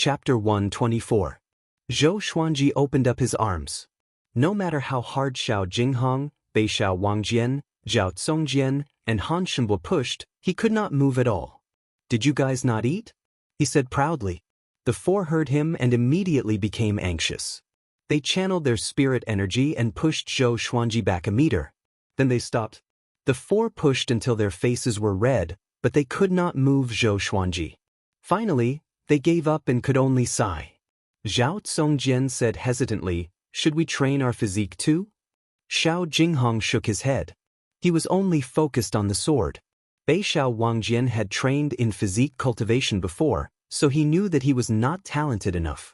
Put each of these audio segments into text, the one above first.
Chapter 124. Zhou Xuanji opened up his arms. No matter how hard Xiao Jinghong, Beixiao Wangjian, Zhao Congjian, and Han Shenbo pushed, he could not move at all. "Did you guys not eat?" he said proudly. The four heard him and immediately became anxious. They channeled their spirit energy and pushed Zhou Xuanji back a meter. Then they stopped. The four pushed until their faces were red, but they could not move Zhou Xuanji. Finally, they gave up and could only sigh. Zhao Congjian said hesitantly, "Should we train our physique too?" Xiao Jinghong shook his head. He was only focused on the sword. Beixiao Wangjian had trained in physique cultivation before, so he knew that he was not talented enough.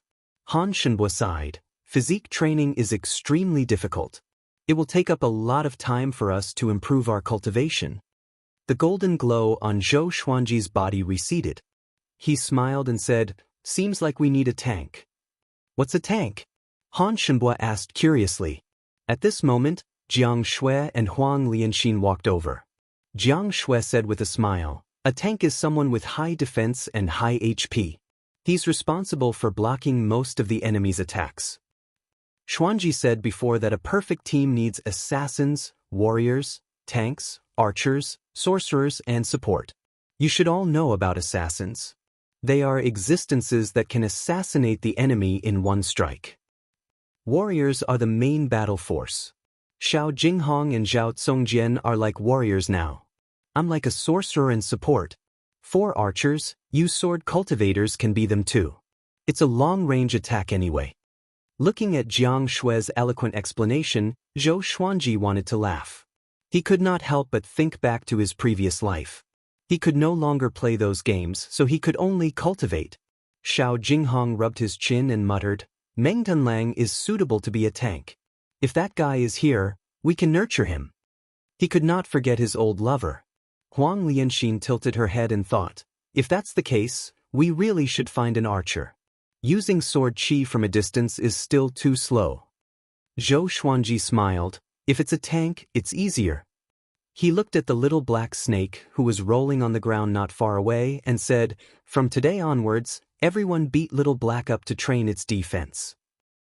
Han Shenbo sighed. "Physique training is extremely difficult. It will take up a lot of time for us to improve our cultivation." The golden glow on Zhou Xuanji's body receded. He smiled and said, "Seems like we need a tank." "What's a tank?" Han Shenbo asked curiously. At this moment, Jiang Shui and Huang Lianxin walked over. Jiang Shui said with a smile, "A tank is someone with high defense and high HP. He's responsible for blocking most of the enemy's attacks." Xuanji said before that a perfect team needs assassins, warriors, tanks, archers, sorcerers, and support. You should all know about assassins. They are existences that can assassinate the enemy in one strike. Warriors are the main battle force. Xiao Jinghong and Zhao Congjian are like warriors now. I'm like a sorcerer and support. 4 archers, you sword cultivators can be them too. It's a long-range attack anyway. Looking at Jiang Shui's eloquent explanation, Zhou Xuanji wanted to laugh. He could not help but think back to his previous life. He could no longer play those games, so he could only cultivate. Xiao Jinghong rubbed his chin and muttered, "Meng Tunlang is suitable to be a tank. If that guy is here, we can nurture him." He could not forget his old lover. Huang Lianxin tilted her head and thought, "If that's the case, we really should find an archer. Using sword chi from a distance is still too slow." Zhou Xuanji smiled. "If it's a tank, it's easier." He looked at the little black snake who was rolling on the ground not far away and said, "From today onwards, everyone beat Little Black up to train its defense."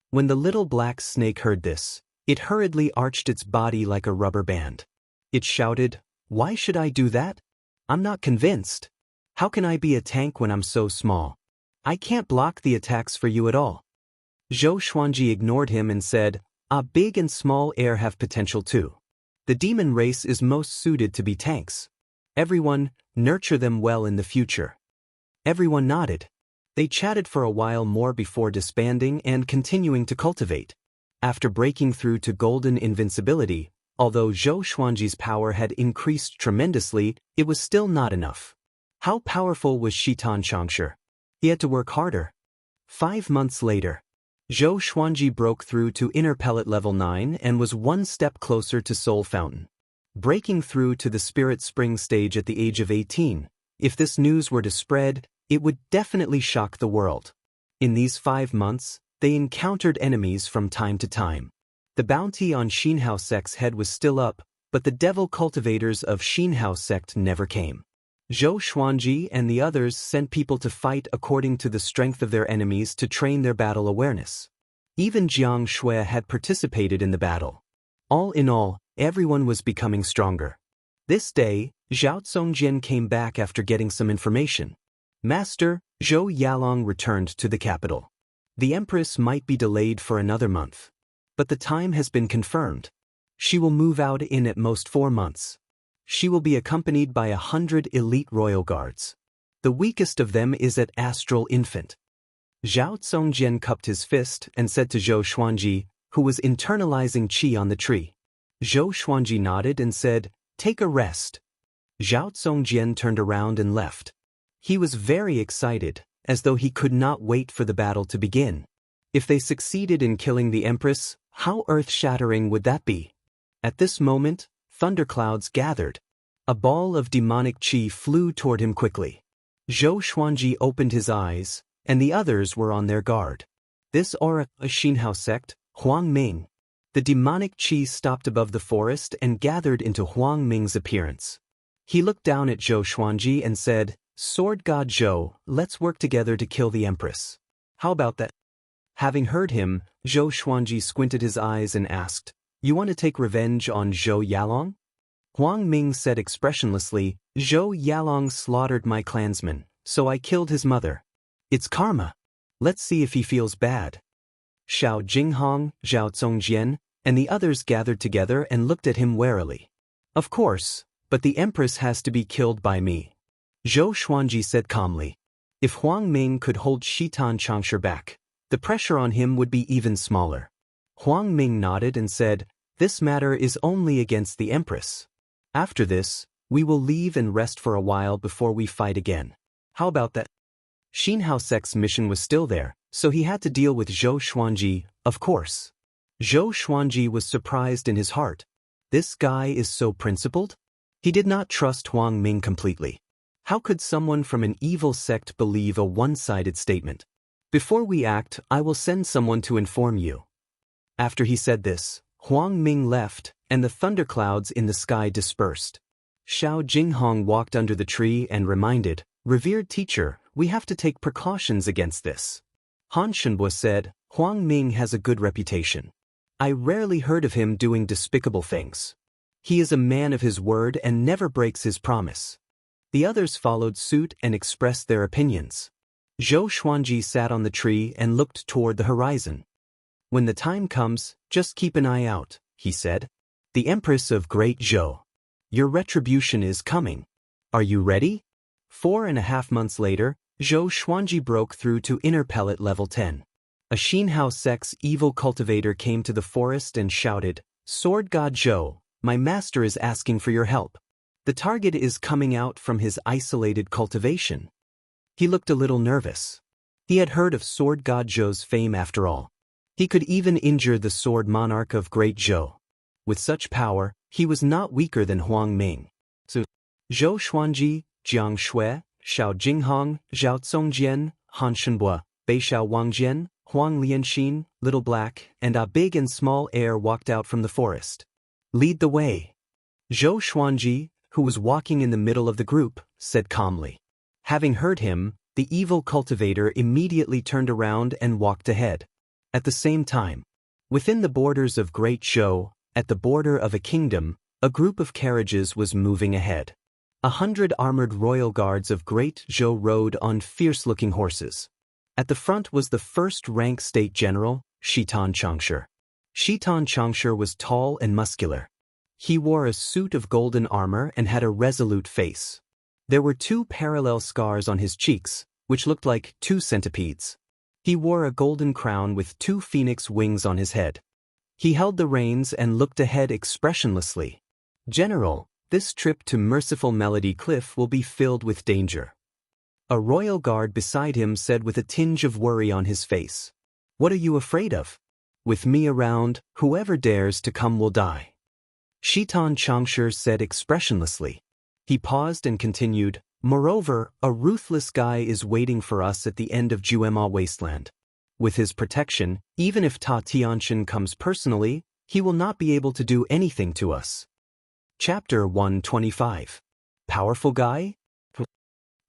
When the little black snake heard this, it hurriedly arched its body like a rubber band. It shouted, "Why should I do that? I'm not convinced. How can I be a tank when I'm so small? I can't block the attacks for you at all." Zhou Xuanji ignored him and said, Big and small air have potential too. The demon race is most suited to be tanks. Everyone, nurture them well in the future." Everyone nodded. They chatted for a while more before disbanding and continuing to cultivate. After breaking through to golden invincibility, although Zhou Xuanji's power had increased tremendously, it was still not enough. How powerful was Shitan Changsha? He had to work harder. 5 months later, Zhou Xuanji broke through to Inner Pellet level 9 and was one step closer to Soul Fountain. Breaking through to the Spirit Spring stage at the age of 18, if this news were to spread, it would definitely shock the world. In these 5 months, they encountered enemies from time to time. The bounty on Xinhao sect's head was still up, but the devil cultivators of Xinhao sect never came. Zhou Xuanji and the others sent people to fight according to the strength of their enemies to train their battle awareness. Even Jiang Shui had participated in the battle. All in all, everyone was becoming stronger. This day, Zhao Congjian came back after getting some information. "Master, Zhou Yalong returned to the capital. The Empress might be delayed for another month. But the time has been confirmed. She will move out in at most 4 months. She will be accompanied by 100 elite royal guards. The weakest of them is at Astral Infant." Zhao Congjian cupped his fist and said to Zhou Xuanji, who was internalizing qi on the tree. Zhou Xuanji nodded and said, "Take a rest." Zhao Congjian turned around and left. He was very excited, as though he could not wait for the battle to begin. If they succeeded in killing the Empress, how earth-shattering would that be? At this moment, thunderclouds gathered. A ball of demonic qi flew toward him quickly. Zhou Xuanji opened his eyes, and the others were on their guard. This aura, a Xinhao sect, Huang Ming. The demonic qi stopped above the forest and gathered into Huang Ming's appearance. He looked down at Zhou Xuanji and said, "Sword God Zhou, let's work together to kill the Empress." How about that? Having heard him, Zhou Xuanji squinted his eyes and asked, "You want to take revenge on Zhou Yalong?" Huang Ming said expressionlessly, "Zhou Yalong slaughtered my clansman, so I killed his mother. It's karma. Let's see if he feels bad." Xiao Jinghong, Zhao Zongjian, and the others gathered together and looked at him warily. "Of course, but the empress has to be killed by me," Zhou Xuanji said calmly. If Huang Ming could hold Shitan Changsha back, the pressure on him would be even smaller. Huang Ming nodded and said, "This matter is only against the empress. After this, we will leave and rest for a while before we fight again. How about that?" Xin Haosek's mission was still there, so he had to deal with Zhou Xuanji, of course. Zhou Xuanji was surprised in his heart. This guy is so principled? He did not trust Huang Ming completely. How could someone from an evil sect believe a one-sided statement? "Before we act, I will send someone to inform you." After he said this, Huang Ming left, and the thunderclouds in the sky dispersed. Xiao Jinghong walked under the tree and reminded, "Revered teacher, we have to take precautions against this." Han Shenbo said, "Huang Ming has a good reputation. I rarely heard of him doing despicable things. He is a man of his word and never breaks his promise." The others followed suit and expressed their opinions. Zhou Xuanji sat on the tree and looked toward the horizon. "When the time comes, just keep an eye out," he said. "The Empress of Great Zhou. Your retribution is coming. Are you ready?" 4.5 months later, Zhou Xuanji broke through to inner pellet level 10. A Xinhao sect's evil cultivator came to the forest and shouted, "Sword God Zhou, my master is asking for your help." The target is coming out from his isolated cultivation. He looked a little nervous. He had heard of Sword God Zhou's fame after all. He could even injure the Sword Monarch of Great Zhou. With such power, he was not weaker than Huang Ming. So, Zhou Xuanji, Jiang Shui, Xiao Jinghong, Zhao Zongjian, Han Shenbo, Beixiao Wangjian, Huang Lianxin, Little Black, and a big and small heir walked out from the forest. "Lead the way." Zhou Xuanji, who was walking in the middle of the group, said calmly. Having heard him, the evil cultivator immediately turned around and walked ahead. At the same time, within the borders of Great Zhou, at the border of a kingdom, a group of carriages was moving ahead. 100 armored royal guards of Great Zhou rode on fierce-looking horses. At the front was the first-rank state general, Shitan Changsha. Shitan Changsha was tall and muscular. He wore a suit of golden armor and had a resolute face. There were 2 parallel scars on his cheeks, which looked like 2 centipedes. He wore a golden crown with 2 phoenix wings on his head. He held the reins and looked ahead expressionlessly. "General, this trip to Merciful Melody Cliff will be filled with danger." A royal guard beside him said with a tinge of worry on his face. "What are you afraid of? With me around, whoever dares to come will die." Shitan Changsha said expressionlessly. He paused and continued, "Moreover, a ruthless guy is waiting for us at the end of Juema Wasteland. With his protection, even if Ta Tianshan comes personally, he will not be able to do anything to us." Chapter 125. Powerful guy?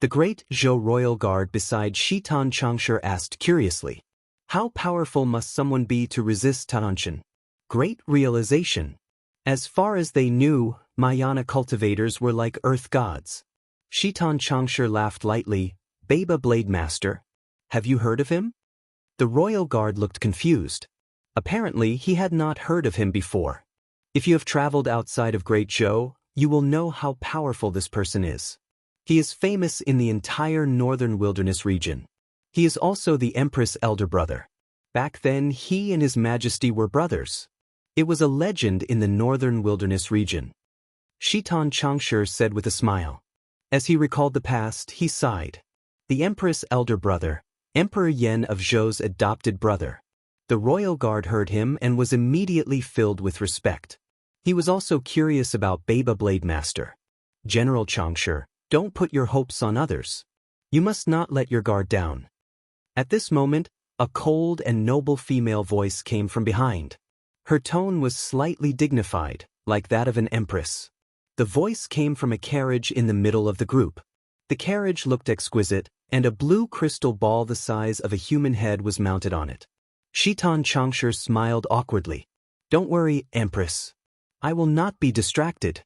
The great Zhou royal guard beside Shitan Changsha asked curiously, "How powerful must someone be to resist Tianshan?" Great realization. As far as they knew, Mayana cultivators were like earth gods. Shitan Changsha laughed lightly. "Baba Blade Master? Have you heard of him?" The royal guard looked confused. Apparently, he had not heard of him before. If you have traveled outside of Great Zhou, you will know how powerful this person is. He is famous in the entire northern wilderness region. He is also the Empress' elder brother. Back then, he and His Majesty were brothers. It was a legend in the northern wilderness region. Shitan Changsha said with a smile. As he recalled the past, he sighed. The Empress' elder brother, Emperor Yan of Zhou's adopted brother. The royal guard heard him and was immediately filled with respect. He was also curious about Baba Blade Master. "General Changsha, don't put your hopes on others. You must not let your guard down." At this moment, a cold and noble female voice came from behind. Her tone was slightly dignified, like that of an empress. The voice came from a carriage in the middle of the group. The carriage looked exquisite, and a blue crystal ball the size of a human head was mounted on it. Wuxia Xianxia smiled awkwardly. "Don't worry, Empress. I will not be distracted."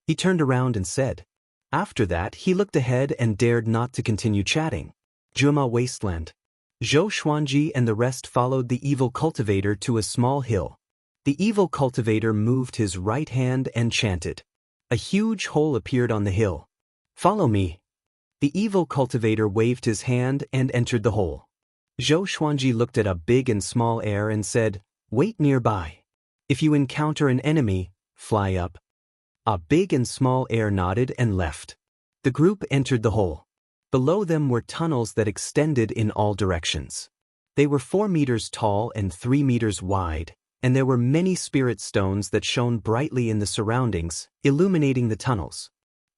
He turned around and said. After that, he looked ahead and dared not to continue chatting. Juma Wasteland. Zhou Xuanji and the rest followed the evil cultivator to a small hill. The evil cultivator moved his right hand and chanted. A huge hole appeared on the hill. "Follow me." The evil cultivator waved his hand and entered the hole. Zhou Xuanji looked at a big and small air and said, "Wait nearby. If you encounter an enemy, fly up." A big and small air nodded and left. The group entered the hole. Below them were tunnels that extended in all directions. They were 4 meters tall and 3 meters wide, and there were many spirit stones that shone brightly in the surroundings, illuminating the tunnels.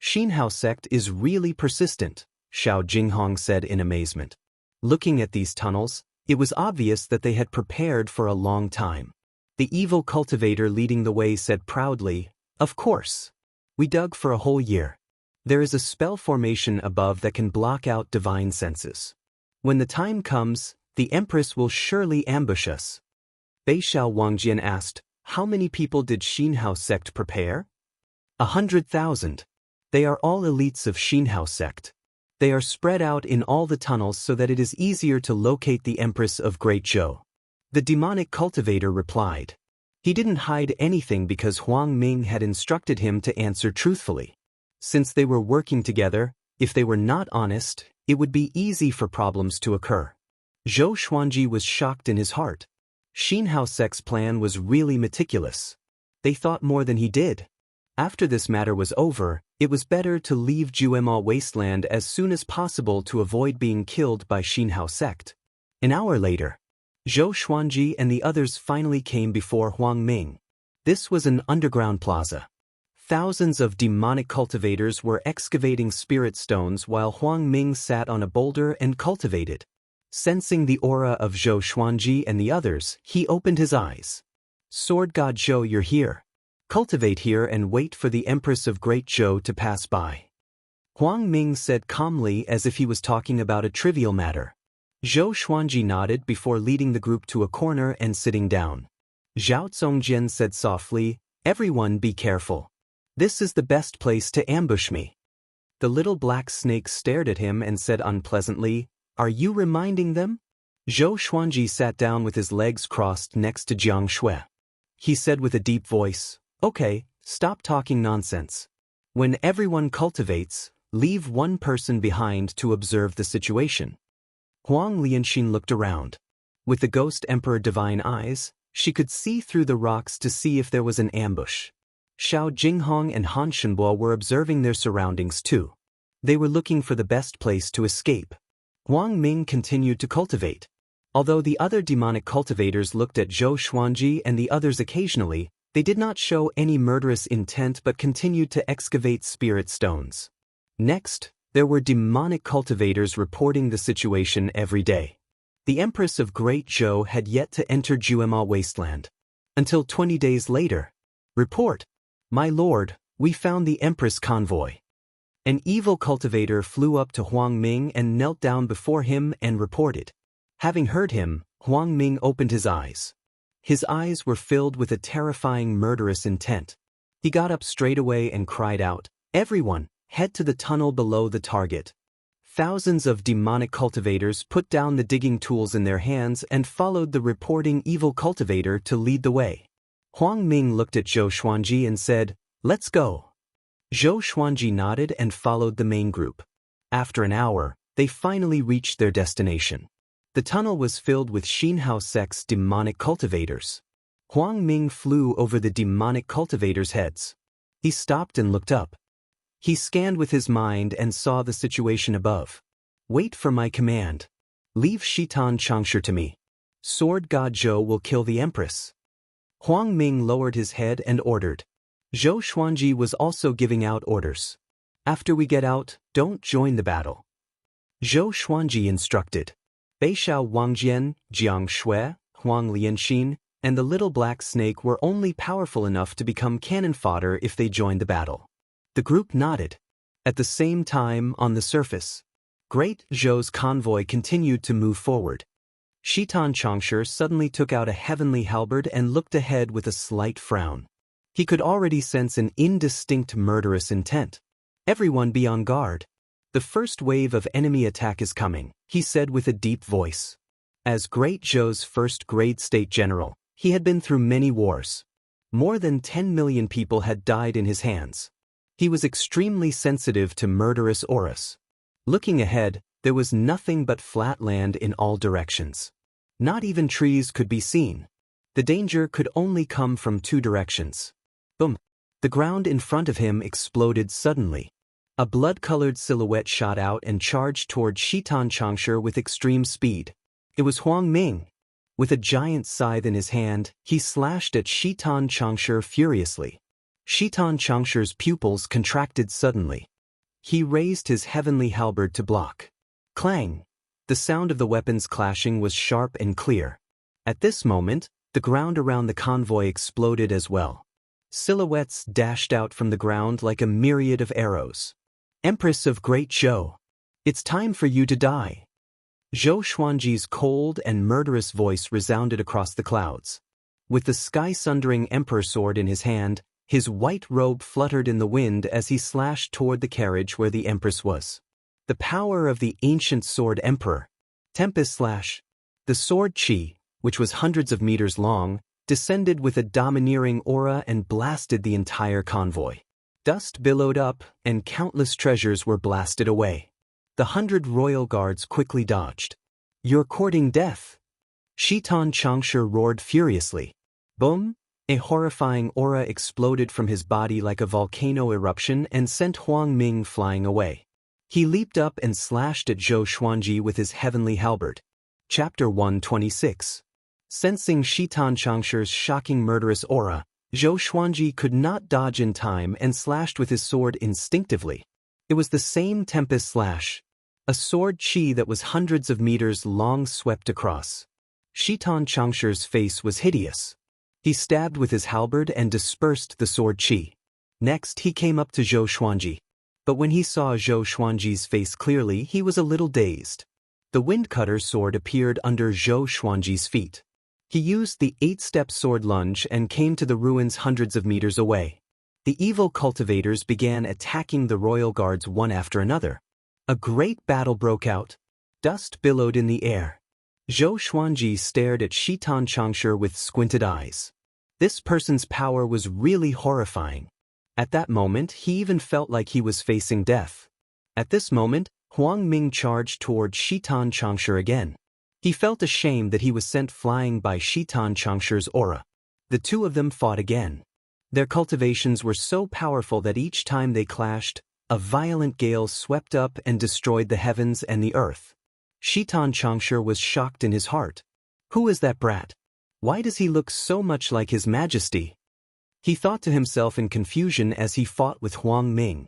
"Xinhao sect is really persistent," Xiao Jinghong said in amazement. Looking at these tunnels, it was obvious that they had prepared for a long time. The evil cultivator leading the way said proudly, "Of course. We dug for a whole year. There is a spell formation above that can block out divine senses. When the time comes, the Empress will surely ambush us." Beixiao Wangjian asked, "How many people did Xinhao sect prepare?" 100,000. They are all elites of Xinhao sect. They are spread out in all the tunnels so that it is easier to locate the Empress of Great Zhou. The demonic cultivator replied. He didn't hide anything because Huang Ming had instructed him to answer truthfully. Since they were working together, if they were not honest, it would be easy for problems to occur. Zhou Xuanji was shocked in his heart. Xinhao sect's plan was really meticulous. They thought more than he did. After this matter was over, it was better to leave Juema Wasteland as soon as possible to avoid being killed by Xinhao sect. An hour later, Zhou Xuanji and the others finally came before Huang Ming. This was an underground plaza. Thousands of demonic cultivators were excavating spirit stones while Huang Ming sat on a boulder and cultivated. Sensing the aura of Zhou Xuanji and the others, he opened his eyes. "Sword God Zhou, you're here. Cultivate here and wait for the Empress of Great Zhou to pass by." Huang Ming said calmly as if he was talking about a trivial matter. Zhou Xuanji nodded before leading the group to a corner and sitting down. Zhao Zongjian said softly, "Everyone be careful. This is the best place to ambush me." The little black snake stared at him and said unpleasantly, "Are you reminding them?" Zhou Xuanji sat down with his legs crossed next to Jiang Shui. He said with a deep voice, "Okay, stop talking nonsense. When everyone cultivates, leave one person behind to observe the situation." Huang Lianxin looked around. With the Ghost Emperor divine eyes, she could see through the rocks to see if there was an ambush. Xiao Jinghong and Han Shenbo were observing their surroundings too. They were looking for the best place to escape. Huang Ming continued to cultivate. Although the other demonic cultivators looked at Zhou Xuanji and the others occasionally, they did not show any murderous intent but continued to excavate spirit stones. Next, there were demonic cultivators reporting the situation every day. The Empress of Great Zhou had yet to enter Juema Wasteland. Until 20 days later. Report. "My lord, we found the Empress convoy." An evil cultivator flew up to Huang Ming and knelt down before him and reported. Having heard him, Huang Ming opened his eyes. His eyes were filled with a terrifying murderous intent. He got up straight away and cried out, "Everyone, head to the tunnel below the target." Thousands of demonic cultivators put down the digging tools in their hands and followed the reporting evil cultivator to lead the way. Huang Ming looked at Zhou Xuanji and said, "Let's go." Zhou Xuanji nodded and followed the main group. After an hour, they finally reached their destination. The tunnel was filled with Xinhao sect's demonic cultivators. Huang Ming flew over the demonic cultivators' heads. He stopped and looked up. He scanned with his mind and saw the situation above. "Wait for my command. Leave Wuxia Xianxia to me. Sword God Zhou will kill the Empress." Huang Ming lowered his head and ordered. Zhou Xuanji was also giving out orders. "After we get out, don't join the battle." Zhou Xuanji instructed. Beixiao Wangjian, Jiang Shui, Huang Lianxin, and the little black snake were only powerful enough to become cannon fodder if they joined the battle. The group nodded. At the same time, on the surface, Great Zhou's convoy continued to move forward. Xianxia suddenly took out a heavenly halberd and looked ahead with a slight frown. He could already sense an indistinct murderous intent. Everyone be on guard. The first wave of enemy attack is coming, he said with a deep voice. As Great Zhou's first-grade state general, he had been through many wars. More than 10 million people had died in his hands. He was extremely sensitive to murderous auras. Looking ahead, there was nothing but flat land in all directions. Not even trees could be seen. The danger could only come from two directions. Boom! The ground in front of him exploded suddenly. A blood-colored silhouette shot out and charged toward Xianxia with extreme speed. It was Huang Ming. With a giant scythe in his hand, he slashed at Xianxia furiously. Xianxia's pupils contracted suddenly. He raised his heavenly halberd to block. Clang! The sound of the weapons clashing was sharp and clear. At this moment, the ground around the convoy exploded as well. Silhouettes dashed out from the ground like a myriad of arrows. Empress of Great Zhou, it's time for you to die. Zhou Xuanji's cold and murderous voice resounded across the clouds. With the sky-sundering emperor sword in his hand, his white robe fluttered in the wind as he slashed toward the carriage where the empress was. The power of the ancient sword emperor. Tempest slash. The sword chi, which was hundreds of meters long, descended with a domineering aura and blasted the entire convoy. Dust billowed up, and countless treasures were blasted away. The 100 royal guards quickly dodged. You're courting death. Xianxia roared furiously. Boom! A horrifying aura exploded from his body like a volcano eruption and sent Huang Ming flying away. He leaped up and slashed at Zhou Xuanji with his heavenly halberd. Chapter 126. Sensing Xianxia's shocking murderous aura, Zhou Xuanji could not dodge in time and slashed with his sword instinctively. It was the same tempest slash. A sword chi that was hundreds of meters long swept across. Xianxia's face was hideous. He stabbed with his halberd and dispersed the sword chi. Next he came up to Zhou Xuanji. But when he saw Zhou Xuanji's face clearly, he was a little dazed. The windcutter sword appeared under Zhou Xuanji's feet. He used the 8-step sword lunge and came to the ruins hundreds of meters away. The evil cultivators began attacking the royal guards one after another. A great battle broke out. Dust billowed in the air. Zhou Xuanji stared at Xianxia with squinted eyes. This person's power was really horrifying. At that moment, he even felt like he was facing death. At this moment, Huang Ming charged toward Xianxia again. He felt ashamed that he was sent flying by Xianxia's aura. The two of them fought again. Their cultivations were so powerful that each time they clashed, a violent gale swept up and destroyed the heavens and the earth. Xianxia was shocked in his heart. Who is that brat? Why does he look so much like His Majesty? He thought to himself in confusion as he fought with Huang Ming.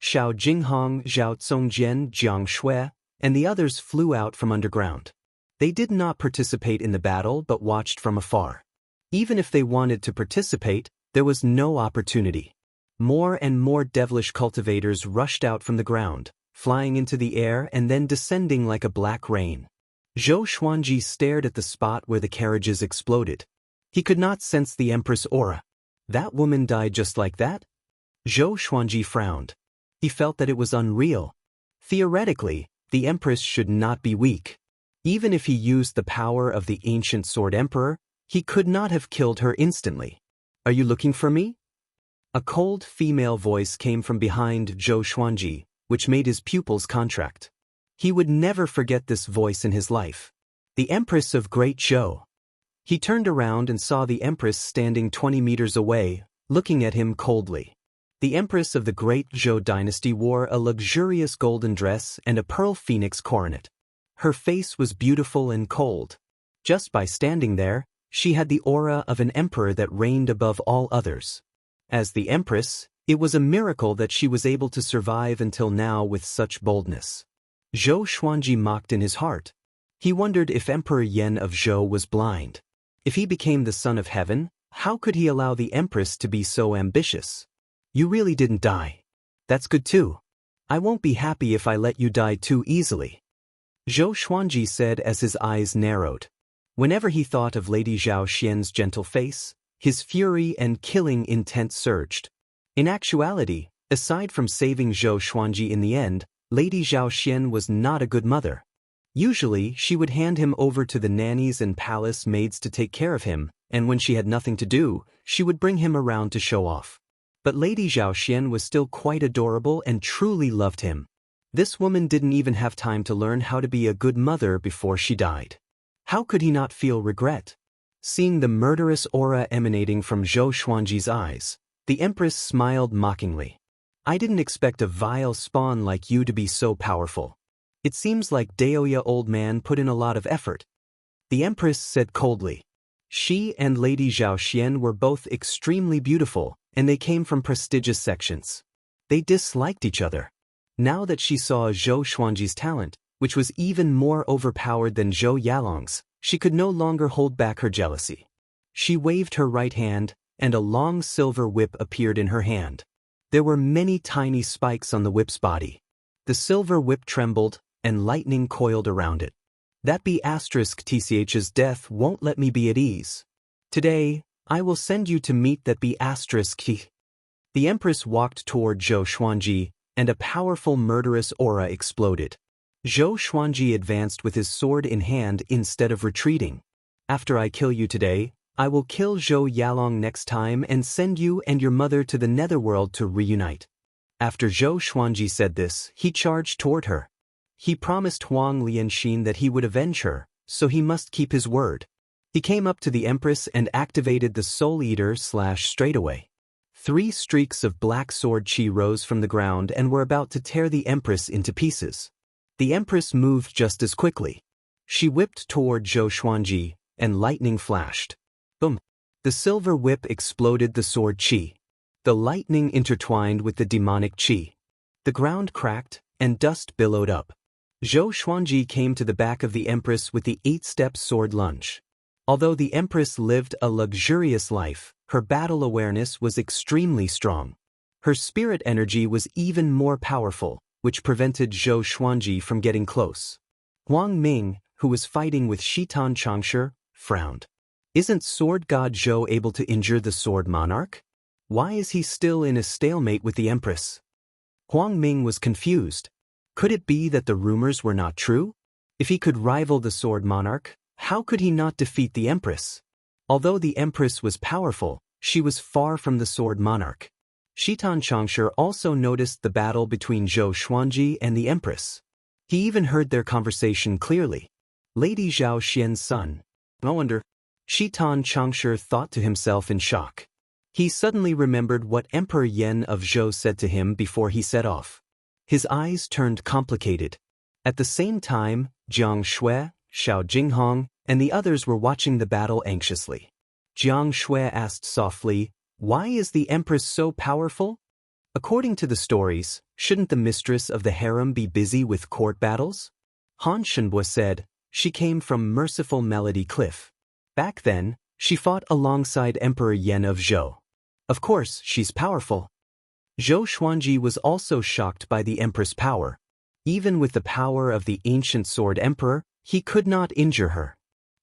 Xiao Jinghong, Zhao Zongjian, Jiang Shui, and the others flew out from underground. They did not participate in the battle but watched from afar. Even if they wanted to participate, there was no opportunity. More and more devilish cultivators rushed out from the ground, flying into the air and then descending like a black rain. Zhou Xuanji stared at the spot where the carriages exploded. He could not sense the Empress aura. That woman died just like that? Zhou Xuanji frowned. He felt that it was unreal. Theoretically, the Empress should not be weak. Even if he used the power of the ancient sword emperor, he could not have killed her instantly. Are you looking for me? A cold female voice came from behind Zhou Xuanji, which made his pupils contract. He would never forget this voice in his life. The Empress of Great Zhou. He turned around and saw the Empress standing 20 meters away, looking at him coldly. The Empress of the Great Zhou dynasty wore a luxurious golden dress and a pearl phoenix coronet. Her face was beautiful and cold. Just by standing there, she had the aura of an emperor that reigned above all others. As the Empress, it was a miracle that she was able to survive until now with such boldness. Zhou Xuanji mocked in his heart. He wondered if Emperor Yan of Zhou was blind. If he became the son of heaven, how could he allow the Empress to be so ambitious? You really didn't die. That's good too. I won't be happy if I let you die too easily. Zhou Xuanji said as his eyes narrowed. Whenever he thought of Lady Zhao Xian's gentle face, his fury and killing intent surged. In actuality, aside from saving Zhou Xuanji in the end, Lady Zhao Xian was not a good mother. Usually, she would hand him over to the nannies and palace maids to take care of him, and when she had nothing to do, she would bring him around to show off. But Lady Zhao Xian was still quite adorable and truly loved him. This woman didn't even have time to learn how to be a good mother before she died. How could he not feel regret? Seeing the murderous aura emanating from Zhou Xuanji's eyes, the Empress smiled mockingly. I didn't expect a vile spawn like you to be so powerful. It seems like Daoist old man put in a lot of effort. The Empress said coldly. She and Lady Zhao Xian were both extremely beautiful, and they came from prestigious sections. They disliked each other. Now that she saw Zhou Xuanji's talent, which was even more overpowered than Zhou Yalong's, she could no longer hold back her jealousy. She waved her right hand, and a long silver whip appeared in her hand. There were many tiny spikes on the whip's body. The silver whip trembled, and lightning coiled around it. That B***TCH's death won't let me be at ease. Today, I will send you to meet that B***. The Empress walked toward Zhou Xuanji, and a powerful murderous aura exploded. Zhou Xuanji advanced with his sword in hand instead of retreating. After I kill you today, I will kill Zhou Yalong next time and send you and your mother to the netherworld to reunite. After Zhou Xuanji said this, he charged toward her. He promised Wang Lin that he would avenge her, so he must keep his word. He came up to the Empress and activated the Soul Eater straightaway. 3 streaks of black sword chi rose from the ground and were about to tear the Empress into pieces. The Empress moved just as quickly. She whipped toward Zhou Xuanji, and lightning flashed. Boom! The silver whip exploded the sword chi. The lightning intertwined with the demonic chi. The ground cracked, and dust billowed up. Zhou Xuanji came to the back of the Empress with the 8-step sword lunge. Although the Empress lived a luxurious life, her battle awareness was extremely strong. Her spirit energy was even more powerful, which prevented Zhou Xuanji from getting close. Huang Ming, who was fighting with Shitan Xianxia, frowned. Isn't Sword God Zhou able to injure the Sword Monarch? Why is he still in a stalemate with the Empress? Huang Ming was confused. Could it be that the rumors were not true? If he could rival the Sword Monarch, how could he not defeat the Empress? Although the Empress was powerful, she was far from the Sword Monarch. Shitan Xianxia also noticed the battle between Zhou Xuanji and the Empress. He even heard their conversation clearly. Lady Zhao Xian's son. No wonder. Shitan Xianxia thought to himself in shock. He suddenly remembered what Emperor Yan of Zhou said to him before he set off. His eyes turned complicated. At the same time, Jiang Shui, Xiao Jinghong, and the others were watching the battle anxiously. Jiang Shui asked softly, "Why is the Empress so powerful?" According to the stories, shouldn't the mistress of the harem be busy with court battles? Han Shenbo said, "She came from Merciful Melody Cliff. Back then, she fought alongside Emperor Yan of Zhou. Of course, she's powerful." Zhou Xuanji was also shocked by the Empress' power. Even with the power of the ancient Sword Emperor, he could not injure her.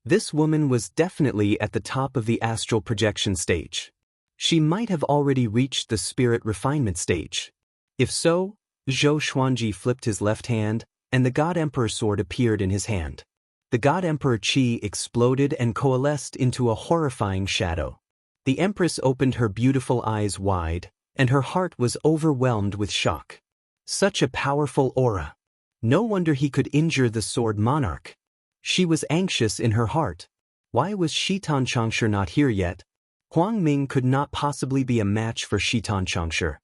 This woman was definitely at the top of the astral projection stage. She might have already reached the spirit refinement stage. If so, Zhou Xuanji flipped his left hand, and the God Emperor sword appeared in his hand. The God Emperor Qi exploded and coalesced into a horrifying shadow. The Empress opened her beautiful eyes wide, and her heart was overwhelmed with shock. Such a powerful aura. No wonder he could injure the Sword Monarch. She was anxious in her heart. Why was Shitan Xianxia not here yet? Huang Ming could not possibly be a match for Shitan Xianxia.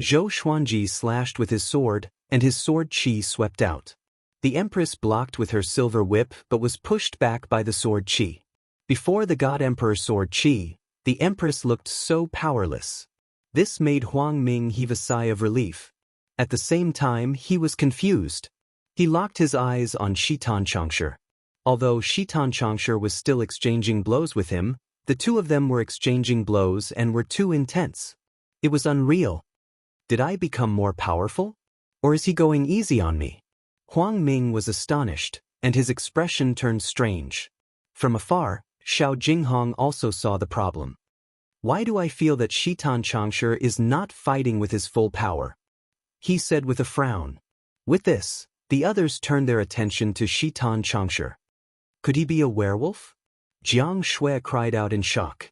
Zhou Xuanji slashed with his sword, and his sword chi swept out. The Empress blocked with her silver whip but was pushed back by the sword chi. Before the God Emperor sword chi, the Empress looked so powerless. This made Huang Ming heave a sigh of relief. At the same time, he was confused. He locked his eyes on Shitan Xianxia. Although Shitan Xianxia was still exchanging blows with him, the two of them were exchanging blows and were too intense. It was unreal. Did I become more powerful? Or is he going easy on me? Huang Ming was astonished, and his expression turned strange. From afar, Xiao Jinghong also saw the problem. Why do I feel that Shitan Changsha is not fighting with his full power? He said with a frown. With this, the others turned their attention to Shitan Changsha. Could he be a werewolf? Jiang Shui cried out in shock.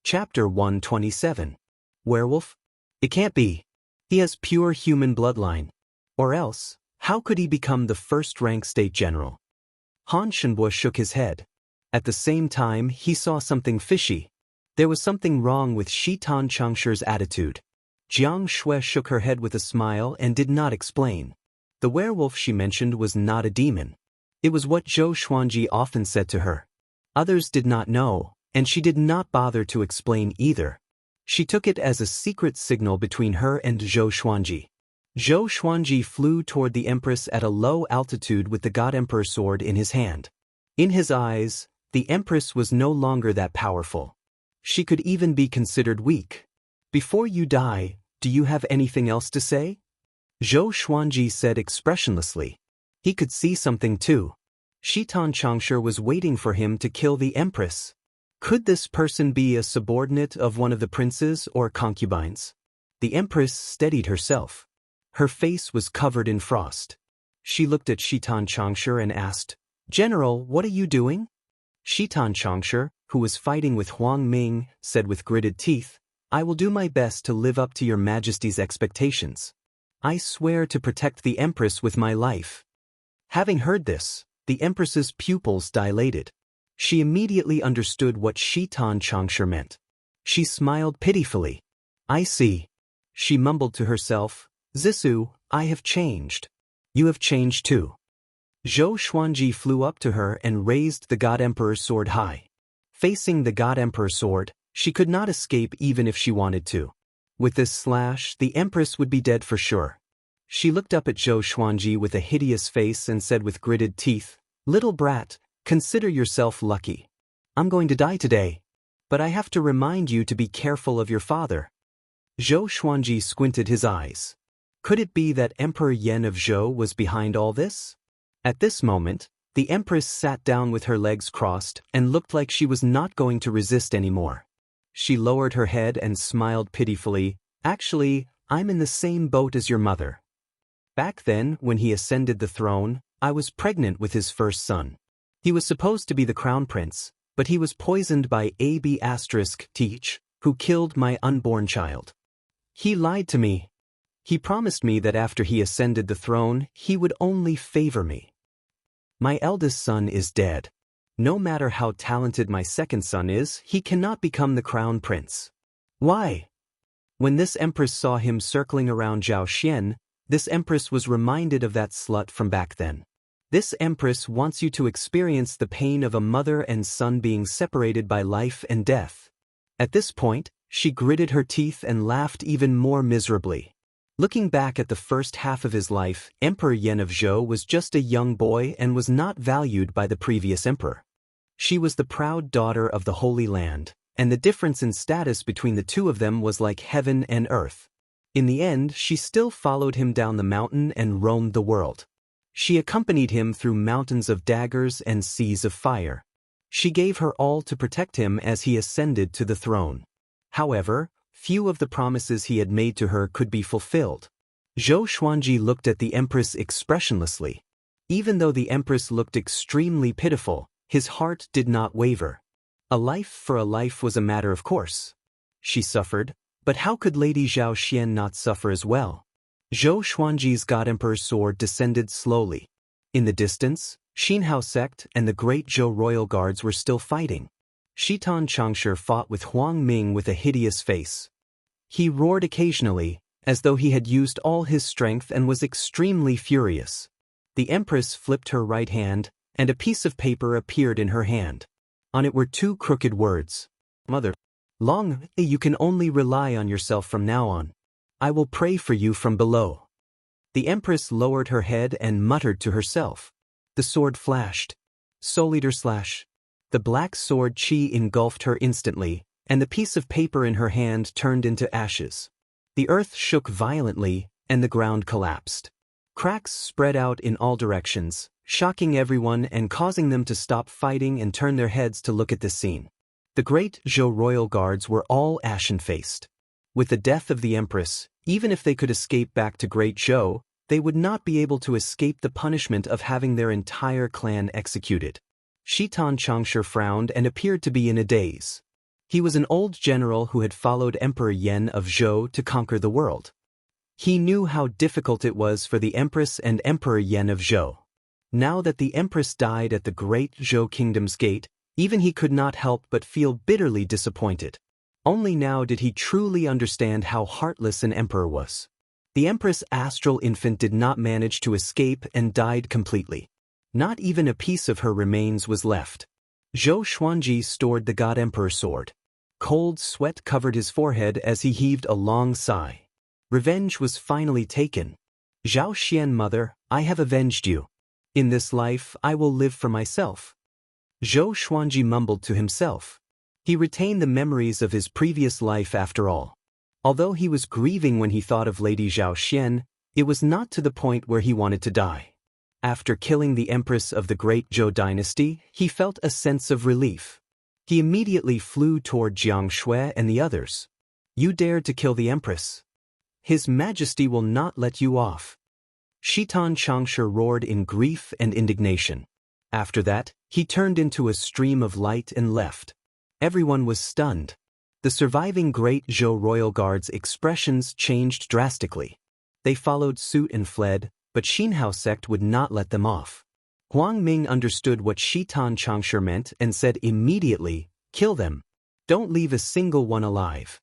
Chapter 127. Werewolf? It can't be. He has pure human bloodline. Or else, how could he become the first-rank state general? Han Shenbo shook his head. At the same time, he saw something fishy. There was something wrong with Shitan Changsha's attitude. Jiang Shui shook her head with a smile and did not explain. The werewolf she mentioned was not a demon. It was what Zhou Xuanji often said to her. Others did not know, and she did not bother to explain either. She took it as a secret signal between her and Zhou Xuanji. Zhou Xuanji flew toward the Empress at a low altitude with the God Emperor sword in his hand. In his eyes, the Empress was no longer that powerful. She could even be considered weak. Before you die, do you have anything else to say? Zhou Xuanji said expressionlessly. He could see something too. Shitan Changsha was waiting for him to kill the Empress. Could this person be a subordinate of one of the princes or concubines? The Empress steadied herself. Her face was covered in frost. She looked at Shitan Changsha and asked, General, what are you doing? Shitan Changsha, who was fighting with Huang Ming, said with gritted teeth, I will do my best to live up to your Majesty's expectations. I swear to protect the Empress with my life. Having heard this, the Empress's pupils dilated. She immediately understood what Shitan Changsha meant. She smiled pitifully. I see. She mumbled to herself, Zissou, I have changed. You have changed too. Zhou Xuanji flew up to her and raised the God Emperor's sword high. Facing the God Emperor's sword, she could not escape even if she wanted to. With this slash, the Empress would be dead for sure. She looked up at Zhou Xuanji with a hideous face and said with gritted teeth, Little brat, consider yourself lucky. I'm going to die today. But I have to remind you to be careful of your father. Zhou Xuanji squinted his eyes. Could it be that Emperor Yan of Zhou was behind all this? At this moment, the Empress sat down with her legs crossed and looked like she was not going to resist anymore. She lowered her head and smiled pitifully. Actually, I'm in the same boat as your mother. Back then, when he ascended the throne, I was pregnant with his first son. He was supposed to be the crown prince, but he was poisoned by AB** Teach, who killed my unborn child. He lied to me. He promised me that after he ascended the throne, he would only favor me. My eldest son is dead. No matter how talented my second son is, he cannot become the crown prince. Why? When this empress saw him circling around Zhao Xian, this empress was reminded of that slut from back then. This empress wants you to experience the pain of a mother and son being separated by life and death. At this point, she gritted her teeth and laughed even more miserably. Looking back at the first half of his life, Emperor Yan of Zhou was just a young boy and was not valued by the previous emperor. She was the proud daughter of the Holy Land, and the difference in status between the two of them was like heaven and earth. In the end, she still followed him down the mountain and roamed the world. She accompanied him through mountains of daggers and seas of fire. She gave her all to protect him as he ascended to the throne. However, few of the promises he had made to her could be fulfilled. Zhou Xuanji looked at the Empress expressionlessly. Even though the Empress looked extremely pitiful, his heart did not waver. A life for a life was a matter of course. She suffered, but how could Lady Zhao Xian not suffer as well? Zhou Xuanji's God Emperor's sword descended slowly. In the distance, Xinhao sect and the great Zhou royal guards were still fighting. Shitan Changsha fought with Huang Ming with a hideous face. He roared occasionally, as though he had used all his strength and was extremely furious. The Empress flipped her right hand, and a piece of paper appeared in her hand. On it were two crooked words. Mother, Long, you can only rely on yourself from now on. I will pray for you from below. The Empress lowered her head and muttered to herself. The sword flashed. Soul-Eater slash. The black sword chi engulfed her instantly, and the piece of paper in her hand turned into ashes. The earth shook violently, and the ground collapsed. Cracks spread out in all directions, shocking everyone and causing them to stop fighting and turn their heads to look at this scene. The great Zhou royal guards were all ashen-faced. With the death of the empress, even if they could escape back to Great Zhou, they would not be able to escape the punishment of having their entire clan executed. Shitan Xianxia frowned and appeared to be in a daze. He was an old general who had followed Emperor Yan of Zhou to conquer the world. He knew how difficult it was for the Empress and Emperor Yan of Zhou. Now that the Empress died at the Great Zhou Kingdom's gate, even he could not help but feel bitterly disappointed. Only now did he truly understand how heartless an emperor was. The Empress' astral infant did not manage to escape and died completely. Not even a piece of her remains was left. Zhou Xuanji stored the God Emperor sword. Cold sweat covered his forehead as he heaved a long sigh. Revenge was finally taken. Zhao Xian mother, I have avenged you. In this life I will live for myself. Zhou Xuanji mumbled to himself. He retained the memories of his previous life after all. Although he was grieving when he thought of Lady Zhao Xian, it was not to the point where he wanted to die. After killing the Empress of the Great Zhou dynasty, he felt a sense of relief. He immediately flew toward Jiang Shui and the others. You dared to kill the Empress. His Majesty will not let you off. Shitan Xianxia roared in grief and indignation. After that, he turned into a stream of light and left. Everyone was stunned. The surviving Great Zhou royal guards' expressions changed drastically. They followed suit and fled, but Xinhao sect would not let them off. Huang Ming understood what Shitan Xianxia meant and said immediately, kill them. Don't leave a single one alive.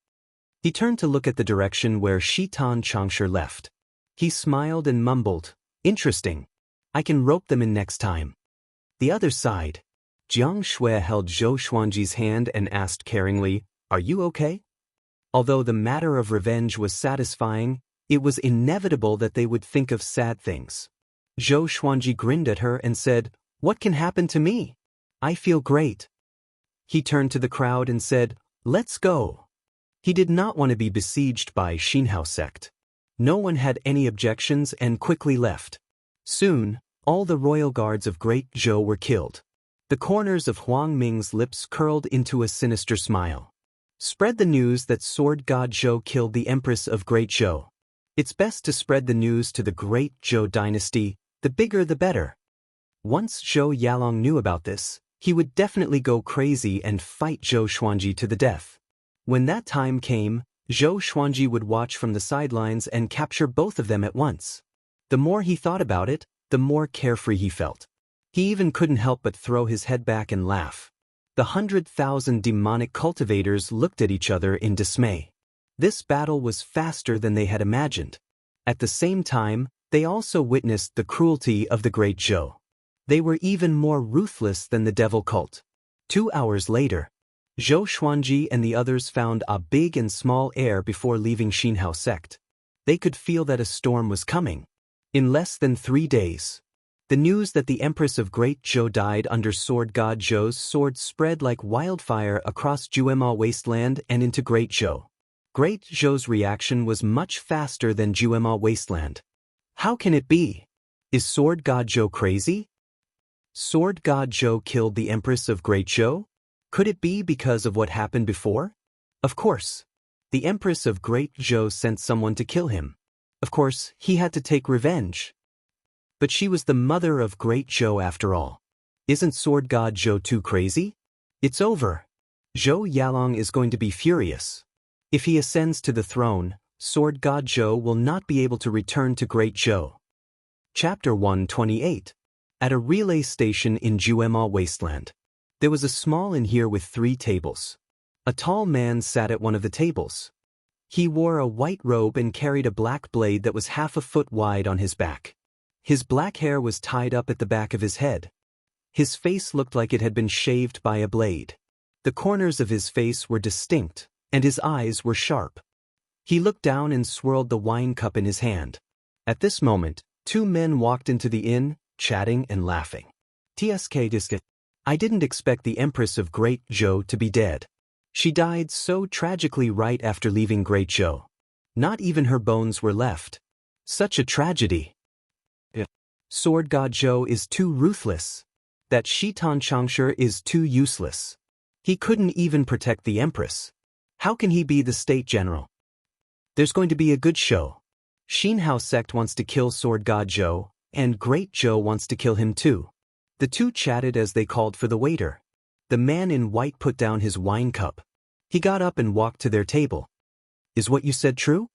He turned to look at the direction where Shitan Xianxia left. He smiled and mumbled, interesting. I can rope them in next time. The other side. Jiang Shui held Zhou Xuanji's hand and asked caringly, are you okay? Although the matter of revenge was satisfying, it was inevitable that they would think of sad things. Zhou Xuanji grinned at her and said, what can happen to me? I feel great. He turned to the crowd and said, let's go. He did not want to be besieged by Xinhao sect. No one had any objections and quickly left. Soon, all the royal guards of Great Zhou were killed. The corners of Huang Ming's lips curled into a sinister smile. Spread the news that Sword God Zhou killed the Empress of Great Zhou. It's best to spread the news to the Great Zhou dynasty, the bigger the better. Once Zhou Yalong knew about this, he would definitely go crazy and fight Zhou Xuanji to the death. When that time came, Zhou Xuanji would watch from the sidelines and capture both of them at once. The more he thought about it, the more carefree he felt. He even couldn't help but throw his head back and laugh. The 100,000 demonic cultivators looked at each other in dismay. This battle was faster than they had imagined. At the same time, they also witnessed the cruelty of the Great Zhou. They were even more ruthless than the devil cult. 2 hours later, Zhou Xuanji and the others found a big and small air before leaving Xinhao sect. They could feel that a storm was coming. In less than 3 days, the news that the Empress of Great Zhou died under Sword God Zhou's sword spread like wildfire across Juema wasteland and into Great Zhou. Great Zhou's reaction was much faster than Juema wasteland. How can it be? Is Sword God Zhou crazy? Sword God Zhou killed the Empress of Great Zhou? Could it be because of what happened before? Of course. The Empress of Great Zhou sent someone to kill him. Of course, he had to take revenge. But she was the mother of Great Zhou after all. Isn't Sword God Zhou too crazy? It's over. Zhou Yalong is going to be furious. If he ascends to the throne, Sword God Zhou will not be able to return to Great Zhou. Chapter 128. At a relay station in Juema wasteland. There was a small inn here with 3 tables. A tall man sat at one of the tables. He wore a white robe and carried a black blade that was half a foot wide on his back. His black hair was tied up at the back of his head. His face looked like it had been shaved by a blade. The corners of his face were distinct, and his eyes were sharp. He looked down and swirled the wine cup in his hand. At this moment, 2 men walked into the inn, chatting and laughing. TSK, I didn't expect the Empress of Great Zhou to be dead. She died so tragically right after leaving Great Zhou. Not even her bones were left. Such a tragedy. Sword God Zhou is too ruthless. That Xitan Xianxia is too useless. He couldn't even protect the empress. How can he be the state general? There's going to be a good show. Xinhao sect wants to kill Sword God Zhou, and Great Zhou wants to kill him too. The two chatted as they called for the waiter. The man in white put down his wine cup. He got up and walked to their table. Is what you said true?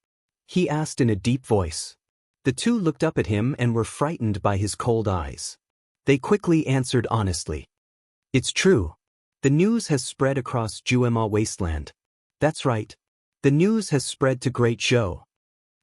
He asked in a deep voice. The two looked up at him and were frightened by his cold eyes. They quickly answered honestly. It's true. The news has spread across Juema wasteland. That's right. The news has spread to Great Zhou.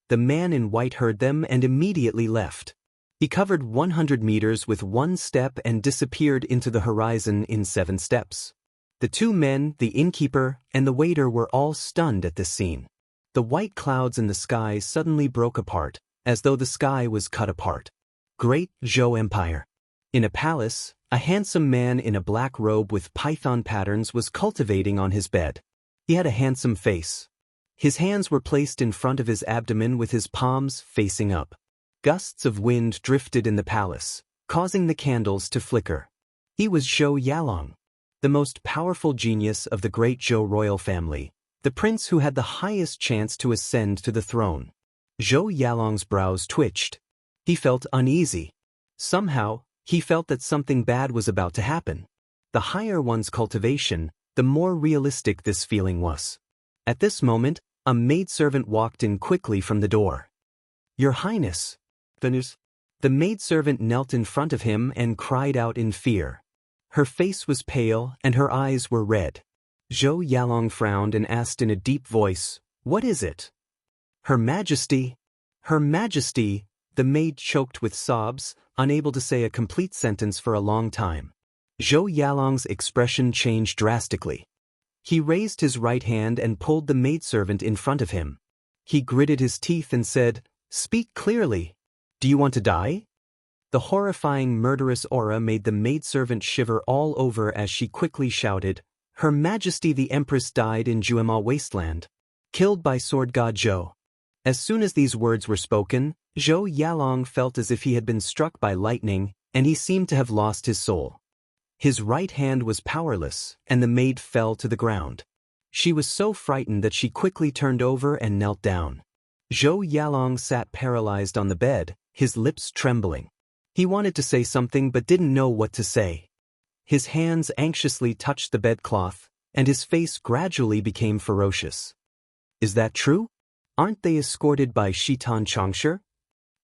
The man in white heard them and immediately left. He covered 100 meters with one step and disappeared into the horizon in 7 steps. The two men, the innkeeper, and the waiter were all stunned at this scene. The white clouds in the sky suddenly broke apart, as though the sky was cut apart. Great Zhou Empire. In a palace, a handsome man in a black robe with python patterns was cultivating on his bed. He had a handsome face. His hands were placed in front of his abdomen with his palms facing up. Gusts of wind drifted in the palace, causing the candles to flicker. He was Zhou Yalong, the most powerful genius of the great Zhou royal family, the prince who had the highest chance to ascend to the throne. Zhou Yalong's brows twitched. He felt uneasy. Somehow, he felt that something bad was about to happen. The higher one's cultivation, the more realistic this feeling was. At this moment, a maidservant walked in quickly from the door. Your Highness. The maidservant knelt in front of him and cried out in fear. Her face was pale and her eyes were red. Zhou Yalong frowned and asked in a deep voice, "What is it?" Her Majesty. Her Majesty, the maid choked with sobs, unable to say a complete sentence for a long time. Zhou Yalong's expression changed drastically. He raised his right hand and pulled the maidservant in front of him. He gritted his teeth and said, "Speak clearly. Do you want to die?" The horrifying murderous aura made the maidservant shiver all over as she quickly shouted, "Her Majesty the Empress died in Juema wasteland, killed by Sword God Zhou." As soon as these words were spoken, Zhou Yalong felt as if he had been struck by lightning, and he seemed to have lost his soul. His right hand was powerless, and the maid fell to the ground. She was so frightened that she quickly turned over and knelt down. Zhou Yalong sat paralyzed on the bed, his lips trembling. He wanted to say something but didn't know what to say. His hands anxiously touched the bedcloth, and his face gradually became ferocious. Is that true? Aren't they escorted by Xitan Xianxia?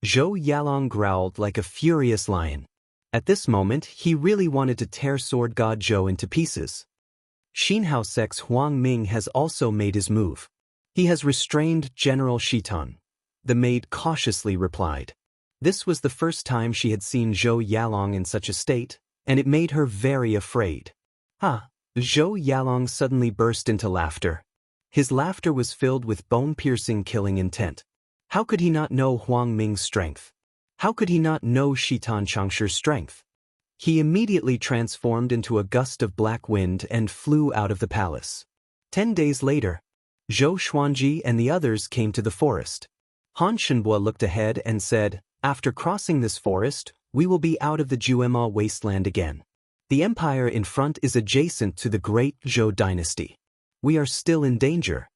Zhou Yalong growled like a furious lion. At this moment, he really wanted to tear Sword God Zhou into pieces. Xinhao sect's Huang Ming has also made his move. He has restrained General Xitan. The maid cautiously replied. This was the first time she had seen Zhou Yalong in such a state, and it made her very afraid. Zhou Yalong suddenly burst into laughter. His laughter was filled with bone-piercing killing intent. How could he not know Huang Ming's strength? How could he not know Xitan Xianxia's strength? He immediately transformed into a gust of black wind and flew out of the palace. 10 days later, Zhou Xuanji and the others came to the forest. Han Shenbua looked ahead and said, "After crossing this forest, we will be out of the Juema wasteland again. The empire in front is adjacent to the great Zhou dynasty. We are still in danger."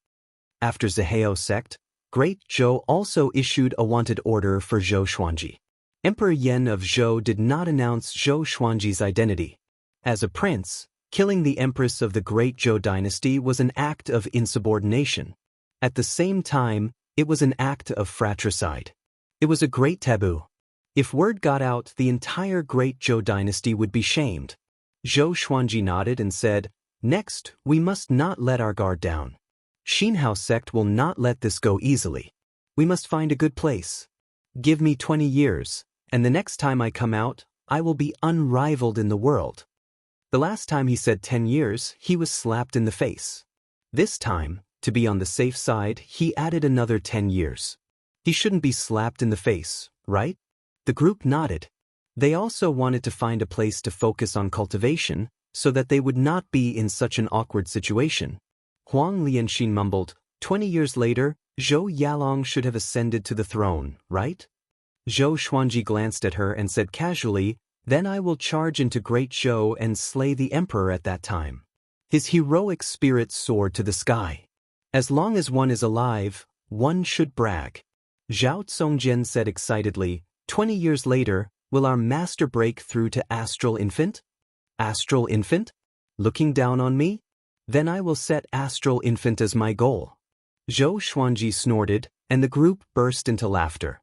After Zihao sect, Great Zhou also issued a wanted order for Zhou Xuanji. Emperor Yan of Zhou did not announce Zhou Xuanji's identity. As a prince, killing the empress of the great Zhou dynasty was an act of insubordination. At the same time, it was an act of fratricide. It was a great taboo. If word got out, the entire great Zhou dynasty would be shamed. Zhou Xuanji nodded and said, "Next, we must not let our guard down. Xinhao sect will not let this go easily. We must find a good place. Give me 20 years, and the next time I come out, I will be unrivaled in the world." The last time he said 10 years, he was slapped in the face. This time, to be on the safe side, he added another 10 years. He shouldn't be slapped in the face, right? The group nodded. They also wanted to find a place to focus on cultivation, so that they would not be in such an awkward situation. Huang Lianxin mumbled, 20 years later, Zhou Yalong should have ascended to the throne, right? Zhou Xuanji glanced at her and said casually, "Then I will charge into Great Zhou and slay the emperor at that time." His heroic spirit soared to the sky. "As long as one is alive, one should brag." Zhao Tsongjian said excitedly, 20 years later, will our master break through to Astral Infant? Astral Infant? Looking down on me? Then I will set Astral Infant as my goal. Zhou Xuanji snorted, and the group burst into laughter.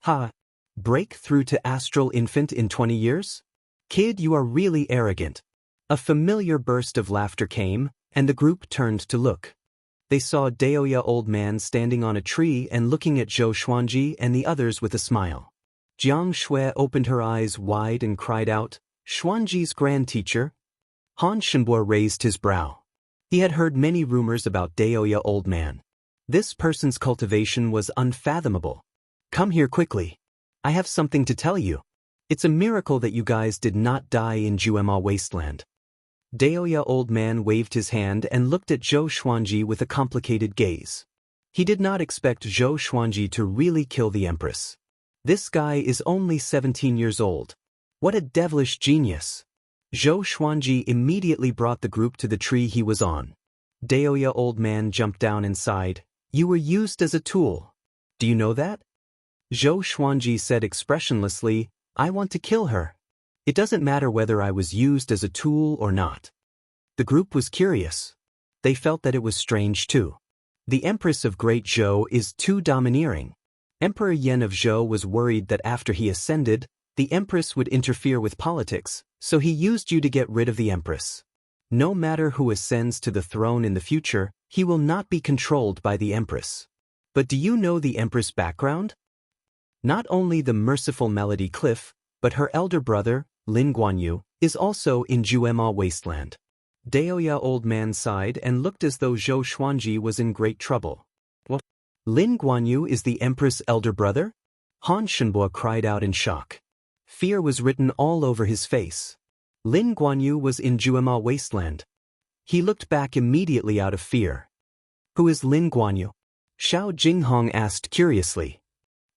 Ha! Break through to Astral Infant in 20 years? Kid, you are really arrogant. A familiar burst of laughter came, and the group turned to look. They saw Daoist old man standing on a tree and looking at Zhou Xuanji and the others with a smile. Jiang Shui opened her eyes wide and cried out, "Xuanji's grand teacher?" Han Shenbo raised his brow. He had heard many rumors about Daoist old man. This person's cultivation was unfathomable. "Come here quickly. I have something to tell you. It's a miracle that you guys did not die in Juema wasteland." Daoist old man waved his hand and looked at Zhou Xuanji with a complicated gaze. He did not expect Zhou Xuanji to really kill the empress. This guy is only 17 years old. What a devilish genius. Zhou Xuanji immediately brought the group to the tree he was on. Daoist old man jumped down and sighed, "You were used as a tool. Do you know that?" Zhou Xuanji said expressionlessly, "I want to kill her. It doesn't matter whether I was used as a tool or not." The group was curious. They felt that it was strange too. The Empress of Great Zhou is too domineering. Emperor Yan of Zhou was worried that after he ascended, the Empress would interfere with politics, so he used you to get rid of the Empress. No matter who ascends to the throne in the future, he will not be controlled by the Empress. But do you know the Empress' background? Not only the merciful Melody Cliff, but her elder brother, Lin Guanyu, is also in Juema wasteland. Daoist old man sighed and looked as though Zhou Xuanji was in great trouble. What? Lin Guanyu is the Empress' elder brother? Han Shenbo cried out in shock. Fear was written all over his face. Lin Guanyu was in Juema wasteland. He looked back immediately out of fear. Who is Lin Guanyu? Xiao Jinghong asked curiously.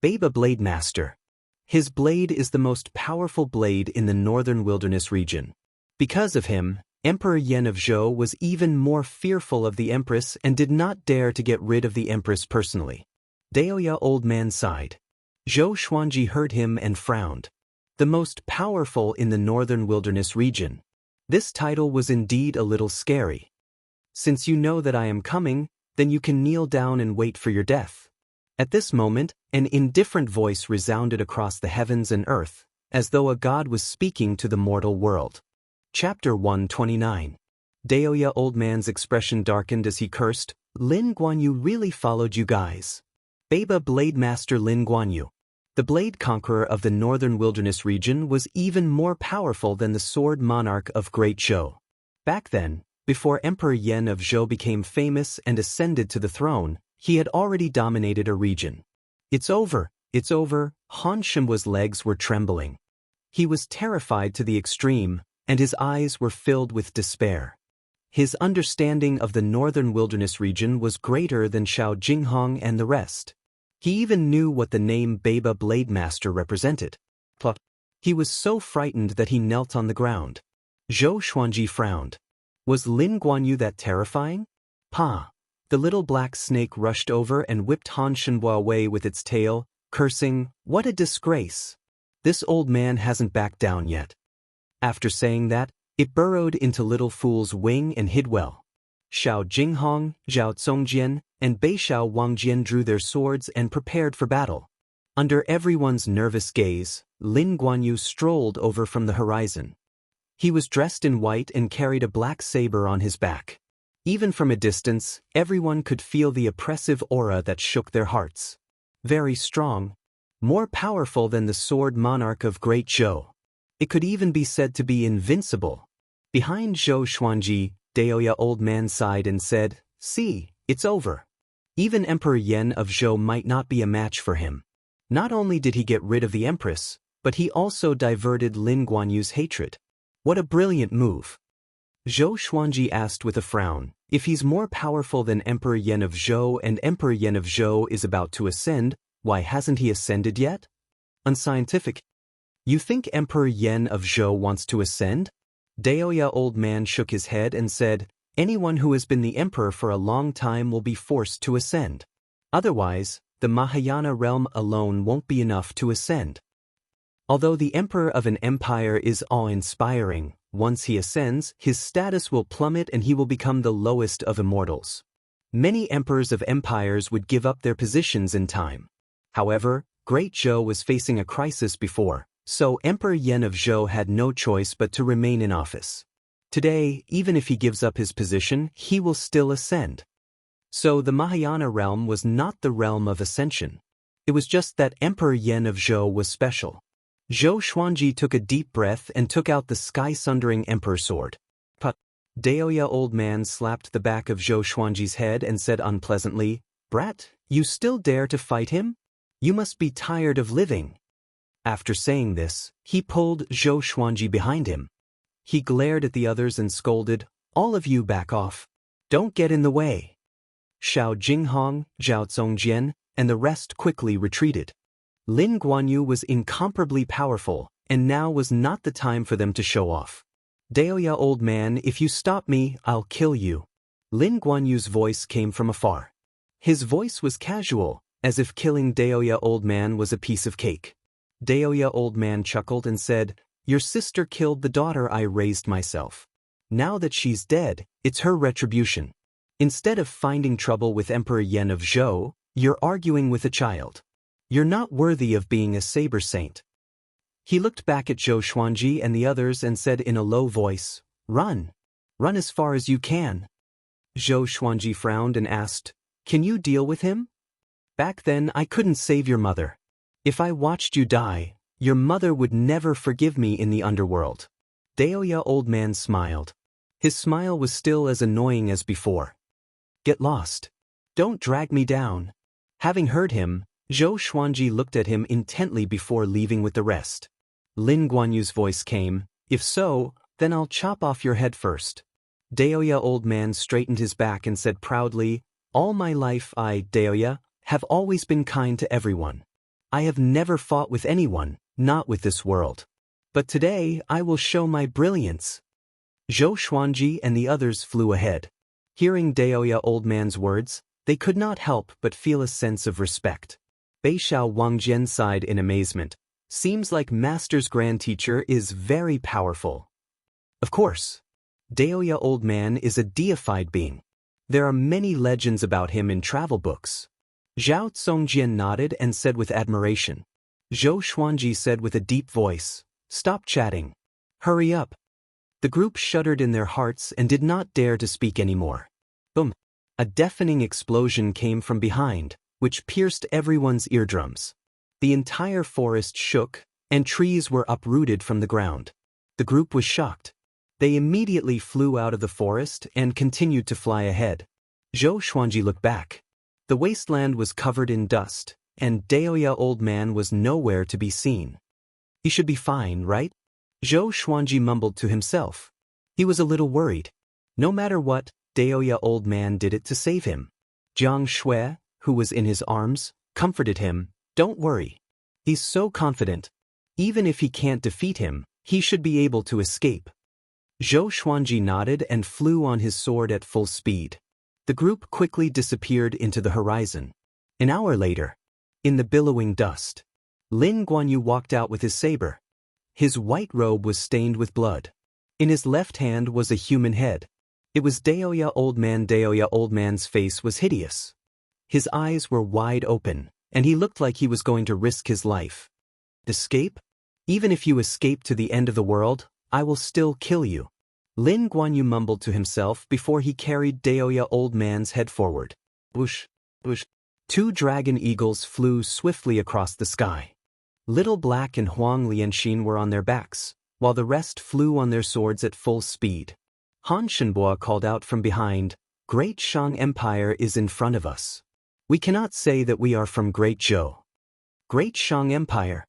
Baba Blade Master. His blade is the most powerful blade in the northern wilderness region. Because of him, Emperor Yan of Zhou was even more fearful of the Empress and did not dare to get rid of the Empress personally. Daoist old man sighed. Zhou Xuanji heard him and frowned. The most powerful in the northern wilderness region. This title was indeed a little scary. Since you know that I am coming, then you can kneel down and wait for your death. At this moment, an indifferent voice resounded across the heavens and earth, as though a god was speaking to the mortal world. Chapter 129. Daoist old man's expression darkened as he cursed, "Lin Guanyu really followed you guys. Baba Blade Master Lin Guanyu. The Blade Conqueror of the Northern Wilderness region was even more powerful than the Sword Monarch of Great Zhou. Back then, before Emperor Yan of Zhou became famous and ascended to the throne, he had already dominated a region. It's over, it's over." Han Shenbo's legs were trembling. He was terrified to the extreme, and his eyes were filled with despair. His understanding of the Northern Wilderness region was greater than Xiao Jinghong and the rest. He even knew what the name Baba Blade Master represented. He was so frightened that he knelt on the ground. Zhou Xuanji frowned. Was Lin Guanyu that terrifying? Pa! The little black snake rushed over and whipped Han Shenbo away with its tail, cursing, "What a disgrace! This old man hasn't backed down yet." After saying that, it burrowed into Little Fool's wing and hid well. Xiao Jinghong, Zhao Tsongjian, and Beixiao Wangjian drew their swords and prepared for battle. Under everyone's nervous gaze, Lin Guanyu strolled over from the horizon. He was dressed in white and carried a black saber on his back. Even from a distance, everyone could feel the oppressive aura that shook their hearts. Very strong. More powerful than the Sword Monarch of Great Zhou. It could even be said to be invincible. Behind Zhou Xuanji, Daoist old man sighed and said, "See, it's over." Even Emperor Yan of Zhou might not be a match for him. Not only did he get rid of the Empress, but he also diverted Lin Guanyu's hatred. What a brilliant move. Zhou Xuanji asked with a frown, if he's more powerful than Emperor Yan of Zhou and Emperor Yan of Zhou is about to ascend, why hasn't he ascended yet? unscientific. You think Emperor Yen of Zhou wants to ascend? Daoist old man shook his head and said, anyone who has been the emperor for a long time will be forced to ascend. Otherwise, the Mahayana realm alone won't be enough to ascend. Although the emperor of an empire is awe-inspiring, once he ascends, his status will plummet and he will become the lowest of immortals. Many emperors of empires would give up their positions in time. However, Great Zhou was facing a crisis before, so Emperor Yen of Zhou had no choice but to remain in office. Today, even if he gives up his position, he will still ascend. So the Mahayana realm was not the realm of ascension. It was just that Emperor Yen of Zhou was special. Zhou Xuanji took a deep breath and took out the sky-sundering emperor sword. But Daoist old man slapped the back of Zhou Xuanji's head and said unpleasantly, "Brat, you still dare to fight him? You must be tired of living." After saying this, he pulled Zhou Xuanji behind him. He glared at the others and scolded, "All of you back off. Don't get in the way." Xiao Jinghong, Zhao Zongjian, and the rest quickly retreated. Lin Guanyu was incomparably powerful, and now was not the time for them to show off. "Daoist old man, if you stop me, I'll kill you." Lin Guanyu's voice came from afar. His voice was casual, as if killing Daoist old man was a piece of cake. Daoist old man chuckled and said, "Your sister killed the daughter I raised myself. Now that she's dead, it's her retribution. Instead of finding trouble with Emperor Yen of Zhou, you're arguing with a child. You're not worthy of being a saber saint." He looked back at Zhou Xuanji and the others and said in a low voice, "Run. Run as far as you can." Zhou Xuanji frowned and asked, "Can you deal with him? Back then I couldn't save your mother. If I watched you die, your mother would never forgive me in the underworld." Daoist old man smiled. His smile was still as annoying as before. "Get lost. Don't drag me down." Having heard him, Zhou Xuanji looked at him intently before leaving with the rest. Lin Guanyu's voice came, "If so, then I'll chop off your head first." Daoist old man straightened his back and said proudly, "All my life I, Daoist, have always been kind to everyone. I have never fought with anyone, not with this world. But today I will show my brilliance." Zhou Xuanji and the others flew ahead. Hearing Daoist old man's words, they could not help but feel a sense of respect. Beixiao Wangjian sighed in amazement. "Seems like Master's grand teacher is very powerful." Of course. Daoist old man is a deified being. There are many legends about him in travel books. Zhao Zongjian nodded and said with admiration. Zhou Xuanji said with a deep voice, "Stop chatting. Hurry up." The group shuddered in their hearts and did not dare to speak anymore. Boom! A deafening explosion came from behind, which pierced everyone's eardrums. The entire forest shook, and trees were uprooted from the ground. The group was shocked. They immediately flew out of the forest and continued to fly ahead. Zhou Xuanji looked back. The wasteland was covered in dust, and Daoist old man was nowhere to be seen. "He should be fine, right?" Zhou Xuanji mumbled to himself. He was a little worried. No matter what, Daoist old man did it to save him. Jiang Shui, who was in his arms, comforted him. "Don't worry. He's so confident. Even if he can't defeat him, he should be able to escape." Zhou Xuanji nodded and flew on his sword at full speed. The group quickly disappeared into the horizon. An hour later, in the billowing dust, Lin Guanyu walked out with his saber. His white robe was stained with blood. In his left hand was a human head. It was Daoist old man. Daoist old man's face was hideous. His eyes were wide open, and he looked like he was going to risk his life. "Escape? Even if you escape to the end of the world, I will still kill you." Lin Guanyu mumbled to himself before he carried Daoist old man's head forward. Whoosh, whoosh. 2 dragon eagles flew swiftly across the sky. Little Black and Huang Lianxin were on their backs, while the rest flew on their swords at full speed. Han Shenbo called out from behind, "Great Shang Empire is in front of us. We cannot say that we are from Great Zhou." Great Shang Empire.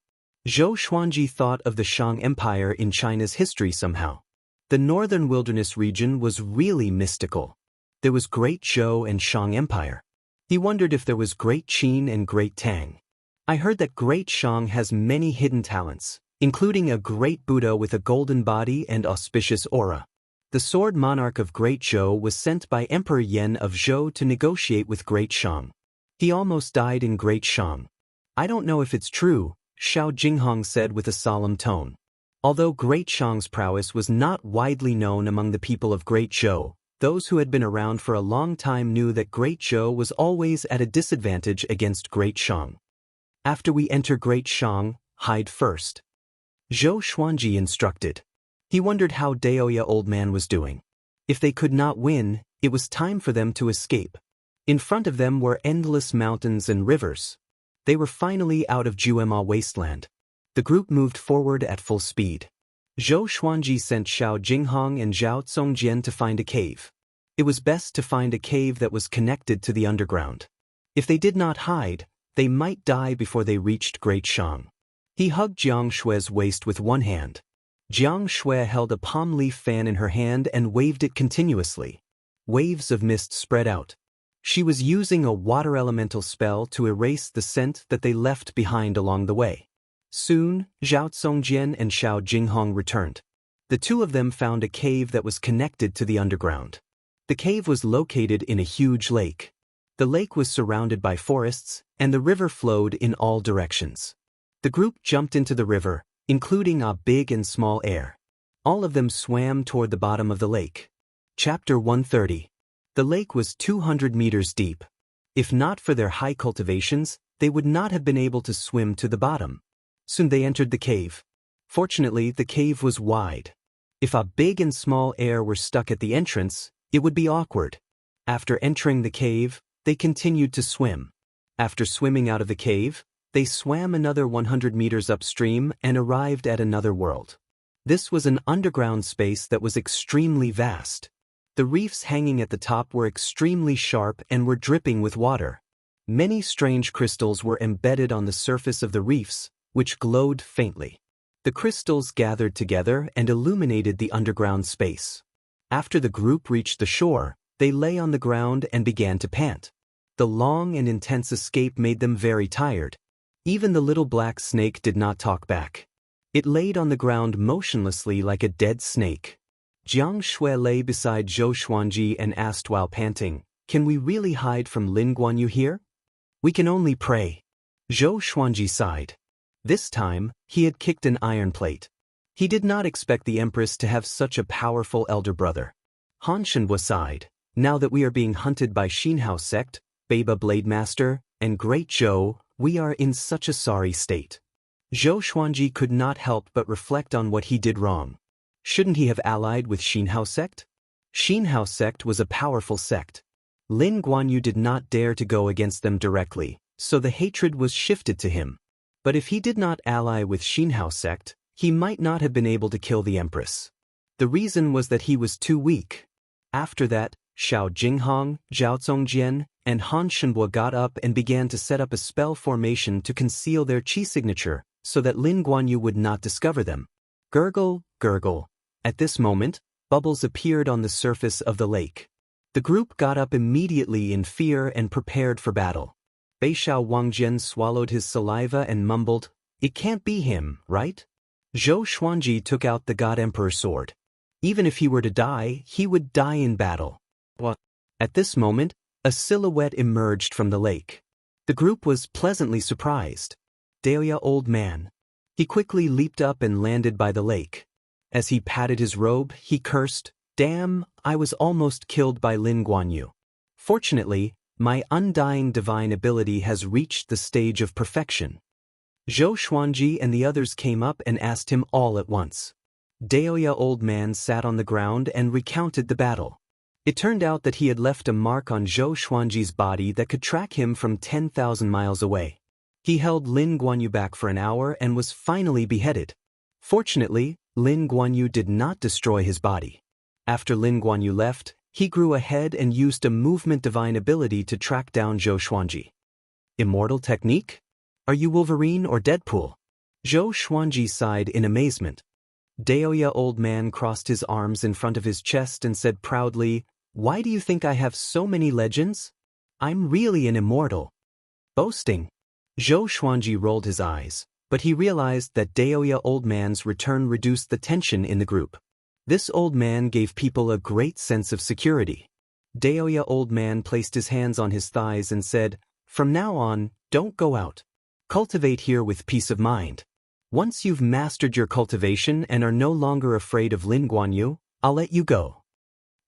Zhou Xuanji thought of the Shang Empire in China's history somehow. The northern wilderness region was really mystical. There was Great Zhou and Shang Empire. He wondered if there was Great Qin and Great Tang. I heard that Great Shang has many hidden talents, including a great Buddha with a golden body and auspicious aura. The sword monarch of Great Zhou was sent by Emperor Yan of Zhou to negotiate with Great Shang. He almost died in Great Shang. I don't know if it's true, Xiao Jinghong said with a solemn tone. Although Great Shang's prowess was not widely known among the people of Great Zhou, those who had been around for a long time knew that Great Zhou was always at a disadvantage against Great Shang. After we enter Great Shang, hide first. Zhou Xuanji instructed. He wondered how Daoist old man was doing. If they could not win, it was time for them to escape. In front of them were endless mountains and rivers. They were finally out of Juema wasteland. The group moved forward at full speed. Zhou Xuanji sent Xiao Jinghong and Zhao Congjian to find a cave. It was best to find a cave that was connected to the underground. If they did not hide, they might die before they reached Great Shang. He hugged Jiang Shui's waist with one hand. Jiang Shui held a palm leaf fan in her hand and waved it continuously. Waves of mist spread out. She was using a water elemental spell to erase the scent that they left behind along the way. Soon, Zhao Congjian and Xiao Jinghong returned. The two of them found a cave that was connected to the underground. The cave was located in a huge lake. The lake was surrounded by forests, and the river flowed in all directions. The group jumped into the river, including a big and small heir. All of them swam toward the bottom of the lake. Chapter 130. The lake was 200 meters deep. If not for their high cultivations, they would not have been able to swim to the bottom. Soon they entered the cave. Fortunately, the cave was wide. If a big and small heir were stuck at the entrance, it would be awkward. After entering the cave, they continued to swim. After swimming out of the cave, they swam another 100 meters upstream and arrived at another world. This was an underground space that was extremely vast. The reefs hanging at the top were extremely sharp and were dripping with water. Many strange crystals were embedded on the surface of the reefs, which glowed faintly. The crystals gathered together and illuminated the underground space. After the group reached the shore, they lay on the ground and began to pant. The long and intense escape made them very tired. Even the little black snake did not talk back. It laid on the ground motionlessly like a dead snake. Jiang Shui lay beside Zhou Xuanji and asked while panting, "Can we really hide from Lin Guanyu here?" "We can only pray." Zhou Xuanji sighed. This time, he had kicked an iron plate. He did not expect the Empress to have such a powerful elder brother. Han Shenhua sighed. "Now that we are being hunted by Xinhao sect, Baba Blade Master, and Great Zhou, we are in such a sorry state." Zhou Xuanji could not help but reflect on what he did wrong. Shouldn't he have allied with Xinhao sect? Xinhao sect was a powerful sect. Lin Guanyu did not dare to go against them directly, so the hatred was shifted to him. But if he did not ally with Xinhao sect, he might not have been able to kill the Empress. The reason was that he was too weak. After that, Xiao Jinghong, Zhao Congjian, and Han Shenhua got up and began to set up a spell formation to conceal their qi signature so that Lin Guanyu would not discover them. Gurgle, gurgle. At this moment, bubbles appeared on the surface of the lake. The group got up immediately in fear and prepared for battle. Beixiao Wangjian swallowed his saliva and mumbled, "It can't be him, right?" Zhou Xuanji took out the God Emperor sword. Even if he were to die, he would die in battle. What? At this moment, a silhouette emerged from the lake. The group was pleasantly surprised. Daoist old man. He quickly leaped up and landed by the lake. As he patted his robe, he cursed, "Damn, I was almost killed by Lin Guanyu. Fortunately, my undying divine ability has reached the stage of perfection." Zhou Xuanji and the others came up and asked him all at once. Daoist old man sat on the ground and recounted the battle. It turned out that he had left a mark on Zhou Xuanji's body that could track him from 10,000 miles away. He held Lin Guanyu back for an hour and was finally beheaded. Fortunately, Lin Guanyu did not destroy his body. After Lin Guanyu left, he grew ahead and used a movement divine ability to track down Zhou Xuanji. Immortal technique? Are you Wolverine or Deadpool? Zhou Xuanji sighed in amazement. Daoist old man crossed his arms in front of his chest and said proudly, "Why do you think I have so many legends? I'm really an immortal." Boasting. Zhou Xuanji rolled his eyes, but he realized that Daoist old man's return reduced the tension in the group. This old man gave people a great sense of security. Daoist old man placed his hands on his thighs and said, "From now on, don't go out. Cultivate here with peace of mind. Once you've mastered your cultivation and are no longer afraid of Lin Guanyu, I'll let you go."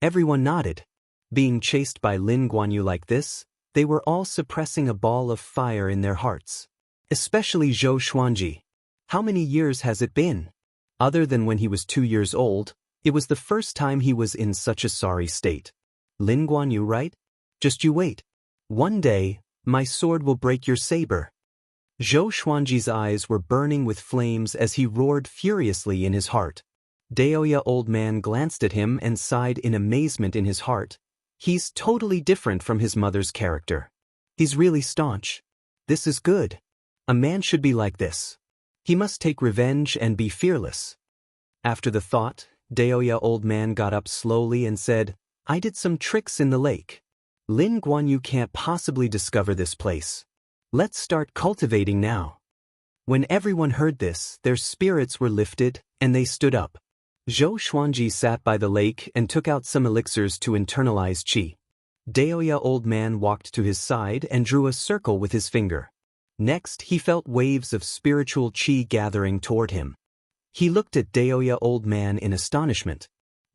Everyone nodded. Being chased by Lin Guanyu like this, they were all suppressing a ball of fire in their hearts. Especially Zhou Xuanji. How many years has it been? Other than when he was 2 years old, it was the first time he was in such a sorry state. Lin Guanyu, right? Just you wait. One day, my sword will break your saber. Zhou Xuanji's eyes were burning with flames as he roared furiously in his heart. Daoist old man glanced at him and sighed in amazement in his heart. He's totally different from his mother's character. He's really staunch. This is good. A man should be like this. He must take revenge and be fearless. After the thought, Daoist old man got up slowly and said, "I did some tricks in the lake. Lin Guanyu can't possibly discover this place. Let's start cultivating now." When everyone heard this, their spirits were lifted, and they stood up. Zhou Xuanji sat by the lake and took out some elixirs to internalize qi. Daoist old man walked to his side and drew a circle with his finger. Next, he felt waves of spiritual qi gathering toward him. He looked at Daoist old man in astonishment.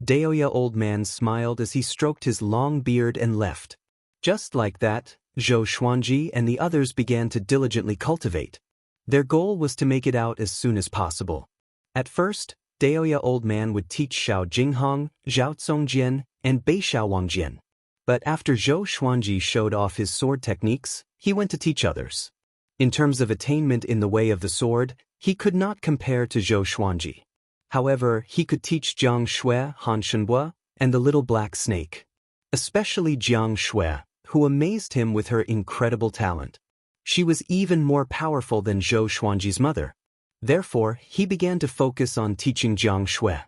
Daoist old man smiled as he stroked his long beard and left. Just like that, Zhou Xuanji and the others began to diligently cultivate. Their goal was to make it out as soon as possible. At first, Daoist old man would teach Xiao Jinghong, Zhao Zongjian, and Bei Xiao Wangjian. But after Zhou Xuanji showed off his sword techniques, he went to teach others. In terms of attainment in the way of the sword, he could not compare to Zhou Xuanji. However, he could teach Jiang Shui, Han Shenhua, and the little black snake. Especially Jiang Shui, who amazed him with her incredible talent. She was even more powerful than Zhou Xuanji's mother. Therefore, he began to focus on teaching Jiang Shui.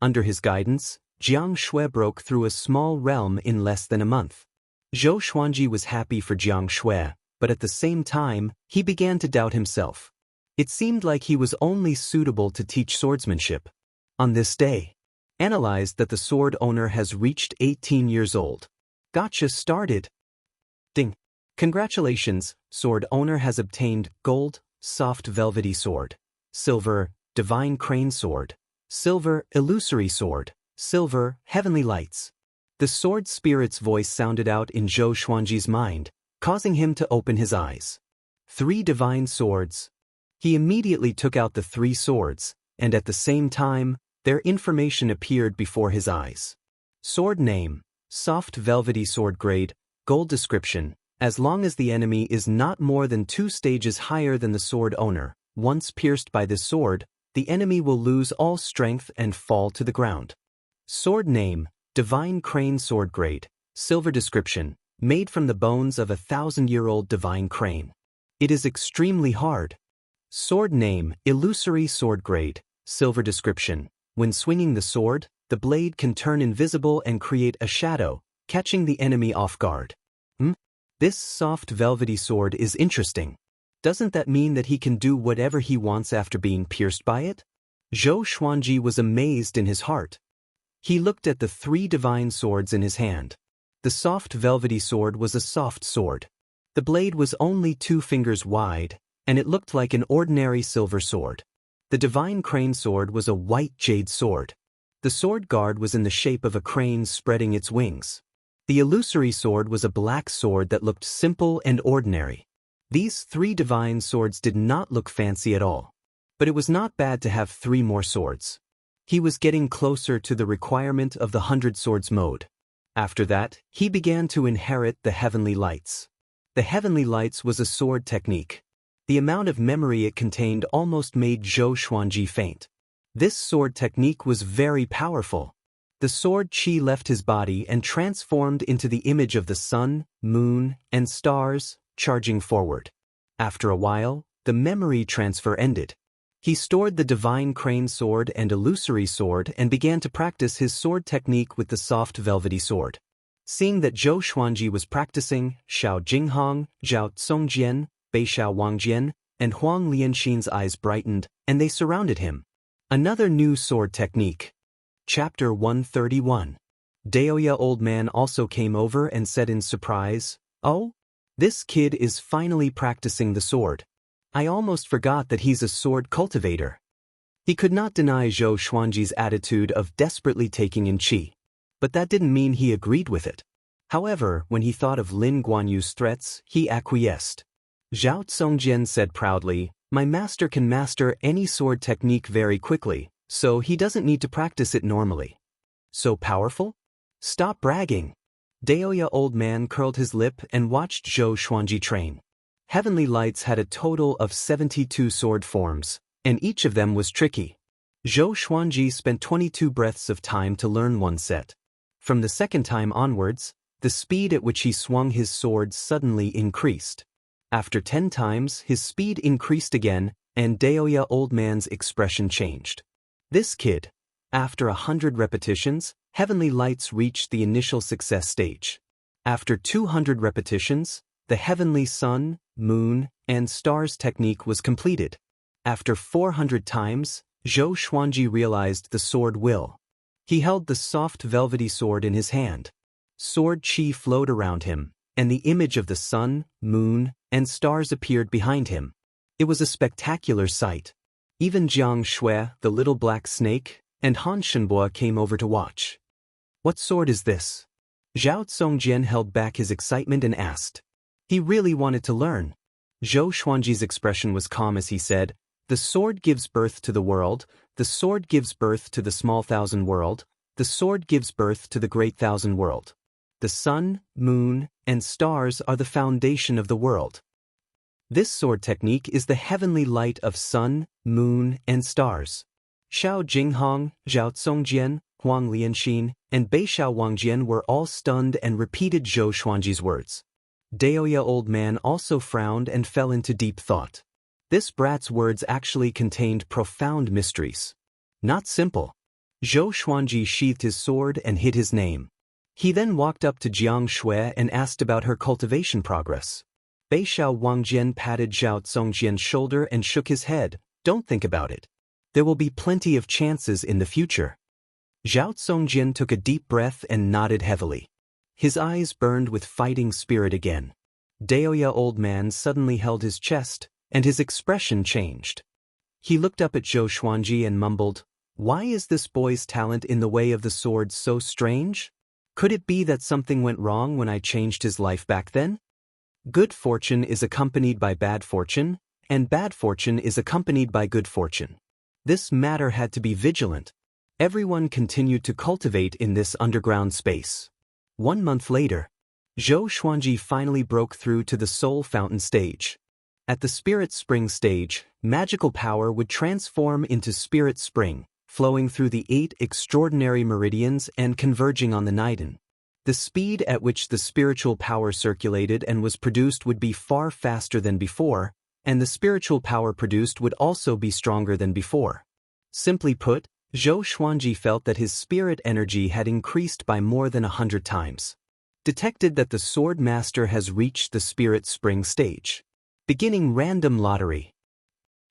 Under his guidance, Jiang Shui broke through a small realm in less than a month. Zhou Xuanji was happy for Jiang Shui, but at the same time, he began to doubt himself. It seemed like he was only suitable to teach swordsmanship. On this day, analyzed that the sword owner has reached 18 years old. Gotcha started. Ding. Congratulations, sword owner has obtained gold, soft velvety sword, silver, divine crane sword, silver, illusory sword, silver, heavenly lights. The sword spirit's voice sounded out in Zhou Xuanji's mind, causing him to open his eyes. 3 divine swords. He immediately took out the 3 swords, and at the same time, their information appeared before his eyes. Sword name, soft velvety sword grade, gold description. As long as the enemy is not more than 2 stages higher than the sword owner, once pierced by this sword, the enemy will lose all strength and fall to the ground. Sword name, divine crane sword grade, silver description, made from the bones of a 1,000-year-old divine crane. It is extremely hard. Sword name, illusory sword grade, silver description. When swinging the sword, the blade can turn invisible and create a shadow, catching the enemy off guard. This soft velvety sword is interesting. Doesn't that mean that he can do whatever he wants after being pierced by it? Zhou Xuanji was amazed in his heart. He looked at the 3 divine swords in his hand. The soft velvety sword was a soft sword. The blade was only 2 fingers wide, and it looked like an ordinary silver sword. The divine crane sword was a white jade sword. The sword guard was in the shape of a crane spreading its wings. The illusory sword was a black sword that looked simple and ordinary. These 3 divine swords did not look fancy at all. But it was not bad to have 3 more swords. He was getting closer to the requirement of the 100 swords mode. After that, he began to inherit the heavenly lights. The heavenly lights was a sword technique. The amount of memory it contained almost made Zhou Xuanji faint. This sword technique was very powerful. The sword qi left his body and transformed into the image of the sun, moon, and stars, charging forward. After a while, the memory transfer ended. He stored the divine crane sword and illusory sword and began to practice his sword technique with the soft velvety sword. Seeing that Zhou Xuanji was practicing, Xiao Jinghong, Zhao Zongjian, Beixiao Wangjian, and Huang Lianxin's eyes brightened, and they surrounded him. Another new sword technique. Chapter 131. Daoist old man also came over and said in surprise, "Oh? This kid is finally practicing the sword. I almost forgot that he's a sword cultivator." He could not deny Zhou Xuanji's attitude of desperately taking in qi. But that didn't mean he agreed with it. However, when he thought of Lin Guanyu's threats, he acquiesced. Zhao Zongjian said proudly, "My master can master any sword technique very quickly, so he doesn't need to practice it normally." "So powerful? Stop bragging." Daoist old man curled his lip and watched Zhou Xuanji train. Heavenly Lights had a total of 72 sword forms, and each of them was tricky. Zhou Xuanji spent 22 breaths of time to learn one set. From the second time onwards, the speed at which he swung his sword suddenly increased. After 10 times, his speed increased again, and Daoist old man's expression changed. This kid. After 100 repetitions, Heavenly Lights reached the initial success stage. After 200 repetitions, the heavenly sun, moon, and stars technique was completed. After 400 times, Zhou Xuanji realized the sword will. He held the soft velvety sword in his hand. Sword qi flowed around him, and the image of the sun, moon, and stars appeared behind him. It was a spectacular sight. Even Jiang Shui, the little black snake, and Han Shenbo came over to watch. "What sword is this?" Zhao Zongjian held back his excitement and asked. He really wanted to learn. Zhou Xuanji's expression was calm as he said, "The sword gives birth to the world, the sword gives birth to the small thousand world, the sword gives birth to the great thousand world. The sun, moon, and stars are the foundation of the world." This sword technique is the heavenly light of sun, moon, and stars. Xiao Jinghong, Zhao Zongjian, Huang Lianxin, and Beixiao Wangjian were all stunned and repeated Zhou Xuanji's words. Daoist old man also frowned and fell into deep thought. This brat's words actually contained profound mysteries. Not simple. Zhou Xuanji sheathed his sword and hid his name. He then walked up to Jiang Shui and asked about her cultivation progress. Beixiao Wangjian patted Zhao Zongjian's shoulder and shook his head. "Don't think about it. There will be plenty of chances in the future." Zhao Zongjian took a deep breath and nodded heavily. His eyes burned with fighting spirit again. Daoist old man suddenly held his chest, and his expression changed. He looked up at Zhou Xuanji and mumbled, "Why is this boy's talent in the way of the sword so strange? Could it be that something went wrong when I changed his life back then? Good fortune is accompanied by bad fortune, and bad fortune is accompanied by good fortune. This matter had to be vigilant." Everyone continued to cultivate in this underground space. 1 month later, Zhou Xuanji finally broke through to the Soul Fountain stage. At the Spirit Spring stage, magical power would transform into Spirit Spring, flowing through the 8 extraordinary meridians and converging on the Niden. The speed at which the spiritual power circulated and was produced would be far faster than before, and the spiritual power produced would also be stronger than before. Simply put, Zhou Xuanji felt that his spirit energy had increased by more than 100 times. Detected that the sword master has reached the Spirit Spring stage. Beginning random lottery.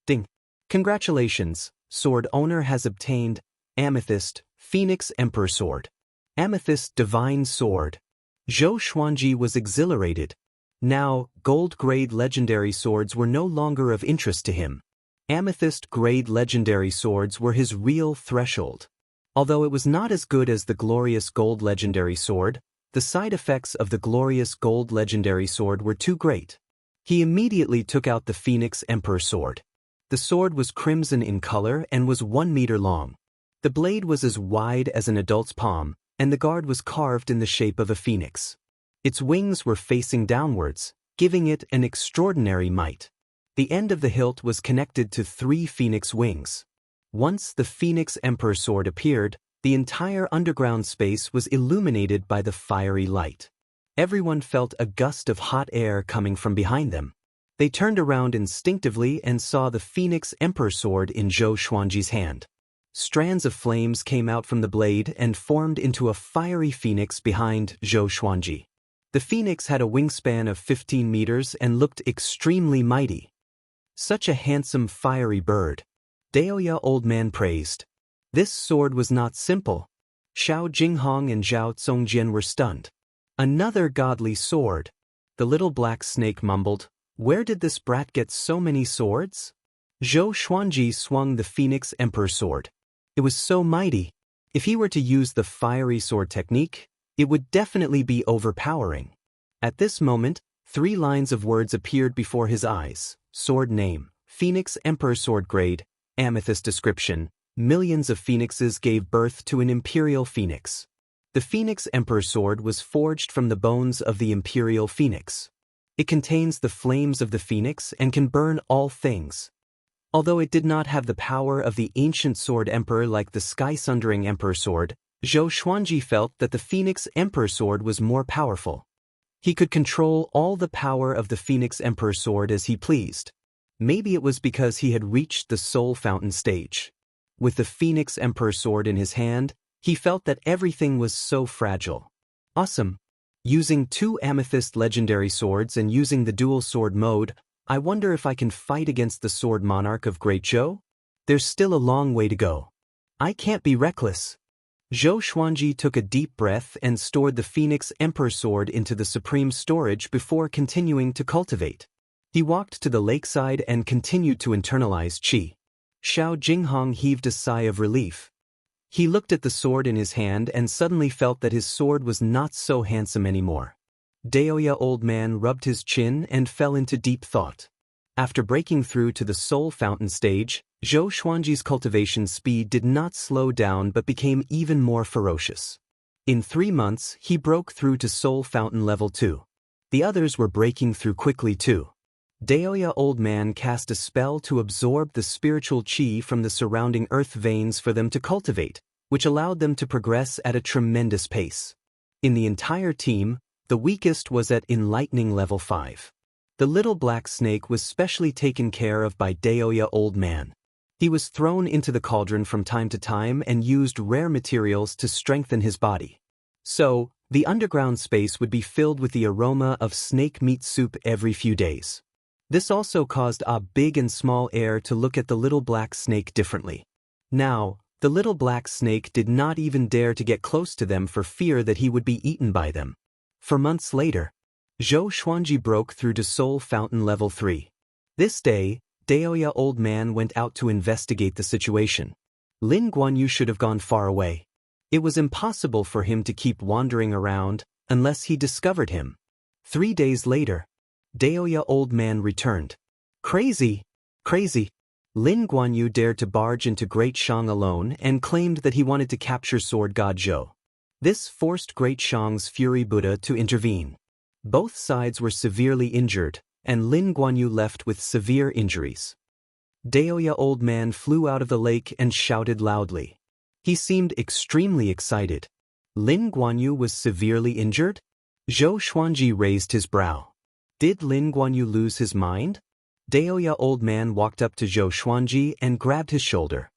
Ding. Congratulations, sword owner has obtained Amethyst, Phoenix Emperor Sword. Amethyst Divine Sword. Zhou Xuanji was exhilarated. Now, gold-grade legendary swords were no longer of interest to him. Amethyst-grade legendary swords were his real threshold. Although it was not as good as the glorious gold legendary sword, the side effects of the glorious gold legendary sword were too great. He immediately took out the Phoenix Emperor Sword. The sword was crimson in color and was 1 meter long. The blade was as wide as an adult's palm, and the guard was carved in the shape of a phoenix. Its wings were facing downwards, giving it an extraordinary might. The end of the hilt was connected to 3 phoenix wings. Once the Phoenix Emperor Sword appeared, the entire underground space was illuminated by the fiery light. Everyone felt a gust of hot air coming from behind them. They turned around instinctively and saw the Phoenix Emperor Sword in Zhou Xuanji's hand. Strands of flames came out from the blade and formed into a fiery phoenix behind Zhou Xuanji. The phoenix had a wingspan of 15 meters and looked extremely mighty. Such a handsome fiery bird. Daoist old man praised. This sword was not simple. Xiao Jinghong and Zhao Zongjian were stunned. Another godly sword. The little black snake mumbled, "Where did this brat get so many swords?" Zhou Xuanji swung the Phoenix Emperor sword. It was so mighty. If he were to use the fiery sword technique, it would definitely be overpowering. At this moment, 3 lines of words appeared before his eyes. Sword name, Phoenix Emperor sword grade, amethyst description. Millions of phoenixes gave birth to an imperial phoenix. The Phoenix Emperor sword was forged from the bones of the imperial phoenix. It contains the flames of the phoenix and can burn all things. Although it did not have the power of the ancient sword emperor like the sky-sundering emperor sword, Zhou Xuanji felt that the Phoenix Emperor sword was more powerful. He could control all the power of the Phoenix Emperor sword as he pleased. Maybe it was because he had reached the soul fountain stage. With the Phoenix Emperor sword in his hand, he felt that everything was so fragile. Awesome. Using 2 amethyst legendary swords and using the dual sword mode, I wonder if I can fight against the sword monarch of Great Zhou? There's still a long way to go. I can't be reckless. Zhou Xuanji took a deep breath and stored the Phoenix Emperor sword into the supreme storage before continuing to cultivate. He walked to the lakeside and continued to internalize qi. Xiao Jinghong heaved a sigh of relief. He looked at the sword in his hand and suddenly felt that his sword was not so handsome anymore. Daoist old man rubbed his chin and fell into deep thought. After breaking through to the soul fountain stage, Zhou Xuanji's cultivation speed did not slow down but became even more ferocious. In 3 months, he broke through to soul fountain level 2. The others were breaking through quickly too. Daoist old man cast a spell to absorb the spiritual qi from the surrounding earth veins for them to cultivate, which allowed them to progress at a tremendous pace. In the entire team, the weakest was at enlightening level 5. The little black snake was specially taken care of by Daoist old man. He was thrown into the cauldron from time to time and used rare materials to strengthen his body. So, the underground space would be filled with the aroma of snake meat soup every few days. This also caused a big and small air to look at the little black snake differently. Now, the little black snake did not even dare to get close to them for fear that he would be eaten by them. For months later, Zhou Xuanji broke through to Soul Fountain Level 3. This day, Daoist old man went out to investigate the situation. Lin Guanyu should have gone far away. It was impossible for him to keep wandering around unless he discovered him. 3 days later, Daoist old man returned. Crazy! Crazy! Lin Guanyu dared to barge into Great Shang alone and claimed that he wanted to capture Sword God Zhou. This forced Great Shang's Fury Buddha to intervene. Both sides were severely injured, and Lin Guanyu left with severe injuries. Daoist old man flew out of the lake and shouted loudly. He seemed extremely excited. Lin Guanyu was severely injured? Zhou Xuanji raised his brow. Did Lin Guanyu lose his mind? Daoist old man walked up to Zhou Xuanji and grabbed his shoulder.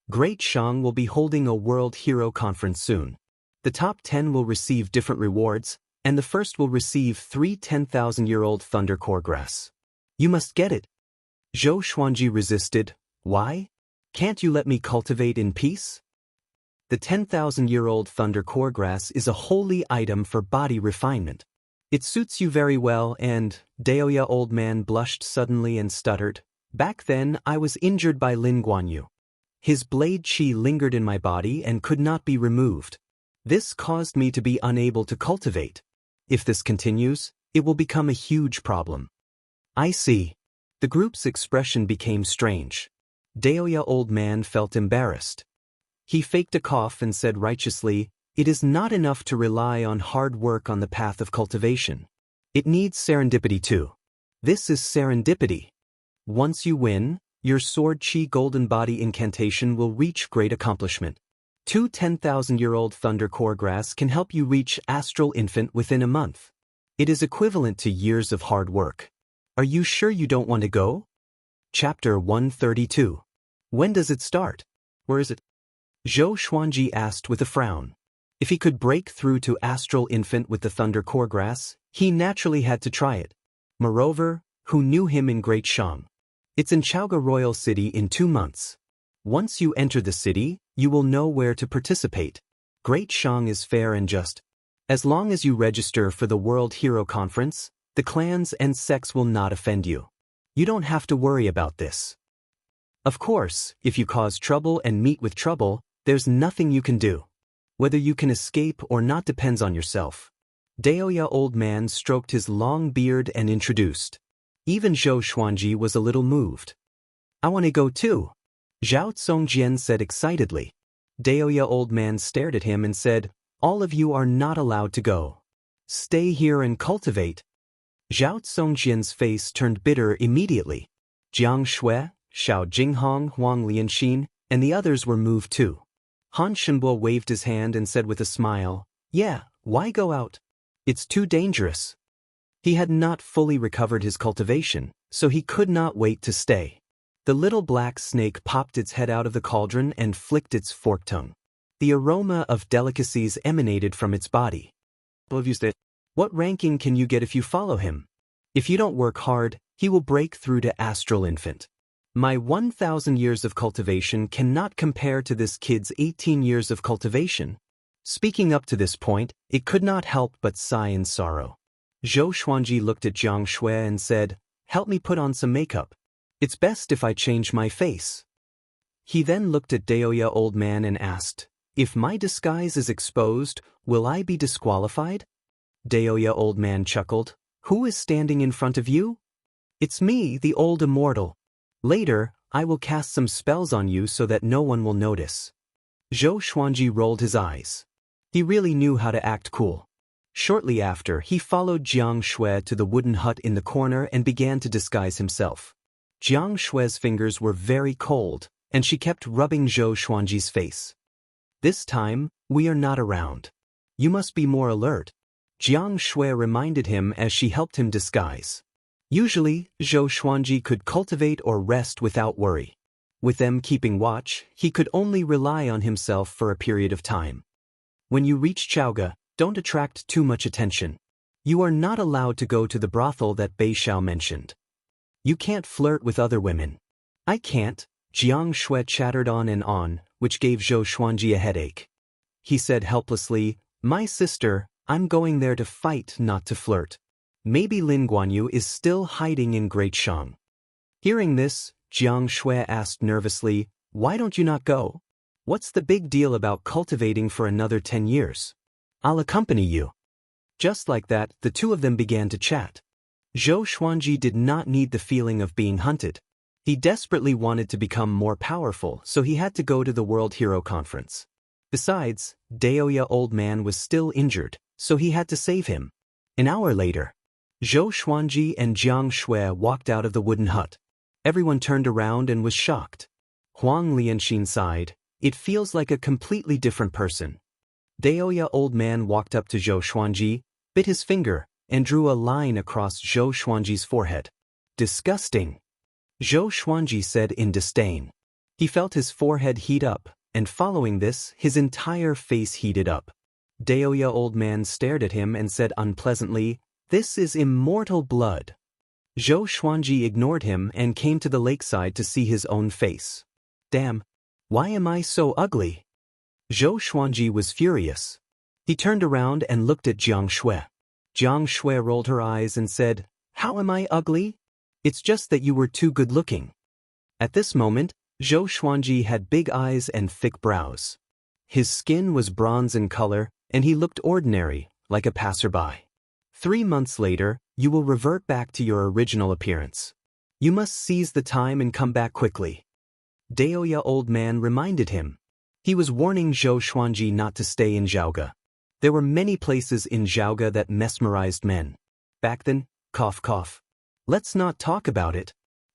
Great Shang will be holding a World Hero Conference soon. The top 10 will receive different rewards, and the first will receive 3 10,000-year-old Thunder Core Grass. You must get it. Zhou Xuanji resisted. Why? Can't you let me cultivate in peace? The 10,000-year-old Thunder Core Grass is a holy item for body refinement. It suits you very well and, Daoist old man blushed suddenly and stuttered. Back then, I was injured by Lin Guanyu. His blade qi lingered in my body and could not be removed. This caused me to be unable to cultivate. If this continues, it will become a huge problem. I see. The group's expression became strange. Daoist old man felt embarrassed. He faked a cough and said righteously, "It is not enough to rely on hard work on the path of cultivation. It needs serendipity too. This is serendipity. Once you win, your Sword Qi Golden Body incantation will reach great accomplishment. 2 10,000-year-old Thunder Core Grass can help you reach Astral Infant within a month. It is equivalent to years of hard work. Are you sure you don't want to go?" Chapter 132. When does it start? Where is it? Zhou Xuanji asked with a frown. If he could break through to astral infant with the thunder core grass, he naturally had to try it. Moreover, who knew him in Great Shang? It's in Chaoga Royal City in 2 months. Once you enter the city, you will know where to participate. Great Shang is fair and just. As long as you register for the World Hero Conference, the clans and sects will not offend you. You don't have to worry about this. Of course, if you cause trouble and meet with trouble, there's nothing you can do. Whether you can escape or not depends on yourself. Daoist old man stroked his long beard and introduced. Even Zhou Xuanji was a little moved. I want to go too, Zhao Zongjian said excitedly. Daoist old man stared at him and said, all of you are not allowed to go. Stay here and cultivate. Zhao Zongjian's face turned bitter immediately. Jiang Shui, Xiao Jinghong, Wang Lin, and the others were moved too. Han Shenbo waved his hand and said with a smile, yeah, why go out? It's too dangerous. He had not fully recovered his cultivation, so he could not wait to stay. The little black snake popped its head out of the cauldron and flicked its forked tongue. The aroma of delicacies emanated from its body. What ranking can you get if you follow him? If you don't work hard, he will break through to astral infant. My 1,000 years of cultivation cannot compare to this kid's 18 years of cultivation. Speaking up to this point, it could not help but sigh in sorrow. Zhou Xuanji looked at Jiang Shui and said, help me put on some makeup. It's best if I change my face. He then looked at Daoist old man and asked, if my disguise is exposed, will I be disqualified? Daoist old man chuckled, who is standing in front of you? It's me, the old immortal. Later, I will cast some spells on you so that no one will notice. Zhou Xuanji rolled his eyes. He really knew how to act cool. Shortly after, he followed Jiang Shui to the wooden hut in the corner and began to disguise himself. Jiang Shui's fingers were very cold, and she kept rubbing Zhou Xuanji's face. This time, we are not around. You must be more alert, Jiang Shui reminded him as she helped him disguise. Usually, Zhou Xuanji could cultivate or rest without worry. With them keeping watch, he could only rely on himself for a period of time. When you reach Chaoga, don't attract too much attention. You are not allowed to go to the brothel that Bei Xiao mentioned. You can't flirt with other women. I can't, Jiang Shui chattered on, which gave Zhou Xuanji a headache. He said helplessly, my sister, I'm going there to fight, not to flirt. Maybe Lin Guanyu is still hiding in Great Shang. Hearing this, Jiang Shui asked nervously, why don't you not go? What's the big deal about cultivating for another 10 years? I'll accompany you. Just like that, the two of them began to chat. Zhou Xuanji did not need the feeling of being hunted. He desperately wanted to become more powerful, so he had to go to the World Hero Conference. Besides, Daoist old man was still injured, so he had to save him. An hour later, Zhou Xuanji and Jiang Shui walked out of the wooden hut. Everyone turned around and was shocked. Wang Lin sighed, it feels like a completely different person. Daoist old man walked up to Zhou Xuanji, bit his finger, and drew a line across Zhou Xuanji's forehead. Disgusting, Zhou Xuanji said in disdain. He felt his forehead heat up, and following this, his entire face heated up. Daoist old man stared at him and said unpleasantly, this is immortal blood. Zhou Xuanji ignored him and came to the lakeside to see his own face. Damn, why am I so ugly? Zhou Xuanji was furious. He turned around and looked at Jiang Shui. Jiang Shui rolled her eyes and said, how am I ugly? It's just that you were too good-looking. At this moment, Zhou Xuanji had big eyes and thick brows. His skin was bronze in color, and he looked ordinary, like a passerby. 3 months later, you will revert back to your original appearance. You must seize the time and come back quickly. Daoist old man reminded him. He was warning Zhou Xuanji not to stay in Zhaoga. There were many places in Zhaoga that mesmerized men. Back then, cough cough. Let's not talk about it.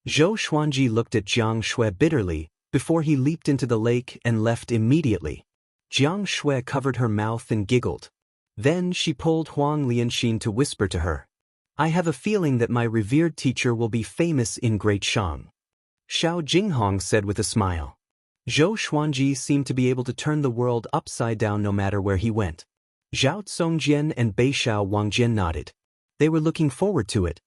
Zhou Xuanji looked at Jiang Shui bitterly, before he leaped into the lake and left immediately. Jiang Shui covered her mouth and giggled. Then she pulled Wang Lin to whisper to her. I have a feeling that my revered teacher will be famous in Great Shang. Xiao Jinghong said with a smile. Zhou Xuanji seemed to be able to turn the world upside down no matter where he went. Zhao Tsongjian and Beixiao Wangjian nodded. They were looking forward to it.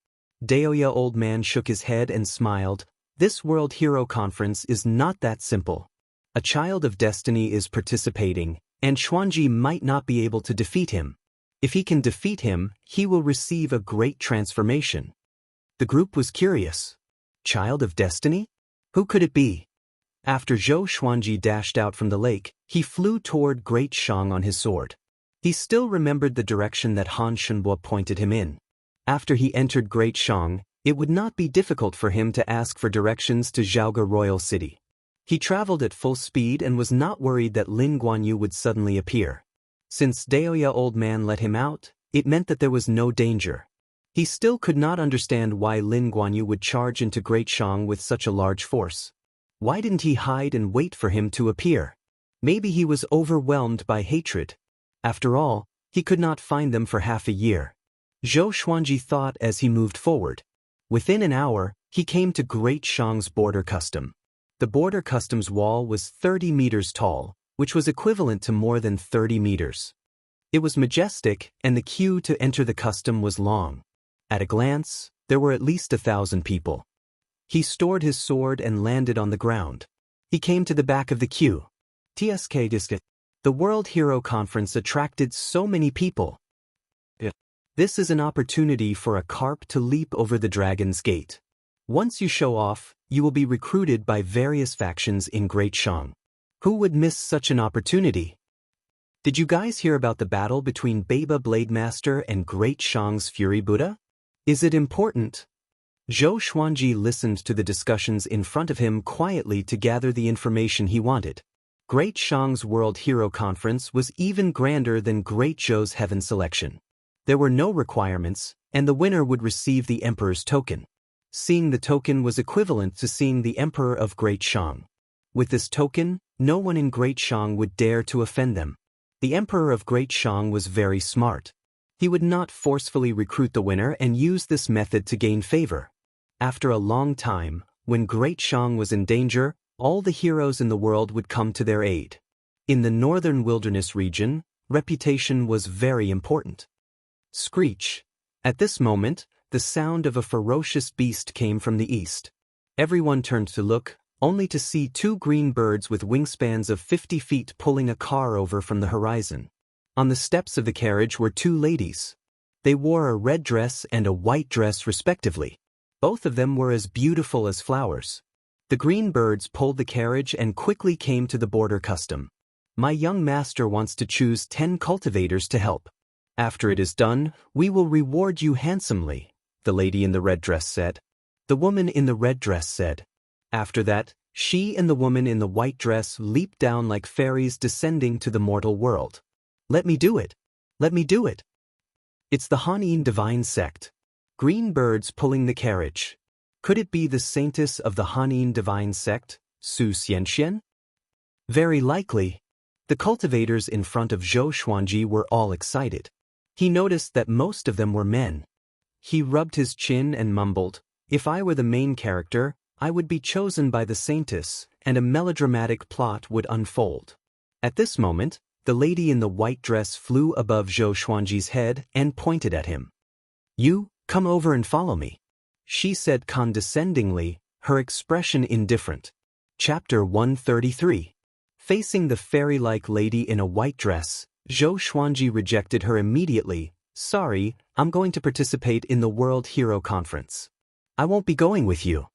Daoist old man shook his head and smiled. This World Hero Conference is not that simple. A child of destiny is participating, and Xuanji might not be able to defeat him. If he can defeat him, he will receive a great transformation. The group was curious. Child of destiny? Who could it be? After Zhou Xuanji dashed out from the lake, he flew toward Great Shang on his sword. He still remembered the direction that Han Shenbo pointed him in. After he entered Great Shang, it would not be difficult for him to ask for directions to Zhaoge Royal City. He traveled at full speed and was not worried that Lin Guanyu would suddenly appear. Since Daoist old man let him out, it meant that there was no danger. He still could not understand why Lin Guanyu would charge into Great Shang with such a large force. Why didn't he hide and wait for him to appear? Maybe he was overwhelmed by hatred. After all, he could not find them for half a year. Zhou Xuanji thought as he moved forward. Within an hour, he came to Great Shang's border custom. The border customs wall was 30 meters tall, which was equivalent to more than 30 meters. It was majestic, and the queue to enter the custom was long. At a glance, there were at least 1,000 people. He stored his sword and landed on the ground. He came to the back of the queue. TSK Disket. The World Hero Conference attracted so many people. This is an opportunity for a carp to leap over the dragon's gate. Once you show off, you will be recruited by various factions in Great Shang. Who would miss such an opportunity? Did you guys hear about the battle between Baba Blademaster and Great Shang's Fury Buddha? Is it important? Zhou Xuanji listened to the discussions in front of him quietly to gather the information he wanted. Great Shang's World Hero Conference was even grander than Great Zhou's Heaven Selection. There were no requirements, and the winner would receive the Emperor's token. Seeing the token was equivalent to seeing the Emperor of Great Shang. With this token, no one in Great Shang would dare to offend them. The Emperor of Great Shang was very smart. He would not forcefully recruit the winner and use this method to gain favor. After a long time, when Great Shang was in danger, all the heroes in the world would come to their aid. In the northern wilderness region, reputation was very important. Screech. At this moment, the sound of a ferocious beast came from the east. Everyone turned to look, only to see 2 green birds with wingspans of 50 feet pulling a car over from the horizon. On the steps of the carriage were 2 ladies. They wore a red dress and a white dress respectively. Both of them were as beautiful as flowers. The green birds pulled the carriage and quickly came to the border custom. My young master wants to choose 10 cultivators to help. After it is done, we will reward you handsomely, the lady in the red dress said. The woman in the red dress said. After that, she and the woman in the white dress leaped down like fairies descending to the mortal world. Let me do it. Let me do it. It's the Hanyin divine sect. Green birds pulling the carriage. Could it be the saintess of the Hanyin divine sect, Su Xianxian? Very likely. The cultivators in front of Zhou Xuanji were all excited. He noticed that most of them were men. He rubbed his chin and mumbled, "If I were the main character, I would be chosen by the saintess, and a melodramatic plot would unfold." At this moment, the lady in the white dress flew above Zhou Xuanji's head and pointed at him. "You, come over and follow me," she said condescendingly, her expression indifferent. Chapter 133. Facing the fairy-like lady in a white dress, Zhou Xuanji rejected her immediately. "Sorry, I'm going to participate in the World Hero Conference. I won't be going with you."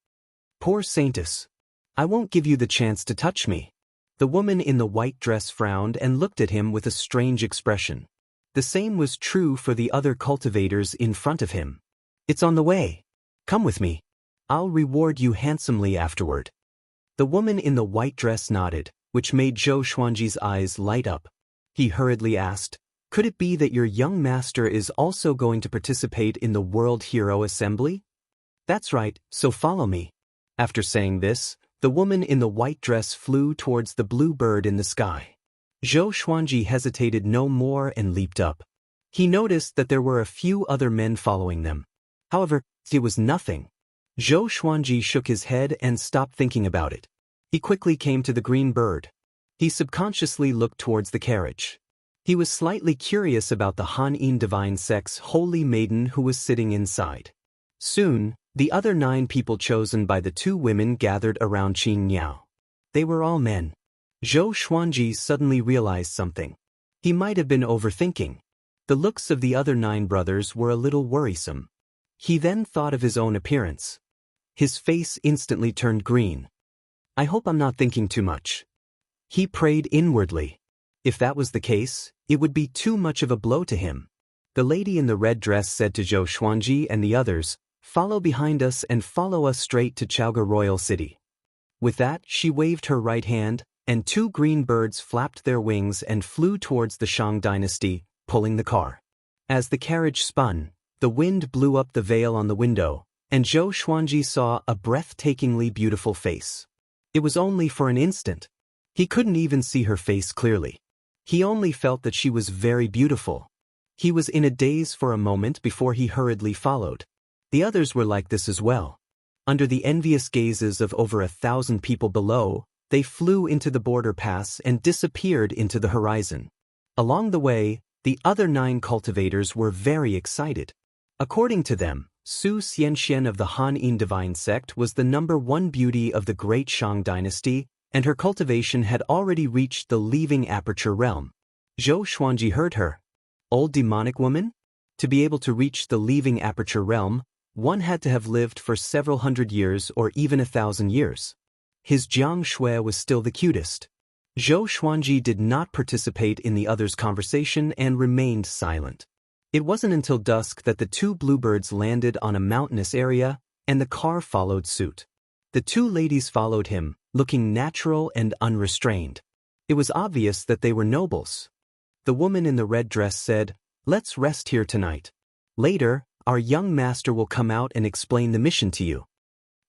"Poor saintess. I won't give you the chance to touch me." The woman in the white dress frowned and looked at him with a strange expression. The same was true for the other cultivators in front of him. "It's on the way. Come with me. I'll reward you handsomely afterward." The woman in the white dress nodded, which made Zhou Xuanji's eyes light up. He hurriedly asked, "Could it be that your young master is also going to participate in the World Hero Assembly?" "That's right, so follow me." After saying this, the woman in the white dress flew towards the blue bird in the sky. Zhou Xuanji hesitated no more and leaped up. He noticed that there were a few other men following them. However, it was nothing. Zhou Xuanji shook his head and stopped thinking about it. He quickly came to the green bird. He subconsciously looked towards the carriage. He was slightly curious about the Han Yin divine sex holy maiden who was sitting inside. Soon, the other 9 people chosen by the 2 women gathered around Qin Niao. They were all men. Zhou Xuanji suddenly realized something. He might have been overthinking. The looks of the other 9 brothers were a little worrisome. He then thought of his own appearance. His face instantly turned green. I hope I'm not thinking too much. He prayed inwardly. If that was the case, it would be too much of a blow to him. The lady in the red dress said to Zhou Xuanji and the others, "Follow behind us and follow us straight to Chaoga Royal City." With that, she waved her right hand, and 2 green birds flapped their wings and flew towards the Shang dynasty, pulling the car. As the carriage spun, the wind blew up the veil on the window, and Zhou Xuanji saw a breathtakingly beautiful face. It was only for an instant. He couldn't even see her face clearly. He only felt that she was very beautiful. He was in a daze for a moment before he hurriedly followed. The others were like this as well. Under the envious gazes of over 1,000 people below, they flew into the border pass and disappeared into the horizon. Along the way, the other 9 cultivators were very excited. According to them, Su Xianxian of the Han Yin divine sect was the #1 beauty of the great Shang dynasty, and her cultivation had already reached the leaving aperture realm. Zhou Xuanji heard her. Old demonic woman? To be able to reach the leaving aperture realm, one had to have lived for several hundred years or even 1,000 years. His Jiang Shui was still the cutest. Zhou Xuanji did not participate in the others' conversation and remained silent. It wasn't until dusk that the 2 bluebirds landed on a mountainous area, and the car followed suit. The 2 ladies followed him, looking natural and unrestrained. It was obvious that they were nobles. The woman in the red dress said, "Let's rest here tonight. Later, our young master will come out and explain the mission to you."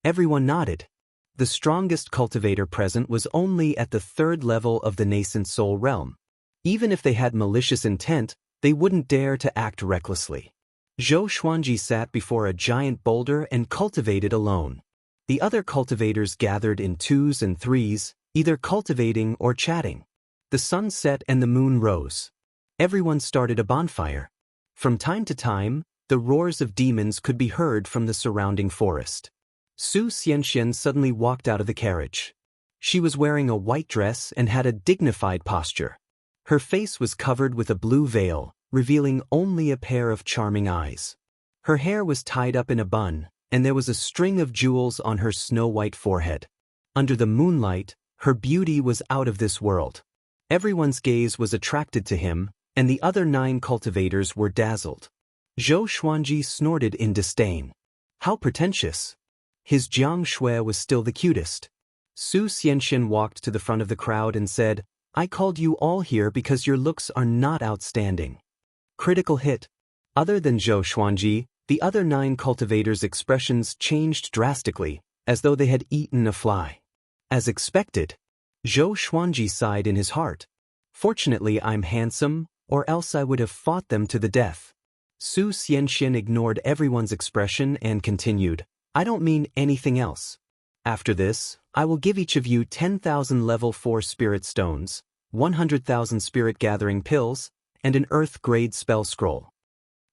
Everyone nodded. The strongest cultivator present was only at the 3rd level of the nascent soul realm. Even if they had malicious intent, they wouldn't dare to act recklessly. Zhou Xuanji sat before a giant boulder and cultivated alone. The other cultivators gathered in 2s and 3s, either cultivating or chatting. The sun set and the moon rose. Everyone started a bonfire. From time to time, the roars of demons could be heard from the surrounding forest. Su Xianxian suddenly walked out of the carriage. She was wearing a white dress and had a dignified posture. Her face was covered with a blue veil, revealing only a pair of charming eyes. Her hair was tied up in a bun, and there was a string of jewels on her snow-white forehead. Under the moonlight, her beauty was out of this world. Everyone's gaze was attracted to him, and the other 9 cultivators were dazzled. Zhou Xuanji snorted in disdain. How pretentious. His Jiang Shui was still the cutest. Su Xianxian walked to the front of the crowd and said, "I called you all here because your looks are not outstanding." Critical hit. Other than Zhou Xuanji, the other 9 cultivators' expressions changed drastically, as though they had eaten a fly. As expected, Zhou Xuanji sighed in his heart. "Fortunately, I'm handsome, or else I would have fought them to the death." Su Xianxian ignored everyone's expression and continued, "I don't mean anything else. After this, I will give each of you 10,000 level 4 spirit stones, 100,000 spirit gathering pills, and an earth-grade spell scroll."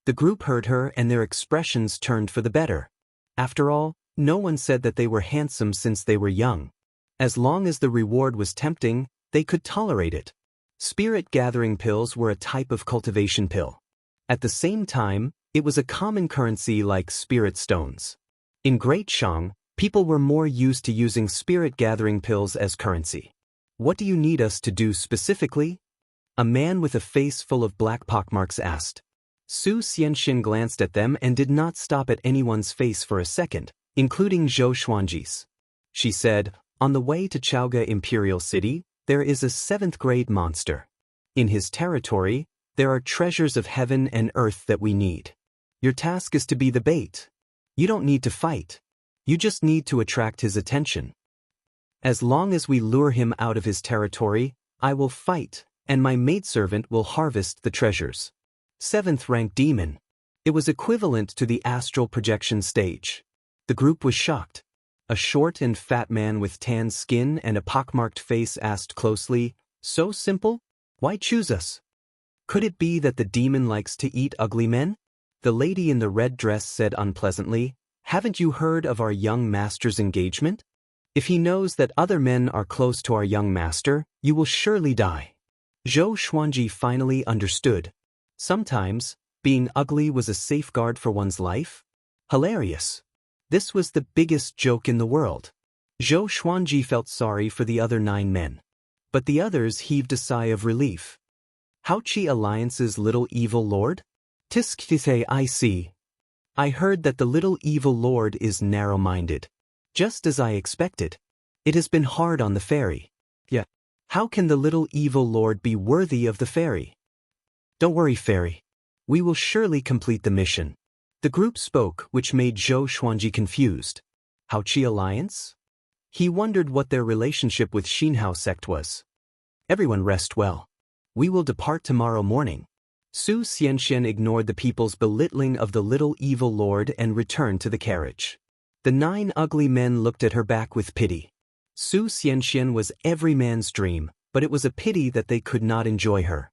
The group heard her and their expressions turned for the better. After all, no one said that they were handsome since they were young. As long as the reward was tempting, they could tolerate it. Spirit gathering pills were a type of cultivation pill. At the same time, it was a common currency like spirit stones. In Great Shang, people were more used to using spirit gathering pills as currency. "What do you need us to do specifically?" A man with a face full of black pockmarks asked. Su Xianxian glanced at them and did not stop at anyone's face for a second, including Zhou Xuanji's. She said, "On the way to Chaoga Imperial City, there is a 7th-grade monster. In his territory, there are treasures of heaven and earth that we need. Your task is to be the bait. You don't need to fight. You just need to attract his attention. As long as we lure him out of his territory, I will fight, and my maidservant will harvest the treasures." 7th-rank demon. It was equivalent to the astral projection stage. The group was shocked. A short and fat man with tan skin and a pockmarked face asked closely, "So simple? Why choose us? Could it be that the demon likes to eat ugly men?" The lady in the red dress said unpleasantly, "Haven't you heard of our young master's engagement? If he knows that other men are close to our young master, you will surely die." Zhou Xuanji finally understood. Sometimes, being ugly was a safeguard for one's life? Hilarious. This was the biggest joke in the world. Zhou Xuanji felt sorry for the other 9 men. But the others heaved a sigh of relief. Haoqi Alliance's little evil lord? Tiskite I see. I heard that the little evil lord is narrow-minded. Just as I expected. It has been hard on the fairy. Yeah. How can the little evil lord be worthy of the fairy? Don't worry, fairy. We will surely complete the mission. The group spoke, which made Zhou Xuanji confused. Haoqi Alliance? He wondered what their relationship with Xinhao sect was. Everyone rest well. We will depart tomorrow morning. Su Xianxian ignored the people's belittling of the little evil lord and returned to the carriage. The 9 ugly men looked at her back with pity. Su Xianxian was every man's dream, but it was a pity that they could not enjoy her.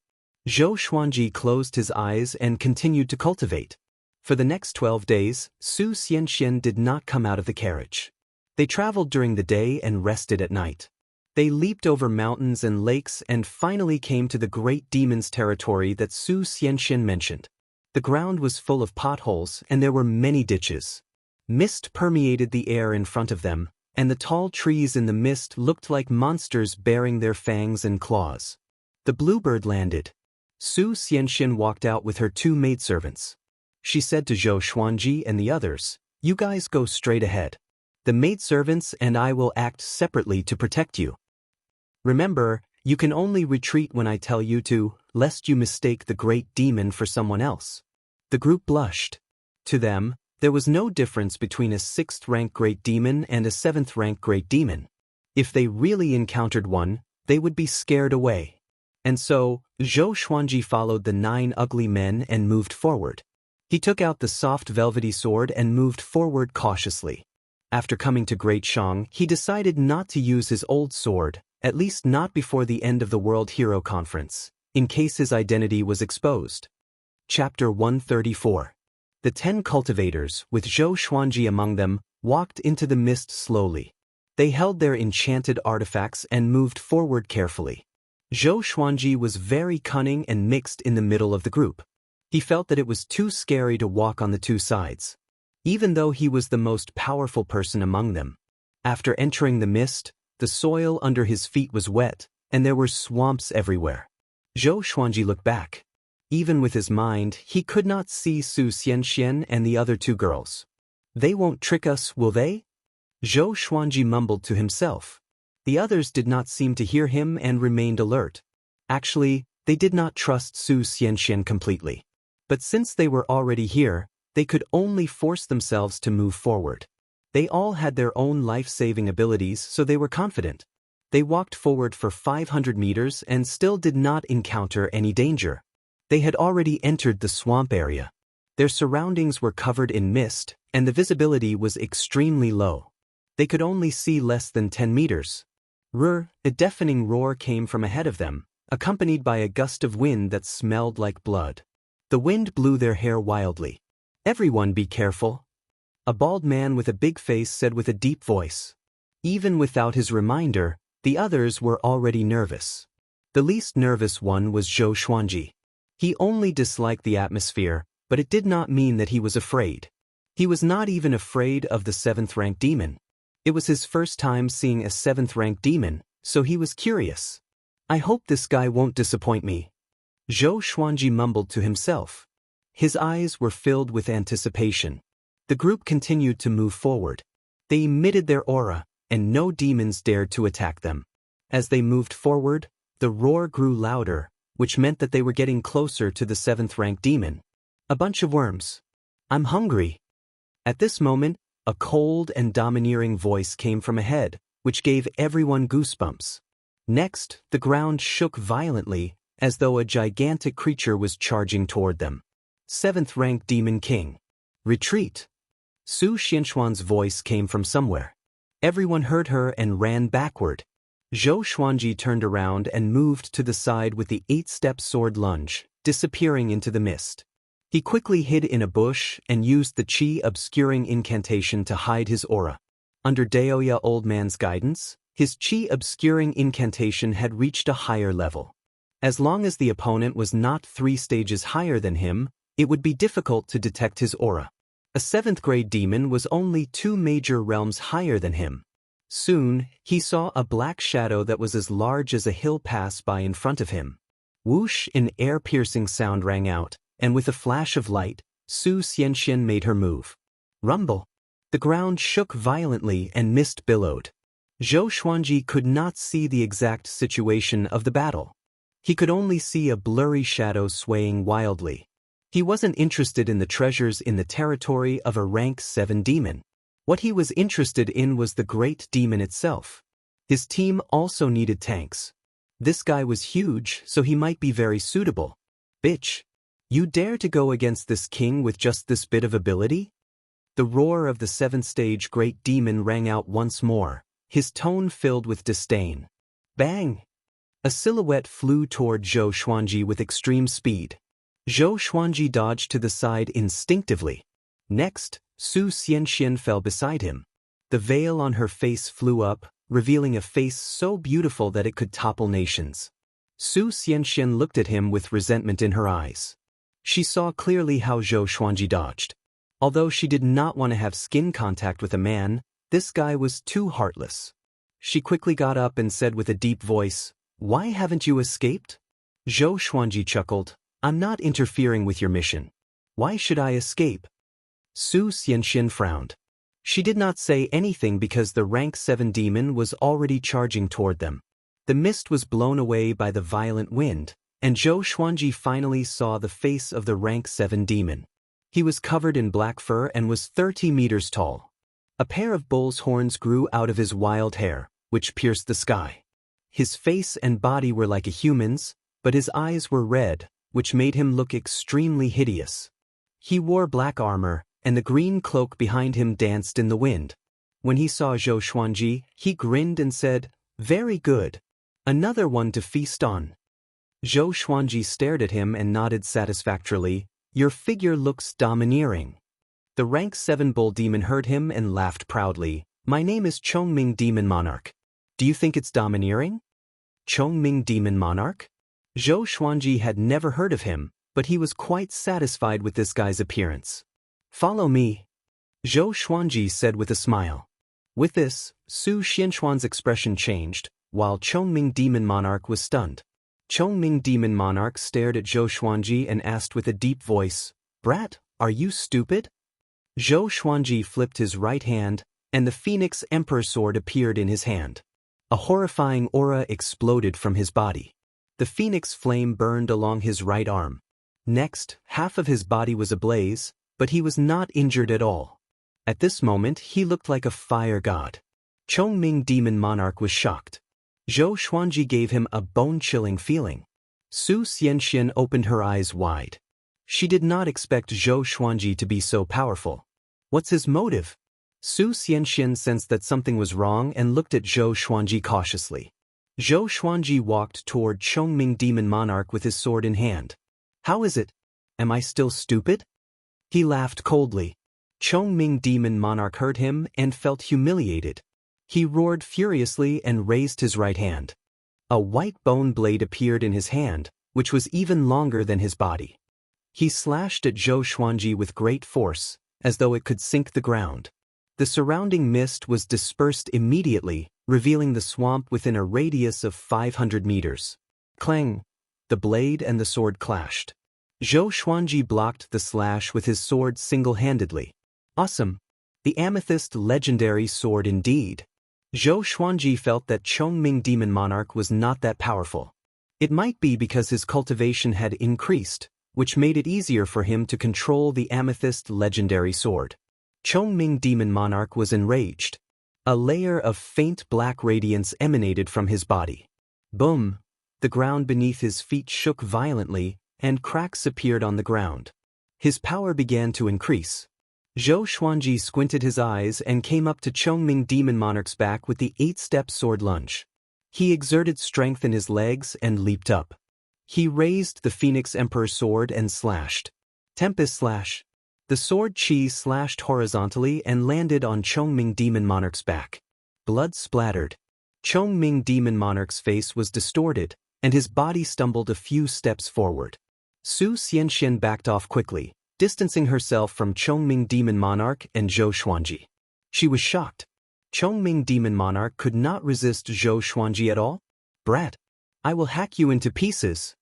Zhou Xuanji closed his eyes and continued to cultivate. For the next 12 days, Su Xianxian did not come out of the carriage. They traveled during the day and rested at night. They leaped over mountains and lakes and finally came to the great demon's territory that Su Xianxian mentioned. The ground was full of potholes and there were many ditches. Mist permeated the air in front of them, and the tall trees in the mist looked like monsters bearing their fangs and claws. The bluebird landed. Su Xianxian walked out with her 2 maidservants. She said to Zhou Xuanji and the others, "You guys go straight ahead. The maidservants and I will act separately to protect you. Remember, you can only retreat when I tell you to, lest you mistake the great demon for someone else." The group blushed. To them, there was no difference between a 6th-rank great demon and a 7th-rank great demon. If they really encountered one, they would be scared away. And so, Zhou Xuanji followed the 9 ugly men and moved forward. He took out the soft velvety sword and moved forward cautiously. After coming to Great Shang, he decided not to use his old sword, at least not before the end of the World Hero Conference, in case his identity was exposed. Chapter 134. The 10 cultivators, with Zhou Xuanji among them, walked into the mist slowly. They held their enchanted artifacts and moved forward carefully. Zhou Xuanji was very cunning and mixed in the middle of the group. He felt that it was too scary to walk on the 2 sides, even though he was the most powerful person among them. After entering the mist, the soil under his feet was wet, and there were swamps everywhere. Zhou Xuanji looked back. Even with his mind, he could not see Su Xianxian and the other 2 girls. "They won't trick us, will they?" Zhou Xuanji mumbled to himself. The others did not seem to hear him and remained alert. Actually, they did not trust Su Xianxian completely. But since they were already here, they could only force themselves to move forward. They all had their own life-saving abilities, so they were confident. They walked forward for 500 meters and still did not encounter any danger. They had already entered the swamp area. Their surroundings were covered in mist, and the visibility was extremely low. They could only see less than 10 meters. A deafening roar came from ahead of them, accompanied by a gust of wind that smelled like blood. The wind blew their hair wildly. "Everyone be careful," a bald man with a big face said with a deep voice. Even without his reminder, the others were already nervous. The least nervous one was Zhou Xuanji. He only disliked the atmosphere, but it did not mean that he was afraid. He was not even afraid of the 7th-rank demon. It was his first time seeing a 7th-rank demon, so he was curious. "I hope this guy won't disappoint me," Zhou Xuanji mumbled to himself. His eyes were filled with anticipation. The group continued to move forward. They emitted their aura, and no demons dared to attack them. As they moved forward, the roar grew louder, which meant that they were getting closer to the 7th-rank demon. "A bunch of worms. I'm hungry." At this moment, a cold and domineering voice came from ahead, which gave everyone goosebumps. Next, the ground shook violently, as though a gigantic creature was charging toward them. 7th-rank Demon King. "Retreat." Su Xianxuan's voice came from somewhere. Everyone heard her and ran backward. Zhou Xuanji turned around and moved to the side with the 8-step sword lunge, disappearing into the mist. He quickly hid in a bush and used the Qi obscuring incantation to hide his aura. Under Daoist Old Man's guidance, his Qi obscuring incantation had reached a higher level. As long as the opponent was not 3 stages higher than him, it would be difficult to detect his aura. A 7th-grade demon was only 2 major realms higher than him. Soon, he saw a black shadow that was as large as a hill pass by in front of him. Whoosh! An ear-piercing sound rang out, and with a flash of light, Su Xianxian made her move. Rumble! The ground shook violently and mist billowed. Zhou Xuanji could not see the exact situation of the battle. He could only see a blurry shadow swaying wildly. He wasn't interested in the treasures in the territory of a rank 7 demon. What he was interested in was the great demon itself. His team also needed tanks. This guy was huge, so he might be very suitable. Bitch! You dare to go against this king with just this bit of ability? The roar of the 7th-stage great demon rang out once more, his tone filled with disdain. Bang! A silhouette flew toward Zhou Xuanji with extreme speed. Zhou Xuanji dodged to the side instinctively. Next, Su Xianxian fell beside him. The veil on her face flew up, revealing a face so beautiful that it could topple nations. Su Xianxian looked at him with resentment in her eyes. She saw clearly how Zhou Xuanji dodged. Although she did not want to have skin contact with a man, this guy was too heartless. She quickly got up and said with a deep voice, "Why haven't you escaped?" Zhou Xuanji chuckled, "I'm not interfering with your mission. Why should I escape?" Su Xianxian frowned. She did not say anything because the rank 7 demon was already charging toward them. The mist was blown away by the violent wind, and Zhou Xuanji finally saw the face of the rank 7 demon. He was covered in black fur and was 30 meters tall. A pair of bull's horns grew out of his wild hair, which pierced the sky. His face and body were like a human's, but his eyes were red, which made him look extremely hideous. He wore black armor, and the green cloak behind him danced in the wind. When he saw Zhou Xuanji, he grinned and said, "Very good. Another one to feast on." Zhou Xuanji stared at him and nodded satisfactorily. "Your figure looks domineering." The rank 7 bull demon heard him and laughed proudly. "My name is Chongming Demon Monarch. Do you think it's domineering?" Chongming Demon Monarch? Zhou Xuanji had never heard of him, but he was quite satisfied with this guy's appearance. "Follow me," Zhou Xuanji said with a smile. With this, Su Xianxuan's expression changed, while Chongming Demon Monarch was stunned. Chongming Demon Monarch stared at Zhou Xuanji and asked with a deep voice, "Brat, are you stupid?" Zhou Xuanji flipped his right hand, and the Phoenix Emperor sword appeared in his hand. A horrifying aura exploded from his body. The phoenix flame burned along his right arm. Next, half of his body was ablaze, but he was not injured at all. At this moment, he looked like a fire god. Chongming Demon Monarch was shocked. Zhou Xuanji gave him a bone-chilling feeling. Su Xianxian opened her eyes wide. She did not expect Zhou Xuanji to be so powerful. What's his motive? Su Xianxian sensed that something was wrong and looked at Zhou Xuanji cautiously. Zhou Xuanji walked toward Chongming Demon Monarch with his sword in hand. "How is it? Am I still stupid?" He laughed coldly. Chongming Demon Monarch heard him and felt humiliated. He roared furiously and raised his right hand. A white bone blade appeared in his hand, which was even longer than his body. He slashed at Zhou Xuanji with great force, as though it could sink the ground. The surrounding mist was dispersed immediately, revealing the swamp within a radius of 500 meters. Clang! The blade and the sword clashed. Zhou Xuanji blocked the slash with his sword single-handedly. Awesome! The amethyst legendary sword indeed. Zhou Xuanji felt that Chongming Demon Monarch was not that powerful. It might be because his cultivation had increased, which made it easier for him to control the amethyst legendary sword. Chongming Demon Monarch was enraged. A layer of faint black radiance emanated from his body. Boom! The ground beneath his feet shook violently, and cracks appeared on the ground. His power began to increase. Zhou Xuanji squinted his eyes and came up to Chongming Demon Monarch's back with the 8-step sword lunge. He exerted strength in his legs and leaped up. He raised the Phoenix Emperor sword and slashed. Tempest slash. The sword chi slashed horizontally and landed on Chongming Demon Monarch's back. Blood splattered. Chongming Demon Monarch's face was distorted, and his body stumbled a few steps forward. Su Xianxian backed off quickly, distancing herself from Chongming Demon Monarch and Zhou Xuanji. She was shocked. Chongming Demon Monarch could not resist Zhou Xuanji at all? Brat! I will hack you into pieces!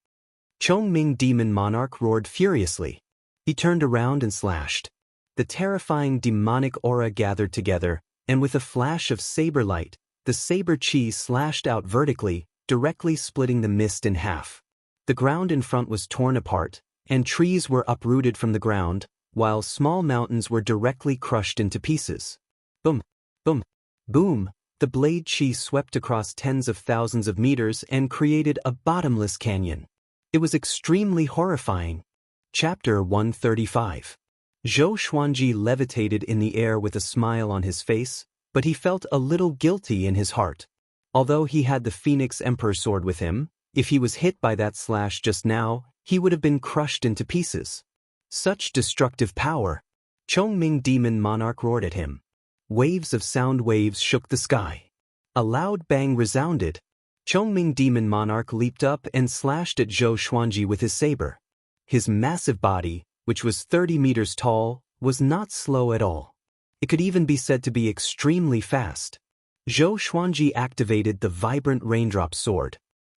Chongming Demon Monarch roared furiously. He turned around and slashed. The terrifying demonic aura gathered together, and with a flash of saber light, the saber chi slashed out vertically, directly splitting the mist in half. The ground in front was torn apart, and trees were uprooted from the ground, while small mountains were directly crushed into pieces. Boom! Boom! Boom! The blade chi swept across tens of thousands of meters and created a bottomless canyon. It was extremely horrifying. Chapter 135. Zhou Xuanji levitated in the air with a smile on his face, but he felt a little guilty in his heart. Although he had the Phoenix Emperor sword with him, if he was hit by that slash just now, he would have been crushed into pieces. Such destructive power! Chongming Demon Monarch roared at him. Waves of sound waves shook the sky. A loud bang resounded. Chongming Demon Monarch leaped up and slashed at Zhou Xuanji with his saber. His massive body, which was 30 meters tall, was not slow at all. It could even be said to be extremely fast. Zhou Xuanji activated the vibrant raindrop sword.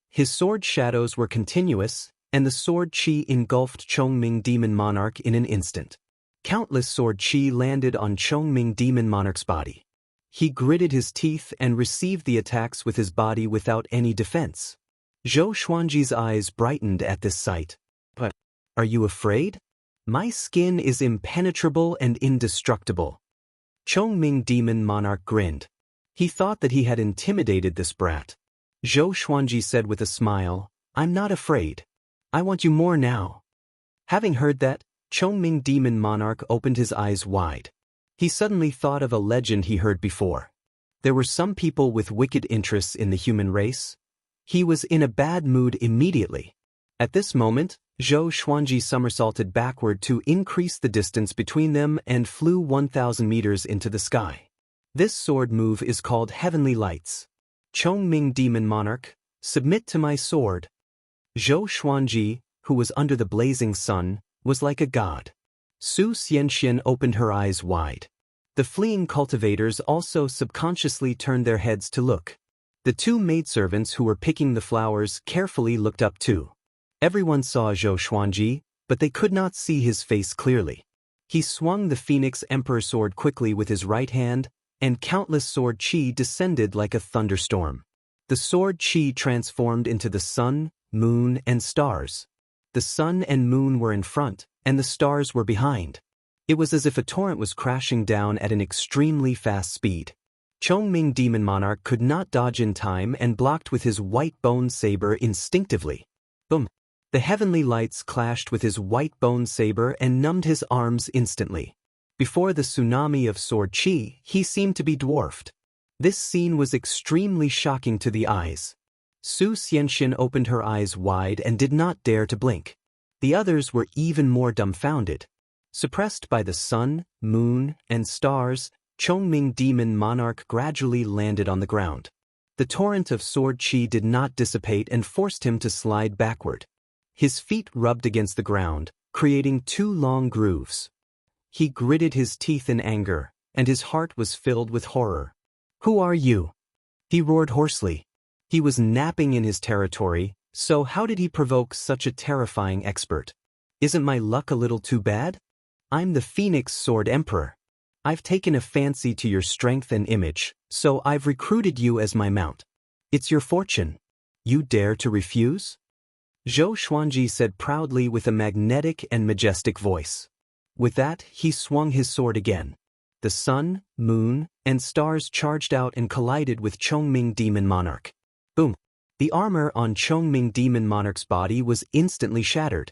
His sword shadows were continuous, and the sword chi engulfed Chongming Demon Monarch in an instant. Countless sword chi landed on Chongming Demon Monarch's body. He gritted his teeth and received the attacks with his body without any defense. Zhou Xuanji's eyes brightened at this sight. But, are you afraid? My skin is impenetrable and indestructible. Chongming Demon Monarch grinned. He thought that he had intimidated this brat. Zhou Xuanji said with a smile, I'm not afraid. I want you more now. Having heard that, Chongming Demon Monarch opened his eyes wide. He suddenly thought of a legend he heard before. There were some people with wicked interests in the human race. He was in a bad mood immediately. At this moment, Zhou Xuanji somersaulted backward to increase the distance between them and flew 1,000 meters into the sky. This sword move is called Heavenly Lights. Chongming Demon Monarch, submit to my sword. Zhou Xuanji, who was under the blazing sun, was like a god. Su Xianxian opened her eyes wide. The fleeing cultivators also subconsciously turned their heads to look. The two maidservants who were picking the flowers carefully looked up too. Everyone saw Zhou Xuanji, but they could not see his face clearly. He swung the Phoenix Emperor sword quickly with his right hand, and countless sword chi descended like a thunderstorm. The sword chi transformed into the sun, moon, and stars. The sun and moon were in front, and the stars were behind. It was as if a torrent was crashing down at an extremely fast speed. Chongming Demon Monarch could not dodge in time and blocked with his white bone saber instinctively. Boom! The heavenly lights clashed with his white bone saber and numbed his arms instantly. Before the tsunami of sword chi, he seemed to be dwarfed. This scene was extremely shocking to the eyes. Su Xianxian opened her eyes wide and did not dare to blink. The others were even more dumbfounded. Suppressed by the sun, moon, and stars, Chongming Demon Monarch gradually landed on the ground. The torrent of sword chi did not dissipate and forced him to slide backward. His feet rubbed against the ground, creating two long grooves. He gritted his teeth in anger, and his heart was filled with horror. Who are you? He roared hoarsely. He was napping in his territory, so how did he provoke such a terrifying expert? Isn't my luck a little too bad? I'm the Phoenix Sword Emperor. I've taken a fancy to your strength and image, so I've recruited you as my mount. It's your fortune. You dare to refuse? Zhou Xuanji said proudly with a magnetic and majestic voice. With that, he swung his sword again. The sun, moon, and stars charged out and collided with Chongming Demon Monarch. Boom! The armor on Chongming Demon Monarch's body was instantly shattered.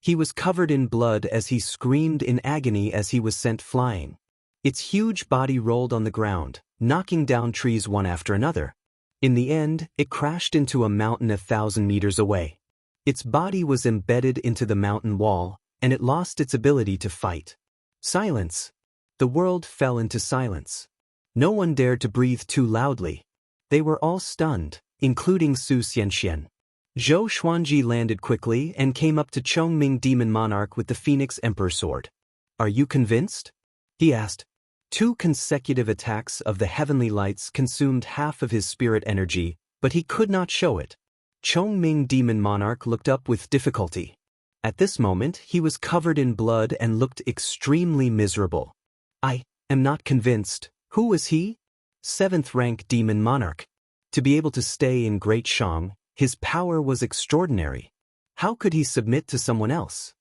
He was covered in blood as he screamed in agony as he was sent flying. Its huge body rolled on the ground, knocking down trees one after another. In the end, it crashed into a mountain 1,000 meters away. Its body was embedded into the mountain wall, and it lost its ability to fight. Silence. The world fell into silence. No one dared to breathe too loudly. They were all stunned, including Su Xianxian. Zhou Xuanji landed quickly and came up to Chongming Demon Monarch with the Phoenix Emperor sword. "Are you convinced?" he asked. 2 consecutive attacks of the heavenly lights consumed half of his spirit energy, but he could not show it. Chongming Demon Monarch looked up with difficulty. At this moment, he was covered in blood and looked extremely miserable. "I am not convinced." Who was he? 7th rank Demon Monarch. To be able to stay in Great Shang, his power was extraordinary. How could he submit to someone else?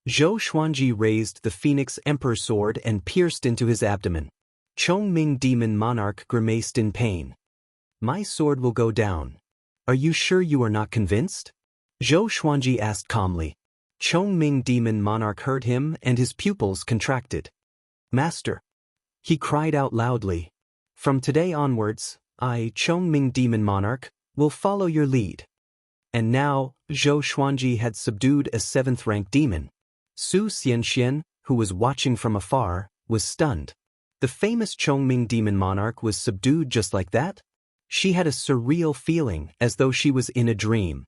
Zhou Xuanji raised the Phoenix Emperor sword and pierced into his abdomen. Chongming Demon Monarch grimaced in pain. "My sword will go down. Are you sure you are not convinced?" Zhou Xuanji asked calmly. Chongming Demon Monarch heard him and his pupils contracted. "Master," he cried out loudly, "from today onwards, I, Chongming Demon Monarch, will follow your lead." And now, Zhou Xuanji had subdued a 7th rank demon. Su Xianxian, who was watching from afar, was stunned. The famous Chongming Demon Monarch was subdued just like that? She had a surreal feeling, as though she was in a dream.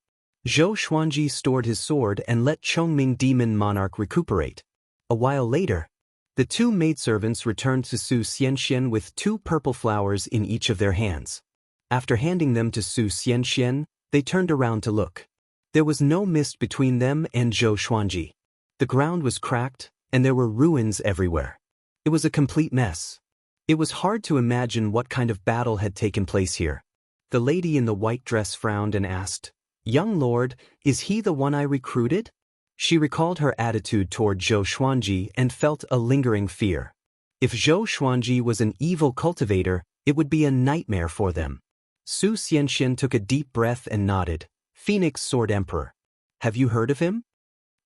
Zhou Xuanji stored his sword and let Chongming Demon Monarch recuperate. A while later, the 2 maidservants returned to Su Xianxian with 2 purple flowers in each of their hands. After handing them to Su Xianxian, they turned around to look. There was no mist between them and Zhou Xuanji. The ground was cracked, and there were ruins everywhere. It was a complete mess. It was hard to imagine what kind of battle had taken place here. The lady in the white dress frowned and asked, "Young lord, is he the one I recruited?" She recalled her attitude toward Zhou Xuanji and felt a lingering fear. If Zhou Xuanji was an evil cultivator, it would be a nightmare for them. Su Xianxian took a deep breath and nodded. "Phoenix Sword Emperor. Have you heard of him?"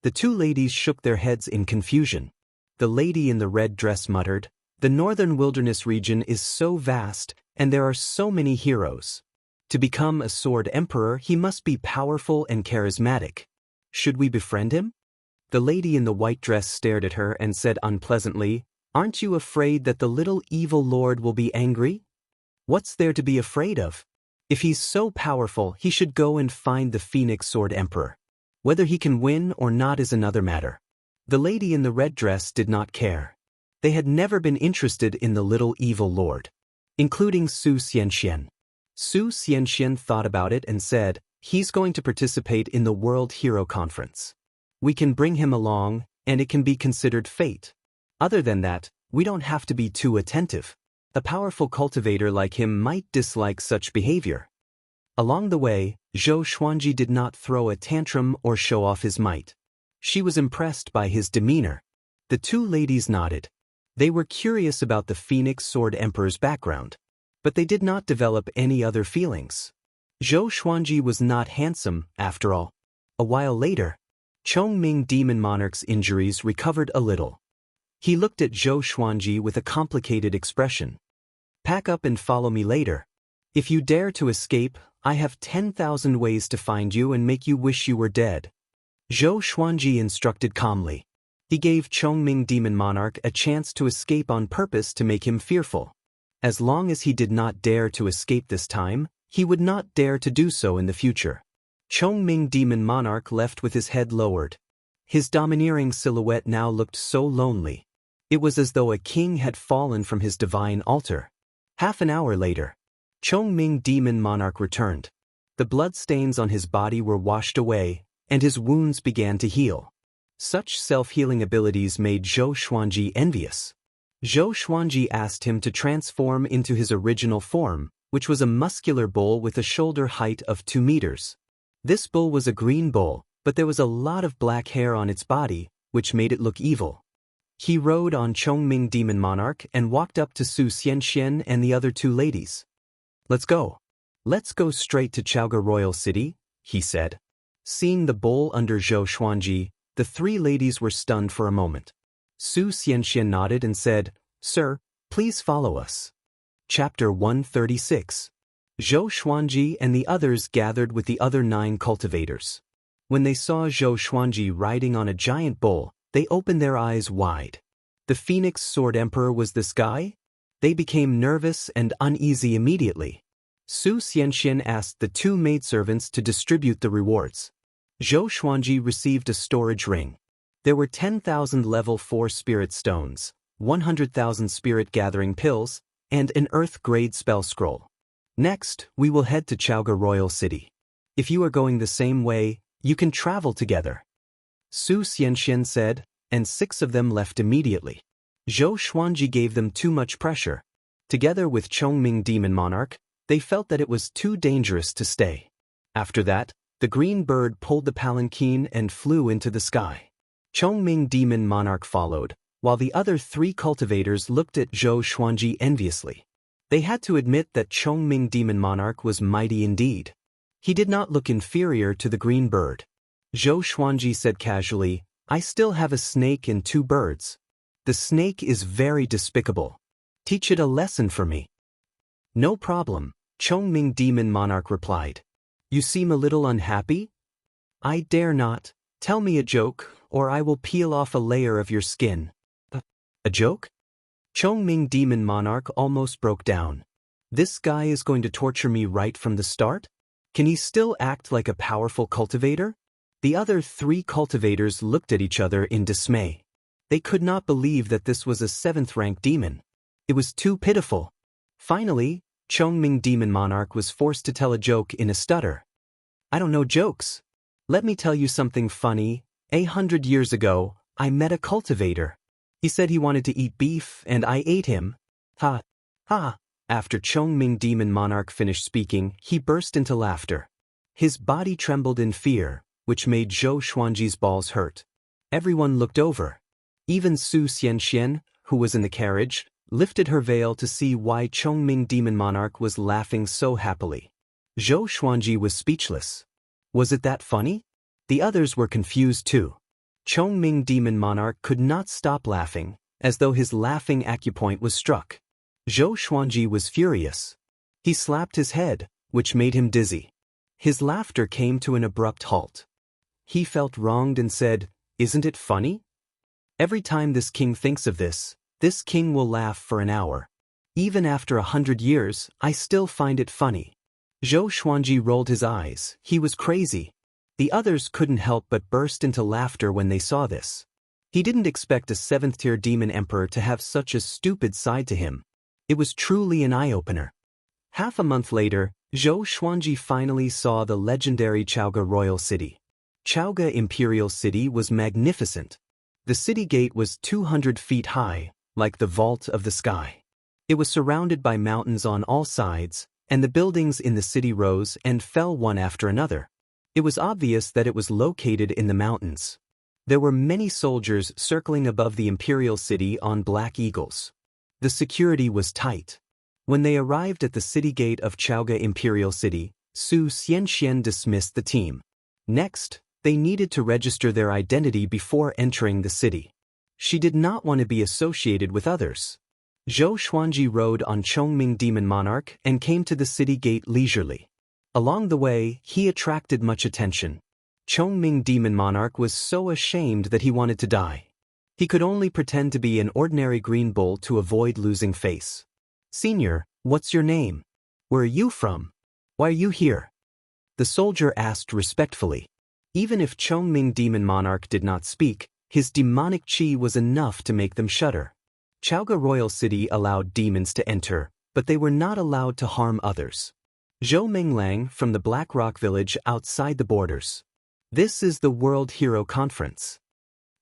The 2 ladies shook their heads in confusion. The lady in the red dress muttered, "The northern wilderness region is so vast, and there are so many heroes. To become a sword emperor, he must be powerful and charismatic. Should we befriend him?" The lady in the white dress stared at her and said unpleasantly, "Aren't you afraid that the little evil lord will be angry?" "What's there to be afraid of? If he's so powerful, he should go and find the Phoenix Sword Emperor. Whether he can win or not is another matter." The lady in the red dress did not care. They had never been interested in the little evil lord, including Su Xianxian. Su Xianxian thought about it and said, "He's going to participate in the World Hero Conference. We can bring him along, and it can be considered fate. Other than that, we don't have to be too attentive. A powerful cultivator like him might dislike such behavior." Along the way, Zhou Xuanji did not throw a tantrum or show off his might. She was impressed by his demeanor. The 2 ladies nodded. They were curious about the Phoenix Sword Emperor's background, but they did not develop any other feelings. Zhou Xuanji was not handsome, after all. A while later, Chongming Demon Monarch's injuries recovered a little. He looked at Zhou Xuanji with a complicated expression. "Pack up and follow me later. If you dare to escape, I have 10,000 ways to find you and make you wish you were dead." Zhou Xuanji instructed calmly. He gave Chongming Demon Monarch a chance to escape on purpose to make him fearful. As long as he did not dare to escape this time, he would not dare to do so in the future. Chongming Demon Monarch left with his head lowered. His domineering silhouette now looked so lonely. It was as though a king had fallen from his divine altar. Half an hour later, Chongming Demon Monarch returned. The bloodstains on his body were washed away, and his wounds began to heal. Such self-healing abilities made Zhou Xuanji envious. Zhou Xuanji asked him to transform into his original form, which was a muscular bull with a shoulder height of 2 meters. This bull was a green bull, but there was a lot of black hair on its body, which made it look evil. He rode on Chongming Demon Monarch and walked up to Su Xianxian and the other 2 ladies. "Let's go. Let's go straight to Chaoga Royal City," he said. Seeing the bull under Zhou Xuanji, The three ladies were stunned for a moment. Su Xianxia nodded and said, "Sir, please follow us." Chapter 136. Zhou Xuanji and the others gathered with the other 9 cultivators. When they saw Zhou Xuanji riding on a giant bull, they opened their eyes wide. The Phoenix Sword Emperor was this guy? They became nervous and uneasy immediately. Su Xianxian asked the 2 maidservants to distribute the rewards. Zhou Xuanji received a storage ring. There were 10,000 level 4 spirit stones, 100,000 spirit gathering pills, and an earth-grade spell scroll. Next, we will head to Chaoga Royal City. If you are going the same way, you can travel together. Su Xianxian said, and 6 of them left immediately. Zhou Xuanji gave them too much pressure. Together with Chongming Demon Monarch, they felt that it was too dangerous to stay. After that, the green bird pulled the palanquin and flew into the sky. Chongming Demon Monarch followed, while the other 3 cultivators looked at Zhou Xuanji enviously. They had to admit that Chongming Demon Monarch was mighty indeed. He did not look inferior to the green bird. Zhou Xuanji said casually, "I still have a snake and 2 birds. The snake is very despicable. Teach it a lesson for me." "No problem," Chongming Demon Monarch replied. "You seem a little unhappy?" "I dare not. Tell me a joke, or I will peel off a layer of your skin." A joke? Chongming Demon Monarch almost broke down. This guy is going to torture me right from the start? Can he still act like a powerful cultivator? The other 3 cultivators looked at each other in dismay. They could not believe that this was a 7th-rank demon. It was too pitiful. Finally, Chongming Demon Monarch was forced to tell a joke in a stutter. "I don't know jokes. Let me tell you something funny. 100 years ago, I met a cultivator. He said he wanted to eat beef, and I ate him. Ha! Ha!" After Chongming Demon Monarch finished speaking, he burst into laughter. His body trembled in fear, which made Zhou Xuanji's balls hurt. Everyone looked over. Even Su Xianxian, who was in the carriage, lifted her veil to see why Chongming Demon Monarch was laughing so happily. Zhou Xuanji was speechless. Was it that funny? The others were confused too. Chongming Demon Monarch could not stop laughing, as though his laughing acupoint was struck. Zhou Xuanji was furious. He slapped his head, which made him dizzy. His laughter came to an abrupt halt. He felt wronged and said, "Isn't it funny? Every time this king thinks of this king will laugh for an hour. Even after 100 years, I still find it funny." Zhou Xuanji rolled his eyes. He was crazy. The others couldn't help but burst into laughter when they saw this. He didn't expect a 7th-tier demon emperor to have such a stupid side to him. It was truly an eye-opener. Half a month later, Zhou Xuanji finally saw the legendary Chaoga Royal City. Chaoga Imperial City was magnificent. The city gate was 200 feet high, like the vault of the sky. It was surrounded by mountains on all sides, and the buildings in the city rose and fell one after another. It was obvious that it was located in the mountains. There were many soldiers circling above the imperial city on black eagles. The security was tight. When they arrived at the city gate of Chaoga Imperial City, Su Xianxian dismissed the team. Next, they needed to register their identity before entering the city. She did not want to be associated with others. Zhou Xuanji rode on Chongming Demon Monarch and came to the city gate leisurely. Along the way, he attracted much attention. Chongming Demon Monarch was so ashamed that he wanted to die. He could only pretend to be an ordinary green bull to avoid losing face. "Senior, what's your name? Where are you from? Why are you here?" The soldier asked respectfully. Even if Chongming Demon Monarch did not speak, his demonic chi was enough to make them shudder. Chaoga Royal City allowed demons to enter, but they were not allowed to harm others. Zhou Menglang from the Black Rock village outside the borders. "This is the World Hero Conference."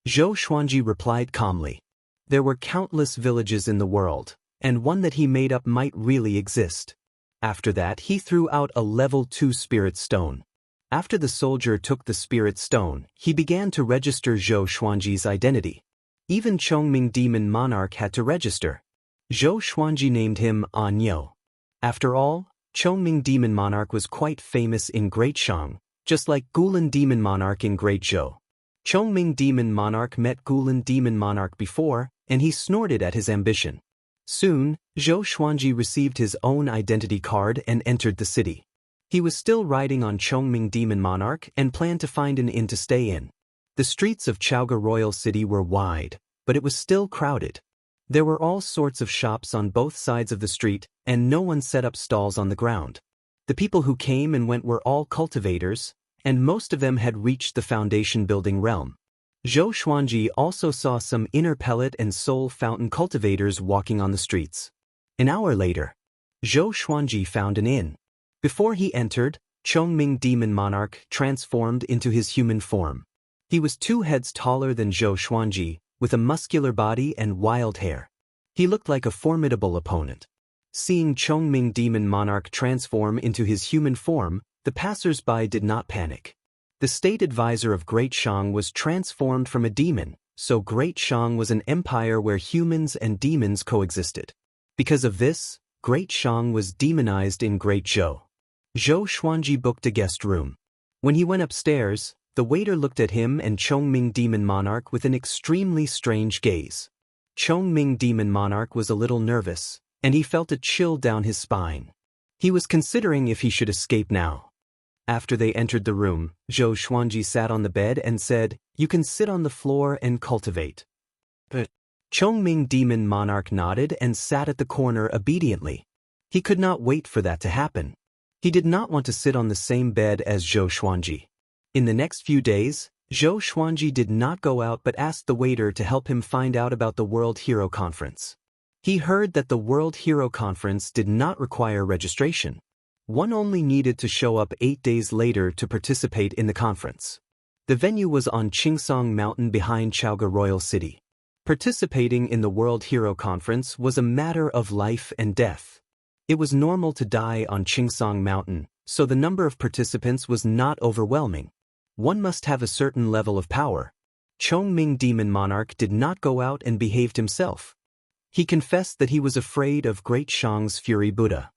Zhou Xuanji replied calmly. There were countless villages in the world, and one that he made up might really exist. After that, he threw out a level 2 spirit stone. After the soldier took the spirit stone, he began to register Zhou Xuanji's identity. Even Chongming Demon Monarch had to register. Zhou Xuanji named him Anyo. After all, Chongming Demon Monarch was quite famous in Great Shang, just like Gulan Demon Monarch in Great Zhou. Chongming Demon Monarch met Gulin Demon Monarch before, and he snorted at his ambition. Soon, Zhou Xuanji received his own identity card and entered the city. He was still riding on Chongming Demon Monarch and planned to find an inn to stay in. The streets of Chaoga Royal City were wide, but it was still crowded. There were all sorts of shops on both sides of the street, and no one set up stalls on the ground. The people who came and went were all cultivators, and most of them had reached the foundation building realm. Zhou Xuanji also saw some inner pellet and soul fountain cultivators walking on the streets. An hour later, Zhou Xuanji found an inn. Before he entered, Chongming Demon Monarch transformed into his human form. He was 2 heads taller than Zhou Xuanji, with a muscular body and wild hair. He looked like a formidable opponent. Seeing Chongming Demon Monarch transform into his human form, the passers-by did not panic. The state advisor of Great Shang was transformed from a demon, so Great Shang was an empire where humans and demons coexisted. Because of this, Great Shang was demonized in Great Zhou. Zhou Xuanji booked a guest room. When he went upstairs, the waiter looked at him and Chongming Demon Monarch with an extremely strange gaze. Chongming Demon Monarch was a little nervous, and he felt a chill down his spine. He was considering if he should escape now. After they entered the room, Zhou Xuanji sat on the bed and said, "You can sit on the floor and cultivate." But Chongming Demon Monarch nodded and sat at the corner obediently. He could not wait for that to happen. He did not want to sit on the same bed as Zhou Xuanji. In the next few days, Zhou Xuanji did not go out but asked the waiter to help him find out about the World Hero Conference. He heard that the World Hero Conference did not require registration. One only needed to show up 8 days later to participate in the conference. The venue was on Qingsong Mountain behind Chaoga Royal City. Participating in the World Hero Conference was a matter of life and death. It was normal to die on Qingsong Mountain, so the number of participants was not overwhelming. One must have a certain level of power. Chongming Demon Monarch did not go out and behaved himself. He confessed that he was afraid of Great Shang's Fury Buddha.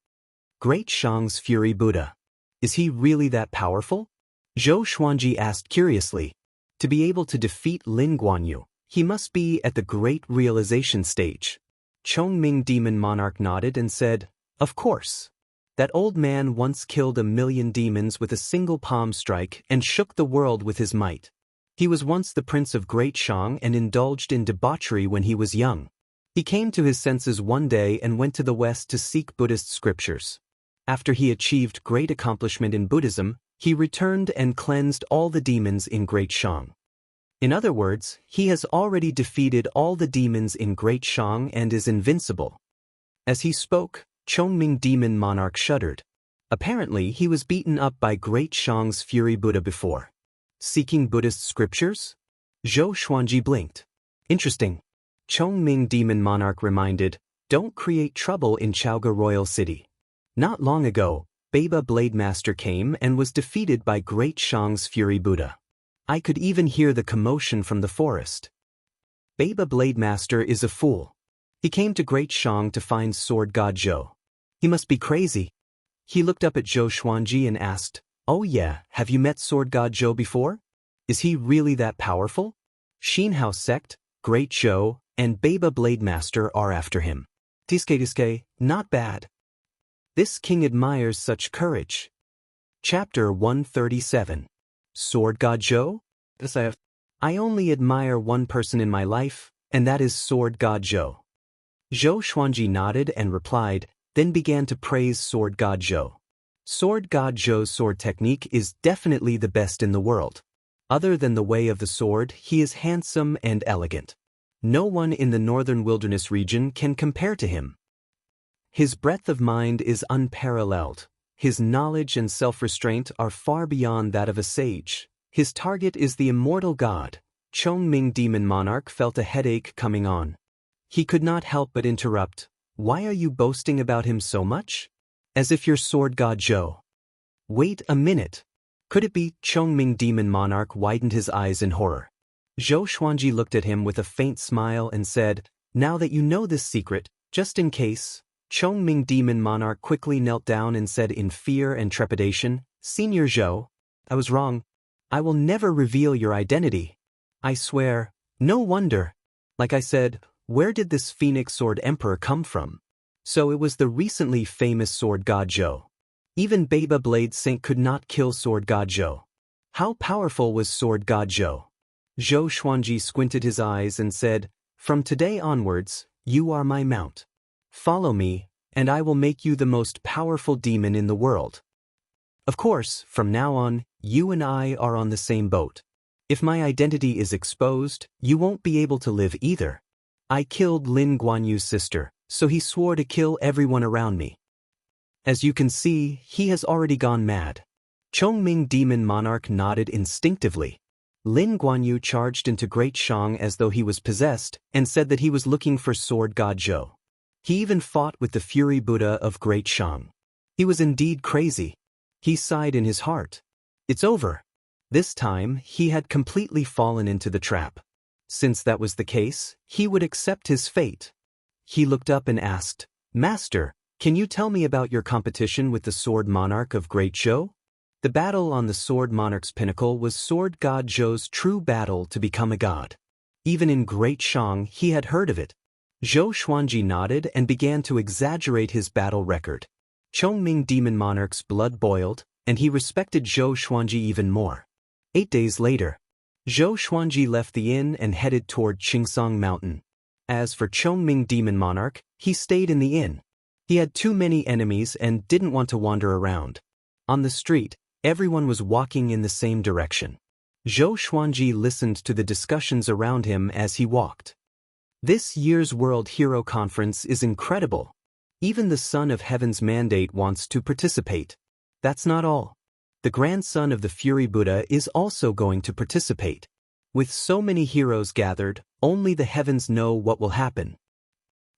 Great Shang's Fury Buddha. Is he really that powerful? Zhou Xuanji asked curiously. To be able to defeat Lin Guanyu, he must be at the Great Realization stage. Chongming Demon Monarch nodded and said, "Of course. That old man once killed 1,000,000 demons with a single palm strike and shook the world with his might. He was once the prince of Great Shang and indulged in debauchery when he was young. He came to his senses one day and went to the West to seek Buddhist scriptures. After he achieved great accomplishment in Buddhism, he returned and cleansed all the demons in Great Shang. In other words, he has already defeated all the demons in Great Shang and is invincible." As he spoke, Chongming Demon Monarch shuddered. Apparently, he was beaten up by Great Shang's Fury Buddha before. Seeking Buddhist scriptures? Zhou Xuanji blinked. Interesting. Chongming Demon Monarch reminded, "Don't create trouble in Chaoga Royal City. Not long ago, Baba Blade Master came and was defeated by Great Shang's Fury Buddha. I could even hear the commotion from the forest. Baba Blade Master is a fool. He came to Great Shang to find Sword God Zhou. He must be crazy." He looked up at Zhou Xuanji and asked, "Oh yeah, have you met Sword God Zhou before? Is he really that powerful?" Xinhao Sect, Great Zhou, and Baba Blade Master are after him. Tiske, not bad. This king admires such courage. Chapter 137. Sword God Zhou? I only admire one person in my life, and that is Sword God Zhou. Zhou Xuanji nodded and replied, then began to praise Sword God Zhou. Sword God Zhou's sword technique is definitely the best in the world. Other than the way of the sword, he is handsome and elegant. No one in the northern wilderness region can compare to him. His breadth of mind is unparalleled. His knowledge and self-restraint are far beyond that of a sage. His target is the immortal god. Chongming Demon Monarch felt a headache coming on. He could not help but interrupt. "Why are you boasting about him so much? As if you're Sword God Zhou." "Wait a minute. Could it be?" Chongming Demon Monarch widened his eyes in horror. Zhou Xuanji looked at him with a faint smile and said, "Now that you know this secret, just in case." Chongming Demon Monarch quickly knelt down and said in fear and trepidation, "Senior Zhou, I was wrong. I will never reveal your identity." I swear, no wonder. Like I said, where did this Phoenix Sword Emperor come from? So it was the recently famous Sword God Zhou. Even Baba Blade Saint could not kill Sword God Zhou. How powerful was Sword God Zhou? Zhou Xuanji squinted his eyes and said, "From today onwards, you are my mount. Follow me, and I will make you the most powerful demon in the world. Of course, from now on, you and I are on the same boat. If my identity is exposed, you won't be able to live either. I killed Lin Guanyu's sister, so he swore to kill everyone around me. As you can see, he has already gone mad." Chongming Demon Monarch nodded instinctively. Lin Guanyu charged into Great Shang as though he was possessed and said that he was looking for Sword God Zhou. He even fought with the Fury Buddha of Great Shang. He was indeed crazy. He sighed in his heart. It's over. This time, he had completely fallen into the trap. Since that was the case, he would accept his fate. He looked up and asked, "Master, can you tell me about your competition with the Sword Monarch of Great Zhou?" The battle on the Sword Monarch's pinnacle was Sword God Zhou's true battle to become a god. Even in Great Shang, he had heard of it. Zhou Xuanji nodded and began to exaggerate his battle record. Chongming Demon Monarch's blood boiled, and he respected Zhou Xuanji even more. 8 days later, Zhou Xuanji left the inn and headed toward Qingsong Mountain. As for Chongming Demon Monarch, he stayed in the inn. He had too many enemies and didn't want to wander around. On the street, everyone was walking in the same direction. Zhou Xuanji listened to the discussions around him as he walked. This year's World Hero Conference is incredible. Even the Son of Heaven's mandate wants to participate. That's not all. The grandson of the Fury Buddha is also going to participate. With so many heroes gathered, only the heavens know what will happen.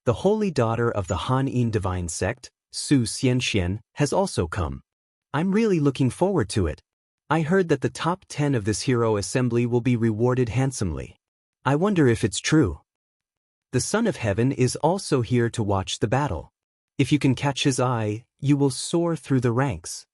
The holy daughter of the Han Yin divine sect, Su Xianxian, has also come. I'm really looking forward to it. I heard that the top 10 of this hero assembly will be rewarded handsomely. I wonder if it's true. The Son of Heaven is also here to watch the battle. If you can catch his eye, you will soar through the ranks.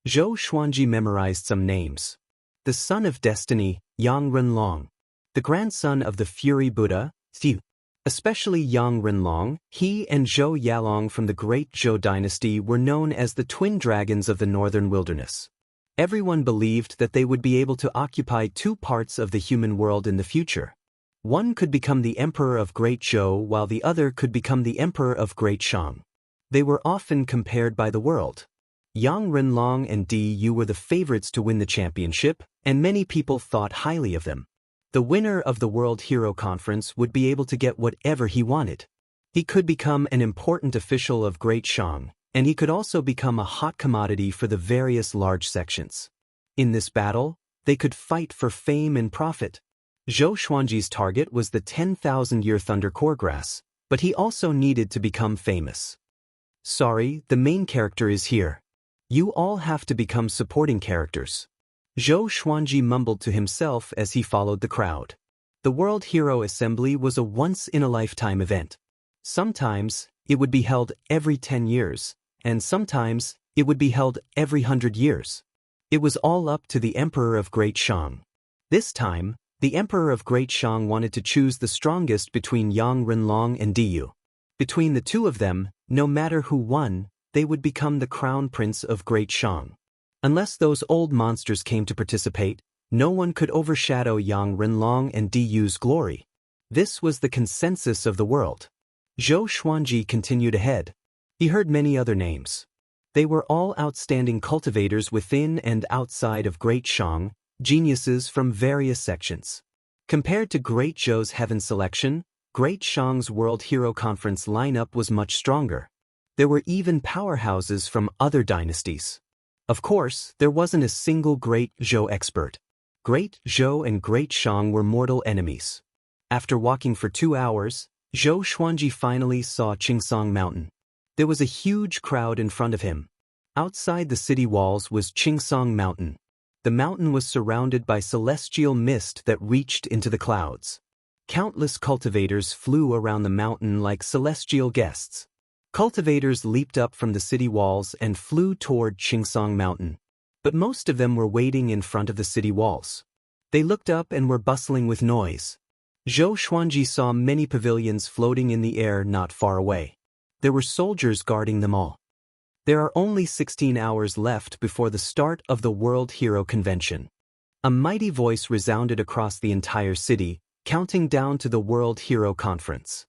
Zhou Xuanji memorized some names. The Son of Destiny, Yang Renlong. The grandson of the Fury Buddha, Xiu. Especially Yang Renlong, he and Zhou Yalong from the Great Zhou dynasty were known as the twin dragons of the northern wilderness. Everyone believed that they would be able to occupy 2 parts of the human world in the future. One could become the Emperor of Great Zhou while the other could become the Emperor of Great Shang. They were often compared by the world. Yang Renlong and Di Yu were the favorites to win the championship, and many people thought highly of them. The winner of the World Hero Conference would be able to get whatever he wanted. He could become an important official of Great Shang, and he could also become a hot commodity for the various large sections. In this battle, they could fight for fame and profit. Zhou Xuanji's target was the 10,000-year Thunder Core Grass, but he also needed to become famous. Sorry, the main character is here. You all have to become supporting characters. Zhou Xuanji mumbled to himself as he followed the crowd. The World Hero Assembly was a once-in-a-lifetime event. Sometimes, it would be held every 10 years, and sometimes, it would be held every 100 years. It was all up to the Emperor of Great Shang. This time, the Emperor of Great Shang wanted to choose the strongest between Yang Renlong and Di Yu. Between the two of them, no matter who won, they would become the crown prince of Great Shang. Unless those old monsters came to participate, no one could overshadow Yang Renlong and Di Yu's glory. This was the consensus of the world. Zhou Xuanji continued ahead. He heard many other names. They were all outstanding cultivators within and outside of Great Shang, geniuses from various sections. Compared to Great Zhou's Heaven Selection, Great Shang's World Hero Conference lineup was much stronger. There were even powerhouses from other dynasties. Of course, there wasn't a single Great Zhou expert. Great Zhou and Great Shang were mortal enemies. After walking for 2 hours, Zhou Xuanji finally saw Qingsong Mountain. There was a huge crowd in front of him. Outside the city walls was Qingsong Mountain. The mountain was surrounded by celestial mist that reached into the clouds. Countless cultivators flew around the mountain like celestial guests. Cultivators leaped up from the city walls and flew toward Qingsong Mountain. But most of them were waiting in front of the city walls. They looked up and were bustling with noise. Zhou Xuanji saw many pavilions floating in the air not far away. There were soldiers guarding them all. There are only 16 hours left before the start of the World Hero Convention. A mighty voice resounded across the entire city, counting down to the World Hero Conference.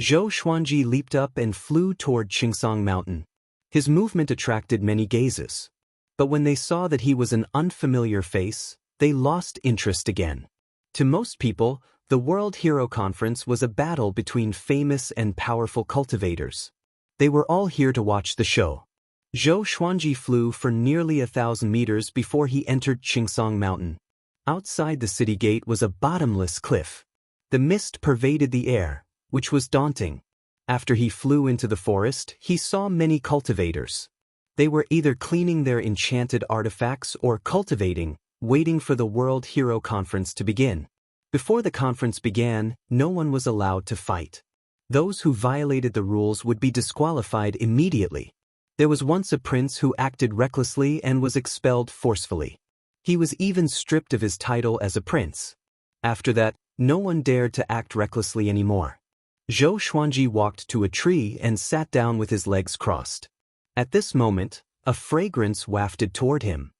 Zhou Xuanji leaped up and flew toward Qingsong Mountain. His movement attracted many gazes. But when they saw that he was an unfamiliar face, they lost interest again. To most people, the World Hero Conference was a battle between famous and powerful cultivators. They were all here to watch the show. Zhou Xuanji flew for nearly 1,000 meters before he entered Qingsong Mountain. Outside the city gate was a bottomless cliff. The mist pervaded the air, which was daunting. After he flew into the forest, he saw many cultivators. They were either cleaning their enchanted artifacts or cultivating, waiting for the World Hero Conference to begin. Before the conference began, no one was allowed to fight. Those who violated the rules would be disqualified immediately. There was once a prince who acted recklessly and was expelled forcefully. He was even stripped of his title as a prince. After that, no one dared to act recklessly anymore. Zhou Xuanji walked to a tree and sat down with his legs crossed. At this moment, a fragrance wafted toward him.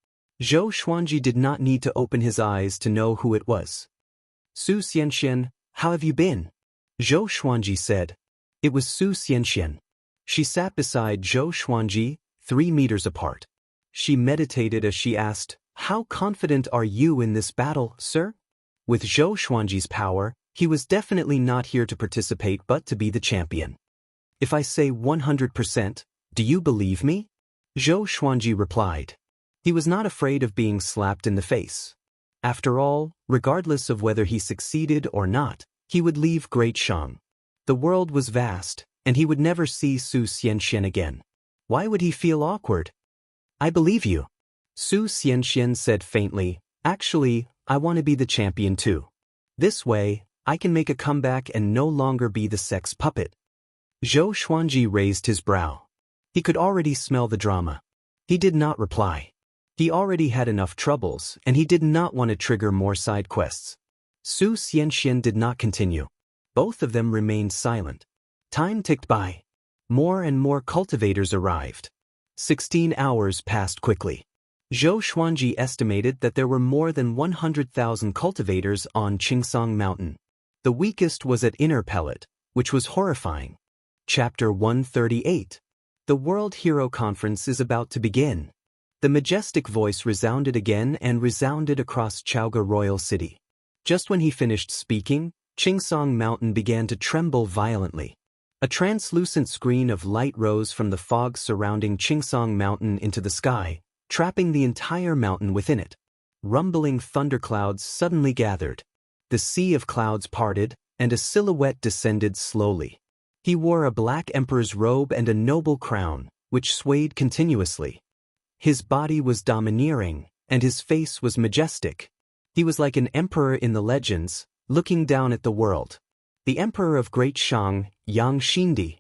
Zhou Xuanji did not need to open his eyes to know who it was. "Su Xianxian, how have you been?" Zhou Xuanji said. It was Su Xianxian. She sat beside Zhou Xuanji, 3 meters apart. She meditated as she asked, "How confident are you in this battle, sir?" With Zhou Xuanji's power, he was definitely not here to participate but to be the champion. "If I say 100%, do you believe me?" Zhou Xuanji replied. He was not afraid of being slapped in the face. After all, regardless of whether he succeeded or not, he would leave Great Shang. The world was vast, and he would never see Su Xianxian again. Why would he feel awkward? "I believe you." Su Xianxian said faintly, "Actually, I want to be the champion too. This way, I can make a comeback and no longer be the sex puppet." Zhou Xuanji raised his brow. He could already smell the drama. He did not reply. He already had enough troubles, and he did not want to trigger more side quests. Su Xianxian did not continue. Both of them remained silent. Time ticked by. More and more cultivators arrived. 16 hours passed quickly. Zhou Xuanji estimated that there were more than 100,000 cultivators on Qingsong Mountain. The weakest was at Inner Pellet, which was horrifying. Chapter 138. The World Hero Conference is about to begin. The majestic voice resounded again and resounded across Chaoga Royal City. Just when he finished speaking, Qingsong Mountain began to tremble violently. A translucent screen of light rose from the fog surrounding Qingsong Mountain into the sky, trapping the entire mountain within it. Rumbling thunderclouds suddenly gathered. The sea of clouds parted, and a silhouette descended slowly. He wore a black emperor's robe and a noble crown, which swayed continuously. His body was domineering, and his face was majestic. He was like an emperor in the legends, looking down at the world. The emperor of Great Shang, Yang Xindi.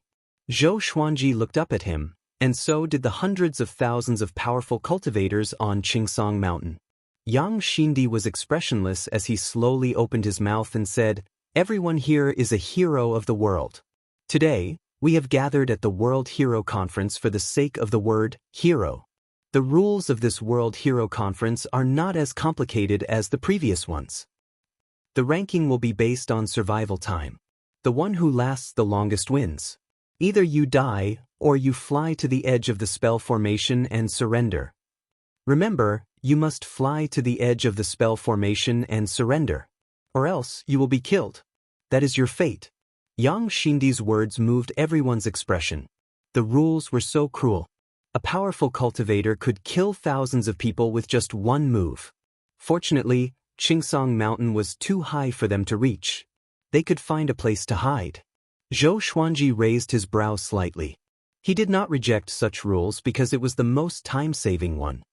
Zhou Xuanji looked up at him, and so did the hundreds of thousands of powerful cultivators on Qingsong Mountain. Yang Xindi was expressionless as he slowly opened his mouth and said, "Everyone here is a hero of the world. Today, we have gathered at the World Hero Conference for the sake of the word, hero. The rules of this World Hero Conference are not as complicated as the previous ones. The ranking will be based on survival time. The one who lasts the longest wins. Either you die, or you fly to the edge of the spell formation and surrender. Remember, you must fly to the edge of the spell formation and surrender. Or else you will be killed. That is your fate." Yang Xindi's words moved everyone's expression. The rules were so cruel. A powerful cultivator could kill thousands of people with just one move. Fortunately, Qingsong Mountain was too high for them to reach. They could find a place to hide. Zhou Xuanji raised his brow slightly. He did not reject such rules because it was the most time-saving one.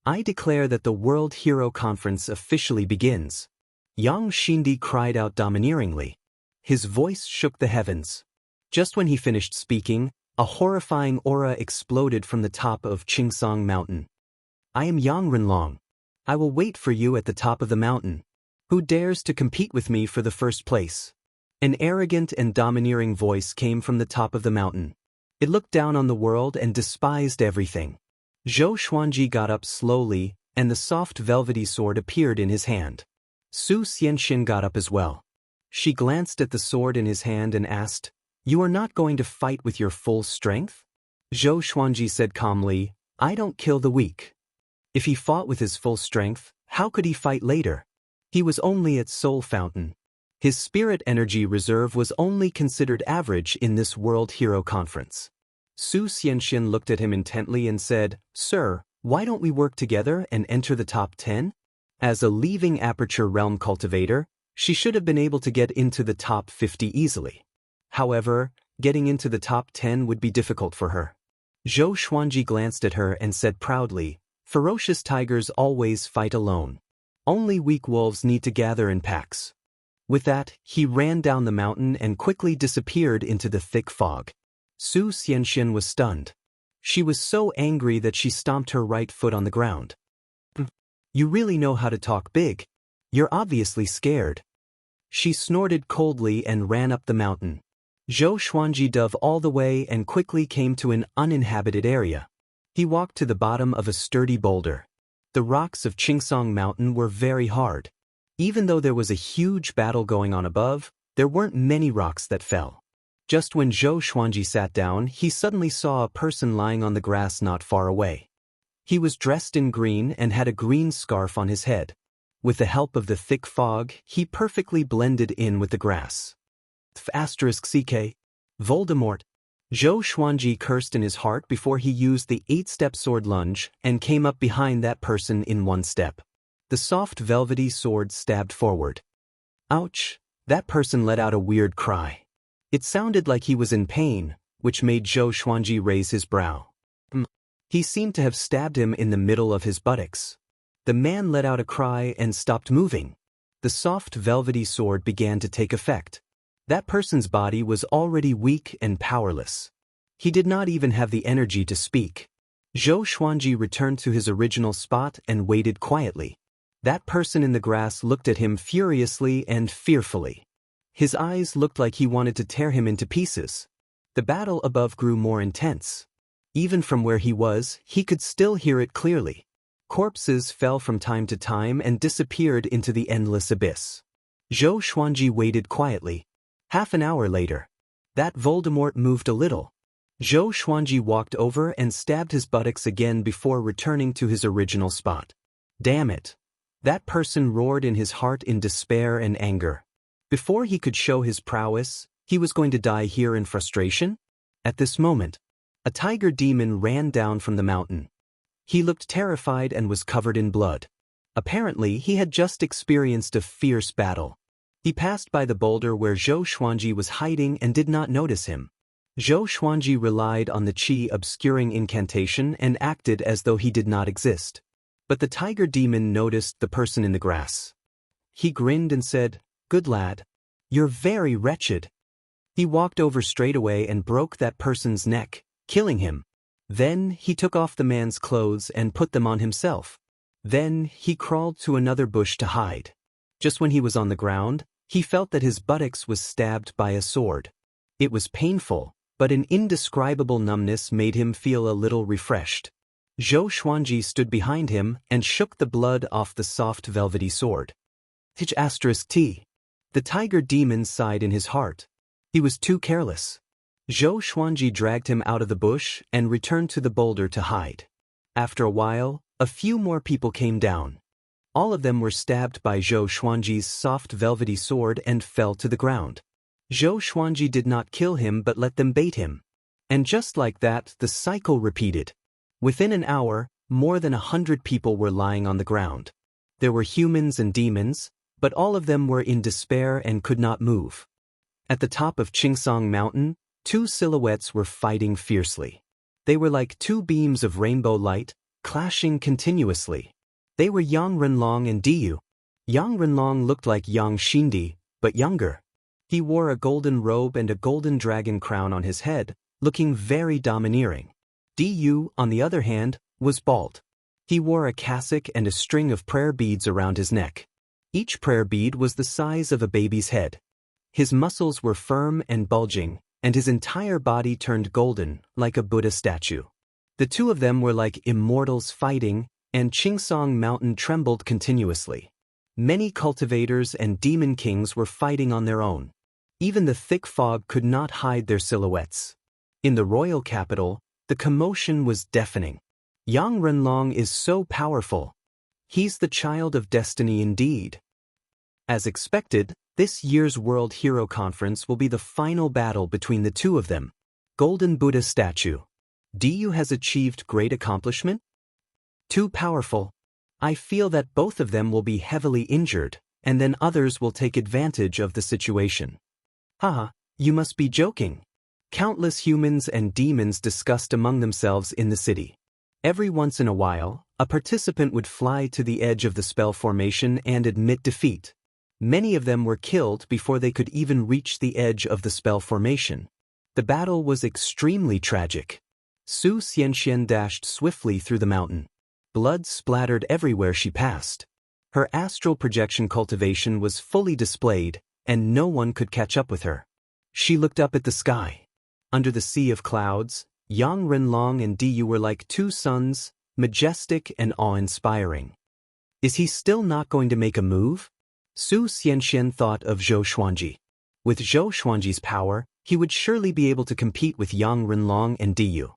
"I declare that the World Hero Conference officially begins." Yang Xindi cried out domineeringly. His voice shook the heavens. Just when he finished speaking, a horrifying aura exploded from the top of Qingsong Mountain. "I am Yang Renlong. I will wait for you at the top of the mountain." Who dares to compete with me for the first place? An arrogant and domineering voice came from the top of the mountain. It looked down on the world and despised everything. Zhou Xuanji got up slowly, and the soft velvety sword appeared in his hand. Su Xianxia got up as well. She glanced at the sword in his hand and asked, "You are not going to fight with your full strength?" Zhou Xuanji said calmly, "I don't kill the weak." If he fought with his full strength, how could he fight later? He was only at Soul Fountain. His spirit energy reserve was only considered average in this World Hero Conference. Su Xianxia looked at him intently and said, "Sir, why don't we work together and enter the top 10? As a leaving Aperture Realm cultivator, she should have been able to get into the top 50 easily. However, getting into the top 10 would be difficult for her." Zhou Xuanji glanced at her and said proudly, "Ferocious tigers always fight alone. Only weak wolves need to gather in packs." With that, he ran down the mountain and quickly disappeared into the thick fog. Su Xianxia was stunned. She was so angry that she stomped her right foot on the ground. "You really know how to talk big. You're obviously scared." She snorted coldly and ran up the mountain. Zhou Xuanji dove all the way and quickly came to an uninhabited area. He walked to the bottom of a sturdy boulder. The rocks of Qingsong Mountain were very hard. Even though there was a huge battle going on above, there weren't many rocks that fell. Just when Zhou Xuanji sat down, he suddenly saw a person lying on the grass not far away. He was dressed in green and had a green scarf on his head. With the help of the thick fog, he perfectly blended in with the grass. *CK. Voldemort. Zhou Xuanji cursed in his heart before he used the 8-step sword lunge and came up behind that person in 1 step. The soft velvety sword stabbed forward. Ouch! That person let out a weird cry. It sounded like he was in pain, which made Zhou Xuanji raise his brow. He seemed to have stabbed him in the middle of his buttocks. The man let out a cry and stopped moving. The soft velvety sword began to take effect. That person's body was already weak and powerless. He did not even have the energy to speak. Zhou Xuanji returned to his original spot and waited quietly. That person in the grass looked at him furiously and fearfully. His eyes looked like he wanted to tear him into pieces. The battle above grew more intense. Even from where he was, he could still hear it clearly. Corpses fell from time to time and disappeared into the endless abyss. Zhou Xuanji waited quietly. Half an hour later, that Voldemort moved a little. Zhou Xuanji walked over and stabbed his buttocks again before returning to his original spot. Damn it! That person roared in his heart in despair and anger. Before he could show his prowess, he was going to die here in frustration? At this moment, a tiger demon ran down from the mountain. He looked terrified and was covered in blood. Apparently, he had just experienced a fierce battle. He passed by the boulder where Zhou Xuanji was hiding and did not notice him. Zhou Xuanji relied on the qi obscuring incantation and acted as though he did not exist. But the tiger demon noticed the person in the grass. He grinned and said, "Good lad. You're very wretched." He walked over straight away and broke that person's neck, killing him. Then he took off the man's clothes and put them on himself. Then he crawled to another bush to hide. Just when he was on the ground, he felt that his buttocks was stabbed by a sword. It was painful, but an indescribable numbness made him feel a little refreshed. Zhou Xuanji stood behind him and shook the blood off the soft velvety sword. *T. The tiger demon sighed in his heart. He was too careless. Zhou Xuanji dragged him out of the bush and returned to the boulder to hide. After a while, a few more people came down. All of them were stabbed by Zhou Xuanji's soft velvety sword and fell to the ground. Zhou Xuanji did not kill him but let them bait him. And just like that, the cycle repeated. Within an hour, more than 100 people were lying on the ground. There were humans and demons, but all of them were in despair and could not move. At the top of Qingsong Mountain, 2 silhouettes were fighting fiercely. They were like 2 beams of rainbow light, clashing continuously. They were Yang Renlong and Diyu. Yang Renlong looked like Yang Xindi, but younger. He wore a golden robe and a golden dragon crown on his head, looking very domineering. Diyu, on the other hand, was bald. He wore a cassock and a string of prayer beads around his neck. Each prayer bead was the size of a baby's head. His muscles were firm and bulging, and his entire body turned golden, like a Buddha statue. The two of them were like immortals fighting, and Qingsong Mountain trembled continuously. Many cultivators and demon kings were fighting on their own. Even the thick fog could not hide their silhouettes. In the royal capital, the commotion was deafening. Yang Renlong is so powerful. He's the child of destiny indeed. As expected, this year's World Hero Conference will be the final battle between the two of them. Golden Buddha statue. Du has achieved great accomplishment? Too powerful. I feel that both of them will be heavily injured, and then others will take advantage of the situation. Haha, you must be joking. Countless humans and demons discussed among themselves in the city. Every once in a while, a participant would fly to the edge of the spell formation and admit defeat. Many of them were killed before they could even reach the edge of the spell formation. The battle was extremely tragic. Su Xianxian dashed swiftly through the mountain. Blood splattered everywhere she passed. Her astral projection cultivation was fully displayed, and no one could catch up with her. She looked up at the sky. Under the sea of clouds, Yang Renlong and Du were like two suns, majestic and awe-inspiring. Is he still not going to make a move? Su Xianxian thought of Zhou Xuanji. With Zhou Xuanji's power, he would surely be able to compete with Yang Renlong and Du.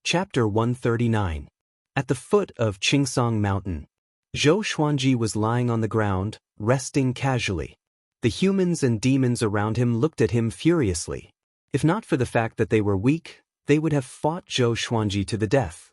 Chapter 139. At the foot of Qingsong Mountain, Zhou Xuanji was lying on the ground, resting casually. The humans and demons around him looked at him furiously. If not for the fact that they were weak, they would have fought Zhou Xuanji to the death.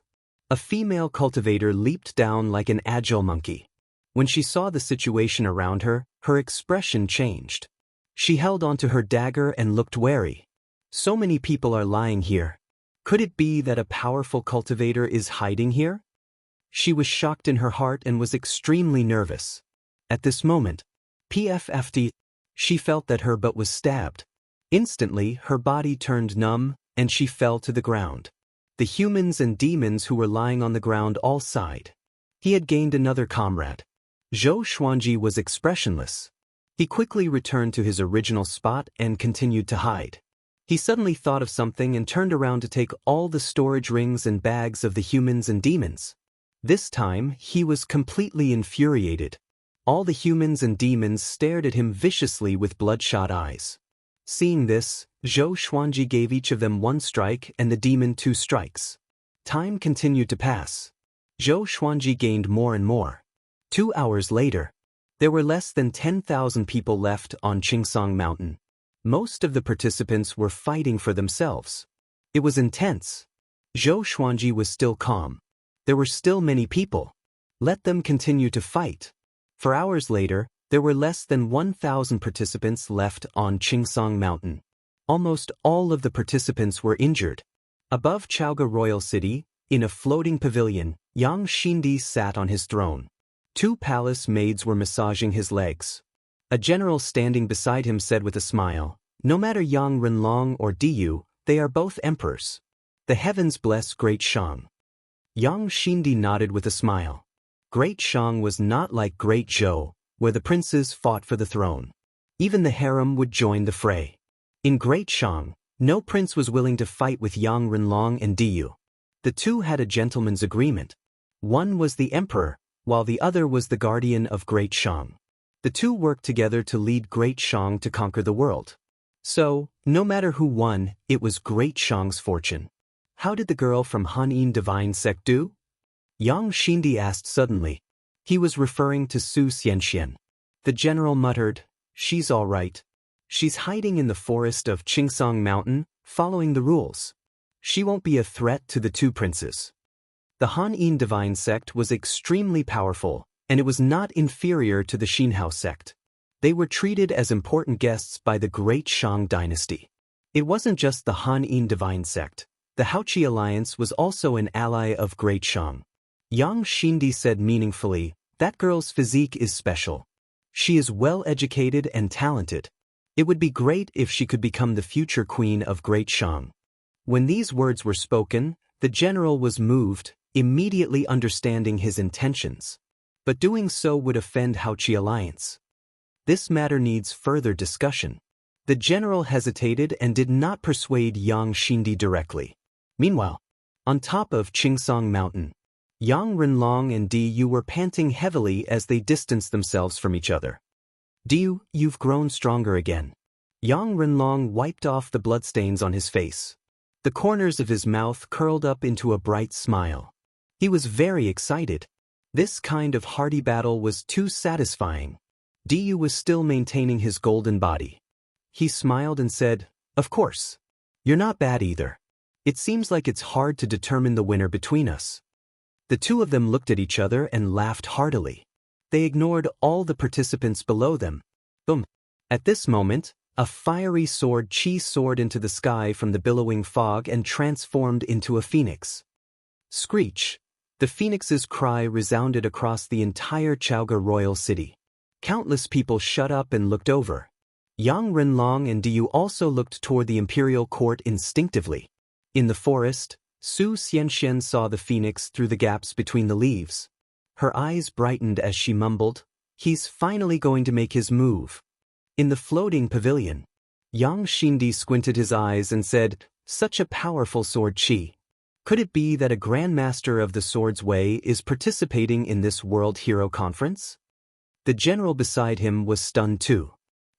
A female cultivator leaped down like an agile monkey. When she saw the situation around her, her expression changed. She held onto her dagger and looked wary. So many people are lying here. Could it be that a powerful cultivator is hiding here? She was shocked in her heart and was extremely nervous. At this moment, she felt that her butt was stabbed. Instantly, her body turned numb, and she fell to the ground. The humans and demons who were lying on the ground all sighed. He had gained another comrade. Zhou Xuanji was expressionless. He quickly returned to his original spot and continued to hide. He suddenly thought of something and turned around to take all the storage rings and bags of the humans and demons. This time, he was completely infuriated. All the humans and demons stared at him viciously with bloodshot eyes. Seeing this, Zhou Xuanji gave each of them 1 strike and the demon 2 strikes. Time continued to pass. Zhou Xuanji gained more and more. 2 hours later, there were less than 10,000 people left on Qingsong Mountain. Most of the participants were fighting for themselves. It was intense. Zhou Xuanji was still calm. There were still many people. Let them continue to fight. For hours later, there were less than 1,000 participants left on Qingsong Mountain. Almost all of the participants were injured. Above Chaoga Royal City, in a floating pavilion, Yang Xindi sat on his throne. 2 palace maids were massaging his legs. A general standing beside him said with a smile, "No matter Yang Renlong or Du, they are both emperors. The heavens bless Great Shang." Yang Xindi nodded with a smile. Great Shang was not like Great Zhou, where the princes fought for the throne. Even the harem would join the fray. In Great Shang, no prince was willing to fight with Yang Renlong and Du. The two had a gentleman's agreement. One was the emperor, while the other was the guardian of Great Shang. The two worked together to lead Great Shang to conquer the world. So, no matter who won, it was Great Shang's fortune. How did the girl from Hanyin Divine Sect do? Yang Xindi asked suddenly. He was referring to Su Xianxian. The general muttered, "She's all right. She's hiding in the forest of Qingsong Mountain, following the rules. She won't be a threat to the two princes." The Hanyin Divine Sect was extremely powerful, and it was not inferior to the Xinhao sect. They were treated as important guests by the Great Shang dynasty. It wasn't just the Hanyin Divine Sect. The Haoqi Alliance was also an ally of Great Shang. Yang Xindi said meaningfully, "That girl's physique is special. She is well-educated and talented. It would be great if she could become the future queen of Great Shang." When these words were spoken, the general was moved, immediately understanding his intentions. But doing so would offend Haoqi Alliance. This matter needs further discussion. The general hesitated and did not persuade Yang Xindi directly. Meanwhile, on top of Qingsong Mountain, Yang Renlong and Diyu were panting heavily as they distanced themselves from each other. Diyu, you've grown stronger again. Yang Renlong wiped off the bloodstains on his face. The corners of his mouth curled up into a bright smile. He was very excited. This kind of hearty battle was too satisfying. Diyu was still maintaining his golden body. He smiled and said, "Of course. You're not bad either. It seems like it's hard to determine the winner between us." The two of them looked at each other and laughed heartily. They ignored all the participants below them. Boom. At this moment, a fiery sword Qi soared into the sky from the billowing fog and transformed into a phoenix. Screech. The phoenix's cry resounded across the entire Chaoga royal city. Countless people shut up and looked over. Yang Renlong and Diyu also looked toward the imperial court instinctively. In the forest, Su Xianxian saw the phoenix through the gaps between the leaves. Her eyes brightened as she mumbled, "He's finally going to make his move." In the floating pavilion, Yang Xindi squinted his eyes and said, "Such a powerful sword Qi. Could it be that a grandmaster of the sword's way is participating in this World Hero Conference?" The general beside him was stunned too.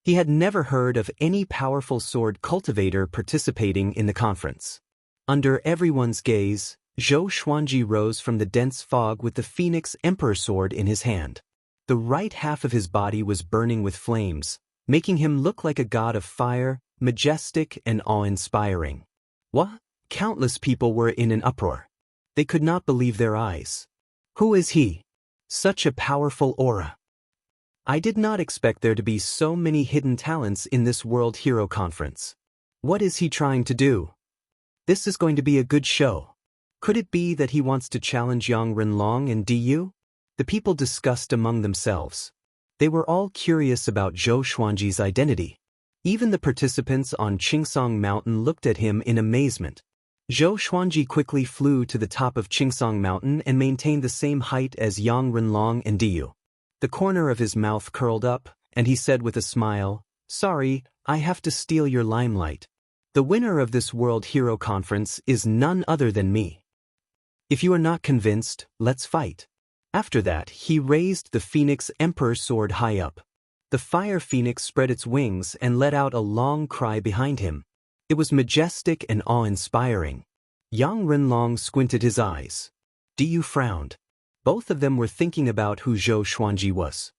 He had never heard of any powerful sword cultivator participating in the conference. Under everyone's gaze, Zhou Xuanji rose from the dense fog with the Phoenix Emperor sword in his hand. The right half of his body was burning with flames, making him look like a god of fire, majestic and awe-inspiring. What? Countless people were in an uproar. They could not believe their eyes. Who is he? Such a powerful aura. I did not expect there to be so many hidden talents in this World Hero Conference. What is he trying to do? This is going to be a good show. Could it be that he wants to challenge Yang Renlong and Diyu? The people discussed among themselves. They were all curious about Zhou Xuanji's identity. Even the participants on Qingsong Mountain looked at him in amazement. Zhou Xuanji quickly flew to the top of Qingsong Mountain and maintained the same height as Yang Renlong and Diyu. The corner of his mouth curled up, and he said with a smile, "Sorry, I have to steal your limelight. The winner of this World Hero Conference is none other than me. If you are not convinced, let's fight." After that, he raised the Phoenix Emperor sword high up. The fire phoenix spread its wings and let out a long cry behind him. It was majestic and awe-inspiring. Yang Renlong squinted his eyes. Diyu frowned. Both of them were thinking about who Zhou Xuanji was.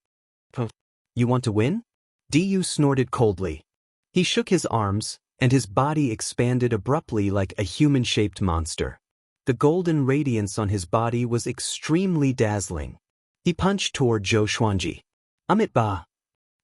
"You want to win?" Diyu snorted coldly. He shook his arms, and his body expanded abruptly like a human-shaped monster. The golden radiance on his body was extremely dazzling. He punched toward Zhou Xuanji. "Amit Ba!"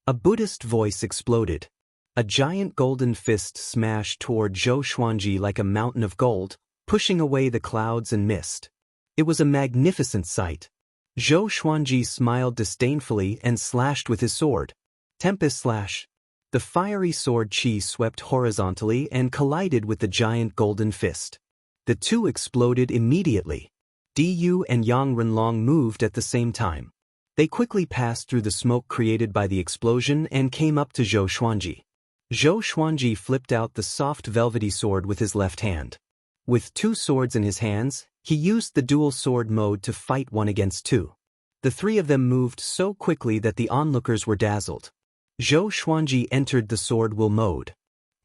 A Buddhist voice exploded. A giant golden fist smashed toward Zhou Xuanji like a mountain of gold, pushing away the clouds and mist. It was a magnificent sight. Zhou Xuanji smiled disdainfully and slashed with his sword. Tempest slash. The fiery sword Qi swept horizontally and collided with the giant golden fist. The two exploded immediately. Diyu and Yang Renlong moved at the same time. They quickly passed through the smoke created by the explosion and came up to Zhou Xuanji. Zhou Xuanji flipped out the soft velvety sword with his left hand. With two swords in his hands, he used the dual sword mode to fight one against two. The three of them moved so quickly that the onlookers were dazzled. Zhou Xuanji entered the sword will mode.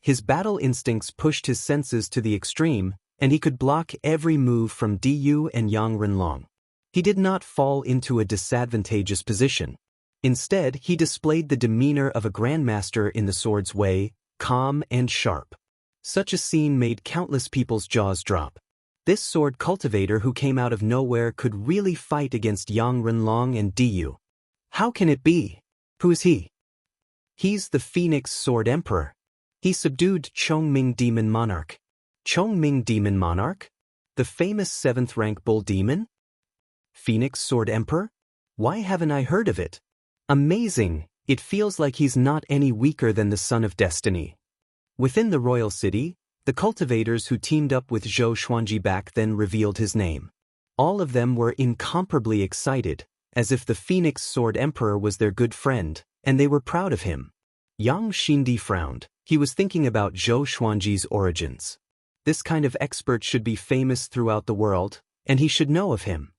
His battle instincts pushed his senses to the extreme, and he could block every move from Diyu and Yang Renlong. He did not fall into a disadvantageous position. Instead, he displayed the demeanor of a grandmaster in the sword's way, calm and sharp. Such a scene made countless people's jaws drop. This sword cultivator who came out of nowhere could really fight against Yang Renlong and Diyu. How can it be? Who is he? He's the Phoenix Sword Emperor. He subdued Chongming Demon Monarch. Chongming Demon Monarch? The famous 7th rank bull demon? Phoenix Sword Emperor? Why haven't I heard of it? Amazing! It feels like he's not any weaker than the Son of Destiny. Within the royal city, the cultivators who teamed up with Zhou Xuanji back then revealed his name. All of them were incomparably excited, as if the Phoenix Sword Emperor was their good friend, and they were proud of him. Yang Xindi frowned. He was thinking about Zhou Xuanji's origins. This kind of expert should be famous throughout the world, and he should know of him.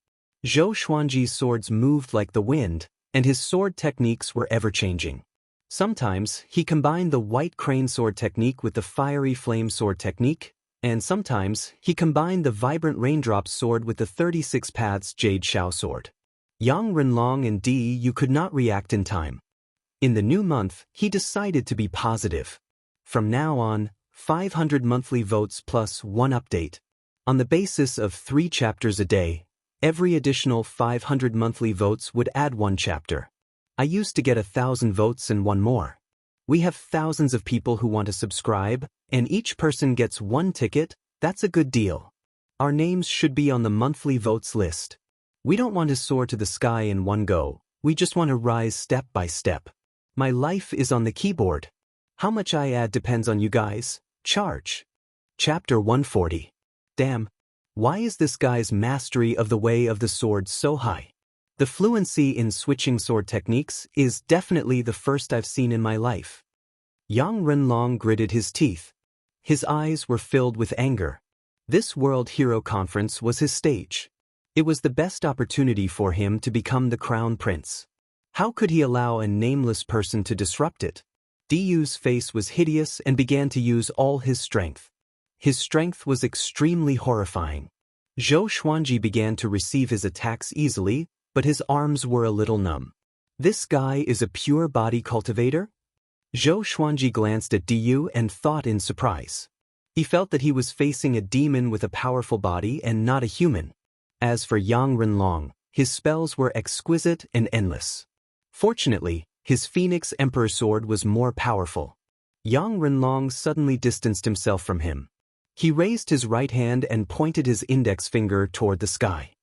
Zhou Xuanji's swords moved like the wind, and his sword techniques were ever-changing. Sometimes, he combined the white crane sword technique with the fiery flame sword technique, and sometimes, he combined the vibrant raindrop sword with the 36 paths jade shao sword. Yang Renlong and Di could not react in time. In the new month, he decided to be positive. From now on, 500 monthly votes plus 1 update. On the basis of 3 chapters a day, every additional 500 monthly votes would add 1 chapter. I used to get 1,000 votes and 1 more. We have thousands of people who want to subscribe, and each person gets 1 ticket. That's a good deal. Our names should be on the monthly votes list. We don't want to soar to the sky in one go, we just want to rise step by step. My life is on the keyboard. How much I add depends on you guys. Charge. Chapter 140. Damn. Why is this guy's mastery of the way of the sword so high? The fluency in switching sword techniques is definitely the first I've seen in my life. Yang Renlong gritted his teeth. His eyes were filled with anger. This World Hero Conference was his stage. It was the best opportunity for him to become the crown prince. How could he allow a nameless person to disrupt it? Diyu's face was hideous and began to use all his strength. His strength was extremely horrifying. Zhou Xuanji began to receive his attacks easily, but his arms were a little numb. This guy is a pure body cultivator? Zhou Xuanji glanced at Diyu and thought in surprise. He felt that he was facing a demon with a powerful body and not a human. As for Yang Renlong, his spells were exquisite and endless. Fortunately, his Phoenix Emperor sword was more powerful. Yang Renlong suddenly distanced himself from him. He raised his right hand and pointed his index finger toward the sky.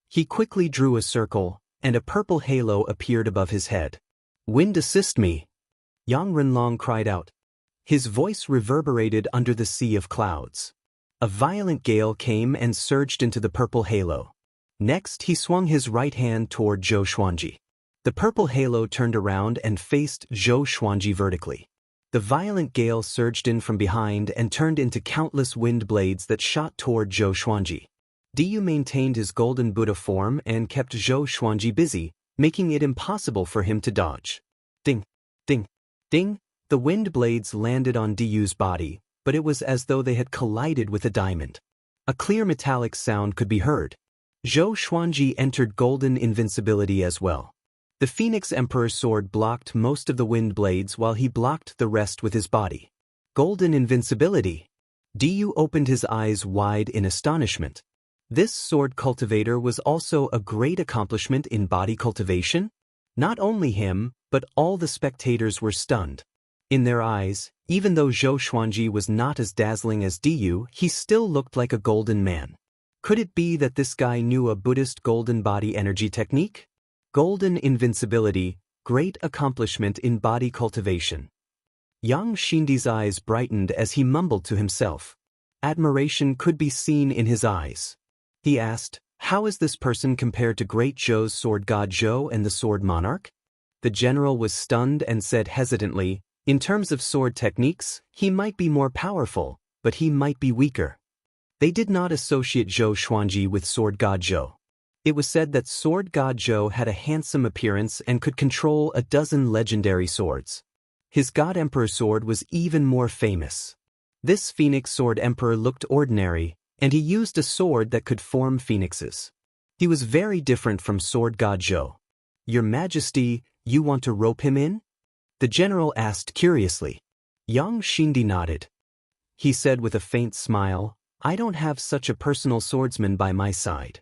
He quickly drew a circle, and a purple halo appeared above his head. "Wind assist me!" Yang Renlong cried out. His voice reverberated under the sea of clouds. A violent gale came and surged into the purple halo. Next, he swung his right hand toward Zhou Xuanji. The purple halo turned around and faced Zhou Xuanji vertically. The violent gale surged in from behind and turned into countless wind blades that shot toward Zhou Xuanji. Diyu maintained his golden Buddha form and kept Zhou Xuanji busy, making it impossible for him to dodge. Ding, ding, ding, the wind blades landed on Diyu's body, but it was as though they had collided with a diamond. A clear metallic sound could be heard. Zhou Xuanji entered golden invincibility as well. The Phoenix Emperor's sword blocked most of the wind blades while he blocked the rest with his body. Golden invincibility. Diyu opened his eyes wide in astonishment. This sword cultivator was also a great accomplishment in body cultivation? Not only him, but all the spectators were stunned. In their eyes, even though Zhou Xuanji was not as dazzling as Diyu, he still looked like a golden man. Could it be that this guy knew a Buddhist golden body energy technique? Golden invincibility, great accomplishment in body cultivation. Yang Xindi's eyes brightened as he mumbled to himself. Admiration could be seen in his eyes. He asked, "How is this person compared to Great Zhou's sword god Zhou and the sword monarch?" The general was stunned and said hesitantly, "In terms of sword techniques, he might be more powerful, but he might be weaker." They did not associate Zhou Xuanji with sword god Zhou. It was said that sword god Zhou had a handsome appearance and could control a dozen legendary swords. His god emperor sword was even more famous. This phoenix sword emperor looked ordinary, and he used a sword that could form phoenixes. He was very different from sword god Zhou. "Your Majesty, you want to rope him in?" The general asked curiously. Yang Xindi nodded. He said with a faint smile, "I don't have such a personal swordsman by my side."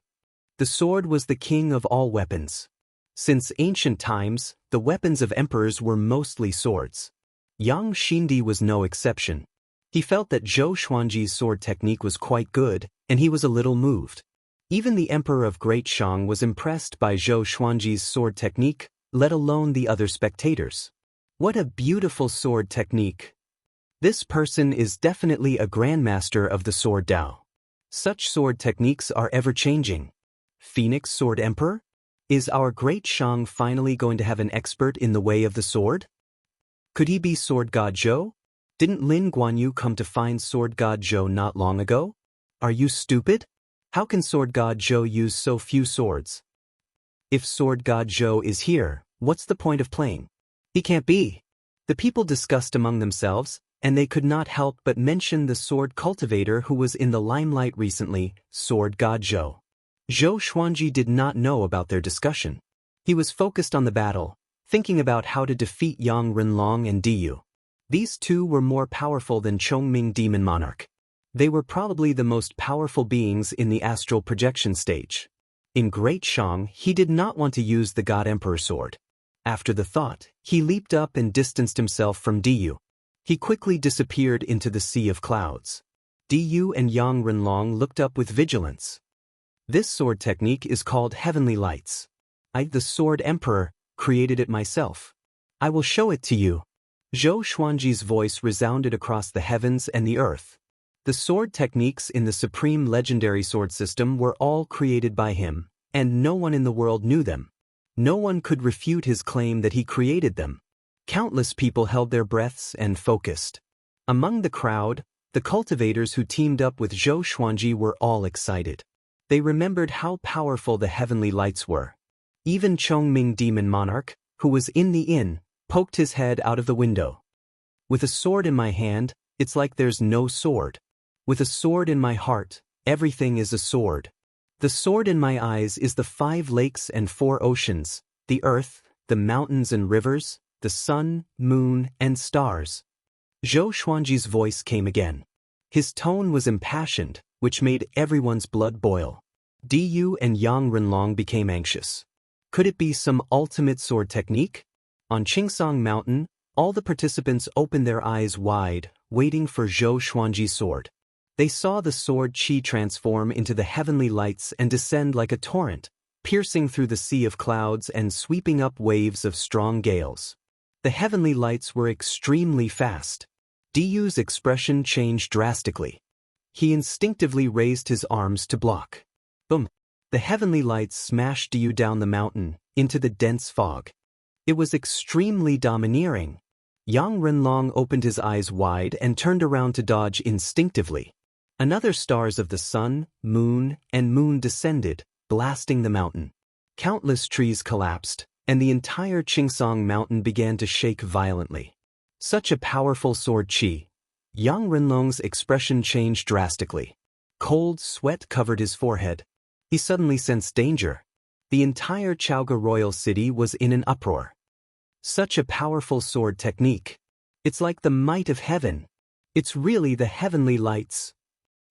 The sword was the king of all weapons. Since ancient times, the weapons of emperors were mostly swords. Yang Xindi was no exception. He felt that Zhou Xuanji's sword technique was quite good, and he was a little moved. Even the emperor of Great Shang was impressed by Zhou Xuanji's sword technique, let alone the other spectators. What a beautiful sword technique. This person is definitely a grandmaster of the sword Dao. Such sword techniques are ever-changing. Phoenix Sword Emperor? Is our great Shang finally going to have an expert in the way of the sword? Could he be Sword God Zhou? Didn't Lin Guanyu come to find Sword God Zhou not long ago? Are you stupid? How can Sword God Zhou use so few swords? If Sword God Zhou is here, what's the point of playing? He can't be. The people discussed among themselves, and they could not help but mention the sword cultivator who was in the limelight recently, Sword God Zhou. Zhou Xuanji did not know about their discussion. He was focused on the battle, thinking about how to defeat Yang Renlong and Diyu. These two were more powerful than Chongming Demon Monarch. They were probably the most powerful beings in the astral projection stage. In Great Shang, he did not want to use the God Emperor sword. After the thought, he leaped up and distanced himself from Diyu. He quickly disappeared into the sea of clouds. Diyu and Yang Renlong looked up with vigilance. This sword technique is called Heavenly Lights. I, the Sword Emperor, created it myself. I will show it to you. Zhou Xuanji's voice resounded across the heavens and the earth. The sword techniques in the Supreme Legendary Sword System were all created by him, and no one in the world knew them. No one could refute his claim that he created them. Countless people held their breaths and focused. Among the crowd, the cultivators who teamed up with Zhou Xuanji were all excited. They remembered how powerful the heavenly lights were. Even Chongming Demon Monarch, who was in the inn, poked his head out of the window. With a sword in my hand, it's like there's no sword. With a sword in my heart, everything is a sword. The sword in my eyes is the 5 lakes and 4 oceans, the earth, the mountains and rivers, the sun, moon, and stars. Zhou Xuanji's voice came again. His tone was impassioned, which made everyone's blood boil. Diyu and Yang Renlong became anxious. Could it be some ultimate sword technique? On Qingsong Mountain, all the participants opened their eyes wide, waiting for Zhou Xuanji's sword. They saw the sword qi transform into the heavenly lights and descend like a torrent, piercing through the sea of clouds and sweeping up waves of strong gales. The heavenly lights were extremely fast. Diyu's expression changed drastically. He instinctively raised his arms to block. Boom! The heavenly lights smashed Diyu down the mountain, into the dense fog. It was extremely domineering. Yang Renlong opened his eyes wide and turned around to dodge instinctively. Another stars of the sun, moon, and moon descended, blasting the mountain. Countless trees collapsed, and the entire Qingsong Mountain began to shake violently. Such a powerful sword qi. Yang Renlong's expression changed drastically. Cold sweat covered his forehead. He suddenly sensed danger. The entire Chaoga royal city was in an uproar. Such a powerful sword technique. It's like the might of heaven. It's really the heavenly lights.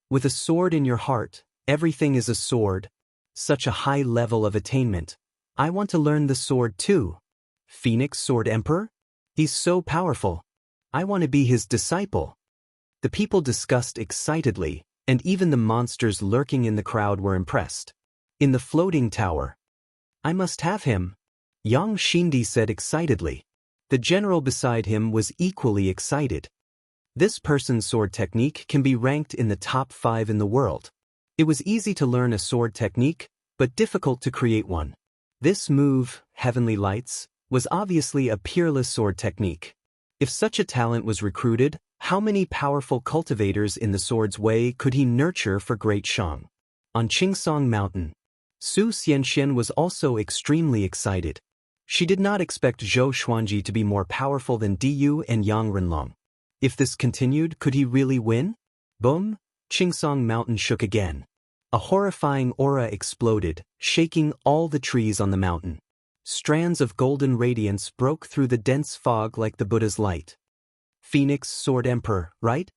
With a sword in your heart, everything is a sword. Such a high level of attainment. I want to learn the sword too. Phoenix Sword Emperor? He's so powerful. I want to be his disciple. The people discussed excitedly, and even the monsters lurking in the crowd were impressed. In the floating tower. I must have him. Yang Xindi said excitedly. The general beside him was equally excited. This person's sword technique can be ranked in the top 5 in the world. It was easy to learn a sword technique, but difficult to create one. This move, Heavenly Lights, was obviously a peerless sword technique. If such a talent was recruited, how many powerful cultivators in the sword's way could he nurture for Great Shang? On Qingsong Mountain, Su Xianxian was also extremely excited. She did not expect Zhou Xuanji to be more powerful than Diyu and Yang Renlong. If this continued, could he really win? Boom! Qingsong Mountain shook again. A horrifying aura exploded, shaking all the trees on the mountain. Strands of golden radiance broke through the dense fog like the Buddha's light. Phoenix Sword Emperor, right?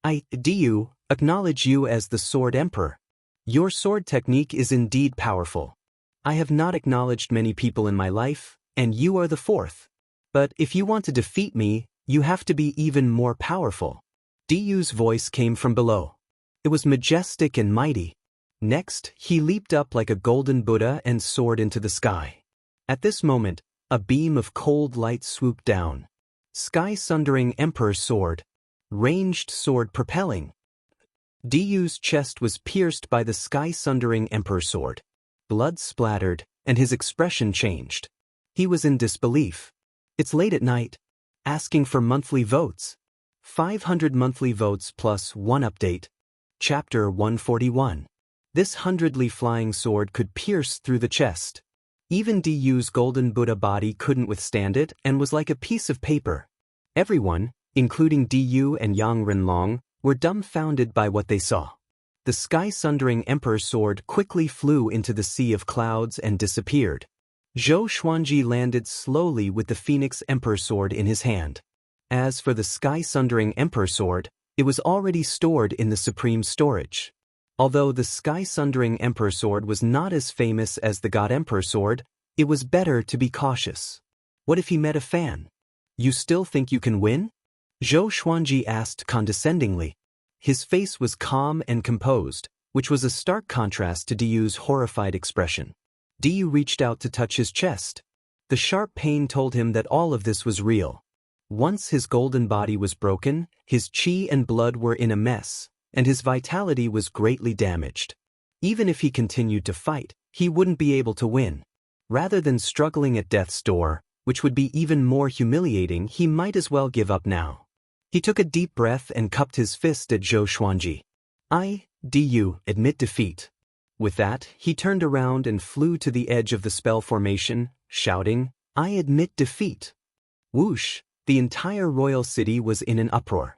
I, Diyu, acknowledge you as the Sword Emperor. Your sword technique is indeed powerful. I have not acknowledged many people in my life, and you are the 4th. But if you want to defeat me, you have to be even more powerful. Diyu's voice came from below. It was majestic and mighty. Next, he leaped up like a golden Buddha and soared into the sky. At this moment, a beam of cold light swooped down. Sky-sundering Emperor Sword. Ranged sword propelling. Diyu's chest was pierced by the sky-sundering Emperor Sword. Blood splattered, and his expression changed. He was in disbelief. It's late at night. Asking for monthly votes. 500 monthly votes plus 1 update. Chapter 141. This 100-ly flying sword could pierce through the chest. Even Diyu's golden Buddha body couldn't withstand it and was like a piece of paper. Everyone, including Diyu and Yang Renlong, were dumbfounded by what they saw. The sky-sundering Emperor's sword quickly flew into the sea of clouds and disappeared. Zhou Xuanji landed slowly with the Phoenix Emperor's sword in his hand. As for the sky-sundering Emperor's sword, it was already stored in the supreme storage. Although the sky-sundering Emperor's sword was not as famous as the God Emperor's sword, it was better to be cautious. What if he met a fan? You still think you can win? Zhou Xuanji asked condescendingly. His face was calm and composed, which was a stark contrast to Diyu's horrified expression. Diyu reached out to touch his chest. The sharp pain told him that all of this was real. Once his golden body was broken, his qi and blood were in a mess, and his vitality was greatly damaged. Even if he continued to fight, he wouldn't be able to win. Rather than struggling at death's door, which would be even more humiliating, he might as well give up now. He took a deep breath and cupped his fist at Zhou Xuanji. I, Diyu, admit defeat. With that, he turned around and flew to the edge of the spell formation, shouting, I admit defeat. Whoosh, the entire royal city was in an uproar.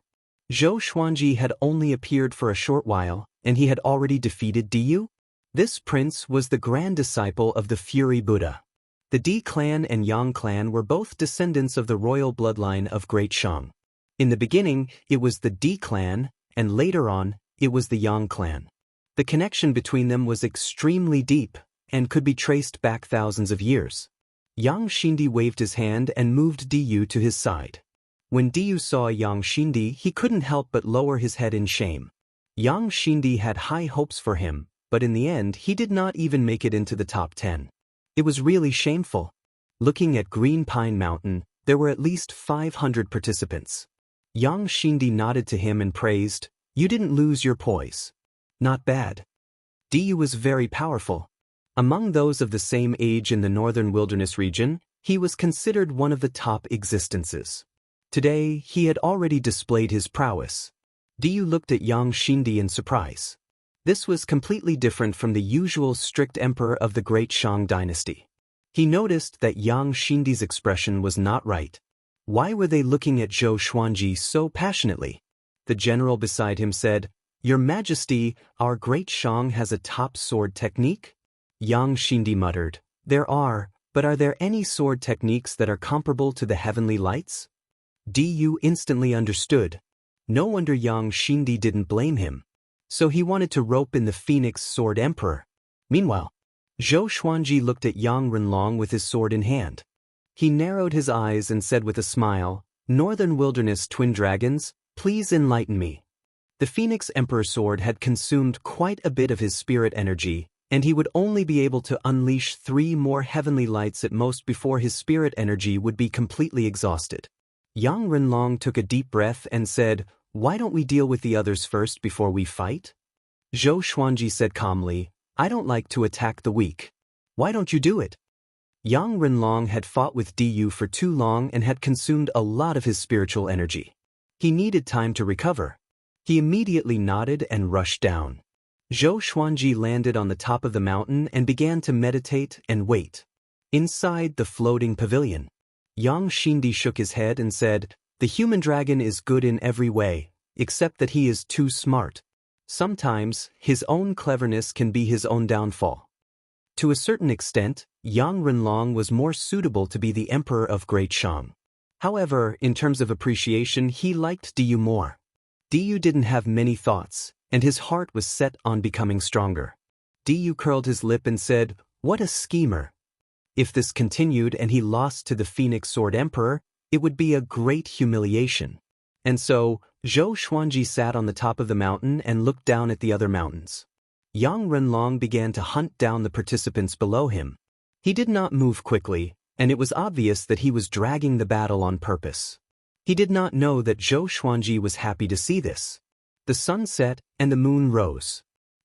Zhou Xuanji had only appeared for a short while, and he had already defeated Diyu? This prince was the grand disciple of the Fury Buddha. The Di clan and Yang clan were both descendants of the royal bloodline of Great Shang. In the beginning, it was the Di clan, and later on, it was the Yang clan. The connection between them was extremely deep, and could be traced back thousands of years. Yang Xindi waved his hand and moved Diyu to his side. When Diyu saw Yang Xindi, he couldn't help but lower his head in shame. Yang Xindi had high hopes for him, but in the end he did not even make it into the top 10. It was really shameful. Looking at Green Pine Mountain, there were at least 500 participants. Yang Xindi nodded to him and praised, You didn't lose your poise. Not bad. Diyu was very powerful. Among those of the same age in the northern wilderness region, he was considered one of the top existences. Today, he had already displayed his prowess. Diyu looked at Yang Xindi in surprise. This was completely different from the usual strict emperor of the Great Shang dynasty. He noticed that Yang Xindi's expression was not right. Why were they looking at Zhou Xuanji so passionately? The general beside him said, Your Majesty, our Great Shang has a top sword technique? Yang Xindi muttered, There are, but are there any sword techniques that are comparable to the heavenly lights? Diyu instantly understood. No wonder Yang Xindi didn't blame him. So he wanted to rope in the Phoenix Sword Emperor. Meanwhile, Zhou Xuanji looked at Yang Renlong with his sword in hand. He narrowed his eyes and said with a smile, Northern Wilderness Twin Dragons, please enlighten me. The Phoenix Emperor's sword had consumed quite a bit of his spirit energy, and he would only be able to unleash 3 more heavenly lights at most before his spirit energy would be completely exhausted. Yang Renlong took a deep breath and said, Why don't we deal with the others first before we fight? Zhou Xuanji said calmly, I don't like to attack the weak. Why don't you do it? Yang Renlong had fought with Diyu for too long and had consumed a lot of his spiritual energy. He needed time to recover. He immediately nodded and rushed down. Zhou Xuanji landed on the top of the mountain and began to meditate and wait. Inside the floating pavilion, Yang Xindi shook his head and said, The human dragon is good in every way, except that he is too smart. Sometimes, his own cleverness can be his own downfall. To a certain extent, Yang Renlong was more suitable to be the emperor of Great Shang. However, in terms of appreciation, he liked Diyu more. Diyu didn't have many thoughts, and his heart was set on becoming stronger. Diyu curled his lip and said, What a schemer. If this continued and he lost to the Phoenix Sword Emperor, it would be a great humiliation. And so, Zhou Xuanji sat on the top of the mountain and looked down at the other mountains. Yang Renlong began to hunt down the participants below him. He did not move quickly, and it was obvious that he was dragging the battle on purpose. He did not know that Zhou Xuanji was happy to see this. The sun set and the moon rose.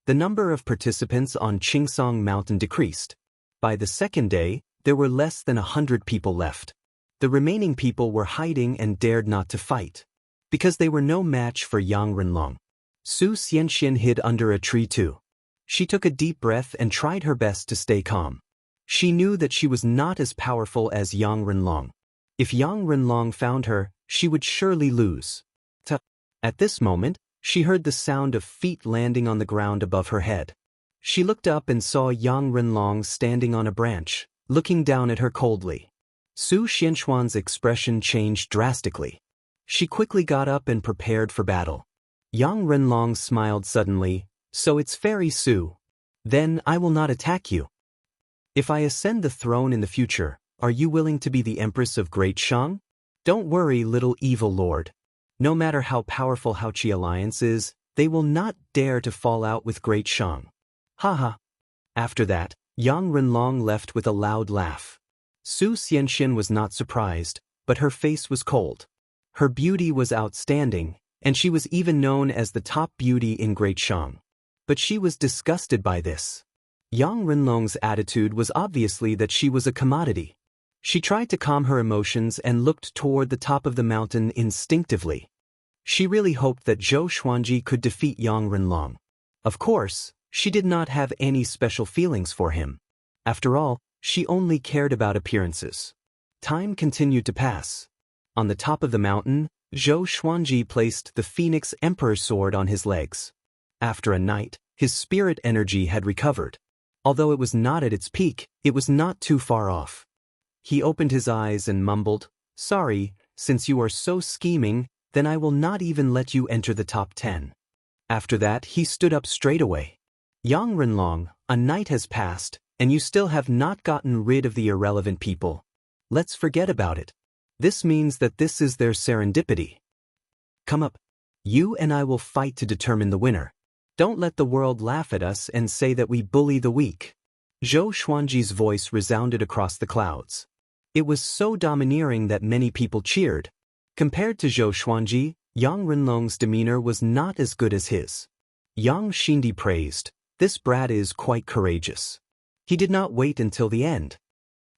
The number of participants on Qingsong Mountain decreased. By the second day, there were less than 100 people left. The remaining people were hiding and dared not to fight, because they were no match for Yang Renlong. Su Xianxian hid under a tree too. She took a deep breath and tried her best to stay calm. She knew that she was not as powerful as Yang Renlong. If Yang Renlong found her, she would surely lose. At this moment, she heard the sound of feet landing on the ground above her head. She looked up and saw Yang Renlong standing on a branch, looking down at her coldly. Su Xianxuan's expression changed drastically. She quickly got up and prepared for battle. Yang Renlong smiled suddenly. So it's Fairy Su. Then I will not attack you. If I ascend the throne in the future, are you willing to be the Empress of Great Shang? Don't worry, little evil lord. No matter how powerful Haoqi Alliance is, they will not dare to fall out with Great Shang. Haha. After that, Yang Renlong left with a loud laugh. Su Xianxian was not surprised, but her face was cold. Her beauty was outstanding, and she was even known as the top beauty in Great Shang. But she was disgusted by this. Yang Renlong's attitude was obviously that she was a commodity. She tried to calm her emotions and looked toward the top of the mountain instinctively. She really hoped that Zhou Xuanji could defeat Yang Renlong. Of course, she did not have any special feelings for him. After all, she only cared about appearances. Time continued to pass. On the top of the mountain, Zhou Xuanji placed the Phoenix Emperor sword on his legs. After a night, his spirit energy had recovered. Although it was not at its peak, it was not too far off. He opened his eyes and mumbled, "Sorry, since you are so scheming, then I will not even let you enter the top 10. After that, he stood up straight away. Yang Renlong, a night has passed, and you still have not gotten rid of the irrelevant people. Let's forget about it. This means that this is their serendipity. Come up. You and I will fight to determine the winner. Don't let the world laugh at us and say that we bully the weak." Zhou Xuanji's voice resounded across the clouds. It was so domineering that many people cheered. Compared to Zhou Xuanji, Yang Renlong's demeanor was not as good as his. Yang Xindi praised, "This brat is quite courageous." He did not wait until the end.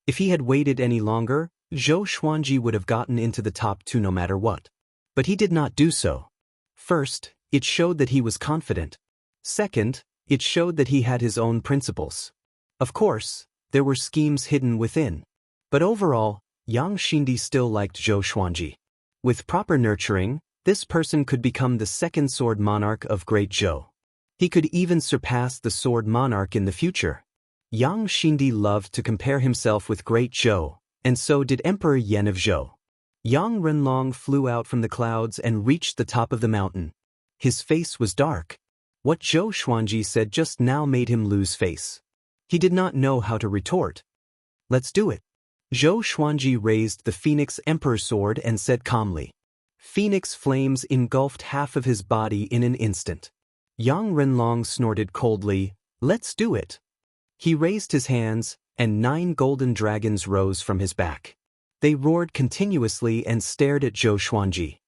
If he had waited any longer, Zhou Xuanji would have gotten into the top 2 no matter what. But he did not do so. First, it showed that he was confident. Second, it showed that he had his own principles. Of course, there were schemes hidden within. But overall, Yang Xindi still liked Zhou Xuanji. With proper nurturing, this person could become the second sword monarch of Great Zhou. He could even surpass the sword monarch in the future. Yang Xindi loved to compare himself with Great Zhou, and so did Emperor Yan of Zhou. Yang Renlong flew out from the clouds and reached the top of the mountain. His face was dark. What Zhou Xuanji said just now made him lose face. He did not know how to retort. "Let's do it." Zhou Xuanji raised the Phoenix Emperor sword and said calmly. Phoenix flames engulfed half of his body in an instant. Yang Renlong snorted coldly, "Let's do it." He raised his hands, and 9 golden dragons rose from his back. They roared continuously and stared at Zhou Xuanji.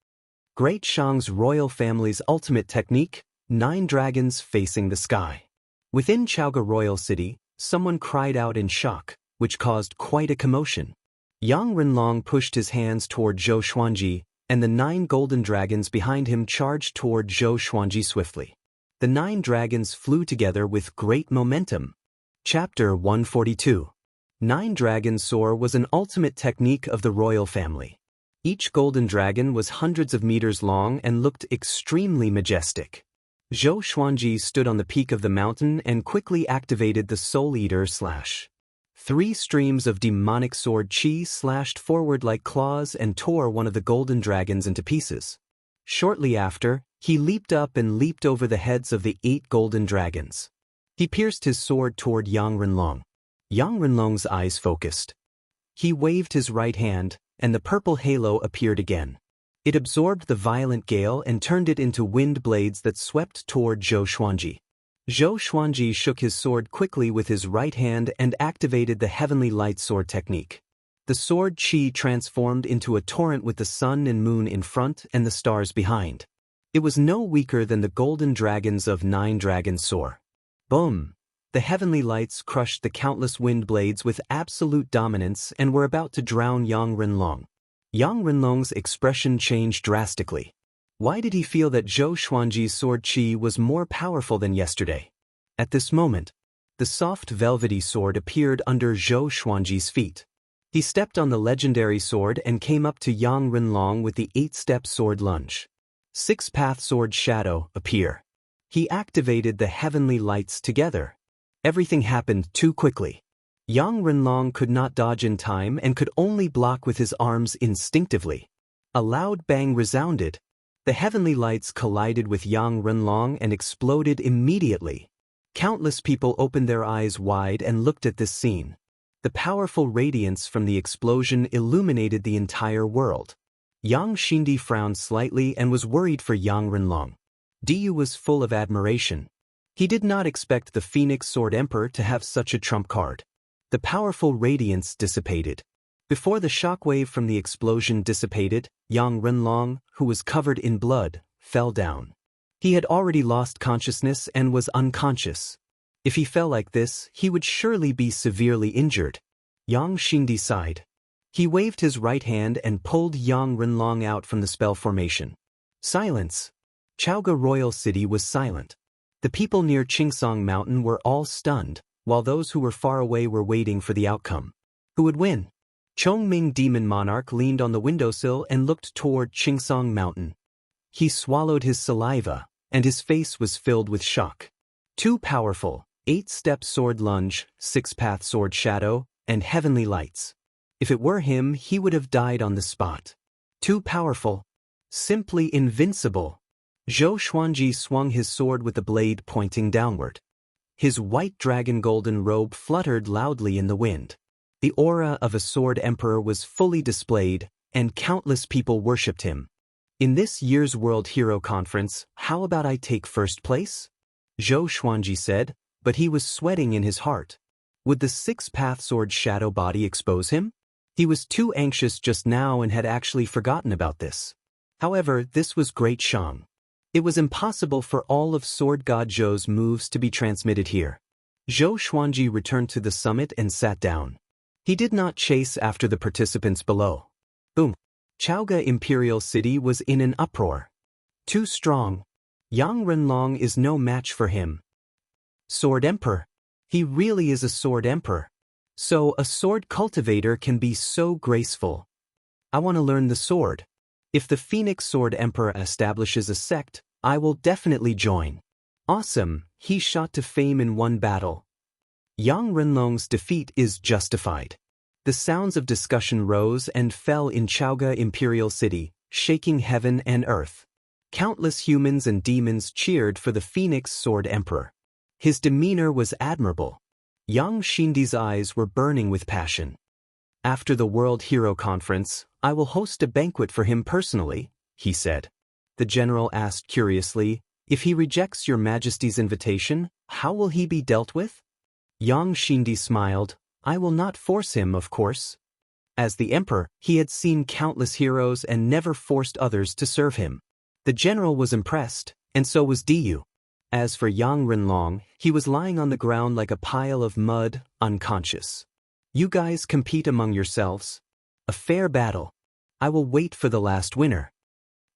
Great Shang's royal family's ultimate technique, 9 dragons facing the sky. Within Chaoga Royal City, someone cried out in shock, which caused quite a commotion. Yang Renlong pushed his hands toward Zhou Xuanji, and the 9 golden dragons behind him charged toward Zhou Xuanji swiftly. The 9 dragons flew together with great momentum. Chapter 142. 9 Dragon Soar was an ultimate technique of the royal family. Each golden dragon was hundreds of meters long and looked extremely majestic. Zhou Xuanji stood on the peak of the mountain and quickly activated the Soul Eater slash. 3 streams of demonic sword chi slashed forward like claws and tore one of the golden dragons into pieces. Shortly after, he leaped up and leaped over the heads of the 8 golden dragons. He pierced his sword toward Yang Renlong. Yang Renlong's eyes focused. He waved his right hand, and the purple halo appeared again. It absorbed the violent gale and turned it into wind blades that swept toward Zhou Xuanji. Zhou Xuanji shook his sword quickly with his right hand and activated the Heavenly Light Sword technique. The sword chi transformed into a torrent with the sun and moon in front and the stars behind. It was no weaker than the golden dragons of 9 Dragon Soar. Boom! The heavenly lights crushed the countless wind blades with absolute dominance and were about to drown Yang Renlong. Yang Renlong's expression changed drastically. Why did he feel that Zhou Xuanji's sword qi was more powerful than yesterday? At this moment, the soft velvety sword appeared under Zhou Xuanji's feet. He stepped on the legendary sword and came up to Yang Renlong with the 8-step sword lunge. 6-path sword shadow appear. He activated the heavenly lights together. Everything happened too quickly. Yang Renlong could not dodge in time and could only block with his arms instinctively. A loud bang resounded. The heavenly lights collided with Yang Renlong and exploded immediately. Countless people opened their eyes wide and looked at this scene. The powerful radiance from the explosion illuminated the entire world. Yang Xindi frowned slightly and was worried for Yang Renlong. Diyu was full of admiration. He did not expect the Phoenix Sword Emperor to have such a trump card. The powerful radiance dissipated. Before the shockwave from the explosion dissipated, Yang Renlong, who was covered in blood, fell down. He had already lost consciousness and was unconscious. If he fell like this, he would surely be severely injured. Yang Xindi sighed. He waved his right hand and pulled Yang Renlong out from the spell formation. Silence. Chaoga Royal City was silent. The people near Qingsong Mountain were all stunned, while those who were far away were waiting for the outcome. Who would win? Chongming Demon Monarch leaned on the windowsill and looked toward Qingsong Mountain. He swallowed his saliva, and his face was filled with shock. Too powerful, 8-step sword lunge, 6-path sword shadow, and heavenly lights. If it were him, he would have died on the spot. Too powerful. Simply invincible. Zhou Xuanji swung his sword with the blade pointing downward. His white dragon golden robe fluttered loudly in the wind. The aura of a sword emperor was fully displayed, and countless people worshipped him. In this year's World Hero Conference, how about I take first place? Zhou Xuanji said, but he was sweating in his heart. Would the 6-path sword shadow body expose him? He was too anxious just now and had actually forgotten about this. However, this was Great Shang. It was impossible for all of Sword God Zhou's moves to be transmitted here. Zhou Xuanji returned to the summit and sat down. He did not chase after the participants below. Boom. Chaoga Imperial City was in an uproar. Too strong. Yang Renlong is no match for him. Sword Emperor. He really is a Sword Emperor. So a sword cultivator can be so graceful. I want to learn the sword. If the Phoenix Sword Emperor establishes a sect, I will definitely join. Awesome, he shot to fame in one battle. Yang Renlong's defeat is justified. The sounds of discussion rose and fell in Chaoga Imperial City, shaking heaven and earth. Countless humans and demons cheered for the Phoenix Sword Emperor. His demeanor was admirable. Yang Xindi's eyes were burning with passion. After the World Hero Conference, I will host a banquet for him personally, he said. The general asked curiously, if he rejects your majesty's invitation, how will he be dealt with? Yang Xindi smiled, I will not force him, of course. As the emperor, he had seen countless heroes and never forced others to serve him. The general was impressed, and so was Diyu. As for Yang Renlong, he was lying on the ground like a pile of mud, unconscious. You guys compete among yourselves. A fair battle. I will wait for the last winner.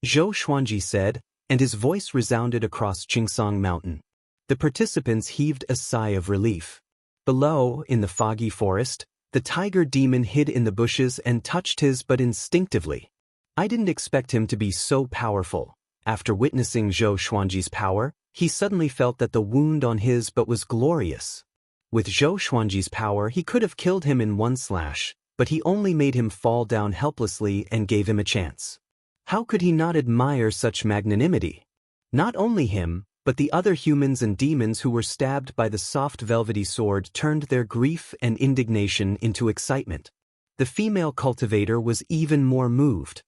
Zhou Xuanji said, and his voice resounded across Qingsong Mountain. The participants heaved a sigh of relief. Below, in the foggy forest, the tiger demon hid in the bushes and touched his butt instinctively. I didn't expect him to be so powerful. After witnessing Zhou Xuanji's power, he suddenly felt that the wound on his butt was glorious. With Zhou Xuanji's power, he could have killed him in one slash, but he only made him fall down helplessly and gave him a chance. How could he not admire such magnanimity? Not only him, but the other humans and demons who were stabbed by the soft velvety sword turned their grief and indignation into excitement. The female cultivator was even more moved.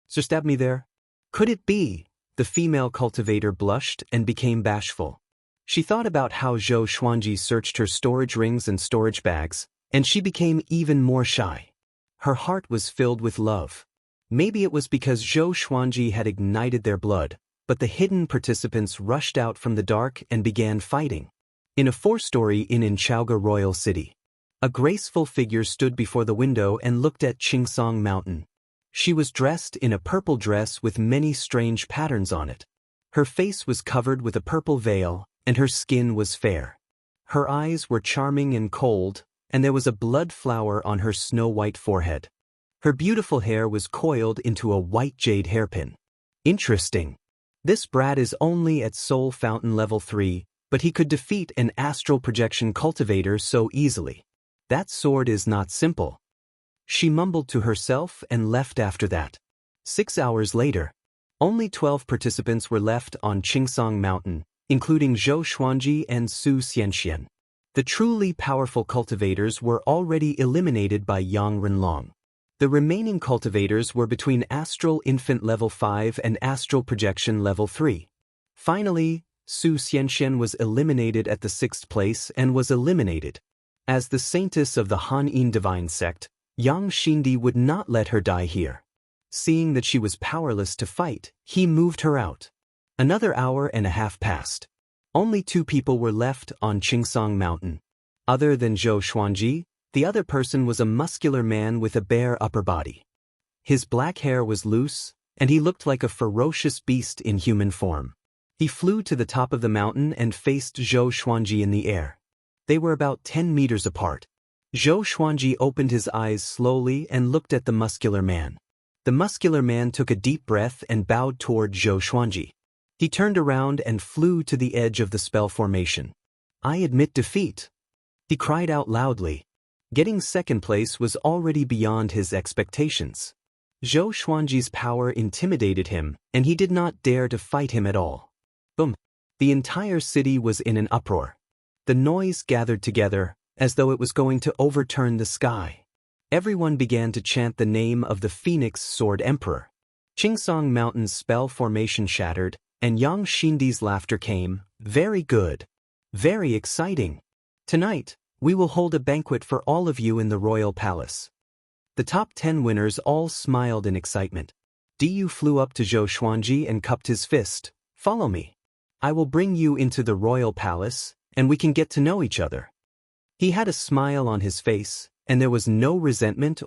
So stab me there? Could it be? The female cultivator blushed and became bashful. She thought about how Zhou Xuanji searched her storage rings and storage bags, and she became even more shy. Her heart was filled with love. Maybe it was because Zhou Xuanji had ignited their blood, but the hidden participants rushed out from the dark and began fighting. In a four-story inn in Chaoga Royal City, a graceful figure stood before the window and looked at Qingsong Mountain. She was dressed in a purple dress with many strange patterns on it. Her face was covered with a purple veil, and her skin was fair. Her eyes were charming and cold, and there was a blood flower on her snow-white forehead. Her beautiful hair was coiled into a white jade hairpin. Interesting. This brat is only at Soul Fountain level 3, but he could defeat an astral projection cultivator so easily. That sword is not simple. She mumbled to herself and left after that. 6 hours later, only 12 participants were left on Qingsong Mountain, including Zhou Xuanji and Su Xianxian. The truly powerful cultivators were already eliminated by Yang Renlong. The remaining cultivators were between Astral Infant level 5 and Astral Projection level 3. Finally, Su Xianxian was eliminated at the 6th place and was eliminated. As the saintess of the Han Yin divine sect, Yang Xindi would not let her die here. Seeing that she was powerless to fight, he moved her out. Another hour and a half passed. Only 2 people were left on Qingsong Mountain. Other than Zhou Xuanji, the other person was a muscular man with a bare upper body. His black hair was loose, and he looked like a ferocious beast in human form. He flew to the top of the mountain and faced Zhou Xuanji in the air. They were about 10 meters apart. Zhou Xuanji opened his eyes slowly and looked at the muscular man. The muscular man took a deep breath and bowed toward Zhou Xuanji. He turned around and flew to the edge of the spell formation. "I admit defeat," he cried out loudly. Getting second place was already beyond his expectations. Zhou Xuanji's power intimidated him, and he did not dare to fight him at all. Boom! The entire city was in an uproar. The noise gathered together, as though it was going to overturn the sky. Everyone began to chant the name of the Phoenix Sword Emperor. Qingsong Mountain's spell formation shattered, and Yang Xindi's laughter came. "Very good. Very exciting. Tonight, we will hold a banquet for all of you in the royal palace." The top 10 winners all smiled in excitement. Du flew up to Zhou Xuanji and cupped his fist. "Follow me. I will bring you into the royal palace, and we can get to know each other." He had a smile on his face, and there was no resentment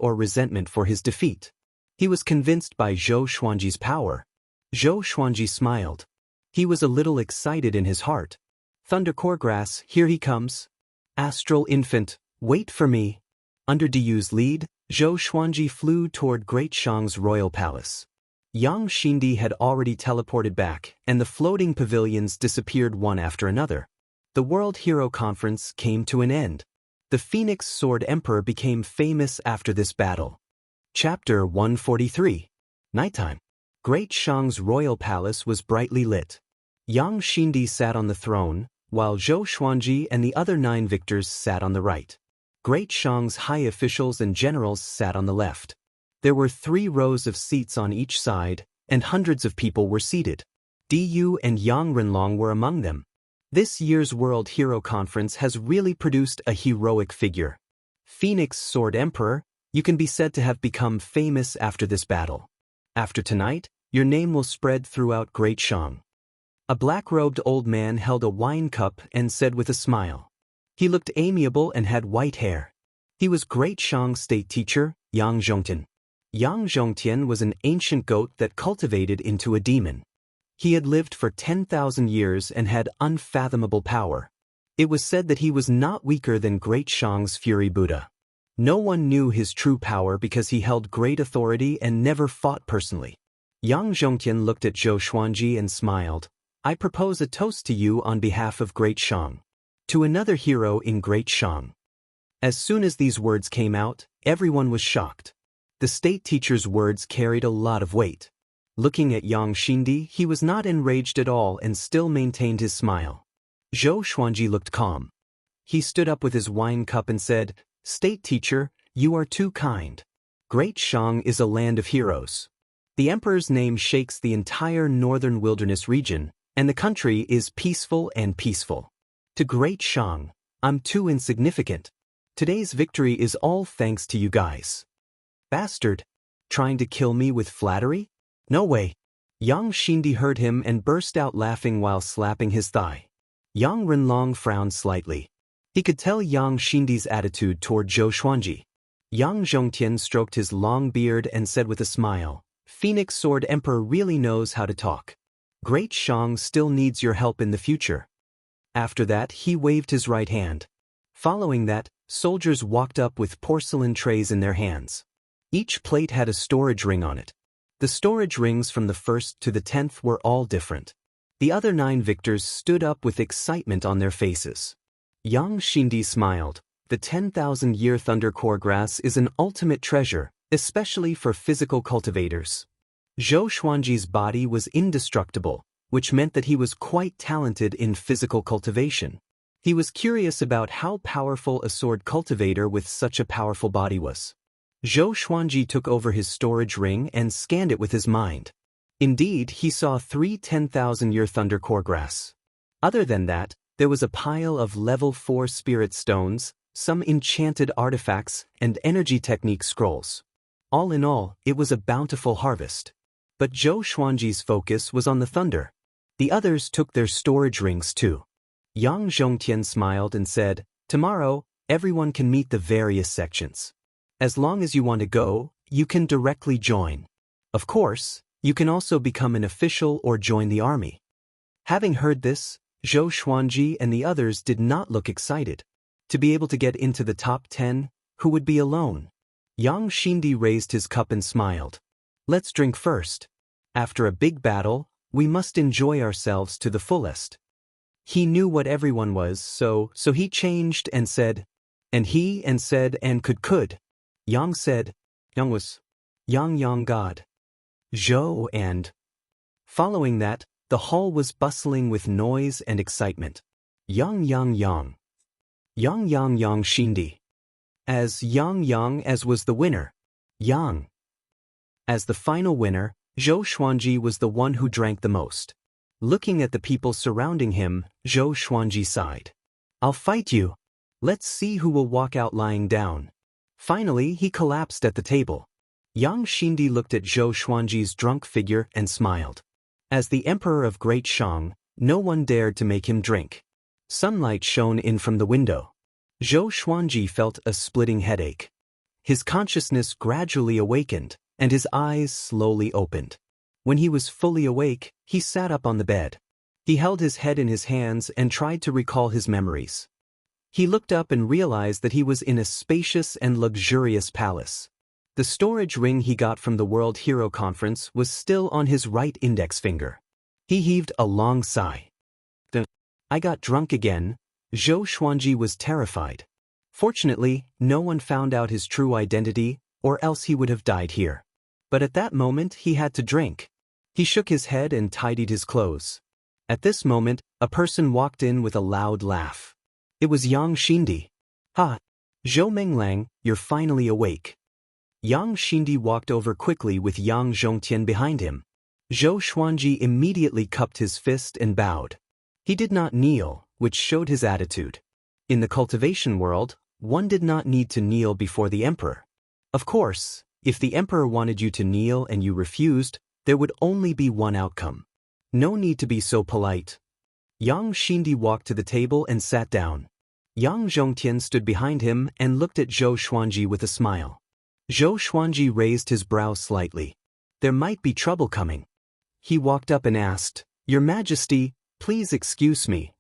for his defeat. He was convinced by Zhou Xuanji's power. Zhou Xuanji smiled. He was a little excited in his heart. "Thunder Coregrass, here he comes. Astral Infant, wait for me." Under Du's lead, Zhou Xuanji flew toward Great Shang's royal palace. Yang Xindi had already teleported back, and the floating pavilions disappeared one after another. The World Hero Conference came to an end. The Phoenix Sword Emperor became famous after this battle. Chapter 143. Nighttime. Great Shang's royal palace was brightly lit. Yang Xindi sat on the throne, while Zhou Xuanji and the other 9 victors sat on the right. Great Shang's high officials and generals sat on the left. There were 3 rows of seats on each side, and hundreds of people were seated. Du and Yang Renlong were among them. This year's World Hero Conference has really produced a heroic figure. Phoenix Sword Emperor, you can be said to have become famous after this battle. After tonight, your name will spread throughout Great Shang. A black-robed old man held a wine cup and said with a smile. He looked amiable and had white hair. He was Great Shang's state teacher, Yang Zhongtian. Yang Zhongtian was an ancient goat that cultivated into a demon. He had lived for 10,000 years and had unfathomable power. It was said that he was not weaker than Great Shang's Fury Buddha. No one knew his true power because he held great authority and never fought personally. Yang Zhongtian looked at Zhou Xuanji and smiled. "I propose a toast to you on behalf of Great Shang. To another hero in Great Shang." As soon as these words came out, everyone was shocked. The state teacher's words carried a lot of weight. Looking at Yang Xindi, he was not enraged at all and still maintained his smile. Zhou Xuanji looked calm. He stood up with his wine cup and said, "State teacher, you are too kind. Great Shang is a land of heroes. The emperor's name shakes the entire northern wilderness region, and the country is peaceful and peaceful. To Great Shang, I'm too insignificant. Today's victory is all thanks to you guys." "Bastard! Trying to kill me with flattery? No way." Yang Xindi heard him and burst out laughing while slapping his thigh. Yang Renlong frowned slightly. He could tell Yang Xindi's attitude toward Zhou Xuanji. Yang Zhongtian stroked his long beard and said with a smile, Phoenix Sword Emperor really knows how to talk. Great Shang still needs your help in the future. After that, he waved his right hand. Following that, soldiers walked up with porcelain trays in their hands. Each plate had a storage ring on it. The storage rings from the 1st to the 10th were all different. The other 9 victors stood up with excitement on their faces. Yang Xindi smiled. The 10,000-year Thunder Core Grass is an ultimate treasure, especially for physical cultivators. Zhou Xuanji's body was indestructible, which meant that he was quite talented in physical cultivation. He was curious about how powerful a sword cultivator with such a powerful body was. Zhou Xuanji took over his storage ring and scanned it with his mind. Indeed, he saw 3 10,000-year Thunder Core Grass. Other than that, there was a pile of level 4 spirit stones, some enchanted artifacts, and energy technique scrolls. All in all, it was a bountiful harvest. But Zhou Xuanji's focus was on the thunder. The others took their storage rings too. Yang Zhongtian smiled and said, Tomorrow, everyone can meet the various sections. As long as you want to go, you can directly join. Of course, you can also become an official or join the army. Having heard this, Zhou Xuanji and the others did not look excited. To be able to get into the top 10, who would be alone? Yang Xindi raised his cup and smiled. Let's drink first. After a big battle, we must enjoy ourselves to the fullest. He knew what everyone was, so he changed and said, and he and said and could. Yang said, Yang was. Yang God. Zhou and. Following that, the hall was bustling with noise and excitement. Yang. Yang Xindi. As Yang as was the winner. Yang. As the final winner, Zhou Xuanji was the one who drank the most. Looking at the people surrounding him, Zhou Xuanji sighed. I'll fight you. Let's see who will walk out lying down. Finally, he collapsed at the table. Yang Xindi looked at Zhou Xuanji's drunk figure and smiled. As the emperor of Great Shang, no one dared to make him drink. Sunlight shone in from the window. Zhou Xuanji felt a splitting headache. His consciousness gradually awakened, and his eyes slowly opened. When he was fully awake, he sat up on the bed. He held his head in his hands and tried to recall his memories. He looked up and realized that he was in a spacious and luxurious palace. The storage ring he got from the World Hero Conference was still on his right index finger. He heaved a long sigh. I got drunk again. Zhou Xuanji was terrified. Fortunately, no one found out his true identity, or else he would have died here. But at that moment he had to drink. He shook his head and tidied his clothes. At this moment, a person walked in with a loud laugh. It was Yang Xindi. Ha! Zhou Menglang, you're finally awake. Yang Xindi walked over quickly with Yang Zhongtian behind him. Zhou Xuanji immediately cupped his fist and bowed. He did not kneel, which showed his attitude. In the cultivation world, one did not need to kneel before the emperor. Of course, if the emperor wanted you to kneel and you refused, there would only be one outcome. No need to be so polite. Yang Xindi walked to the table and sat down. Yang Zhongtian stood behind him and looked at Zhou Xuanji with a smile. Zhou Xuanji raised his brow slightly. There might be trouble coming. He walked up and asked, Your Majesty, please excuse me.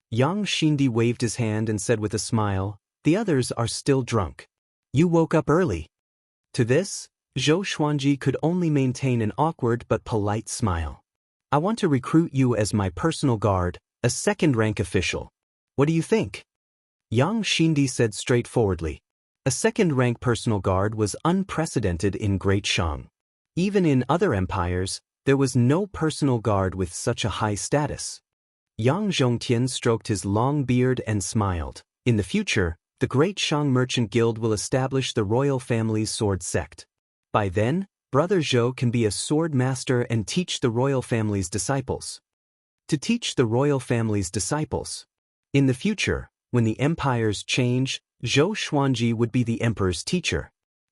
Yang Xindi waved his hand and said with a smile, The others are still drunk. You woke up early. To this, Zhou Xuanji could only maintain an awkward but polite smile. I want to recruit you as my personal guard, a second-rank official. What do you think? Yang Xindi said straightforwardly. A second-rank personal guard was unprecedented in Great Shang. Even in other empires, there was no personal guard with such a high status. Yang Zhongtian stroked his long beard and smiled. In the future, the Great Shang Merchant Guild will establish the royal family's sword sect. By then, Brother Zhou can be a sword master and teach the royal family's disciples. To teach the royal family's disciples. In the future, when the empires change, Zhou Xuanji would be the emperor's teacher.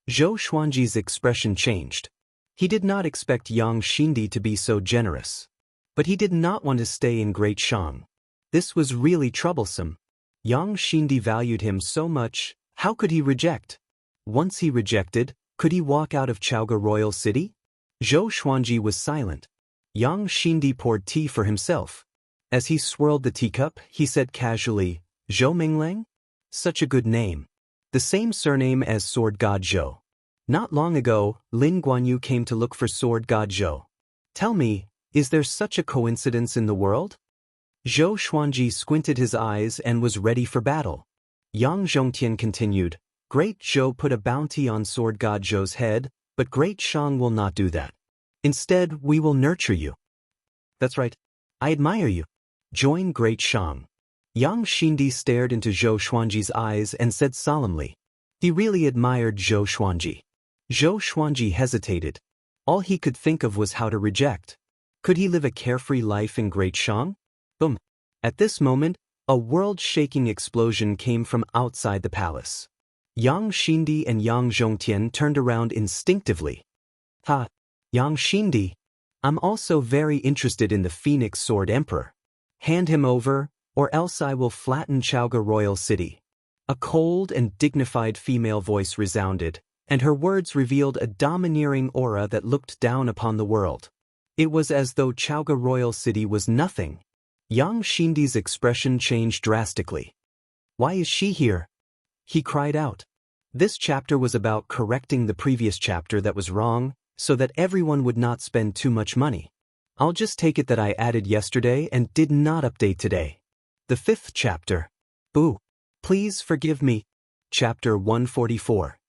Zhou Xuanji's expression changed. He did not expect Yang Xindi to be so generous. But he did not want to stay in Great Shang. This was really troublesome. Yang Xindi valued him so much, how could he reject? Once he rejected, could he walk out of Chaoga Royal City? Zhou Xuanji was silent. Yang Xindi poured tea for himself. As he swirled the teacup, he said casually, Zhou Minglang? Such a good name. The same surname as Sword God Zhou. Not long ago, Lin Guanyu came to look for Sword God Zhou. Tell me, is there such a coincidence in the world? Zhou Xuanji squinted his eyes and was ready for battle. Yang Zhongtian continued, Great Zhou put a bounty on Sword God Zhou's head, but Great Shang will not do that. Instead, we will nurture you. That's right. I admire you. Join Great Shang. Yang Xindi stared into Zhou Xuanji's eyes and said solemnly. He really admired Zhou Xuanji. Zhou Xuanji hesitated. All he could think of was how to reject. Could he live a carefree life in Great Shang? Boom. At this moment, a world-shaking explosion came from outside the palace. Yang Xindi and Yang Zhongtian turned around instinctively. Ha! Yang Xindi. I'm also very interested in the Phoenix Sword Emperor. Hand him over, or else I will flatten Chaoga Royal City. A cold and dignified female voice resounded, and her words revealed a domineering aura that looked down upon the world. It was as though Chaoga Royal City was nothing. Yang Xindi's expression changed drastically. Why is she here? He cried out. This chapter was about correcting the previous chapter that was wrong, so that everyone would not spend too much money. I'll just take it that I added yesterday and did not update today. The 5th chapter. Boo. Please forgive me. Chapter 144.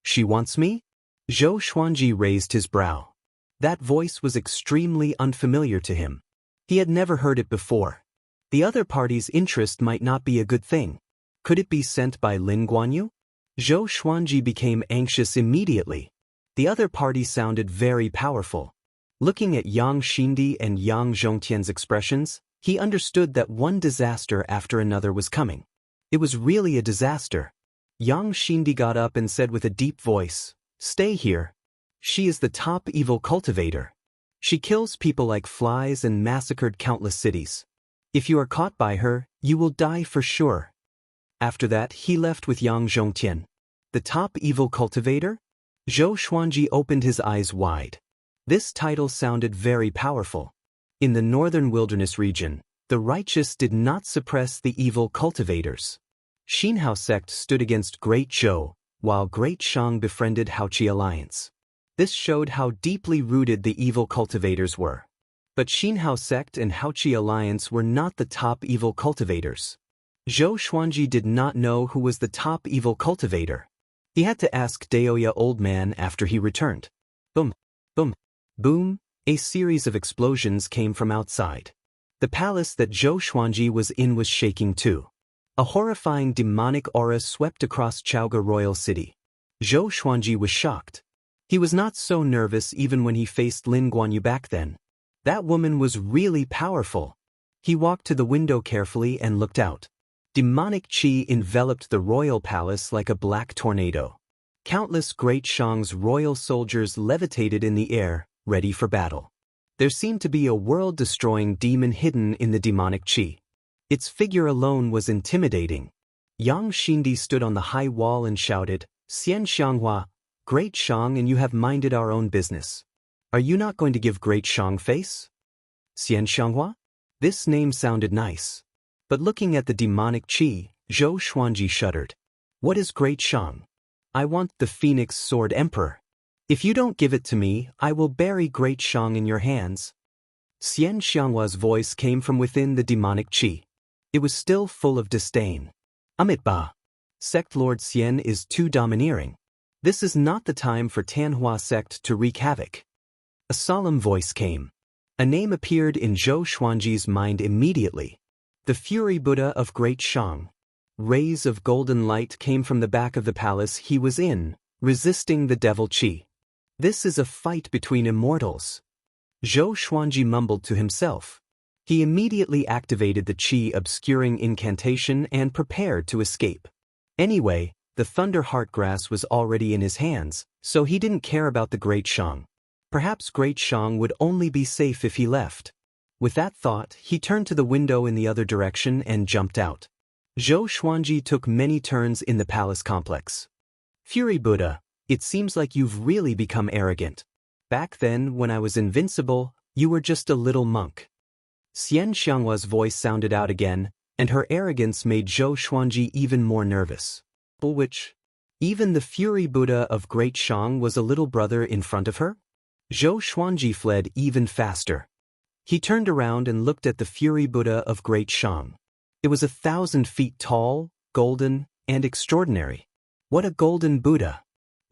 She wants me? Zhou Xuanji raised his brow. That voice was extremely unfamiliar to him. He had never heard it before. The other party's interest might not be a good thing. Could it be sent by Lin Guanyu? Zhou Xuanji became anxious immediately. The other party sounded very powerful. Looking at Yang Xindi and Yang Zhongtian's expressions, he understood that one disaster after another was coming. It was really a disaster. Yang Xindi got up and said with a deep voice, Stay here. She is the top evil cultivator. She kills people like flies and massacred countless cities. If you are caught by her, you will die for sure. After that, he left with Yang Zhongtian. The top evil cultivator? Zhou Xuanji opened his eyes wide. This title sounded very powerful. In the northern wilderness region, the righteous did not suppress the evil cultivators. Xinhao sect stood against Great Zhou, while Great Shang befriended Haoqi alliance. This showed how deeply rooted the evil cultivators were. But Xinhao sect and Haoqi alliance were not the top evil cultivators. Zhou Xuanji did not know who was the top evil cultivator. He had to ask Daoist old man after he returned. Boom, boom, boom, a series of explosions came from outside. The palace that Zhou Xuanji was in was shaking too. A horrifying demonic aura swept across Chaoga Royal City. Zhou Xuanji was shocked. He was not so nervous even when he faced Lin Guanyu back then. That woman was really powerful. He walked to the window carefully and looked out. Demonic qi enveloped the royal palace like a black tornado. Countless Great Shang's royal soldiers levitated in the air, ready for battle. There seemed to be a world-destroying demon hidden in the demonic qi. Its figure alone was intimidating. Yang Xindi stood on the high wall and shouted, Xianxia, Great Shang, and you have minded our own business. Are you not going to give Great Shang face? Xianxia? This name sounded nice. But looking at the demonic qi, Zhou Xuanji shuddered. What is Great Shang? I want the Phoenix Sword Emperor. If you don't give it to me, I will bury Great Shang in your hands. Xianxia's voice came from within the demonic qi. It was still full of disdain. Amitba. Sect Lord Xian is too domineering. This is not the time for Tanhua sect to wreak havoc. A solemn voice came. A name appeared in Zhou Xuanji's mind immediately. The Fury Buddha of Great Shang. Rays of golden light came from the back of the palace he was in, resisting the devil qi. This is a fight between immortals. Zhou Xuanji mumbled to himself. He immediately activated the qi obscuring incantation and prepared to escape. Anyway, the Thunder Heart Grass was already in his hands, so he didn't care about the Great Shang. Perhaps Great Shang would only be safe if he left. With that thought, he turned to the window in the other direction and jumped out. Zhou Xuanji took many turns in the palace complex. Fury Buddha, it seems like you've really become arrogant. Back then, when I was invincible, you were just a little monk. Xianxia's voice sounded out again, and her arrogance made Zhou Xuanji even more nervous. Which? Even the Fury Buddha of Great Shang was a little brother in front of her? Zhou Xuanji fled even faster. He turned around and looked at the Fury Buddha of Great Shang. It was 1,000 feet tall, golden, and extraordinary. What a golden Buddha!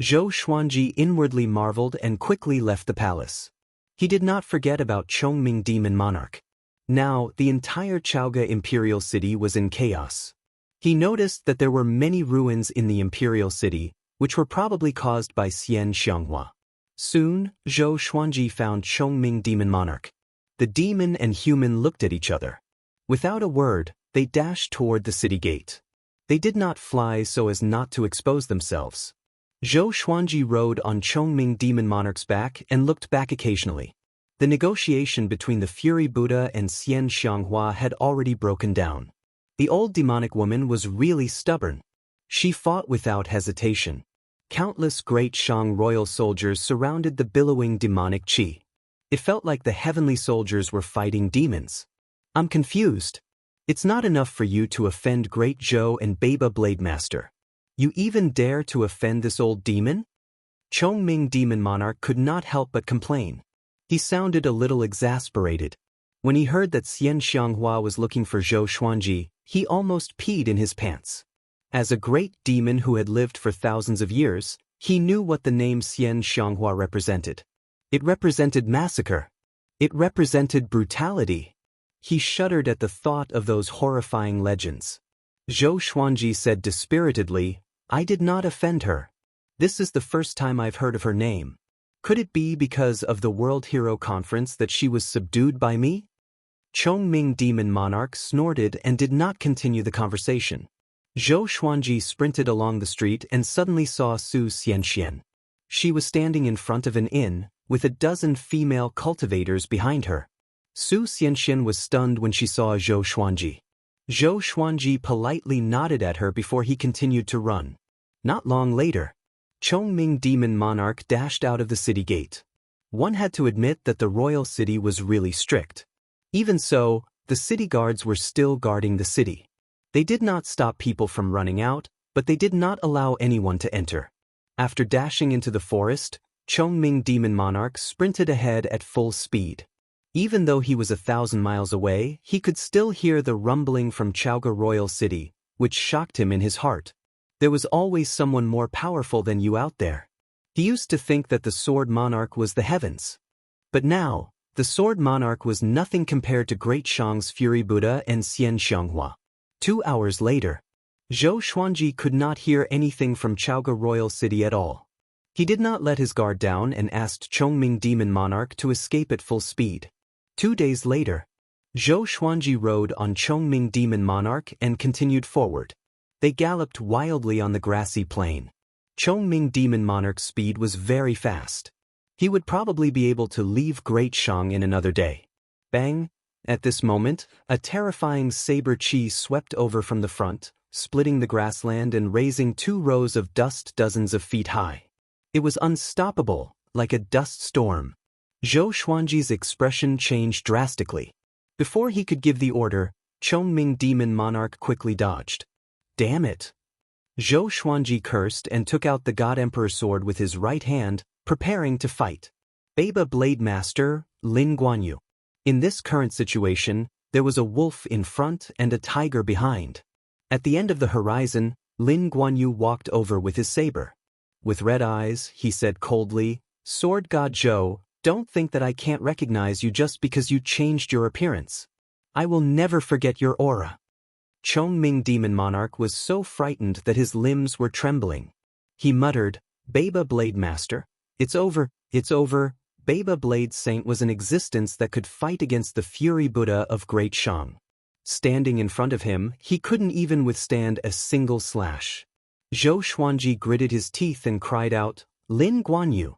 Zhou Xuanji inwardly marveled and quickly left the palace. He did not forget about Chongming Demon Monarch. Now, the entire Chaoga Imperial City was in chaos. He noticed that there were many ruins in the Imperial City, which were probably caused by Xianxia. Soon, Zhou Xuanji found Chongming Demon Monarch. The demon and human looked at each other. Without a word, they dashed toward the city gate. They did not fly so as not to expose themselves. Zhou Xuanji rode on Chongming Demon Monarch's back and looked back occasionally. The negotiation between the Fury Buddha and Xianxia had already broken down. The old demonic woman was really stubborn. She fought without hesitation. Countless great Shang royal soldiers surrounded the billowing demonic qi. It felt like the heavenly soldiers were fighting demons. I'm confused. It's not enough for you to offend Great Zhou and Baba Blade Master. You even dare to offend this old demon? Chongming Demon Monarch could not help but complain. He sounded a little exasperated. When he heard that Xianxia was looking for Zhou Xuanji, he almost peed in his pants. As a great demon who had lived for thousands of years, he knew what the name Xianxia represented. It represented massacre. It represented brutality. He shuddered at the thought of those horrifying legends. Zhou Xuanji said dispiritedly, I did not offend her. This is the first time I've heard of her name. Could it be because of the World Hero Conference that she was subdued by me? Chongming Demon Monarch snorted and did not continue the conversation. Zhou Xuanji sprinted along the street and suddenly saw Su Xianxian. She was standing in front of an inn, with a dozen female cultivators behind her. Su Xianxian was stunned when she saw Zhou Xuanji. Zhou Xuanji politely nodded at her before he continued to run. Not long later, Chongming Demon Monarch dashed out of the city gate. One had to admit that the royal city was really strict. Even so, the city guards were still guarding the city. They did not stop people from running out, but they did not allow anyone to enter. After dashing into the forest, Chongming Demon Monarch sprinted ahead at full speed. Even though he was 1,000 miles away, he could still hear the rumbling from Chaoga Royal City, which shocked him in his heart. There was always someone more powerful than you out there. He used to think that the Sword Monarch was the heavens. But now, the Sword Monarch was nothing compared to Great Shang's Fury Buddha and Xianxia. 2 hours later, Zhou Xuanji could not hear anything from Chaoga Royal City at all. He did not let his guard down and asked Chongming Demon Monarch to escape at full speed. 2 days later, Zhou Xuanji rode on Chongming Demon Monarch and continued forward. They galloped wildly on the grassy plain. Chongming Demon Monarch's speed was very fast. He would probably be able to leave Great Shang in another day. Bang! At this moment, a terrifying saber qi swept over from the front, splitting the grassland and raising 2 rows of dust dozens of feet high. It was unstoppable, like a dust storm. Zhou Xuanji's expression changed drastically. Before he could give the order, Chongming Demon Monarch quickly dodged. Damn it! Zhou Xuanji cursed and took out the God Emperor sword with his right hand, preparing to fight. Baba Blade Master, Lin Guanyu. In this current situation, there was a wolf in front and a tiger behind. At the end of the horizon, Lin Guanyu walked over with his saber. With red eyes, he said coldly, Sword God Zhou, don't think that I can't recognize you just because you changed your appearance. I will never forget your aura. Chongming Demon Monarch was so frightened that his limbs were trembling. He muttered, Baba Blade Master, it's over, it's over. Baba Blade Saint was an existence that could fight against the Fury Buddha of Great Shang. Standing in front of him, he couldn't even withstand a single slash. Zhou Xuanji gritted his teeth and cried out, Lin Guanyu,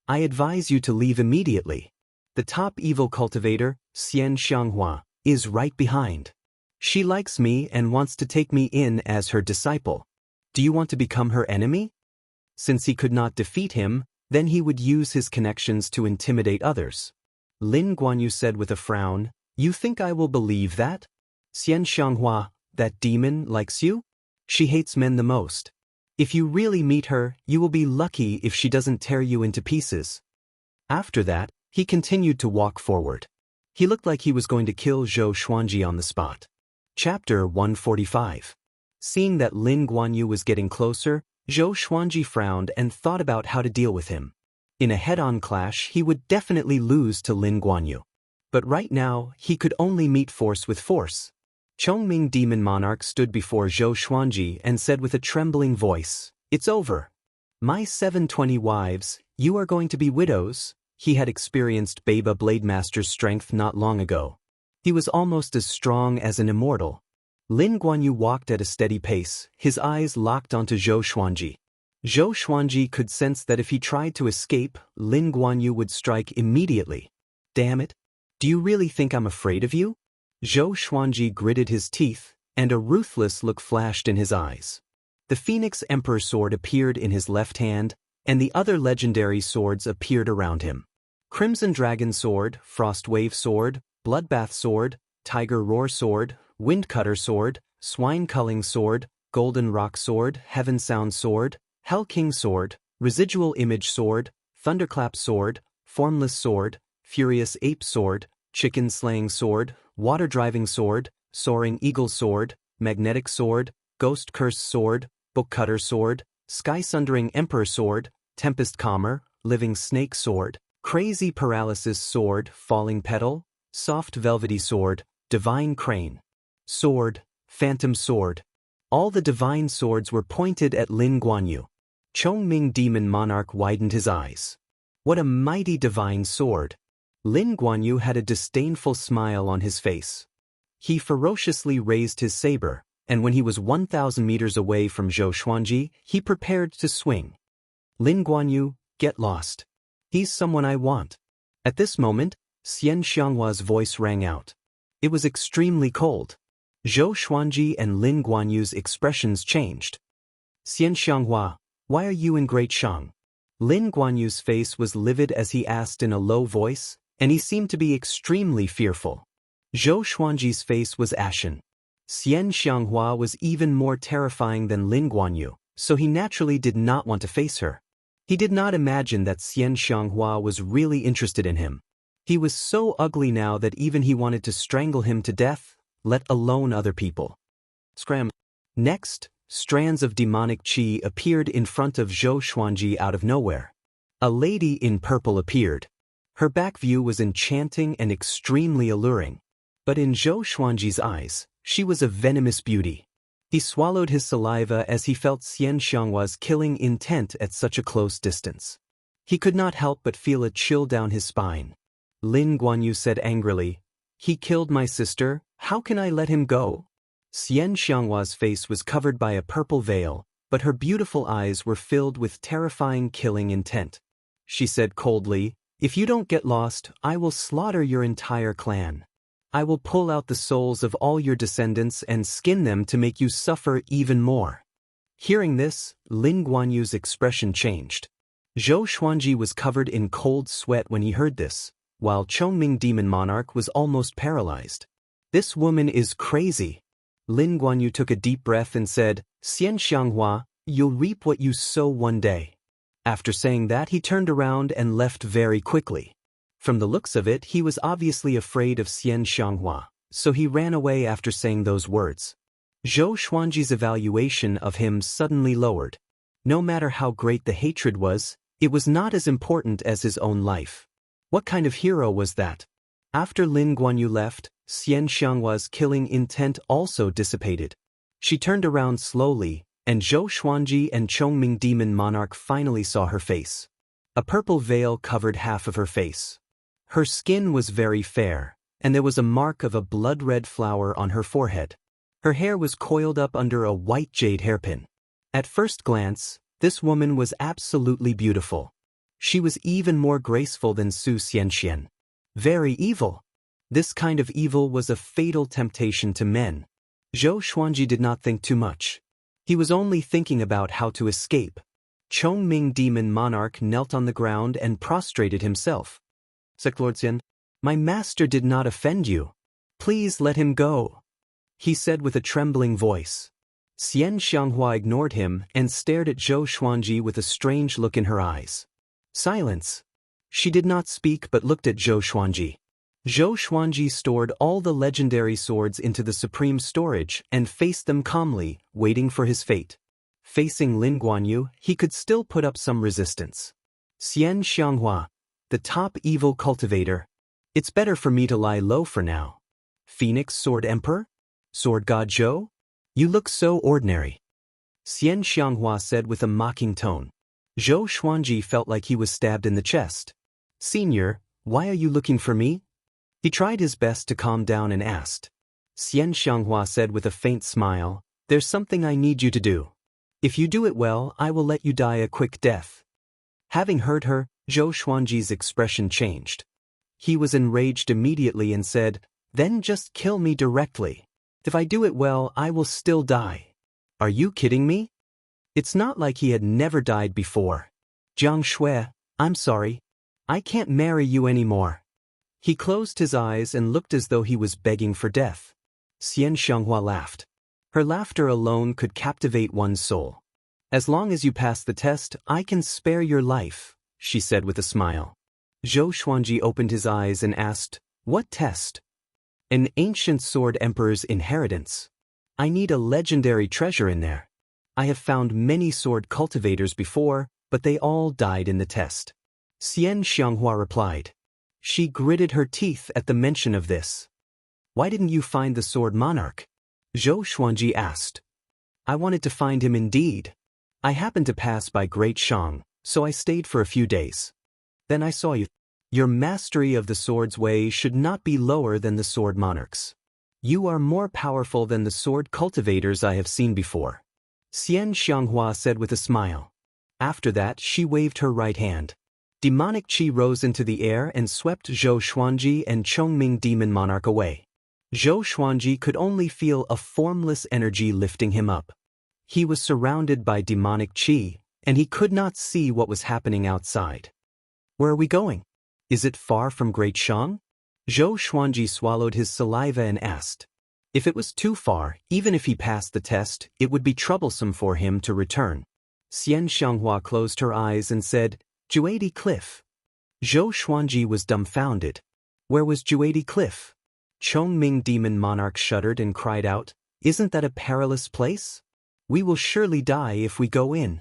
I advise you to leave immediately. The top evil cultivator, Xianxia, is right behind. She likes me and wants to take me in as her disciple. Do you want to become her enemy? Since he could not defeat him, then he would use his connections to intimidate others. Lin Guanyu said with a frown, "You think I will believe that? Xianxia, that demon, likes you? She hates men the most. If you really meet her, you will be lucky if she doesn't tear you into pieces." After that, he continued to walk forward. He looked like he was going to kill Zhou Xuanji on the spot. Chapter 145. Seeing that Lin Guanyu was getting closer, Zhou Xuanji frowned and thought about how to deal with him. In a head-on clash, he would definitely lose to Lin Guanyu. But right now, he could only meet force with force. Chongming Demon Monarch stood before Zhou Xuanji and said with a trembling voice, "It's over. My 720 wives, you are going to be widows." He had experienced Baba Blademaster's strength not long ago. He was almost as strong as an immortal. Lin Guanyu walked at a steady pace, his eyes locked onto Zhou Xuanji. Zhou Xuanji could sense that if he tried to escape, Lin Guanyu would strike immediately. "Damn it! Do you really think I'm afraid of you?" Zhou Xuanji gritted his teeth, and a ruthless look flashed in his eyes. The Phoenix Emperor sword appeared in his left hand, and the other legendary swords appeared around him. Crimson Dragon Sword, Frost Wave Sword, Bloodbath Sword, Tiger Roar Sword, Windcutter Sword, Swine Culling Sword, Golden Rock Sword, Heaven Sound Sword, Hell King Sword, Residual Image Sword, Thunderclap Sword, Formless Sword, Furious Ape Sword, Chicken Slaying Sword, Water Driving Sword, Soaring Eagle Sword, Magnetic Sword, Ghost Curse Sword, Book Cutter Sword, Sky Sundering Emperor Sword, Tempest Calmer, Living Snake Sword, Crazy Paralysis Sword, Falling Petal, Soft Velvety Sword, Divine Crane Sword, Phantom Sword. All the divine swords were pointed at Lin Guanyu. Chongming Demon Monarch widened his eyes. What a mighty divine sword! Lin Guanyu had a disdainful smile on his face. He ferociously raised his saber, and when he was 1,000 meters away from Zhou Xuanji, he prepared to swing. "Lin Guanyu, get lost. He's someone I want." At this moment, Xianxia's voice rang out. It was extremely cold. Zhou Xuanji and Lin Guanyu's expressions changed. "Xianxia, why are you in great shang?" Lin Guanyu's face was livid as he asked in a low voice, and he seemed to be extremely fearful. Zhou Xuanji's face was ashen. Xianxia was even more terrifying than Lin Guanyu, so he naturally did not want to face her. He did not imagine that Xianxia was really interested in him. He was so ugly now that even he wanted to strangle him to death, let alone other people. Scram. Next, strands of demonic chi appeared in front of Zhou Xuanji out of nowhere. A lady in purple appeared. Her back view was enchanting and extremely alluring. But in Zhou Xuanji's eyes, she was a venomous beauty. He swallowed his saliva as he felt Xianxia's killing intent at such a close distance. He could not help but feel a chill down his spine. Lin Guanyu said angrily, "He killed my sister, how can I let him go?" Xianxia's face was covered by a purple veil, but her beautiful eyes were filled with terrifying killing intent. She said coldly, "If you don't get lost, I will slaughter your entire clan. I will pull out the souls of all your descendants and skin them to make you suffer even more." Hearing this, Lin Guanyu's expression changed. Zhou Xuanji was covered in cold sweat when he heard this, while Chongming Demon Monarch was almost paralyzed. "This woman is crazy." Lin Guanyu took a deep breath and said, "Xianxia, you'll reap what you sow one day." After saying that, he turned around and left very quickly. From the looks of it, he was obviously afraid of Xianxia, so he ran away after saying those words. Zhou Xuanji's evaluation of him suddenly lowered. No matter how great the hatred was, it was not as important as his own life. What kind of hero was that? After Lin Guanyu left, Xianxia's killing intent also dissipated. She turned around slowly, and Zhou Xuanji and Chongming Demon Monarch finally saw her face. A purple veil covered half of her face. Her skin was very fair, and there was a mark of a blood-red flower on her forehead. Her hair was coiled up under a white jade hairpin. At first glance, this woman was absolutely beautiful. She was even more graceful than Su Xianxian. Very evil. This kind of evil was a fatal temptation to men. Zhou Xuanji did not think too much. He was only thinking about how to escape. Chongming Demon Monarch knelt on the ground and prostrated himself. Lordsian, my master did not offend you. Please let him go, he said with a trembling voice. Xianxia ignored him and stared at Zhou Xuanji with a strange look in her eyes. Silence. She did not speak but looked at Zhou Xuanji. Zhou Xuanji stored all the legendary swords into the supreme storage and faced them calmly, waiting for his fate. Facing Lin Guanyu, he could still put up some resistance. Xianxia, the top evil cultivator. It's better for me to lie low for now. Phoenix Sword Emperor? Sword God Zhou? You look so ordinary. Xianxia said with a mocking tone. Zhou Xuanji felt like he was stabbed in the chest. Senior, why are you looking for me? He tried his best to calm down and asked. Xianxia said with a faint smile, there's something I need you to do. If you do it well, I will let you die a quick death. Having heard her, Zhou Xuanji's expression changed. He was enraged immediately and said, then just kill me directly. If I do it well, I will still die. Are you kidding me? It's not like he had never died before. Jiang Shui, I'm sorry. I can't marry you anymore. He closed his eyes and looked as though he was begging for death. Xianxia laughed. Her laughter alone could captivate one's soul. As long as you pass the test, I can spare your life, she said with a smile. Zhou Xuanji opened his eyes and asked, what test? An ancient sword emperor's inheritance. I need a legendary treasure in there. I have found many sword cultivators before, but they all died in the test. Xianxia replied. She gritted her teeth at the mention of this. Why didn't you find the sword monarch? Zhou Xuanji asked. I wanted to find him indeed. I happened to pass by Great Shang, so I stayed for a few days. Then I saw you. Your mastery of the sword's way should not be lower than the sword monarch's. You are more powerful than the sword cultivators I have seen before. Xianxia said with a smile. After that, she waved her right hand. Demonic qi rose into the air and swept Zhou Xuanji and Chongming Demon Monarch away. Zhou Xuanji could only feel a formless energy lifting him up. He was surrounded by demonic qi, and he could not see what was happening outside. Where are we going? Is it far from Great Shang? Zhou Xuanji swallowed his saliva and asked. If it was too far, even if he passed the test, it would be troublesome for him to return. Xianxia closed her eyes and said, Juadi Cliff. Zhou Xuanji was dumbfounded. Where was Juadi Cliff? Chongming Demon Monarch shuddered and cried out, Isn't that a perilous place? We will surely die if we go in.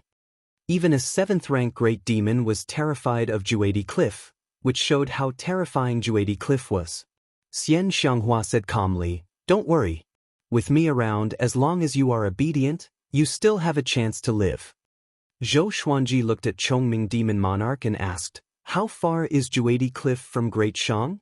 Even a 7th-rank great demon was terrified of Juadi Cliff, which showed how terrifying Juadi Cliff was. Xianxia said calmly, Don't worry. With me around, as long as you are obedient, you still have a chance to live. Zhou Xuanji looked at Chongming Demon Monarch and asked, How far is Juadi Cliff from Great Shang?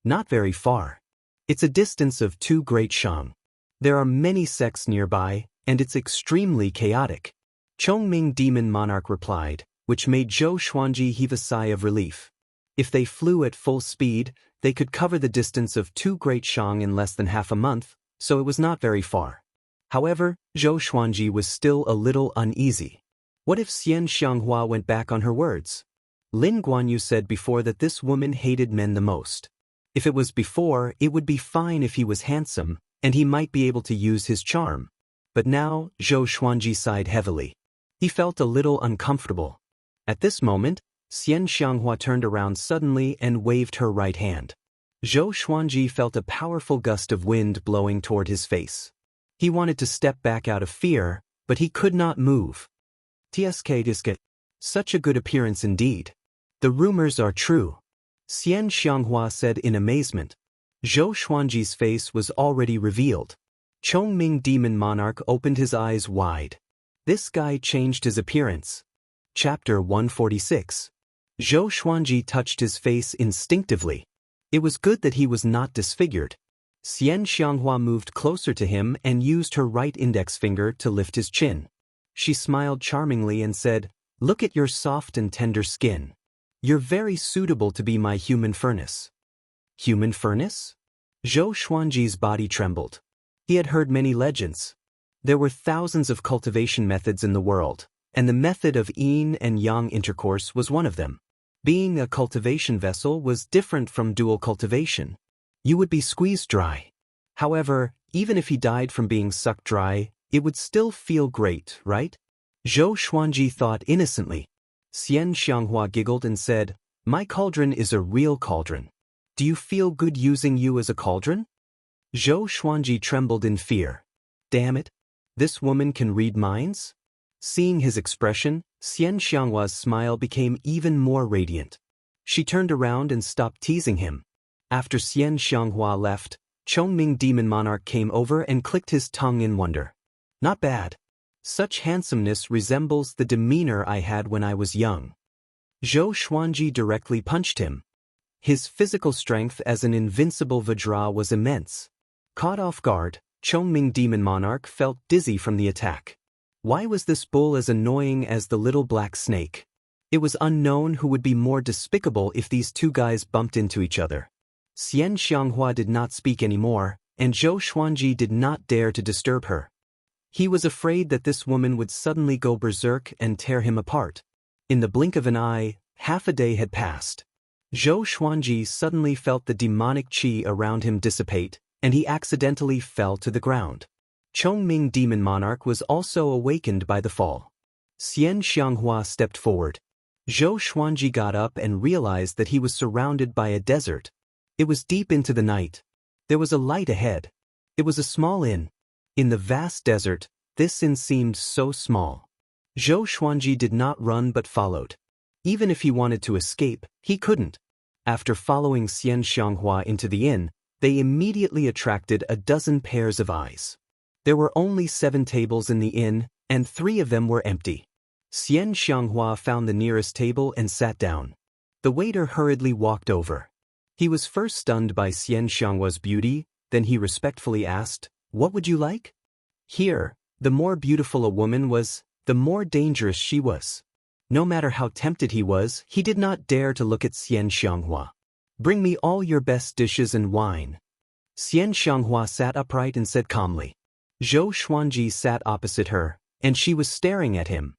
Not very far. It's a distance of 2 Great Shang. There are many sects nearby, and it's extremely chaotic. Chongming Demon Monarch replied, which made Zhou Xuanji heave a sigh of relief. If they flew at full speed, they could cover the distance of 2 Great Shang in less than half a month, so it was not very far. However, Zhou Xuanji was still a little uneasy. What if Xianxia went back on her words? Lin Guanyu said before that this woman hated men the most. If it was before, it would be fine if he was handsome, and he might be able to use his charm. But now, Zhou Xuanji sighed heavily. He felt a little uncomfortable. At this moment, Xianxia turned around suddenly and waved her right hand. Zhou Xuanji felt a powerful gust of wind blowing toward his face. He wanted to step back out of fear, but he could not move. Tsk. Such a good appearance indeed. The rumors are true. Xianxia said in amazement. Zhou Xuanji's face was already revealed. Chongming Demon Monarch opened his eyes wide. This guy changed his appearance. Chapter 146. Zhou Xuanji touched his face instinctively. It was good that he was not disfigured. Xianxia moved closer to him and used her right index finger to lift his chin. She smiled charmingly and said, Look at your soft and tender skin. You're very suitable to be my human furnace. Human furnace? Zhou Xuanji's body trembled. He had heard many legends. There were thousands of cultivation methods in the world, and the method of yin and yang intercourse was one of them. Being a cultivation vessel was different from dual cultivation. You would be squeezed dry. However, even if he died from being sucked dry, it would still feel great, right? Zhou Xuanji thought innocently. Xianxia giggled and said, "My cauldron is a real cauldron. Do you feel good using you as a cauldron?" Zhou Xuanji trembled in fear. Damn it! This woman can read minds? Seeing his expression, Xianxia's smile became even more radiant. She turned around and stopped teasing him. After Xianxia left, Chongming Demon Monarch came over and clicked his tongue in wonder. Not bad. Such handsomeness resembles the demeanor I had when I was young. Zhou Xuanji directly punched him. His physical strength as an invincible Vajra was immense. Caught off guard, Chongming Demon Monarch felt dizzy from the attack. Why was this bull as annoying as the little black snake? It was unknown who would be more despicable if these two guys bumped into each other. Xianxia did not speak anymore, and Zhou Xuanji did not dare to disturb her. He was afraid that this woman would suddenly go berserk and tear him apart. In the blink of an eye, half a day had passed. Zhou Xuanji suddenly felt the demonic qi around him dissipate, and he accidentally fell to the ground. Chongming Demon Monarch was also awakened by the fall. Xianxia stepped forward. Zhou Xuanji got up and realized that he was surrounded by a desert. It was deep into the night. There was a light ahead. It was a small inn. In the vast desert, this inn seemed so small. Zhou Xuanji did not run but followed. Even if he wanted to escape, he couldn't. After following Xianxia into the inn, they immediately attracted a dozen pairs of eyes. There were only 7 tables in the inn, and 3 of them were empty. Xianxia found the nearest table and sat down. The waiter hurriedly walked over. He was first stunned by Xianxia's beauty, then he respectfully asked, "What would you like?" Here, the more beautiful a woman was, the more dangerous she was. No matter how tempted he was, he did not dare to look at Xianxia. "Bring me all your best dishes and wine." Xianxia sat upright and said calmly. Zhou Xuanji sat opposite her, and she was staring at him.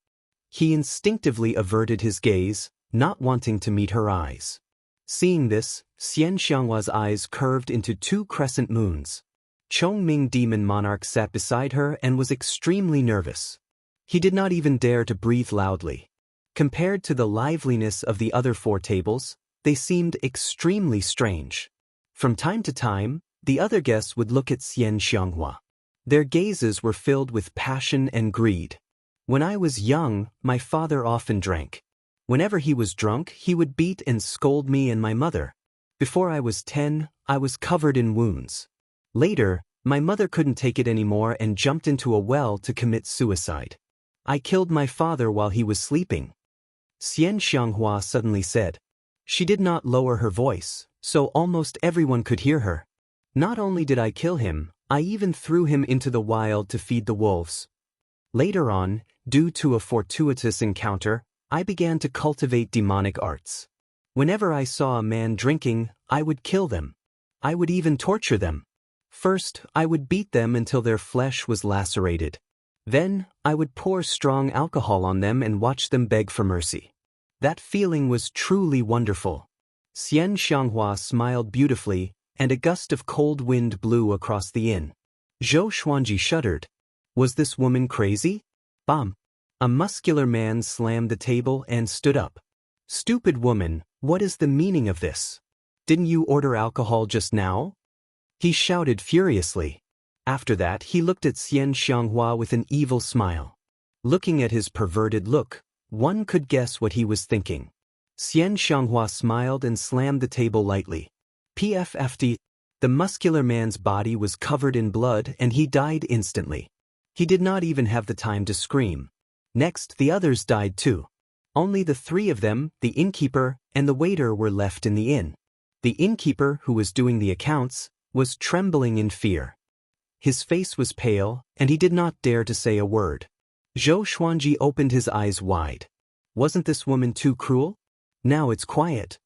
He instinctively averted his gaze, not wanting to meet her eyes. Seeing this, Xianxia's eyes curved into 2 crescent moons. Chongming Demon Monarch sat beside her and was extremely nervous. He did not even dare to breathe loudly. Compared to the liveliness of the other 4 tables, they seemed extremely strange. From time to time, the other guests would look at Xianxia. Their gazes were filled with passion and greed. When I was young, my father often drank. Whenever he was drunk, he would beat and scold me and my mother. Before I was 10, I was covered in wounds. Later, my mother couldn't take it anymore and jumped into a well to commit suicide. I killed my father while he was sleeping. Xianxia suddenly said. She did not lower her voice, so almost everyone could hear her. Not only did I kill him, I even threw him into the wild to feed the wolves. Later on, due to a fortuitous encounter, I began to cultivate demonic arts. Whenever I saw a man drinking, I would kill them. I would even torture them. First, I would beat them until their flesh was lacerated. Then, I would pour strong alcohol on them and watch them beg for mercy. That feeling was truly wonderful. Xianxia smiled beautifully, and a gust of cold wind blew across the inn. Zhou Xuanji shuddered. Was this woman crazy? Bam! A muscular man slammed the table and stood up. Stupid woman, what is the meaning of this? Didn't you order alcohol just now? He shouted furiously. After that, he looked at Xianxia with an evil smile. Looking at his perverted look, one could guess what he was thinking. Xianxia smiled and slammed the table lightly. PFFD. The muscular man's body was covered in blood and he died instantly. He did not even have the time to scream. Next, the others died too. Only the 3 of them, the innkeeper, and the waiter were left in the inn. The innkeeper, who was doing the accounts, was trembling in fear. His face was pale, and he did not dare to say a word. Zhou Xuanji opened his eyes wide. Wasn't this woman too cruel? Now it's quiet.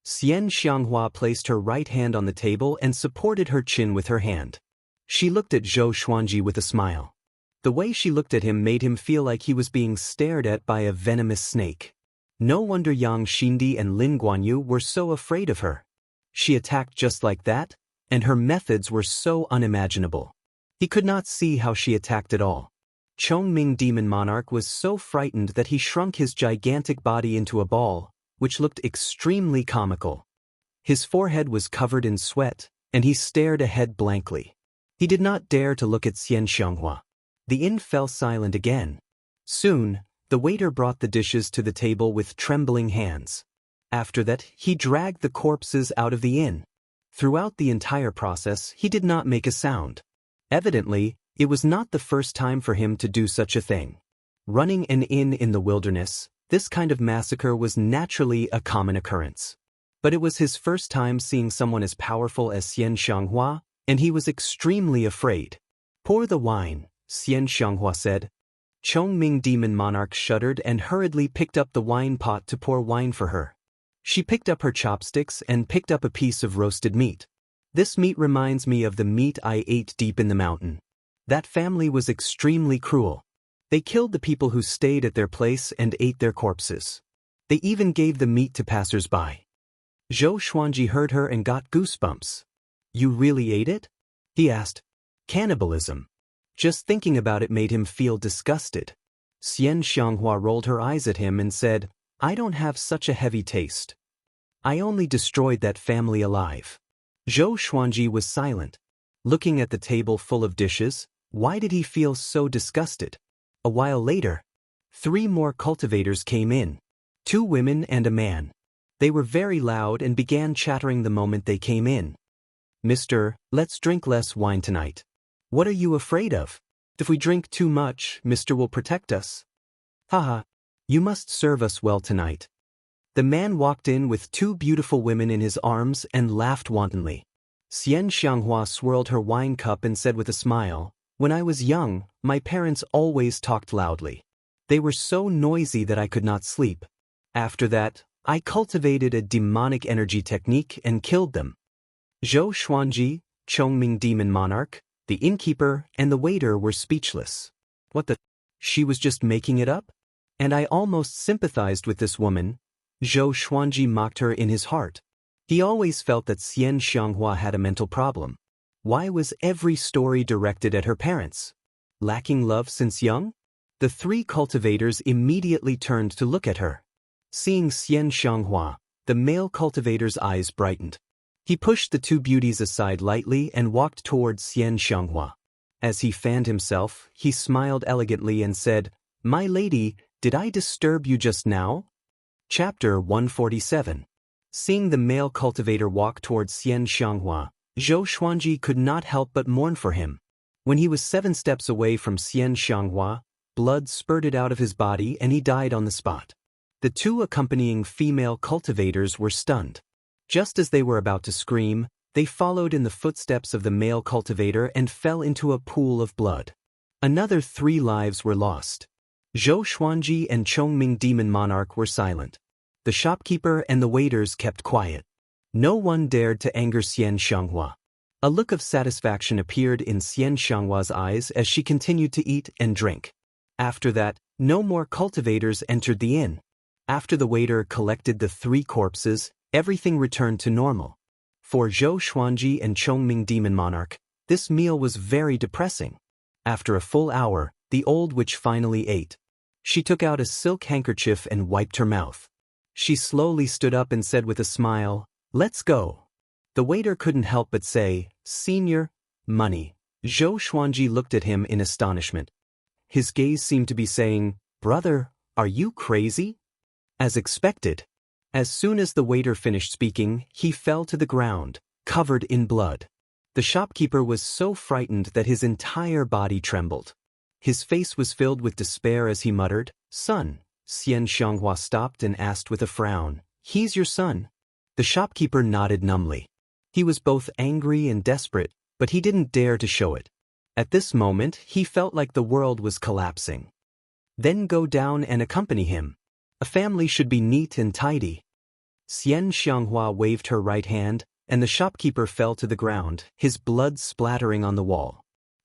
Xianxia placed her right hand on the table and supported her chin with her hand. She looked at Zhou Xuanji with a smile. The way she looked at him made him feel like he was being stared at by a venomous snake. No wonder Yang Xindi and Lin Guanyu were so afraid of her. She attacked just like that, and her methods were so unimaginable. He could not see how she attacked at all. Chongming Demon Monarch was so frightened that he shrunk his gigantic body into a ball, which looked extremely comical. His forehead was covered in sweat, and he stared ahead blankly. He did not dare to look at Xianxia. The inn fell silent again. Soon, the waiter brought the dishes to the table with trembling hands. After that, he dragged the corpses out of the inn. Throughout the entire process, he did not make a sound. Evidently, it was not the first time for him to do such a thing. Running an inn in the wilderness, this kind of massacre was naturally a common occurrence. But it was his first time seeing someone as powerful as Xianxia, and he was extremely afraid. "Pour the wine," Xianxia said. Chongming Demon Monarch shuddered and hurriedly picked up the wine pot to pour wine for her. She picked up her chopsticks and picked up a piece of roasted meat. "This meat reminds me of the meat I ate deep in the mountain. That family was extremely cruel. They killed the people who stayed at their place and ate their corpses. They even gave the meat to passers-by." Zhou Xuanji heard her and got goosebumps. "You really ate it?" he asked. "Cannibalism." Just thinking about it made him feel disgusted. Xianxia rolled her eyes at him and said, "I don't have such a heavy taste. I only destroyed that family alive." Zhou Xuanji was silent. Looking at the table full of dishes, why did he feel so disgusted? A while later, 3 more cultivators came in. 2 women and a man. They were very loud and began chattering the moment they came in. "Mister, let's drink less wine tonight. What are you afraid of? If we drink too much, Mister will protect us. Haha, you must serve us well tonight." The man walked in with 2 beautiful women in his arms and laughed wantonly. Xianxia swirled her wine cup and said with a smile, "When I was young, my parents always talked loudly. They were so noisy that I could not sleep. After that, I cultivated a demonic energy technique and killed them." Zhou Xuanji, Chongming Demon Monarch, the innkeeper, and the waiter were speechless. What the? She was just making it up? And I almost sympathized with this woman. Zhou Xuanji mocked her in his heart. He always felt that Xianxia had a mental problem. Why was every story directed at her parents? Lacking love since young? The 3 cultivators immediately turned to look at her. Seeing Xianxia, the male cultivator's eyes brightened. He pushed the 2 beauties aside lightly and walked towards Xianxia. As he fanned himself, he smiled elegantly and said, "My lady, did I disturb you just now?" Chapter 147. Seeing the male cultivator walk towards Xianxia, Zhou Xuanji could not help but mourn for him. When he was 7 steps away from Xianxia, blood spurted out of his body and he died on the spot. The 2 accompanying female cultivators were stunned. Just as they were about to scream, they followed in the footsteps of the male cultivator and fell into a pool of blood. Another 3 lives were lost. Zhou Xuanji and Chongming Demon Monarch were silent. The shopkeeper and the waiters kept quiet. No one dared to anger Xianxia. A look of satisfaction appeared in Xianxia's eyes as she continued to eat and drink. After that, no more cultivators entered the inn. After the waiter collected the 3 corpses, everything returned to normal. For Zhou Xuanji and Chongming Demon Monarch, this meal was very depressing. After a full hour, the old witch finally ate. She took out a silk handkerchief and wiped her mouth. She slowly stood up and said with a smile, "Let's go." The waiter couldn't help but say, "Senior, money." Zhou Xuanji looked at him in astonishment. His gaze seemed to be saying, "Brother, are you crazy?" As expected, as soon as the waiter finished speaking, he fell to the ground, covered in blood. The shopkeeper was so frightened that his entire body trembled. His face was filled with despair as he muttered, "Son." Xianxia stopped and asked with a frown, "He's your son?" The shopkeeper nodded numbly. He was both angry and desperate, but he didn't dare to show it. At this moment, he felt like the world was collapsing. Then go down and accompany him. A family should be neat and tidy. Xianxia waved her right hand, and the shopkeeper fell to the ground, his blood splattering on the wall.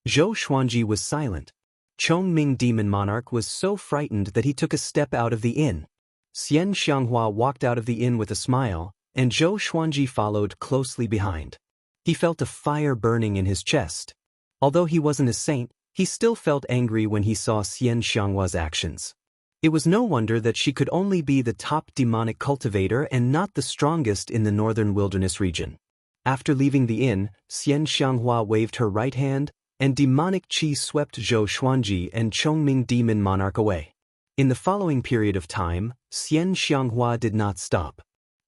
Zhou Xuanji was silent. Chongming Demon Monarch was so frightened that he took a step out of the inn. Xianxia walked out of the inn with a smile, and Zhou Xuanji followed closely behind. He felt a fire burning in his chest. Although he wasn't a saint, he still felt angry when he saw Xianxia's actions. It was no wonder that she could only be the top demonic cultivator and not the strongest in the northern wilderness region. After leaving the inn, Xianxia waved her right hand, and demonic qi swept Zhou Xuanji and Chongming Demon Monarch away. In the following period of time, Xianxia did not stop.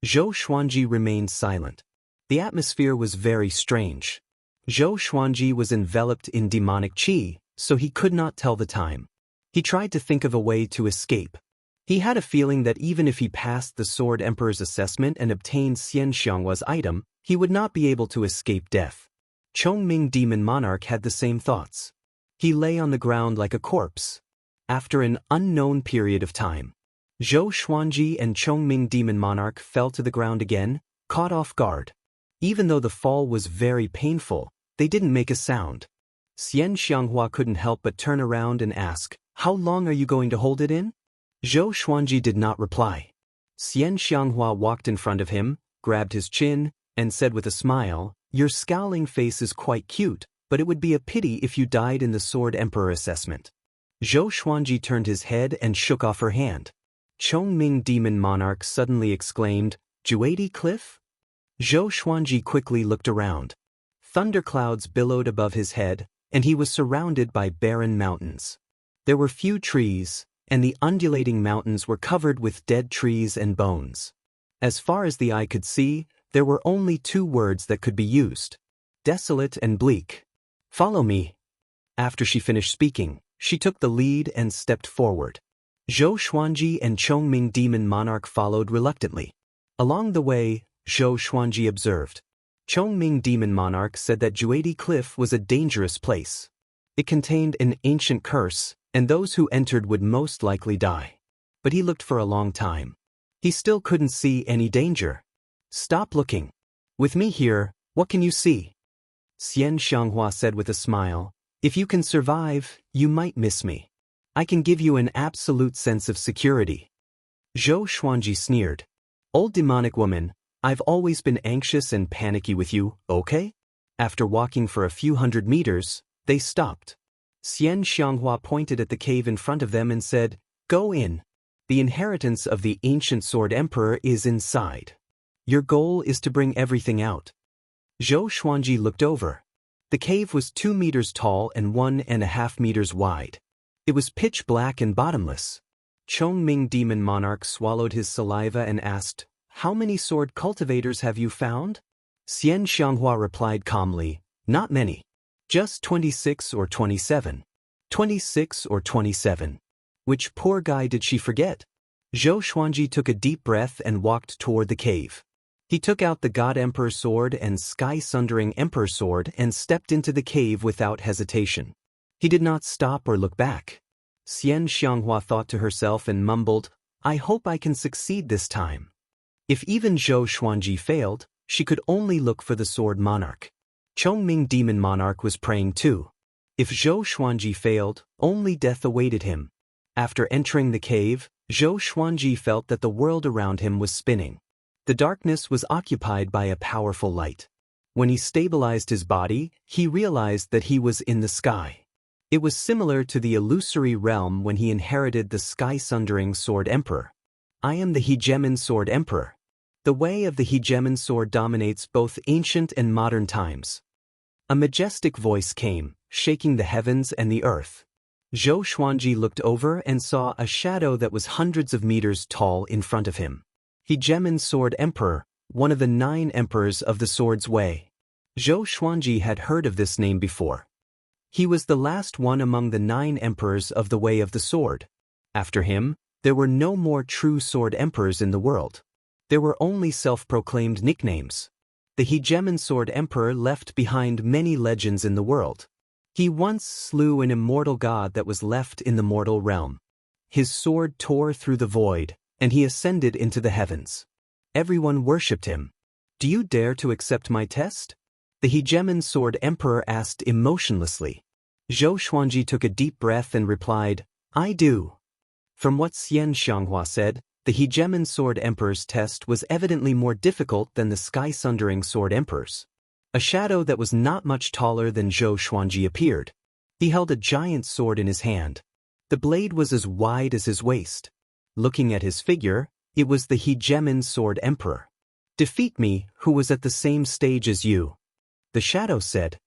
Zhou Xuanji remained silent. The atmosphere was very strange. Zhou Xuanji was enveloped in demonic qi, so he could not tell the time. He tried to think of a way to escape. He had a feeling that even if he passed the Sword Emperor's assessment and obtained Xianxia's item, he would not be able to escape death. Chongming Demon Monarch had the same thoughts. He lay on the ground like a corpse. After an unknown period of time, Zhou Xuanji and Chongming Demon Monarch fell to the ground again, caught off guard. Even though the fall was very painful, they didn't make a sound. Xianxia couldn't help but turn around and ask, "How long are you going to hold it in?" Zhou Xuanji did not reply. Xianxia walked in front of him, grabbed his chin, and said with a smile, "Your scowling face is quite cute, but it would be a pity if you died in the Sword Emperor assessment." Zhou Xuanji turned his head and shook off her hand. Chongming Demon Monarch suddenly exclaimed, "Juadi Cliff?" Zhou Xuanji quickly looked around. Thunderclouds billowed above his head, and he was surrounded by barren mountains. There were few trees, and the undulating mountains were covered with dead trees and bones. As far as the eye could see, there were only two words that could be used: desolate and bleak. "Follow me." After she finished speaking, she took the lead and stepped forward. Zhou Xuanji and Chongming Demon Monarch followed reluctantly. Along the way, Zhou Xuanji observed. Chongming Demon Monarch said that Juadi Cliff was a dangerous place. It contained an ancient curse, and those who entered would most likely die. But he looked for a long time. He still couldn't see any danger. "Stop looking. With me here, what can you see?" Xianxia said with a smile, "If you can survive, you might miss me. I can give you an absolute sense of security." Zhou Xuanji sneered. "Old demonic woman, I've always been anxious and panicky with you, okay?" After walking for a few hundred meters, they stopped. Xianxia pointed at the cave in front of them and said, "Go in. The inheritance of the ancient Sword Emperor is inside. Your goal is to bring everything out." Zhou Xuanji looked over. The cave was 2 meters tall and 1.5 meters wide. It was pitch black and bottomless. Chongming Demon Monarch swallowed his saliva and asked, "How many sword cultivators have you found?" Xianxia replied calmly, "Not many. Just 26 or 27. 26 or 27. Which poor guy did she forget?" Zhou Xuanji took a deep breath and walked toward the cave. He took out the God Emperor sword and sky-sundering Emperor sword and stepped into the cave without hesitation. He did not stop or look back. Xianxia thought to herself and mumbled, "I hope I can succeed this time." If even Zhou Xuanji failed, she could only look for the Sword Monarch. Chongming Demon Monarch was praying too. If Zhou Xuanji failed, only death awaited him. After entering the cave, Zhou Xuanji felt that the world around him was spinning. The darkness was occupied by a powerful light. When he stabilized his body, he realized that he was in the sky. It was similar to the illusory realm when he inherited the sky-sundering Sword Emperor. "I am the Hegemon Sword Emperor. The way of the Hegemon sword dominates both ancient and modern times." A majestic voice came, shaking the heavens and the earth. Zhou Xuanji looked over and saw a shadow that was hundreds of meters tall in front of him. Hegemon Sword Emperor, one of the 9 emperors of the Sword's Way. Zhou Xuanji had heard of this name before. He was the last one among the 9 emperors of the Way of the Sword. After him, there were no more true sword emperors in the world. There were only self-proclaimed nicknames. The Hegemon Sword Emperor left behind many legends in the world. He once slew an immortal god that was left in the mortal realm. His sword tore through the void, and he ascended into the heavens. Everyone worshipped him. Do you dare to accept my test? The hegemon sword emperor asked emotionlessly. Zhou Xuanji took a deep breath and replied, I do. From what Xianxia said, the hegemon sword emperor's test was evidently more difficult than the sky-sundering sword emperor's. A shadow that was not much taller than Zhou Xuanji appeared. He held a giant sword in his hand. The blade was as wide as his waist. Looking at his figure, it was the hegemon sword emperor. Defeat me, who was at the same stage as you. The shadow said.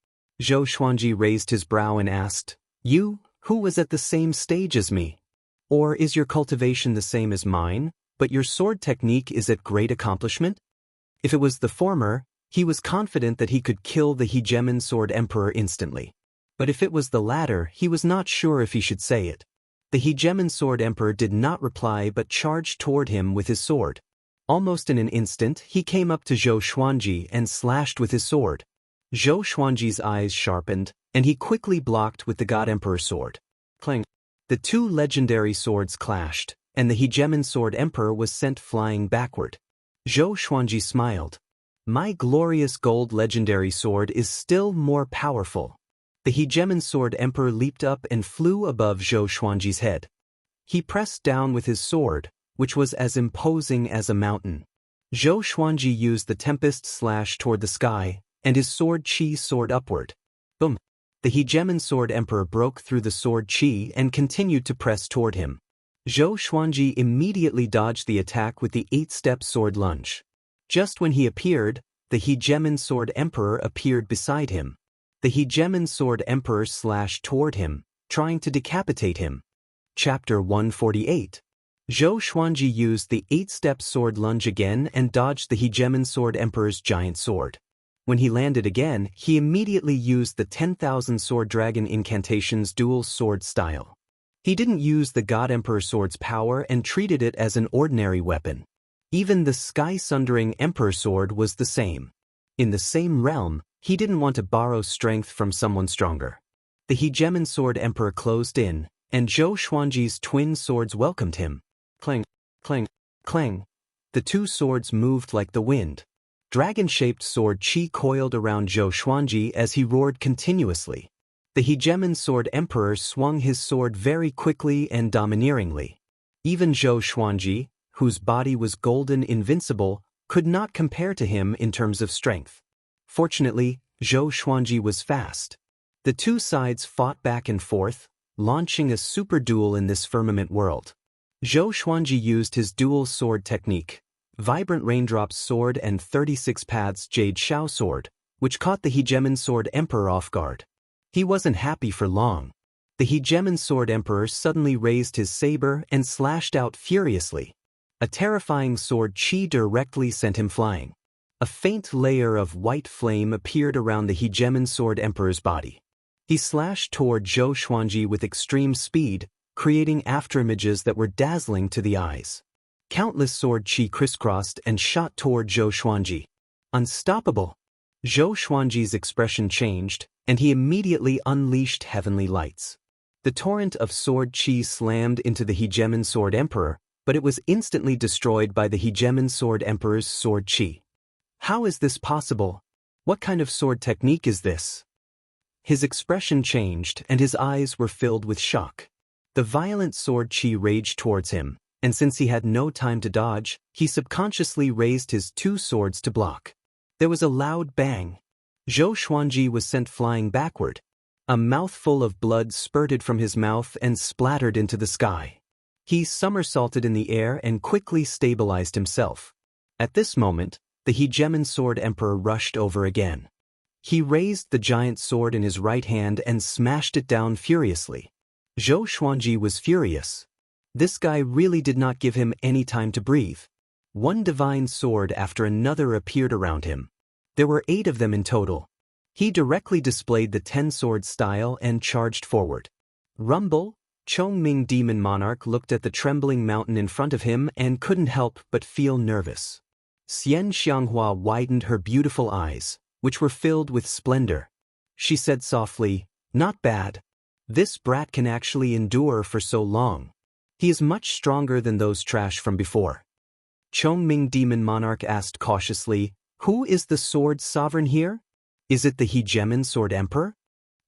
Zhou Xuanji raised his brow and asked, You, who was at the same stage as me? Or is your cultivation the same as mine, but your sword technique is at great accomplishment? If it was the former, he was confident that he could kill the hegemon sword emperor instantly. But if it was the latter, he was not sure if he should say it. The hegemon sword emperor did not reply but charged toward him with his sword. Almost in an instant, he came up to Zhou Xuanji and slashed with his sword. Zhou Xuanji's eyes sharpened, and he quickly blocked with the God Emperor sword. Clang! The two legendary swords clashed, and the hegemon sword emperor was sent flying backward. Zhou Xuanji smiled. My glorious gold legendary sword is still more powerful. The hegemon sword emperor leaped up and flew above Zhou Xuanji's head. He pressed down with his sword, which was as imposing as a mountain. Zhou Xuanji used the tempest slash toward the sky, and his sword qi soared upward. Boom! The hegemon sword emperor broke through the sword qi and continued to press toward him. Zhou Xuanji immediately dodged the attack with the 8-step sword lunge. Just when he appeared, the hegemon sword emperor appeared beside him. The hegemon sword emperor slashed toward him, trying to decapitate him. Chapter 148. Zhou Xuanji used the 8-step sword lunge again and dodged the hegemon sword emperor's giant sword. When he landed again, he immediately used the 10,000 sword dragon incantation's dual sword style. He didn't use the God Emperor sword's power and treated it as an ordinary weapon. Even the sky-sundering emperor sword was the same. In the same realm, he didn't want to borrow strength from someone stronger. The hegemon sword emperor closed in, and Zhou Xuanji's twin swords welcomed him. Clang, clang, clang. The two swords moved like the wind. Dragon-shaped sword qi coiled around Zhou Xuanji as he roared continuously. The hegemon sword emperor swung his sword very quickly and domineeringly. Even Zhou Xuanji, whose body was golden invincible, could not compare to him in terms of strength. Fortunately, Zhou Xuanji was fast. The two sides fought back and forth, launching a super duel in this firmament world. Zhou Xuanji used his dual sword technique, Vibrant Raindrops sword and 36 Paths Jade Shao sword, which caught the hegemon sword emperor off guard. He wasn't happy for long. The hegemon sword emperor suddenly raised his saber and slashed out furiously. A terrifying sword qi directly sent him flying. A faint layer of white flame appeared around the hegemon sword emperor's body. He slashed toward Zhou Xuanji with extreme speed, creating afterimages that were dazzling to the eyes. Countless sword qi crisscrossed and shot toward Zhou Xuanji. Unstoppable! Zhou Xuanji's expression changed, and he immediately unleashed heavenly lights. The torrent of sword qi slammed into the hegemon sword emperor, but it was instantly destroyed by the hegemon sword emperor's sword qi. How is this possible? What kind of sword technique is this? His expression changed, and his eyes were filled with shock. The violent sword qi raged towards him, and since he had no time to dodge, he subconsciously raised his two swords to block. There was a loud bang. Zhou Xuanji was sent flying backward. A mouthful of blood spurted from his mouth and splattered into the sky. He somersaulted in the air and quickly stabilized himself. At this moment, the hegemon sword emperor rushed over again. He raised the giant sword in his right hand and smashed it down furiously. Zhou Xuanji was furious. This guy really did not give him any time to breathe. One divine sword after another appeared around him. There were 8 of them in total. He directly displayed the 10-sword style and charged forward. Rumble! Chongming Demon Monarch looked at the trembling mountain in front of him and couldn't help but feel nervous. Xianxia widened her beautiful eyes, which were filled with splendor. She said softly, "Not bad. This brat can actually endure for so long. He is much stronger than those trash from before." Chongming Demon Monarch asked cautiously, "Who is the sword sovereign here? Is it the Hegemon Sword Emperor?"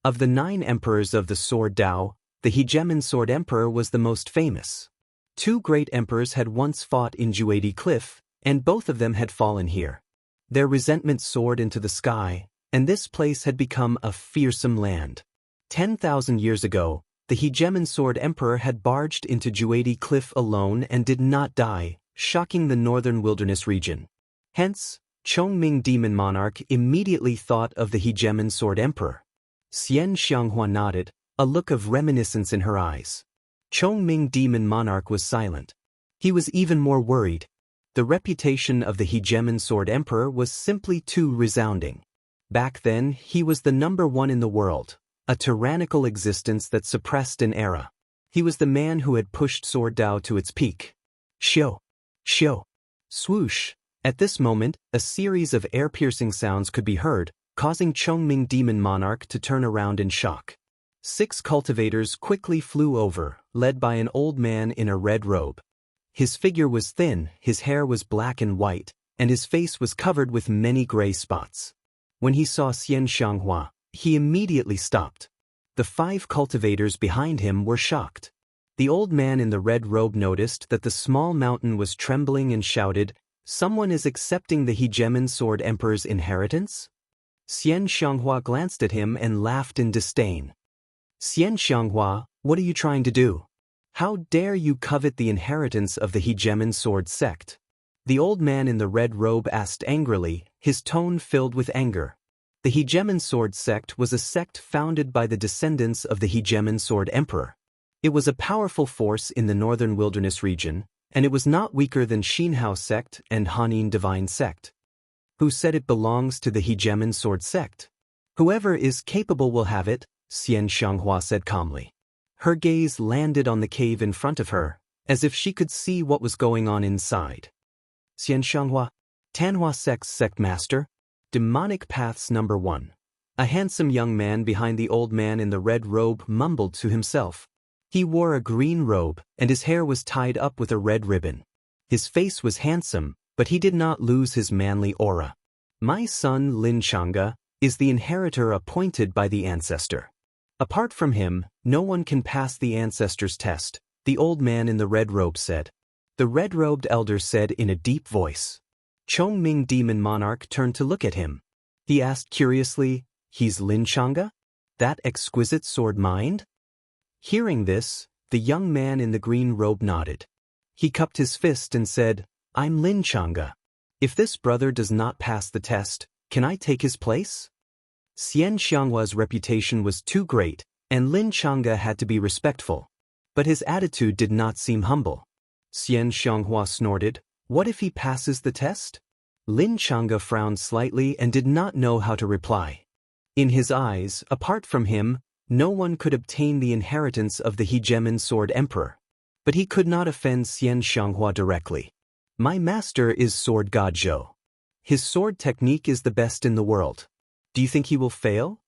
Of the 9 emperors of the Sword Dao, the Hegemon Sword Emperor was the most famous. 2 great emperors had once fought in Juadi Cliff, and both of them had fallen here. Their resentment soared into the sky, and this place had become a fearsome land. 10,000 years ago, the Hegemon Sword Emperor had barged into Juadi Cliff alone and did not die, shocking the northern wilderness region. Hence, Chongming Demon Monarch immediately thought of the Hegemon Sword Emperor. Xianxia nodded, a look of reminiscence in her eyes. Chongming Demon Monarch was silent. He was even more worried. The reputation of the Hegemon Sword Emperor was simply too resounding. Back then, he was the #1 in the world, a tyrannical existence that suppressed an era. He was the man who had pushed Sword Dao to its peak. Xiu, xiu, swoosh. At this moment, a series of air-piercing sounds could be heard, causing Chongming Demon Monarch to turn around in shock. 6 cultivators quickly flew over, led by an old man in a red robe. His figure was thin, his hair was black and white, and his face was covered with many gray spots. When he saw Xianxia, he immediately stopped. The 5 cultivators behind him were shocked. The old man in the red robe noticed that the small mountain was trembling and shouted, "Someone is accepting the Hegemon Sword Emperor's inheritance?" Xianxia glanced at him and laughed in disdain. "Xianxia, what are you trying to do? How dare you covet the inheritance of the Hegemon Sword sect?" The old man in the red robe asked angrily, his tone filled with anger. The Hegemon Sword sect was a sect founded by the descendants of the Hegemon Sword Emperor. It was a powerful force in the northern wilderness region, and it was not weaker than Xinhao sect and Hanin Divine sect. Who said it belongs to the Hegemon Sword sect? Whoever is capable will have it, Xianxia said calmly. Her gaze landed on the cave in front of her, as if she could see what was going on inside. Xianxia, Tanhua sect's sect master, Demonic Paths #1. A handsome young man behind the old man in the red robe mumbled to himself. He wore a green robe, and his hair was tied up with a red ribbon. His face was handsome, but he did not lose his manly aura. "My son Lin Xianxia is the inheritor appointed by the ancestor. Apart from him, no one can pass the ancestor's test," the old man in the red robe said. The red-robed elder said in a deep voice. Chongming Demon Monarch turned to look at him. He asked curiously, "He's Lin Xianxia? That exquisite sword mind?" Hearing this, the young man in the green robe nodded. He cupped his fist and said, "I'm Lin Xianxia. If this brother does not pass the test, can I take his place?" Xianxia's reputation was too great, and Lin Xianxia had to be respectful. But his attitude did not seem humble. Xianxia snorted, "What if he passes the test?" Lin Xianxia frowned slightly and did not know how to reply. In his eyes, apart from him, no one could obtain the inheritance of the Hegemon Sword Emperor. But he could not offend Xianxia directly. "My master is Sword God Zhou. His sword technique is the best in the world. Do you think he will fail?"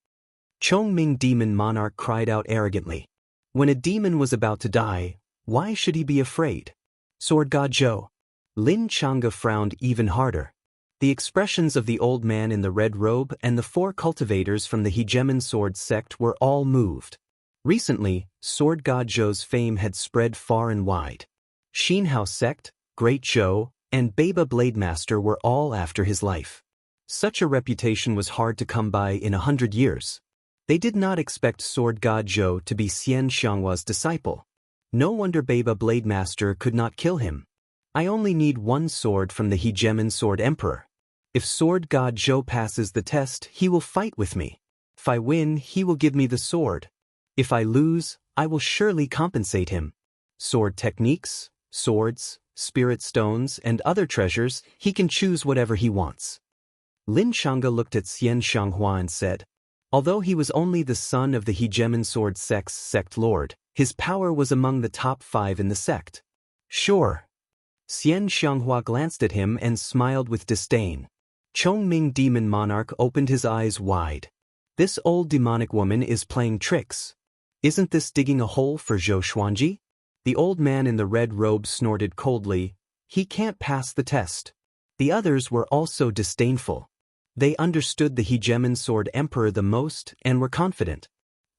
Chongming Demon Monarch cried out arrogantly. When a demon was about to die, why should he be afraid? "Sword God Zhou." Lin Xianxia frowned even harder. The expressions of the old man in the red robe and the 4 cultivators from the Hegemon Sword sect were all moved. Recently, Sword God Zhou's fame had spread far and wide. Xinhao sect, Great Zhou, and Baba Blademaster were all after his life. Such a reputation was hard to come by in 100 years. They did not expect Sword God Zhou to be Xianxia's disciple. No wonder Baba Blademaster could not kill him. "I only need 1 sword from the Hegemon Sword Emperor. If Sword God Zhou passes the test, he will fight with me. If I win, he will give me the sword. If I lose, I will surely compensate him. Sword techniques, swords, spirit stones, and other treasures, he can choose whatever he wants." Lin Xianxia looked at Xianxia and said, although he was only the son of the Hegemon Sword sect's sect lord, his power was among the top 5 in the sect. "Sure." Xianxia glanced at him and smiled with disdain. Chongming Demon Monarch opened his eyes wide. This old demonic woman is playing tricks. Isn't this digging a hole for Zhou Xuanji? The old man in the red robe snorted coldly. He can't pass the test. The others were also disdainful. They understood the Hegemon Sword Emperor the most and were confident.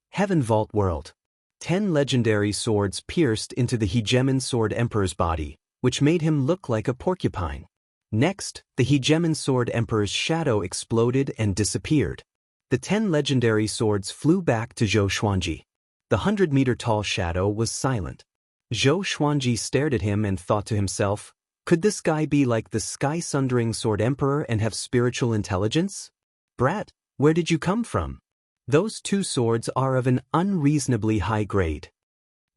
Heaven Vault World. 10 legendary swords pierced into the Hegemon Sword Emperor's body, which made him look like a porcupine. Next, the Hegemon Sword Emperor's shadow exploded and disappeared. The 10 legendary swords flew back to Zhou Xuanji. The 100-meter-tall shadow was silent. Zhou Xuanji stared at him and thought to himself, could this guy be like the sky-sundering Sword Emperor and have spiritual intelligence? Brat, where did you come from? Those 2 swords are of an unreasonably high grade.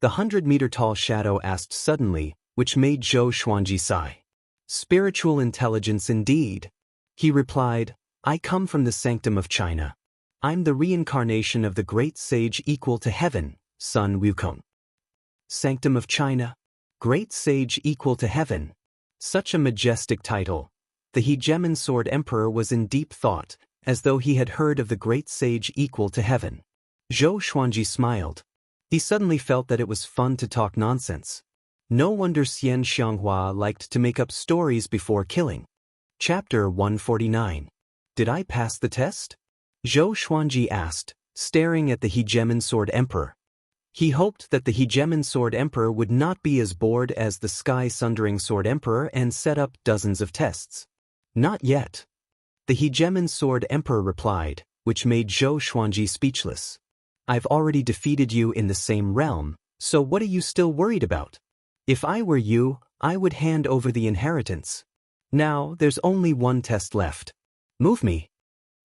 The 100-meter-tall shadow asked suddenly, which made Zhou Xuanji sigh. Spiritual intelligence indeed. He replied, I come from the sanctum of China. I'm the reincarnation of the great sage equal to heaven, Sun Wukong. Sanctum of China. Great sage equal to heaven. Such a majestic title. The Hegemon Sword Emperor was in deep thought, as though he had heard of the great sage equal to heaven. Zhou Xuanji smiled. He suddenly felt that it was fun to talk nonsense. No wonder Xianxia liked to make up stories before killing. Chapter 149. Did I pass the test? Zhou Xuanji asked, staring at the Hegemon Sword Emperor. He hoped that the Hegemon Sword Emperor would not be as bored as the sky-sundering Sword Emperor and set up dozens of tests. Not yet. The Hegemon Sword Emperor replied, which made Zhou Xuanji speechless. I've already defeated you in the same realm, so what are you still worried about? If I were you, I would hand over the inheritance. Now, there's only one test left. Move me.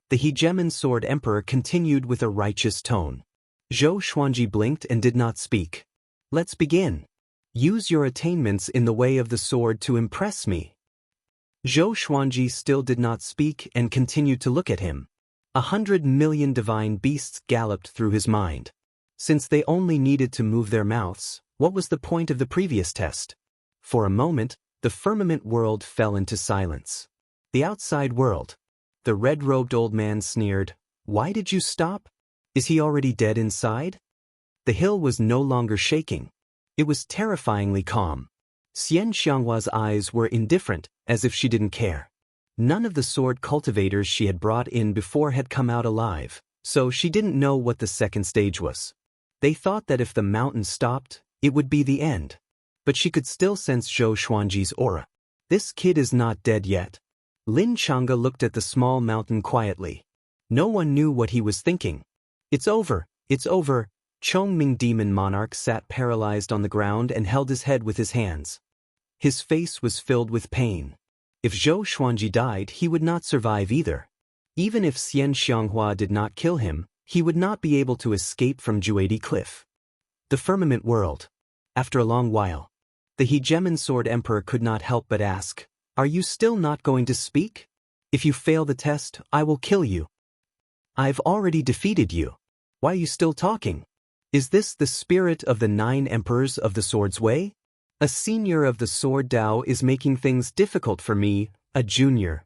The Hegemon Sword Emperor continued with a righteous tone. Zhou Xuanji blinked and did not speak. Let's begin. Use your attainments in the way of the sword to impress me. Zhou Xuanji still did not speak and continued to look at him. 100 million divine beasts galloped through his mind. Since they only needed to move their mouths, what was the point of the previous test? For a moment, the firmament world fell into silence. The outside world. The red-robed old man sneered, Why did you stop? Is he already dead inside? The hill was no longer shaking. It was terrifyingly calm. Xianxia's eyes were indifferent, as if she didn't care. None of the sword cultivators she had brought in before had come out alive, so she didn't know what the second stage was. They thought that if the mountain stopped, it would be the end. But she could still sense Zhou Xuanji's aura. This kid is not dead yet. Lin Chang'e looked at the small mountain quietly. No one knew what he was thinking. It's over, it's over. Chongming Demon Monarch sat paralyzed on the ground and held his head with his hands. His face was filled with pain. If Zhou Xuanji died, he would not survive either. Even if Xianxia did not kill him, he would not be able to escape from Juedi Cliff. The firmament world. After a long while, the Hegemon Sword Emperor could not help but ask, Are you still not going to speak? If you fail the test, I will kill you. I've already defeated you. Why are you still talking? Is this the spirit of the 9 emperors of the sword's way? A senior of the sword Dao is making things difficult for me, a junior.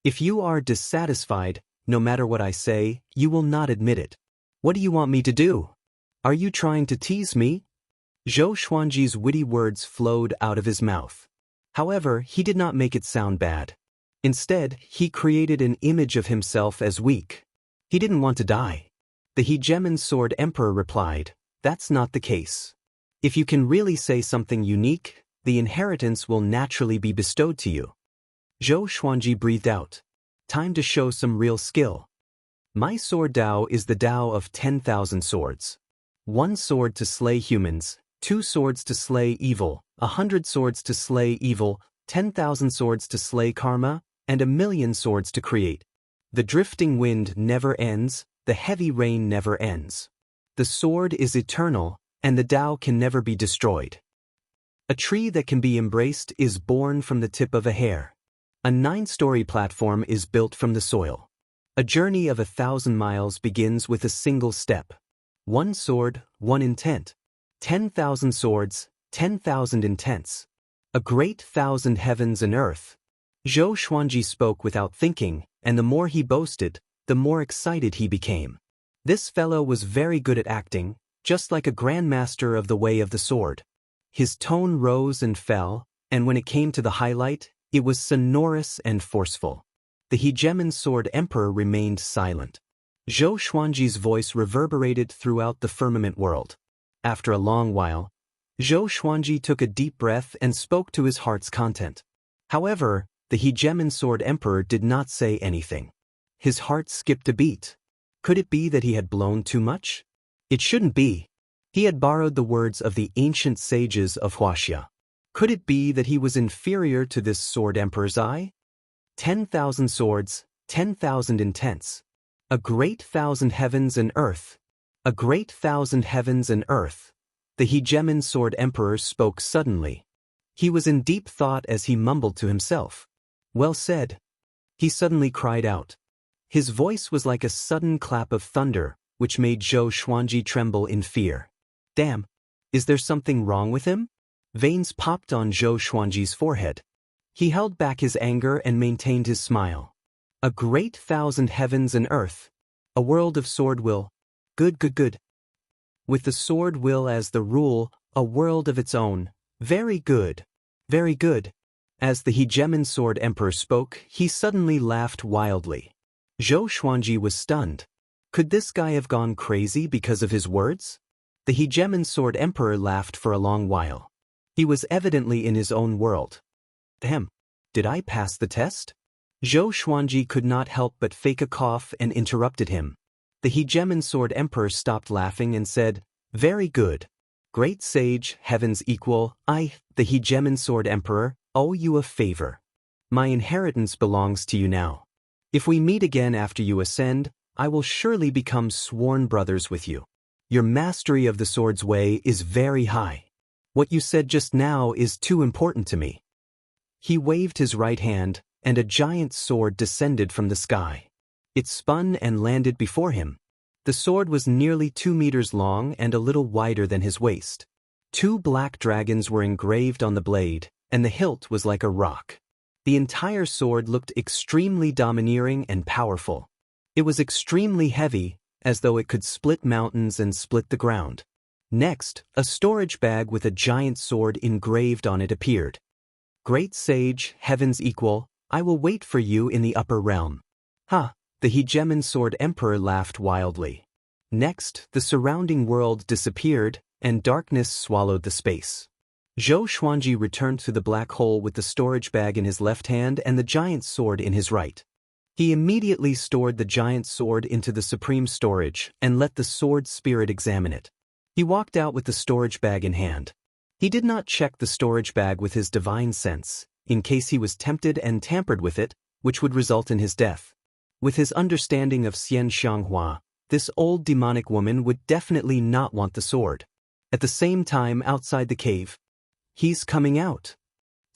If you are dissatisfied, no matter what I say, you will not admit it. What do you want me to do? Are you trying to tease me? Zhou Xuanji's witty words flowed out of his mouth. However, he did not make it sound bad. Instead, he created an image of himself as weak. He didn't want to die. The Hegemon Sword Emperor replied, That's not the case. If you can really say something unique, the inheritance will naturally be bestowed to you. Zhou Xuanji breathed out. Time to show some real skill. My sword Dao is the Dao of 10,000 swords. 1 sword to slay humans, 2 swords to slay evil, 100 swords to slay evil, 10,000 swords to slay karma, and 1,000,000 swords to create. The drifting wind never ends, the heavy rain never ends. The sword is eternal, and the Dao can never be destroyed. A tree that can be embraced is born from the tip of a hair. A 9-story platform is built from the soil. A journey of 1,000 miles begins with a single step. 1 sword, 1 intent. 10,000 swords, 10,000 intents. A great 1,000 heavens and earth. Zhou Xuanji spoke without thinking, and the more he boasted, the more excited he became. This fellow was very good at acting, just like a grandmaster of the way of the sword. His tone rose and fell, And when it came to the highlight, it was sonorous and forceful. The hegemon sword emperor remained silent. Zhou Xuanji's voice reverberated throughout the firmament world. After a long while, Zhou Xuanji took a deep breath and spoke to his heart's content. However, the hegemon sword emperor did not say anything. His heart skipped a beat. Could it be that he had blown too much? It shouldn't be. He had borrowed the words of the ancient sages of Wuxia. Could it be that he was inferior to this sword emperor's eye? 10,000 swords, 10,000 intents. A great thousand heavens and earth. A great thousand heavens and earth. The hegemon sword emperor spoke suddenly. He was in deep thought as he mumbled to himself. Well said. He suddenly cried out. His voice was like a sudden clap of thunder, which made Zhou Xuanji tremble in fear. Damn! Is there something wrong with him? Veins popped on Zhou Xuanji's forehead. He held back his anger and maintained his smile. A great thousand heavens and earth. A world of sword will. Good, good, good. With the sword will as the rule, a world of its own. Very good. Very good. As the hegemon sword emperor spoke, he suddenly laughed wildly. Zhou Xuanji was stunned. Could this guy have gone crazy because of his words? The hegemon sword emperor laughed for a long while. He was evidently in his own world. Ahem. Did I pass the test? Zhou Xuanji could not help but fake a cough and interrupted him. The hegemon sword emperor stopped laughing and said, Very good. Great sage, heaven's equal, I, the hegemon sword emperor, owe you a favor. My inheritance belongs to you now. If we meet again after you ascend, I will surely become sworn brothers with you. Your mastery of the sword's way is very high. What you said just now is too important to me. He waved his right hand, and a giant sword descended from the sky. It spun and landed before him. The sword was nearly 2 meters long and a little wider than his waist. 2 black dragons were engraved on the blade, and the hilt was like a rock. The entire sword looked extremely domineering and powerful. It was extremely heavy, as though it could split mountains and split the ground. Next, a storage bag with a giant sword engraved on it appeared. Great sage, heaven's equal, I will wait for you in the upper realm. Ha! The hegemon sword emperor laughed wildly. Next, the surrounding world disappeared, and darkness swallowed the space. Zhou Xuanji returned to the black hole with the storage bag in his left hand and the giant sword in his right. He immediately stored the giant sword into the supreme storage and let the sword spirit examine it. He walked out with the storage bag in hand. He did not check the storage bag with his divine sense, in case he was tempted and tampered with it, which would result in his death. With his understanding of Xianxia, this old demonic woman would definitely not want the sword. At the same time, outside the cave, he's coming out.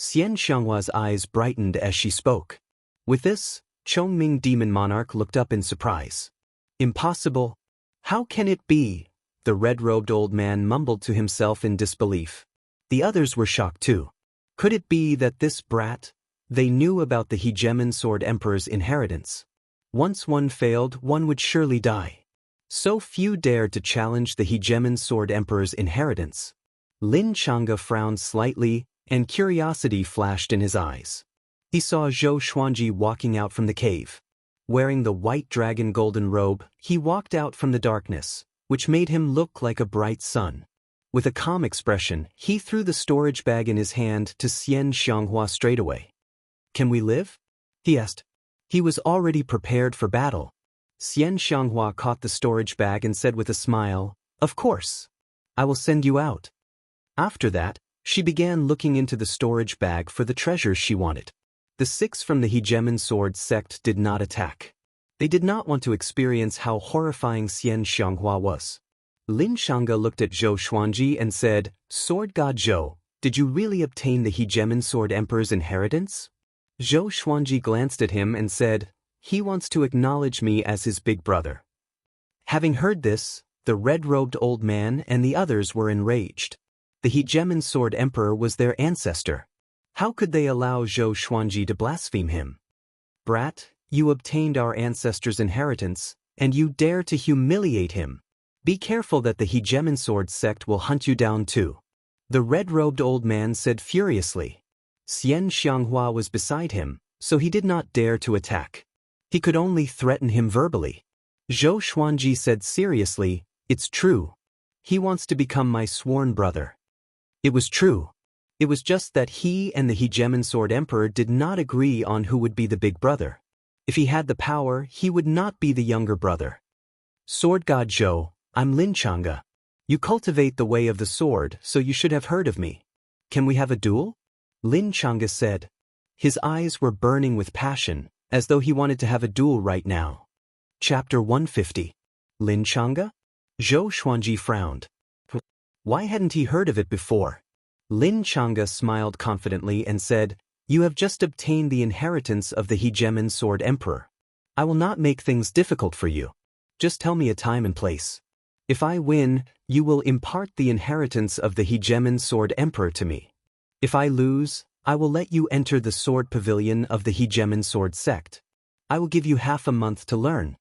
Xianxia's eyes brightened as she spoke. With this, Chongming Demon Monarch looked up in surprise. Impossible. How can it be? The red-robed old man mumbled to himself in disbelief. The others were shocked too. Could it be that this brat? They knew about the hegemon sword emperor's inheritance. Once one failed, one would surely die. So few dared to challenge the hegemon sword emperor's inheritance. Lin Chang'e frowned slightly, and curiosity flashed in his eyes. He saw Zhou Xuanji walking out from the cave. Wearing the white dragon golden robe, he walked out from the darkness, which made him look like a bright sun. With a calm expression, he threw the storage bag in his hand to Xianxia straightaway. Can we live? He asked. He was already prepared for battle. Xianxia caught the storage bag and said with a smile, Of course. I will send you out. After that, she began looking into the storage bag for the treasures she wanted. The 6 from the hegemon sword sect did not attack. They did not want to experience how horrifying Xianxia was. Lin Chang'e looked at Zhou Xuanji and said, Sword God Zhou, did you really obtain the hegemon sword emperor's inheritance? Zhou Xuanji glanced at him and said, He wants to acknowledge me as his big brother. Having heard this, the red-robed old man and the others were enraged. The hegemon sword emperor was their ancestor. How could they allow Zhou Xuanji to blaspheme him? Brat, you obtained our ancestor's inheritance, and you dare to humiliate him. Be careful that the hegemon sword sect will hunt you down too. The red-robed old man said furiously. Xianxia was beside him, so he did not dare to attack. He could only threaten him verbally. Zhou Xuanji said seriously, "It's true. He wants to become my sworn brother." It was true. It was just that he and the Hegemon Sword Emperor did not agree on who would be the big brother. If he had the power, he would not be the younger brother. Sword God Zhou, I'm Lin Chang'e. You cultivate the way of the sword, so you should have heard of me. Can we have a duel? Lin Chang'e said. His eyes were burning with passion, as though he wanted to have a duel right now. Chapter 150. Lin Chang'e? Zhou Xuanji frowned. Why hadn't he heard of it before? Lin Chang'e smiled confidently and said, "You have just obtained the inheritance of the Hegemon Sword Emperor. I will not make things difficult for you. Just tell me a time and place. If I win, you will impart the inheritance of the Hegemon Sword Emperor to me. If I lose, I will let you enter the sword pavilion of the Hegemon Sword Sect. I will give you half a month to learn."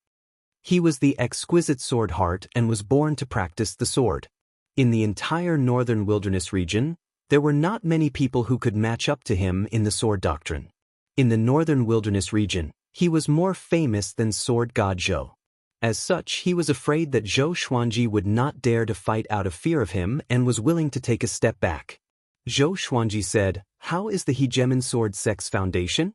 He was the exquisite sword heart and was born to practice the sword. In the entire northern wilderness region, there were not many people who could match up to him in the sword doctrine. In the northern wilderness region, he was more famous than Sword God Zhou. As such, he was afraid that Zhou Xuanji would not dare to fight out of fear of him and was willing to take a step back. Zhou Xuanji said, "How is the Hegemon Sword Sect's foundation?"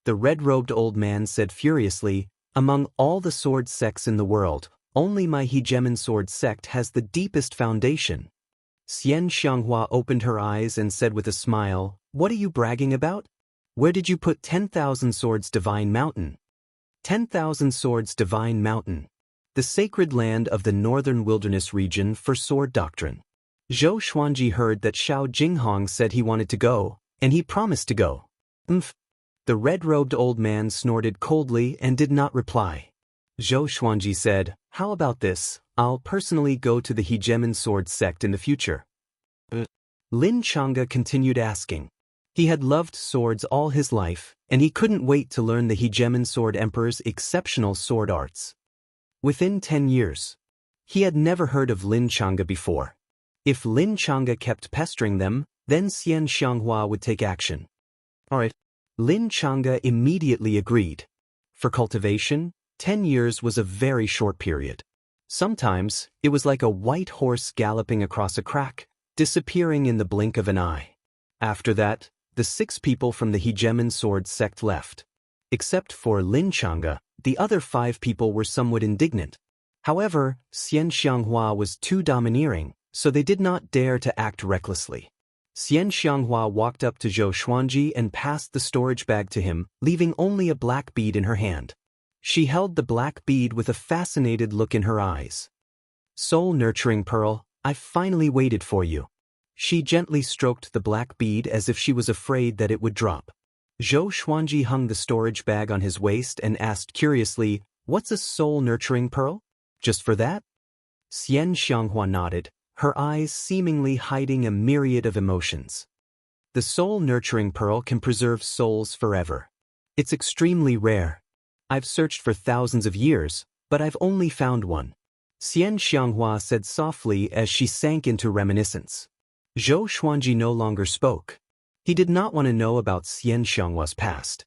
The red-robed old man said furiously, "Among all the sword sects in the world, only my Hegemon Sword Sect has the deepest foundation." Xianxia opened her eyes and said with a smile, "What are you bragging about? Where did you put 10,000 Swords Divine Mountain?" 10,000 Swords Divine Mountain. The sacred land of the northern wilderness region for sword doctrine. Zhou Xuanji heard that Xiao Jinghong said he wanted to go, and he promised to go. The red-robed old man snorted coldly and did not reply. Zhou Xuanji said, "How about this? I'll personally go to the Hegemon Sword Sect in the future." Lin Chang'e continued asking. He had loved swords all his life, and he couldn't wait to learn the Hegemon Sword Emperor's exceptional sword arts. Within 10 years. He had never heard of Lin Chang'e before. If Lin Chang'e kept pestering them, then Xianxia would take action. Alright. Lin Chang'e immediately agreed. For cultivation, 10 years was a very short period. Sometimes, it was like a white horse galloping across a crack, disappearing in the blink of an eye. After that, the 6 people from the Hegemon Sword Sect left. Except for Lin Chang'e, the other 5 people were somewhat indignant. However, Xianxia was too domineering, so they did not dare to act recklessly. Xianxia walked up to Zhou Xuanji and passed the storage bag to him, leaving only a black bead in her hand. She held the black bead with a fascinated look in her eyes. "Soul-nurturing pearl, I've finally waited for you." She gently stroked the black bead as if she was afraid that it would drop. Zhou Xuanji hung the storage bag on his waist and asked curiously, "What's a soul-nurturing pearl? Just for that?" Xianxia nodded, her eyes seemingly hiding a myriad of emotions. The soul-nurturing pearl can preserve souls forever. It's extremely rare. I've searched for thousands of years, but I've only found one. Xianxia said softly as she sank into reminiscence. Zhou Xuanji no longer spoke. He did not want to know about Xianxia's past.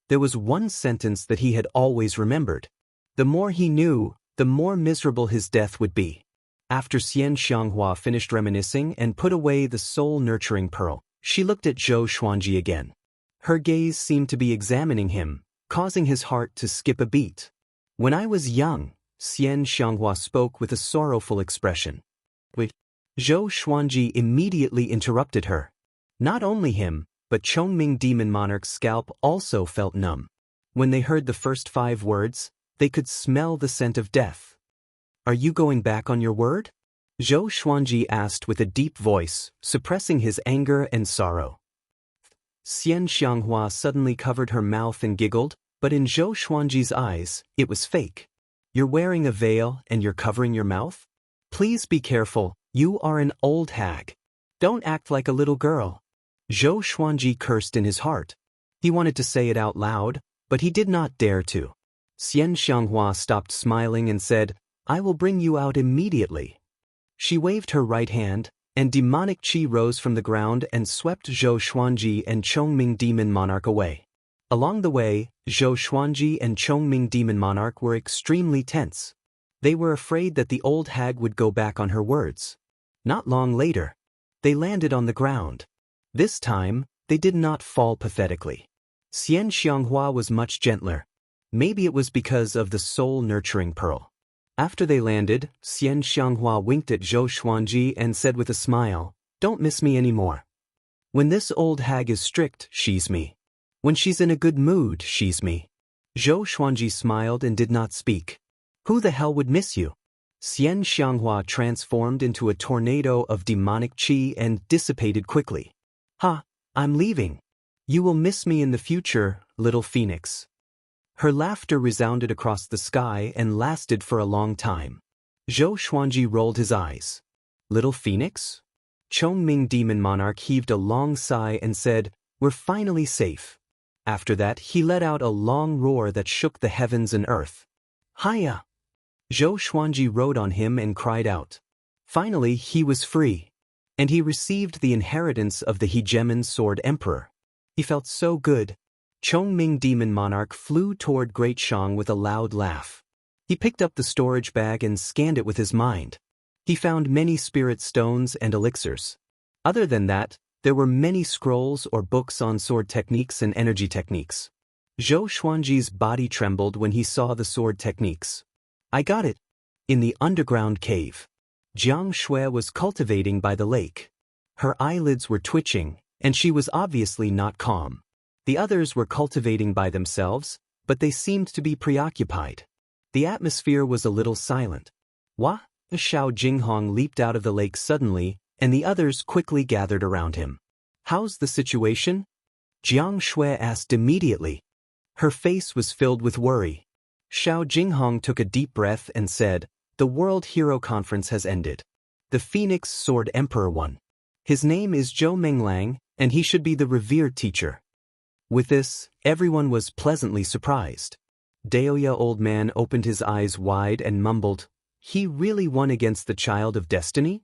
There was one sentence that he had always remembered. The more he knew, the more miserable his death would be. After Xianxia finished reminiscing and put away the soul-nurturing pearl, she looked at Zhou Xuanji again. Her gaze seemed to be examining him, causing his heart to skip a beat. "When I was young," Xianxia spoke with a sorrowful expression. "Wait." Zhou Xuanji immediately interrupted her. Not only him, but Chongming Demon Monarch's scalp also felt numb. When they heard the first 5 words, they could smell the scent of death. "Are you going back on your word?" Zhou Xuanji asked with a deep voice, suppressing his anger and sorrow. Xianxia suddenly covered her mouth and giggled, but in Zhou Xuanji's eyes, it was fake. "You're wearing a veil and you're covering your mouth? Please be careful, you are an old hag. Don't act like a little girl." Zhou Xuanji cursed in his heart. He wanted to say it out loud, but he did not dare to. Xianxia stopped smiling and said, "I will bring you out immediately." She waved her right hand, and demonic qi rose from the ground and swept Zhou Xuanji and Chongming Demon Monarch away. Along the way, Zhou Xuanji and Chongming Demon Monarch were extremely tense. They were afraid that the old hag would go back on her words. Not long later, they landed on the ground. This time, they did not fall pathetically. Xianxia was much gentler. Maybe it was because of the soul-nurturing pearl. After they landed, Xianxia winked at Zhou Xuanji and said with a smile, "Don't miss me anymore. When this old hag is strict, she's me. When she's in a good mood, she's me." Zhou Xuanji smiled and did not speak. "Who the hell would miss you?" Xianxia transformed into a tornado of demonic qi and dissipated quickly. "Ha, I'm leaving. You will miss me in the future, little phoenix." Her laughter resounded across the sky and lasted for a long time. Zhou Xuanji rolled his eyes. "Little phoenix?" Chongming Demon Monarch heaved a long sigh and said, "We're finally safe." After that, he let out a long roar that shook the heavens and earth. "Hiya!" Zhou Xuanji rode on him and cried out. Finally, he was free. And he received the inheritance of the hegemon Sword Emperor. He felt so good. Chongming Demon Monarch flew toward Great Shang with a loud laugh. He picked up the storage bag and scanned it with his mind. He found many spirit stones and elixirs. Other than that, there were many scrolls or books on sword techniques and energy techniques. Zhou Xuanji's body trembled when he saw the sword techniques. "I got it." In the underground cave, Jiang Shui was cultivating by the lake. Her eyelids were twitching, and she was obviously not calm. The others were cultivating by themselves, but they seemed to be preoccupied. The atmosphere was a little silent. "Wah?" Xiao Jinghong leaped out of the lake suddenly, and the others quickly gathered around him. "How's the situation?" Jiang Shui asked immediately. Her face was filled with worry. Xiao Jinghong took a deep breath and said, "The World Hero Conference has ended. The Phoenix Sword Emperor won. His name is Zhou Menglang, and he should be the revered teacher." With this, everyone was pleasantly surprised. Daoist old man opened his eyes wide and mumbled, "He really won against the child of destiny?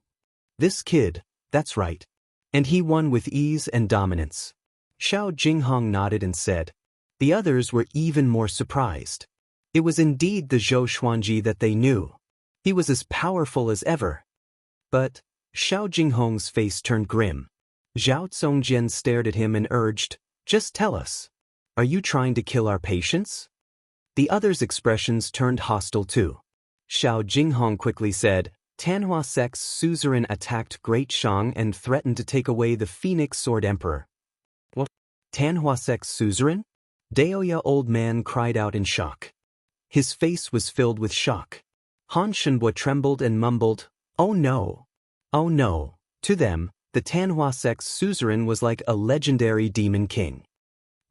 This kid, that's right. And he won with ease and dominance." Xiao Jinghong nodded and said. The others were even more surprised. It was indeed the Zhou Xuanji that they knew. He was as powerful as ever. But Xiao Jinghong's face turned grim. Zhao Zongjian stared at him and urged, "Just tell us. Are you trying to kill our patients?" The others' expressions turned hostile too. Xiao Jinghong quickly said, "Tanhua sect's suzerain attacked Great Shang and threatened to take away the Phoenix Sword Emperor." "What? Tanhua sect's suzerain?" Daoist old man cried out in shock. His face was filled with shock. Han Shenbo trembled and mumbled, "Oh no. Oh no." To them, the Tanhua sect's suzerain was like a legendary demon king.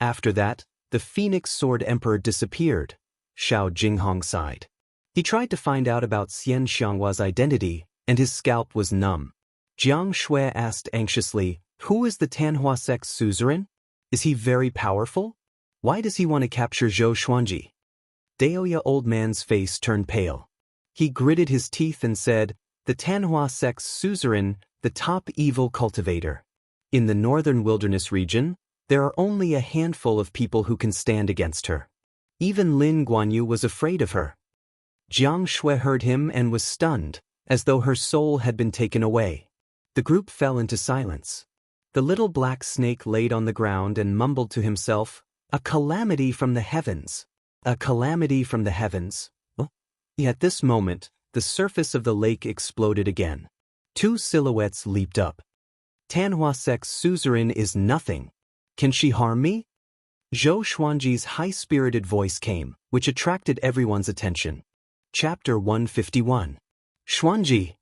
After that, the Phoenix Sword Emperor disappeared. Xiao Jinghong sighed. He tried to find out about Xianxia's identity, and his scalp was numb. Jiang Shui asked anxiously, "Who is the Tanhua sect's suzerain? Is he very powerful? Why does he want to capture Zhou Xuanji?" Daoist old man's face turned pale. He gritted his teeth and said, "The Tanhua sect's suzerain, the top evil cultivator. In the northern wilderness region, there are only a handful of people who can stand against her. Even Lin Guanyu was afraid of her." Jiang Shui heard him and was stunned, as though her soul had been taken away. The group fell into silence. The little black snake laid on the ground and mumbled to himself, "A calamity from the heavens. A calamity from the heavens." At this moment, the surface of the lake exploded again. Two silhouettes leaped up. "Tanhua sect's suzerain is nothing. Can she harm me?" Zhou Xuanji's high-spirited voice came, which attracted everyone's attention. Chapter 151. Xuanji.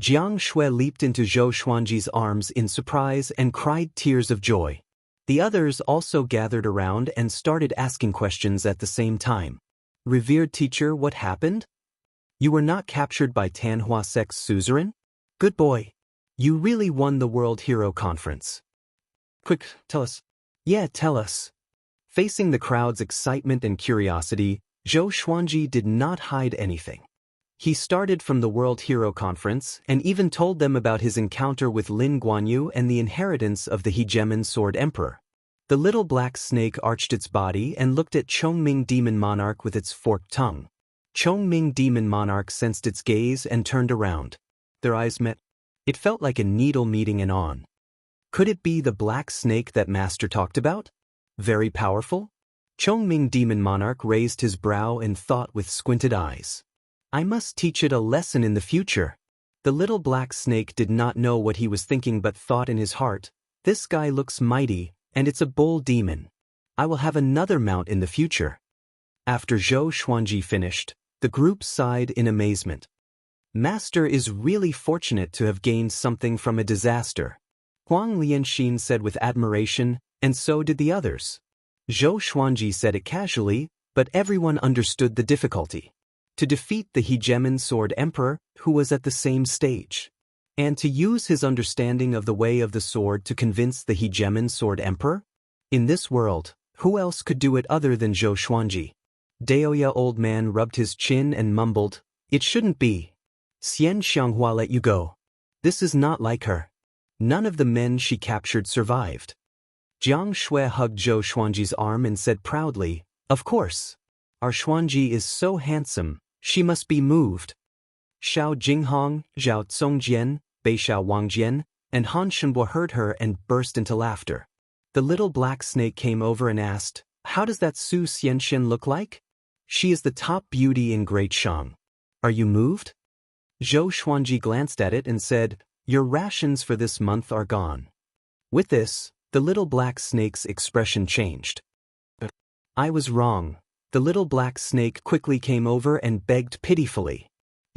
Jiang Shui leaped into Zhou Xuanji's arms in surprise and cried tears of joy. The others also gathered around and started asking questions at the same time. "Revered teacher, what happened? You were not captured by Tanhua sect's suzerain? Good boy. You really won the World Hero Conference. Quick, tell us." "Yeah, tell us." Facing the crowd's excitement and curiosity, Zhou Xuanji did not hide anything. He started from the World Hero Conference and even told them about his encounter with Lin Guanyu and the inheritance of the Hegemon Sword Emperor. The little black snake arched its body and looked at Chongming Demon Monarch with its forked tongue. Chongming Demon Monarch sensed its gaze and turned around. Their eyes met. It felt like a needle meeting an awn. Could it be the black snake that Master talked about? Very powerful? Chongming Demon Monarch raised his brow and thought with squinted eyes. I must teach it a lesson in the future. The little black snake did not know what he was thinking but thought in his heart, this guy looks mighty, and it's a bull demon. I will have another mount in the future. After Zhou Xuanji finished, the group sighed in amazement. Master is really fortunate to have gained something from a disaster. Wang Lin said with admiration, and so did the others. Zhou Xuanji said it casually, but everyone understood the difficulty. To defeat the Hegemon Sword Emperor, who was at the same stage. And to use his understanding of the way of the sword to convince the Hegemon Sword Emperor? In this world, who else could do it other than Zhou Xuanji? Daoist old man rubbed his chin and mumbled, it shouldn't be. Xianxia let you go. This is not like her. None of the men she captured survived. Jiang Shui hugged Zhou Xuanji's arm and said proudly, of course. Our Xuanji is so handsome, she must be moved. Xiao Jinghong, Zhao Congjian, Beishao Wangjian, and Han Shenbo heard her and burst into laughter. The little black snake came over and asked, how does that Su Xianxian look like? She is the top beauty in Great Shang. Are you moved? Zhou Xuanji glanced at it and said, your rations for this month are gone. With this, the little black snake's expression changed. I was wrong. The little black snake quickly came over and begged pitifully.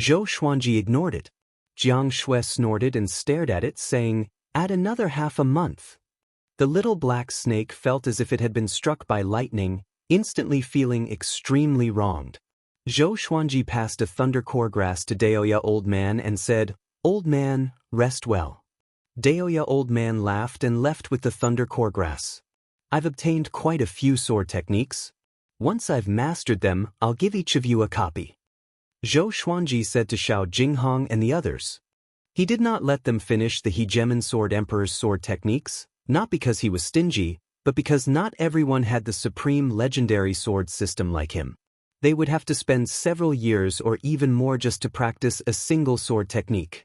Zhou Xuanji ignored it. Jiang Shui snorted and stared at it, saying, add another half a month. The little black snake felt as if it had been struck by lightning, instantly feeling extremely wronged. Zhou Xuanji passed a thunder core grass to Daoist old man and said, old man, rest well. Daoist old man laughed and left with the thunder core grass. I've obtained quite a few sword techniques. Once I've mastered them, I'll give each of you a copy. Zhou Xuanji said to Xiao Jinghong and the others. He did not let them finish the Hegemon Sword Emperor's sword techniques, not because he was stingy, but because not everyone had the supreme legendary sword system like him. They would have to spend several years or even more just to practice a single sword technique.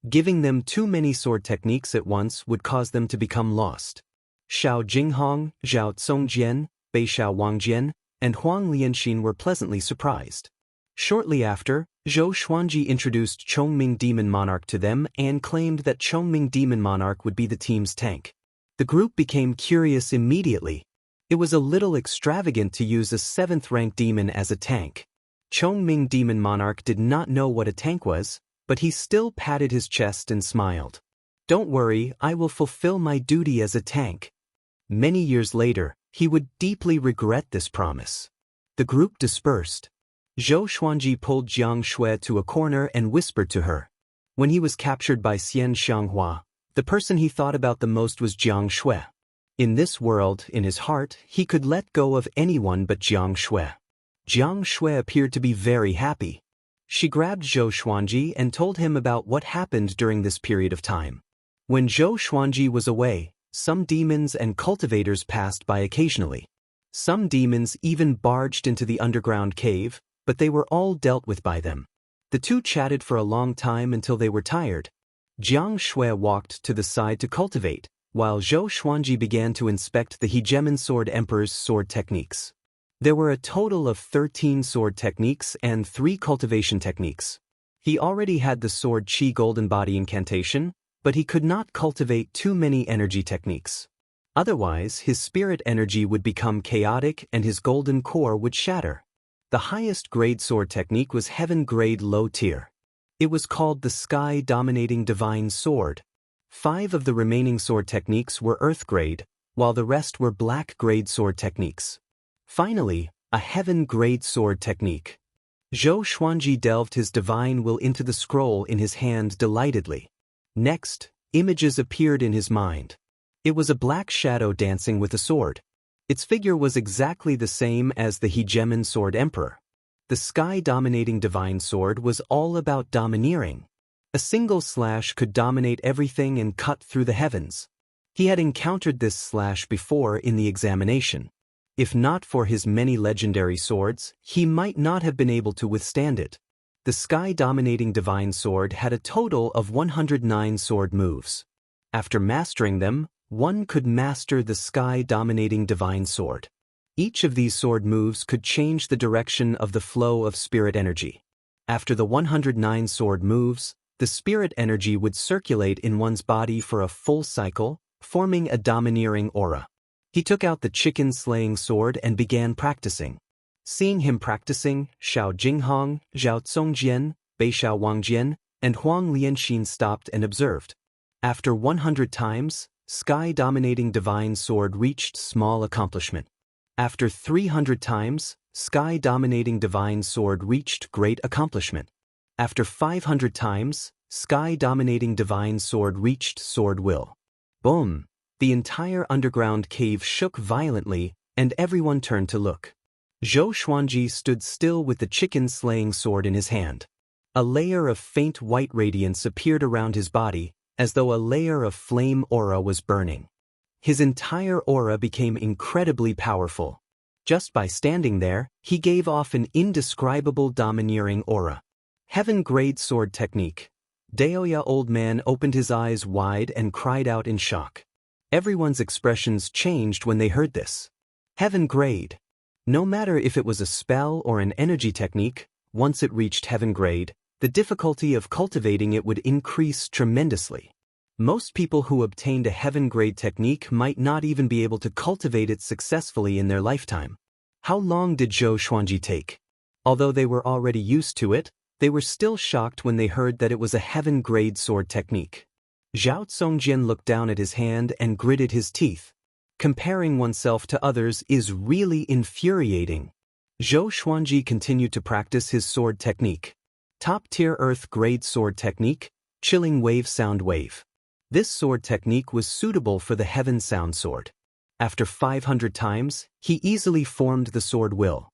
Giving them too many sword techniques at once would cause them to become lost. Xiao Jinghong, Zhao Congjian, Beishao Wangjian, and Huang Lianxin were pleasantly surprised. Shortly after, Zhou Xuanji introduced Chongming Demon Monarch to them and claimed that Chongming Demon Monarch would be the team's tank. The group became curious immediately. It was a little extravagant to use a 7th-rank demon as a tank. Chongming Demon Monarch did not know what a tank was, but he still patted his chest and smiled. Don't worry, I will fulfill my duty as a tank. Many years later, he would deeply regret this promise. The group dispersed. Zhou Xuanji pulled Jiang Shui to a corner and whispered to her. When he was captured by Xianxia, the person he thought about the most was Jiang Shui. In this world, in his heart, he could let go of anyone but Jiang Shui. Jiang Shui appeared to be very happy. She grabbed Zhou Xuanji and told him about what happened during this period of time. When Zhou Xuanji was away, some demons and cultivators passed by occasionally. Some demons even barged into the underground cave, but they were all dealt with by them. The two chatted for a long time until they were tired. Jiang Shui walked to the side to cultivate, while Zhou Xuanji began to inspect the Hegemon Sword Emperor's sword techniques. There were a total of 13 sword techniques and 3 cultivation techniques. He already had the sword Qi Golden Body incantation, but he could not cultivate too many energy techniques. Otherwise, his spirit energy would become chaotic and his golden core would shatter. The highest grade sword technique was heaven grade low tier. It was called the Sky Dominating Divine Sword. 5 of the remaining sword techniques were earth grade, while the rest were black grade sword techniques. Finally, a heaven grade sword technique. Zhou Xuanji delved his divine will into the scroll in his hand delightedly. Next, images appeared in his mind. It was a black shadow dancing with a sword. Its figure was exactly the same as the Hegemon Sword Emperor. The sky-dominating divine sword was all about domineering. A single slash could dominate everything and cut through the heavens. He had encountered this slash before in the examination. If not for his many legendary swords, he might not have been able to withstand it. The sky-dominating divine sword had a total of 109 sword moves. After mastering them, one could master the sky-dominating divine sword. Each of these sword moves could change the direction of the flow of spirit energy. After the 109 sword moves, the spirit energy would circulate in one's body for a full cycle, forming a domineering aura. He took out the chicken-slaying sword and began practicing. Seeing him practicing, Xiao Jinghong, Zhao Zongjian, Beishao Wangjian, and Huang Lianxin stopped and observed. After 100 times, sky-dominating divine sword reached small accomplishment. After 300 times, sky-dominating divine sword reached great accomplishment. After 500 times, sky-dominating divine sword reached sword will. Boom! The entire underground cave shook violently, and everyone turned to look. Zhou Xuanji stood still with the chicken-slaying sword in his hand. A layer of faint white radiance appeared around his body, as though a layer of flame aura was burning. His entire aura became incredibly powerful. Just by standing there, he gave off an indescribable domineering aura. Heaven-grade sword technique. Daoist old man opened his eyes wide and cried out in shock. Everyone's expressions changed when they heard this. Heaven grade. No matter if it was a spell or an energy technique, once it reached heaven grade, the difficulty of cultivating it would increase tremendously. Most people who obtained a heaven grade technique might not even be able to cultivate it successfully in their lifetime. How long did Zhou Xuanji take? Although they were already used to it, they were still shocked when they heard that it was a heaven grade sword technique. Zhao Zongjian looked down at his hand and gritted his teeth. Comparing oneself to others is really infuriating. Zhou Xuanji continued to practice his sword technique. Top-tier earth-grade sword technique, chilling wave sound wave. This sword technique was suitable for the heaven sound sword. After 500 times, he easily formed the sword will.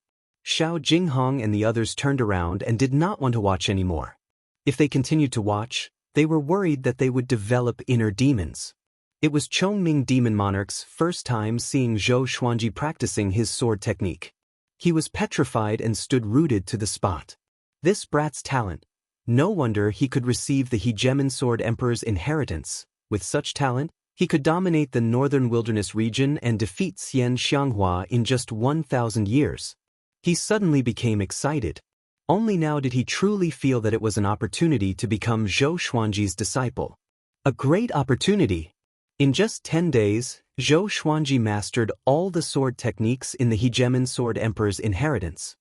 Xiao Jinghong and the others turned around and did not want to watch anymore. If they continued to watch, they were worried that they would develop inner demons. It was Chongming Demon Monarch's first time seeing Zhou Xuanji practicing his sword technique. He was petrified and stood rooted to the spot. This brat's talent. No wonder he could receive the Hegemon Sword Emperor's inheritance. With such talent, he could dominate the northern wilderness region and defeat Xianxia in just 1,000 years. He suddenly became excited. Only now did he truly feel that it was an opportunity to become Zhou Xuanji's disciple. A great opportunity. In just 10 days, Zhou Xuanji mastered all the sword techniques in the Hegemon Sword Emperor's inheritance.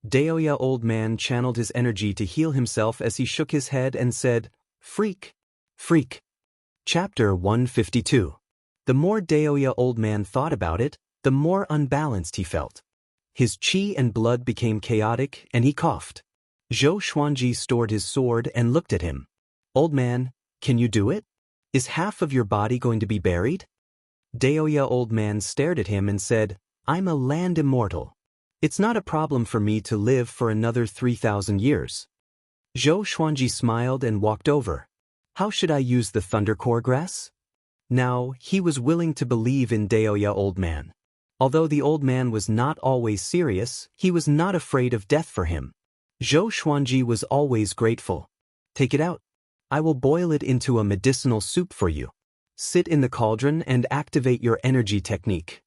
Daoist old man channeled his energy to heal himself as he shook his head and said, "Freak! Freak!" Chapter 152. The more Daoist old man thought about it, the more unbalanced he felt. His qi and blood became chaotic and he coughed. Zhou Xuanji stored his sword and looked at him. "Old man, can you do it? Is half of your body going to be buried?" Daoist old man stared at him and said, "I'm a land immortal. It's not a problem for me to live for another 3,000 years." Zhou Xuanji smiled and walked over. "How should I use the thunder core grass?" Now, he was willing to believe in Daoist old man. Although the old man was not always serious, he was not afraid of death for him. Zhou Xuanji was always grateful. "Take it out. I will boil it into a medicinal soup for you. Sit in the cauldron and activate your energy technique."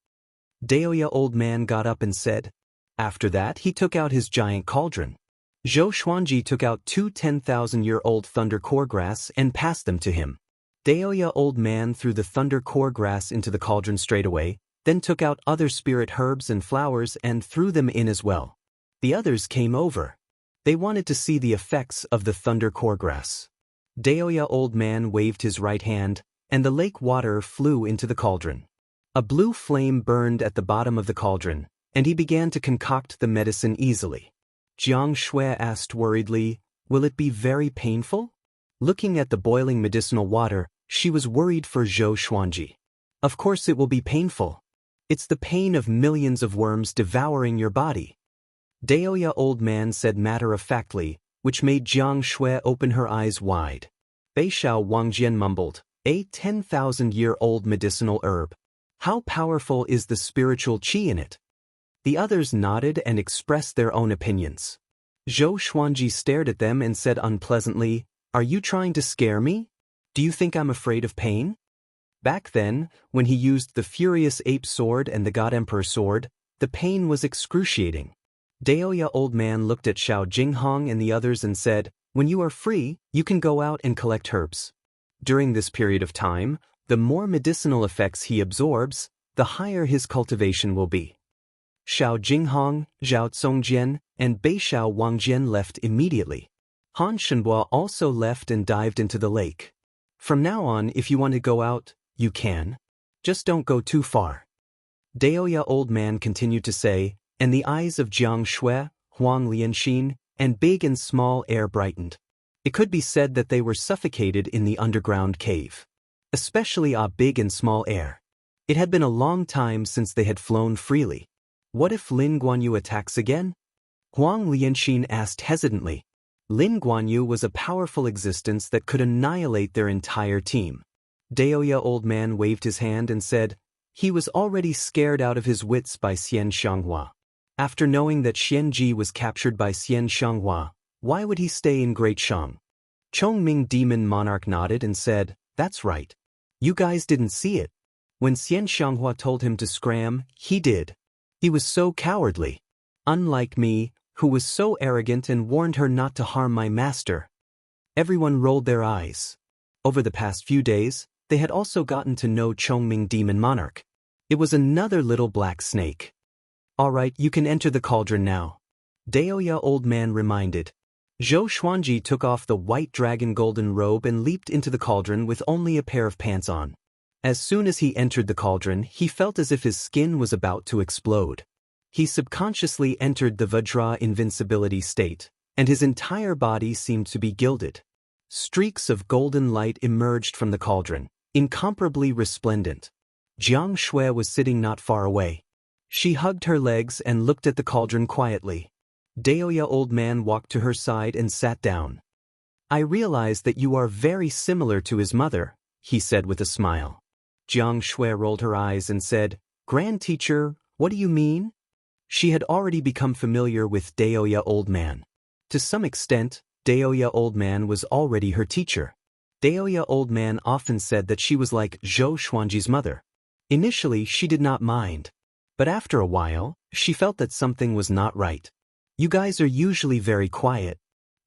Daoist old man got up and said. After that, he took out his giant cauldron. Zhou Xuanji took out 2 10,000-year-old thunder core grass and passed them to him. Daoist old man threw the thunder core grass into the cauldron straight away, then took out other spirit herbs and flowers and threw them in as well. The others came over. They wanted to see the effects of the thunder core grass. Daoist old man waved his right hand, and the lake water flew into the cauldron. A blue flame burned at the bottom of the cauldron, and he began to concoct the medicine easily. Jiang Shui asked worriedly, "Will it be very painful?" Looking at the boiling medicinal water, she was worried for Zhou Xuanji. "Of course it will be painful. It's the pain of millions of worms devouring your body." Daoya old man said matter-of-factly, which made Jiang Shui open her eyes wide. Beishao Wangjian mumbled, a 10,000-year-old medicinal herb. How powerful is the spiritual qi in it? The others nodded and expressed their own opinions. Zhou Xuanji stared at them and said unpleasantly, "Are you trying to scare me? Do you think I'm afraid of pain?" Back then, when he used the Furious Ape Sword and the God Emperor Sword, the pain was excruciating. Daoya old man looked at Xiao Jinghong and the others and said, "When you are free, you can go out and collect herbs. During this period of time, the more medicinal effects he absorbs, the higher his cultivation will be." Xiao Jinghong, Zhao Zongjian, and Beishao Wangjian left immediately. Han Shenhua also left and dived into the lake. From now on, if you want to go out, you can. Just don't go too far. Daoya old man continued to say, and the eyes of Jiang Shui, Huang Lianxin, and Big and Small Air brightened. It could be said that they were suffocated in the underground cave. Especially Big and Small Air. It had been a long time since they had flown freely. What if Lin Guanyu attacks again? Huang Lianxin asked hesitantly. Lin Guanyu was a powerful existence that could annihilate their entire team. Daoya old man waved his hand and said, he was already scared out of his wits by Xian Xianxia. After knowing that Xianji was captured by Xian Xianxia, why would he stay in Great Shang? Chongming Demon Monarch nodded and said, that's right. You guys didn't see it. When Xian Xianxia told him to scram, he did. He was so cowardly. Unlike me, who was so arrogant and warned her not to harm my master. Everyone rolled their eyes. Over the past few days, they had also gotten to know Chongming Demon Monarch. It was another little black snake. All right, you can enter the cauldron now. Daoya old man reminded. Zhou Xuanji took off the white dragon golden robe and leaped into the cauldron with only a pair of pants on. As soon as he entered the cauldron, he felt as if his skin was about to explode. He subconsciously entered the Vajra invincibility state, and his entire body seemed to be gilded. Streaks of golden light emerged from the cauldron, incomparably resplendent. Jiang Shui was sitting not far away. She hugged her legs and looked at the cauldron quietly. Daoya old man walked to her side and sat down. I realize that you are very similar to his mother, he said with a smile. Jiang Shui rolled her eyes and said, Grand teacher, what do you mean? She had already become familiar with Daoya old man. To some extent, Daoya old man was already her teacher. Daoya old man often said that she was like Zhou Xuanji's mother. Initially, she did not mind. But after a while, she felt that something was not right. You guys are usually very quiet.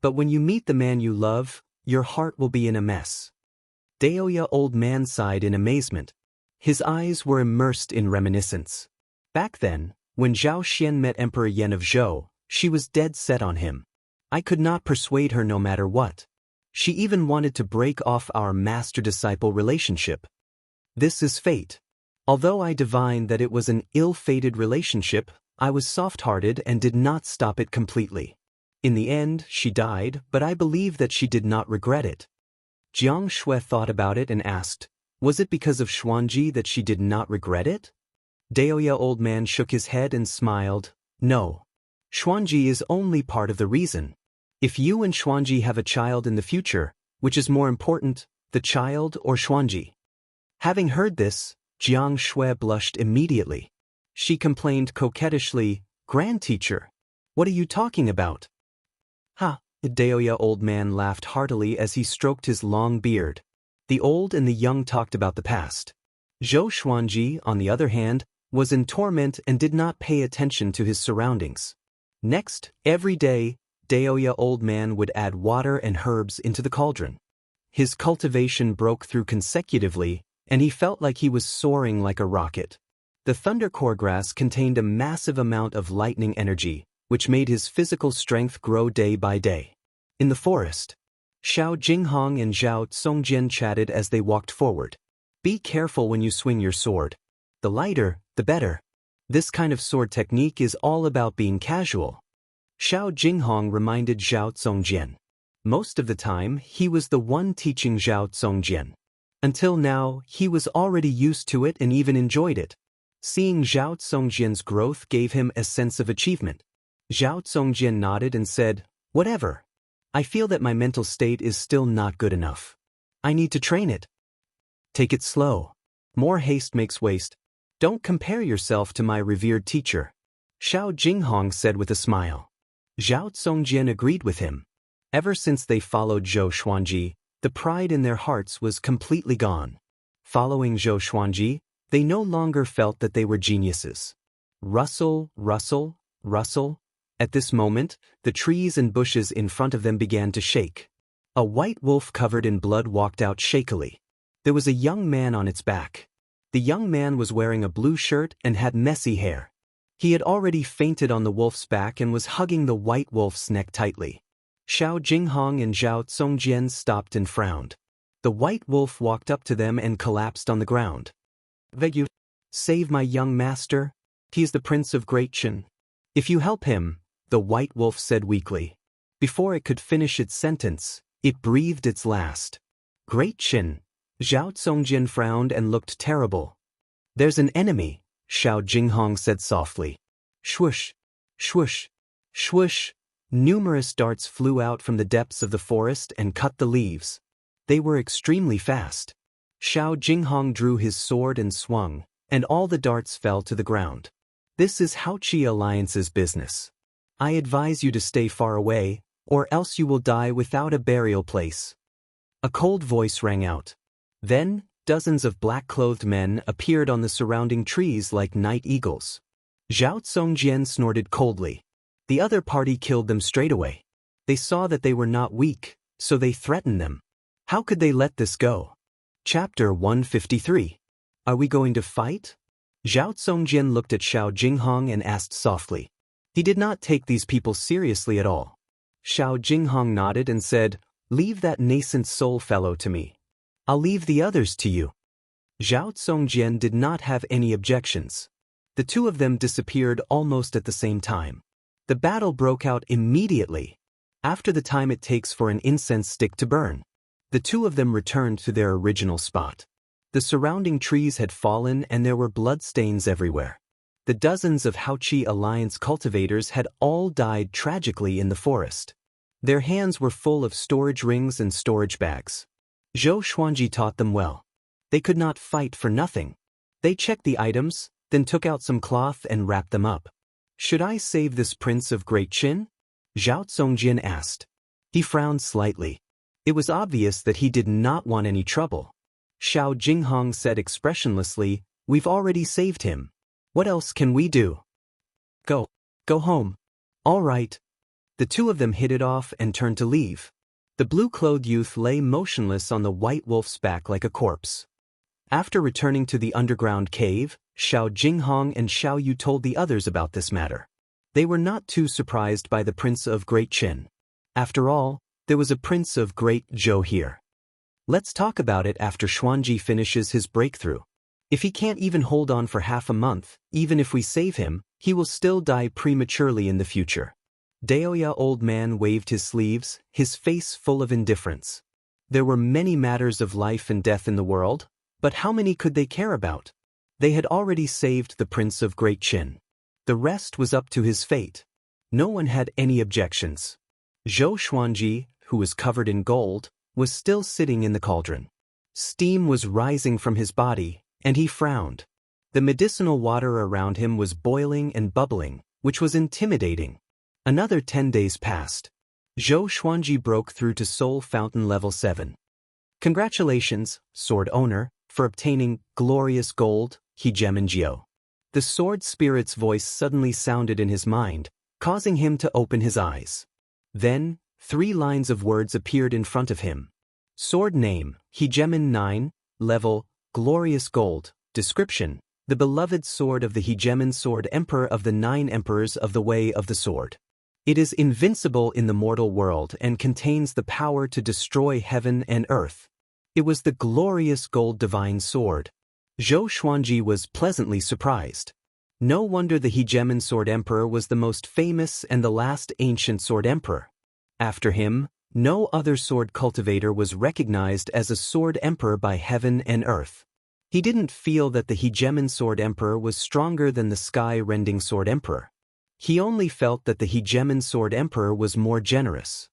But when you meet the man you love, your heart will be in a mess. Daoya old man sighed in amazement. His eyes were immersed in reminiscence. Back then, when Zhao Xian met Emperor Yan of Zhou, she was dead set on him. I could not persuade her no matter what. She even wanted to break off our master-disciple relationship. This is fate. Although I divined that it was an ill-fated relationship, I was soft-hearted and did not stop it completely. In the end, she died, but I believe that she did not regret it. Jiang Shui thought about it and asked, was it because of Xuanji that she did not regret it? Daoya old man shook his head and smiled, no. Xuanji is only part of the reason. If you and Xuanji have a child in the future, which is more important, the child or Xuanji? Having heard this, Jiang Shui blushed immediately. She complained coquettishly, Grand teacher, what are you talking about? Ha! The Daoya old man laughed heartily as he stroked his long beard. The old and the young talked about the past. Zhou Xuanji, on the other hand, was in torment and did not pay attention to his surroundings. Next, every day, Daoya old man would add water and herbs into the cauldron. His cultivation broke through consecutively, and he felt like he was soaring like a rocket. The thundercore grass contained a massive amount of lightning energy, which made his physical strength grow day by day. In the forest, Xiao Jinghong and Zhao Zongjian chatted as they walked forward. Be careful when you swing your sword. The lighter, the better. This kind of sword technique is all about being casual. Xiao Jinghong reminded Zhao Zongjian. Most of the time, he was the one teaching Zhao Zongjian. Until now, he was already used to it and even enjoyed it. Seeing Zhao Zongjian's growth gave him a sense of achievement. Zhao Zongjian nodded and said, "Whatever. I feel that my mental state is still not good enough. I need to train it. Take it slow. More haste makes waste. Don't compare yourself to my revered teacher," Xiao Jinghong said with a smile. Zhao Zongjian agreed with him. Ever since they followed Zhou Xuanji, the pride in their hearts was completely gone. Following Zhou Xuanji, they no longer felt that they were geniuses. Rustle, rustle, rustle. At this moment, the trees and bushes in front of them began to shake. A white wolf covered in blood walked out shakily. There was a young man on its back. The young man was wearing a blue shirt and had messy hair. He had already fainted on the wolf's back and was hugging the white wolf's neck tightly. Xiao Jinghong and Zhao Zongjian stopped and frowned. The white wolf walked up to them and collapsed on the ground. "Beg you, save my young master. He is the Prince of Great Qin. If you help him," the white wolf said weakly. Before it could finish its sentence, it breathed its last. "Great Qin." Zhao Zongjian frowned and looked terrible. "There's an enemy," Xiao Jinghong said softly. Swoosh, swoosh, swoosh. Numerous darts flew out from the depths of the forest and cut the leaves. They were extremely fast. Xiao Jinghong drew his sword and swung, and all the darts fell to the ground. "This is Haoqi Alliance's business. I advise you to stay far away, or else you will die without a burial place." A cold voice rang out. Then, dozens of black-clothed men appeared on the surrounding trees like night eagles. Zhao Zongjian snorted coldly. The other party killed them straight away. They saw that they were not weak, so they threatened them. How could they let this go? Chapter 153. Are we going to fight? Zhao Zongjian looked at Xiao Jinghong and asked softly. He did not take these people seriously at all. Xiao Jinghong nodded and said, "Leave that nascent soul fellow to me. I'll leave the others to you." Zhao Zongjian did not have any objections. The two of them disappeared almost at the same time. The battle broke out immediately, after the time it takes for an incense stick to burn. The two of them returned to their original spot. The surrounding trees had fallen and there were bloodstains everywhere. The dozens of Haoqi Alliance cultivators had all died tragically in the forest. Their hands were full of storage rings and storage bags. Zhou Xuanji taught them well. They could not fight for nothing. They checked the items, then took out some cloth and wrapped them up. "Should I save this Prince of Great Qin?" Zhao Zongjian asked. He frowned slightly. It was obvious that he did not want any trouble. Xiao Jinghong said expressionlessly, "We've already saved him. What else can we do?" Go home." "All right." The two of them hit it off and turned to leave. The blue-clothed youth lay motionless on the white wolf's back like a corpse. After returning to the underground cave, Xiao Jinghong and Xiao Yu told the others about this matter. They were not too surprised by the Prince of Great Qin. After all, there was a Prince of Great Zhou here. "Let's talk about it after Xuanji finishes his breakthrough. If he can't even hold on for half a month, even if we save him, he will still die prematurely in the future." Daoist old man waved his sleeves, his face full of indifference. There were many matters of life and death in the world, but how many could they care about? They had already saved the Prince of Great Qin. The rest was up to his fate. No one had any objections. Zhou Xuanji, who was covered in gold, was still sitting in the cauldron. Steam was rising from his body, and he frowned. The medicinal water around him was boiling and bubbling, which was intimidating. Another 10 days passed. Zhou Xuanji broke through to Soul Fountain Level 7. "Congratulations, sword owner, for obtaining glorious gold, Hegemongio." The sword spirit's voice suddenly sounded in his mind, causing him to open his eyes. Then, 3 lines of words appeared in front of him. Sword name, Hegemon 9, level, glorious gold, description, the beloved sword of the Hegemon Sword Emperor of the 9 Emperors of the Way of the Sword. It is invincible in the mortal world and contains the power to destroy heaven and earth. It was the glorious gold divine sword. Zhou Xuanji was pleasantly surprised. No wonder the Hegemon Sword Emperor was the most famous and the last ancient sword emperor. After him, no other sword cultivator was recognized as a sword emperor by heaven and earth. He didn't feel that the Hegemon Sword Emperor was stronger than the sky-rending sword emperor. He only felt that the Hegemon Sword Emperor was more generous.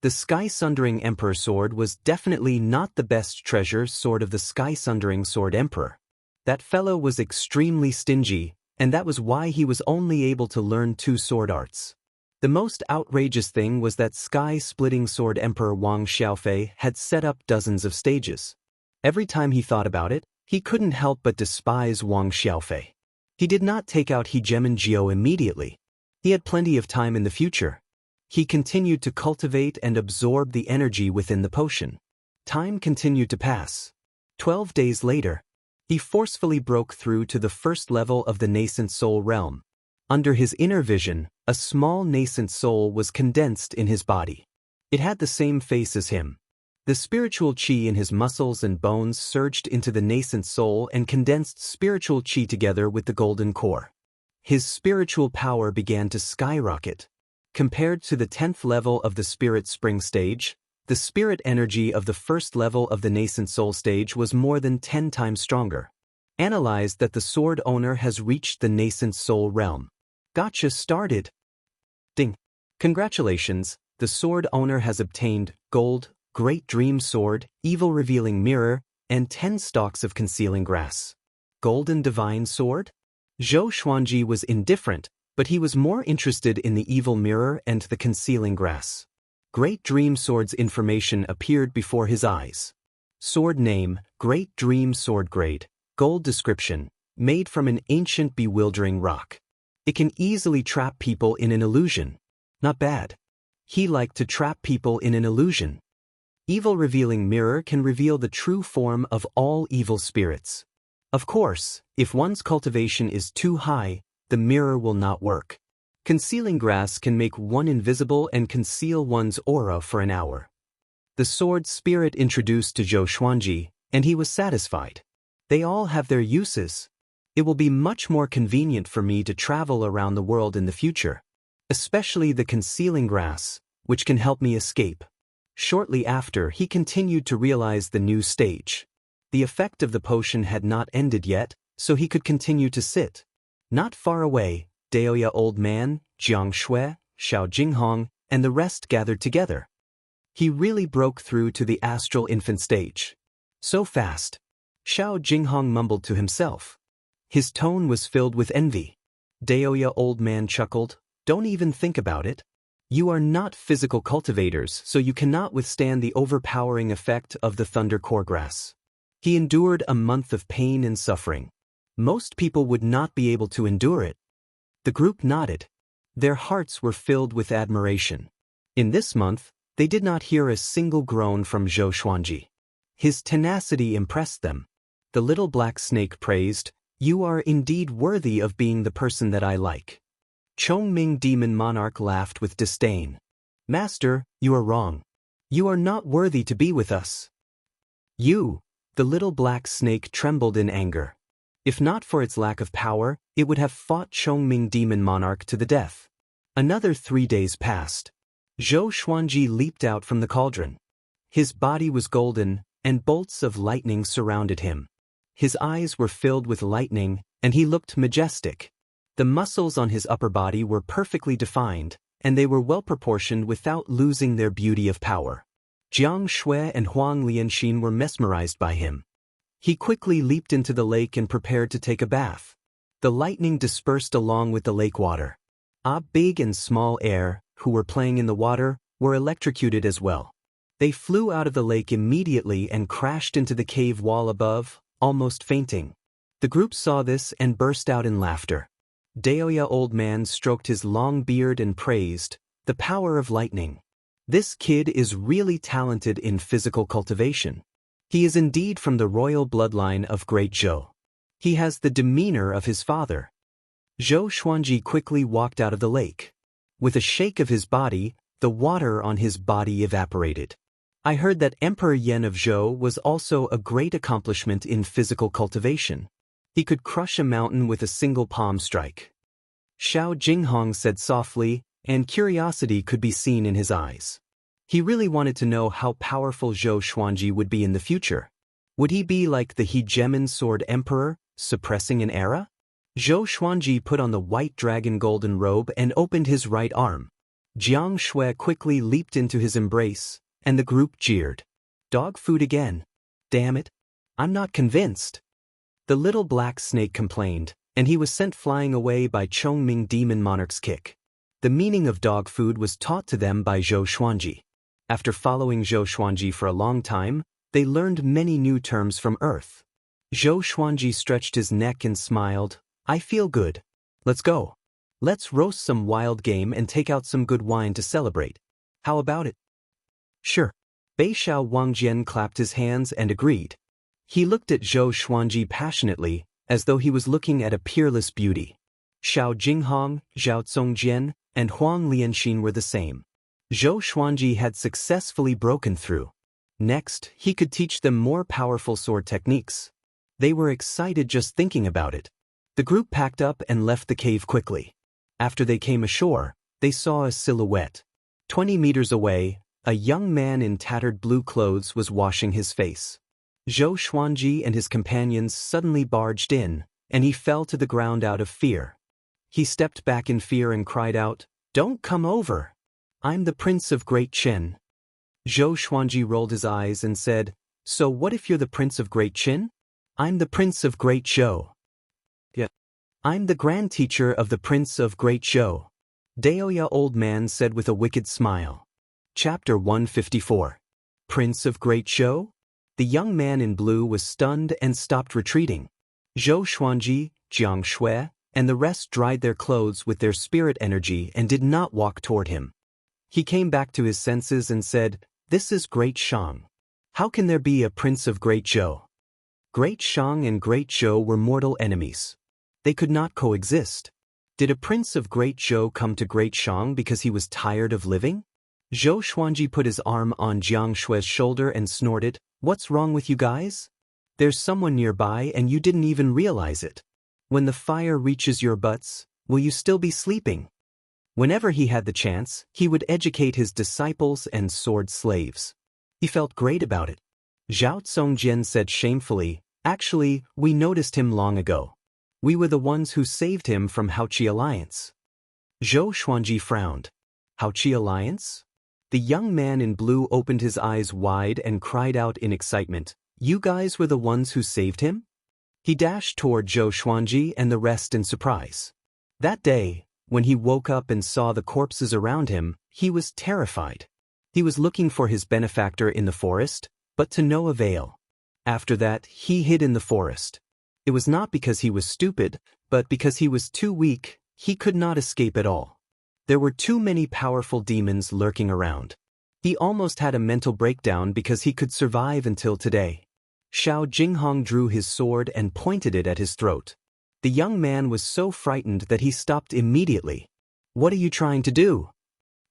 The Sky-Sundering Emperor sword was definitely not the best treasure sword of the Sky-Sundering Sword Emperor. That fellow was extremely stingy, and that was why he was only able to learn 2 sword arts. The most outrageous thing was that Sky-Splitting Sword Emperor Wang Xiaofei had set up dozens of stages. Every time he thought about it, he couldn't help but despise Wang Xiaofei. He did not take out Hegemon Jiao immediately. He had plenty of time in the future. He continued to cultivate and absorb the energy within the potion. Time continued to pass. 12 days later, he forcefully broke through to the first level of the nascent soul realm. Under his inner vision, a small nascent soul was condensed in his body. It had the same face as him. The spiritual qi in his muscles and bones surged into the nascent soul and condensed spiritual qi together with the golden core. His spiritual power began to skyrocket. Compared to the 10th level of the Spirit Spring stage, the spirit energy of the first level of the Nascent Soul stage was more than 10 times stronger. Analyzed that the sword owner has reached the Nascent Soul realm. Gotcha started. Ding. Congratulations, the sword owner has obtained Gold, Great Dream Sword, Evil Revealing Mirror, and 10 stalks of Concealing Grass. Golden Divine Sword? Zhou Xuanji was indifferent, but he was more interested in the Evil Mirror and the Concealing Grass. Great Dream Sword's information appeared before his eyes. Sword name, Great Dream Sword grade, gold description, made from an ancient bewildering rock. It can easily trap people in an illusion. Not bad. He liked to trap people in an illusion. Evil Revealing Mirror can reveal the true form of all evil spirits. Of course, if one's cultivation is too high, the mirror will not work. Concealing Grass can make one invisible and conceal one's aura for an hour. The sword spirit introduced to Zhou Xuanji, and he was satisfied. They all have their uses. It will be much more convenient for me to travel around the world in the future, especially the Concealing Grass, which can help me escape. Shortly after, he continued to realize the new stage. The effect of the potion had not ended yet, so he could continue to sit. Not far away, Daoist Old Man, Jiang Shui, Xiao Jinghong, and the rest gathered together. He really broke through to the astral infant stage. So fast. Xiao Jinghong mumbled to himself. His tone was filled with envy. Daoist Old Man chuckled, "Don't even think about it. You are not physical cultivators, so you cannot withstand the overpowering effect of the Thunder Core Grass." He endured a month of pain and suffering. Most people would not be able to endure it. The group nodded. Their hearts were filled with admiration. In this month, they did not hear a single groan from Zhou Xuanji. His tenacity impressed them. The little black snake praised, "You are indeed worthy of being the person that I like." Chongming Demon Monarch laughed with disdain. "Master, you are wrong. You are not worthy to be with us." "You!" The little black snake trembled in anger. If not for its lack of power, it would have fought Chongming Demon Monarch to the death. Another 3 days passed. Zhou Xuanji leaped out from the cauldron. His body was golden, and bolts of lightning surrounded him. His eyes were filled with lightning, and he looked majestic. The muscles on his upper body were perfectly defined, and they were well proportioned without losing their beauty of power. Jiang Shui and Huang Lianxin were mesmerized by him. He quickly leaped into the lake and prepared to take a bath. The lightning dispersed along with the lake water. Big and Small Air, who were playing in the water, were electrocuted as well. They flew out of the lake immediately and crashed into the cave wall above, almost fainting. The group saw this and burst out in laughter. Daoist Old Man stroked his long beard and praised, "The power of lightning. This kid is really talented in physical cultivation. He is indeed from the royal bloodline of Great Zhou. He has the demeanor of his father." Zhou Xuanji quickly walked out of the lake. With a shake of his body, the water on his body evaporated. I heard that Emperor Yan of Zhou was also a great accomplishment in physical cultivation. He could crush a mountain with a single palm strike. Xiao Jinghong said softly, and curiosity could be seen in his eyes. He really wanted to know how powerful Zhou Xuanji would be in the future. Would he be like the Hegemon Sword Emperor, suppressing an era? Zhou Xuanji put on the white dragon golden robe and opened his right arm. Jiang Shui quickly leaped into his embrace, and the group jeered. Dog food again. Damn it. I'm not convinced. The little black snake complained, and he was sent flying away by Chongming Demon Monarch's kick. The meaning of dog food was taught to them by Zhou Xuanji. After following Zhou Xuanji for a long time, they learned many new terms from Earth. Zhou Xuanji stretched his neck and smiled. I feel good. Let's go. Let's roast some wild game and take out some good wine to celebrate. How about it? Sure. Beixiao Wangjian clapped his hands and agreed. He looked at Zhou Xuanji passionately, as though he was looking at a peerless beauty. Xiao Jinghong, Zhao Zongjian, and Huang Lianxin were the same. Zhou Xuanji had successfully broken through. Next, he could teach them more powerful sword techniques. They were excited just thinking about it. The group packed up and left the cave quickly. After they came ashore, they saw a silhouette. 20 meters away, a young man in tattered blue clothes was washing his face. Zhou Xuanji and his companions suddenly barged in, and he fell to the ground out of fear. He stepped back in fear and cried out, "Don't come over! I'm the Prince of Great Qin." Zhou Xuanji rolled his eyes and said, "So what if you're the Prince of Great Qin?" "I'm the Prince of Great Zhou." "Yeah. I'm the Grand Teacher of the Prince of Great Zhou," Daoist old man said with a wicked smile. Chapter 154. Prince of Great Zhou? The young man in blue was stunned and stopped retreating. Zhou Xuanji, Jiang Shui, and the rest dried their clothes with their spirit energy and did not walk toward him. He came back to his senses and said, "This is Great Shang. How can there be a Prince of Great Zhou?" Great Shang and Great Zhou were mortal enemies. They could not coexist. Did a Prince of Great Zhou come to Great Shang because he was tired of living? Zhou Xuanji put his arm on Jiang Shui's shoulder and snorted, "What's wrong with you guys? There's someone nearby and you didn't even realize it. When the fire reaches your butts, will you still be sleeping?" Whenever he had the chance, he would educate his disciples and sword slaves. He felt great about it. Zhao Zongjian said shamefully, "Actually, we noticed him long ago. We were the ones who saved him from Haoqi Alliance." Zhou Xuanji frowned. Haoqi Alliance? The young man in blue opened his eyes wide and cried out in excitement, "You guys were the ones who saved him?" He dashed toward Zhou Xuanji and the rest in surprise. That day, when he woke up and saw the corpses around him, he was terrified. He was looking for his benefactor in the forest, but to no avail. After that, he hid in the forest. It was not because he was stupid, but because he was too weak. He could not escape at all. There were too many powerful demons lurking around. He almost had a mental breakdown because he could survive until today. Xiao Jinghong drew his sword and pointed it at his throat. The young man was so frightened that he stopped immediately. "What are you trying to do?"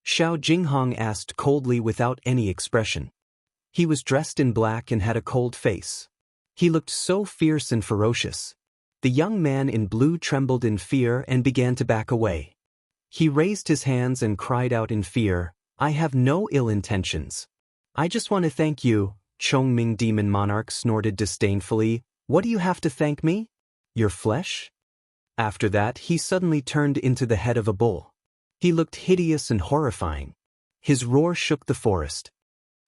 Xiao Jinghong asked coldly without any expression. He was dressed in black and had a cold face. He looked so fierce and ferocious. The young man in blue trembled in fear and began to back away. He raised his hands and cried out in fear, "I have no ill intentions. I just want to thank you." Chongming Demon Monarch snorted disdainfully, "What do you have to thank me? Your flesh?" After that, he suddenly turned into the head of a bull. He looked hideous and horrifying. His roar shook the forest.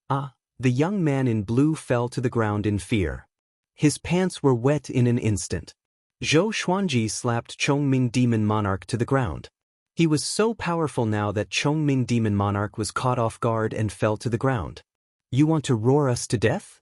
"Ah!" The young man in blue fell to the ground in fear. His pants were wet in an instant. Zhou Xuanji slapped Chongming Demon Monarch to the ground. He was so powerful now that Chongming Demon Monarch was caught off guard and fell to the ground. "You want to roar us to death?"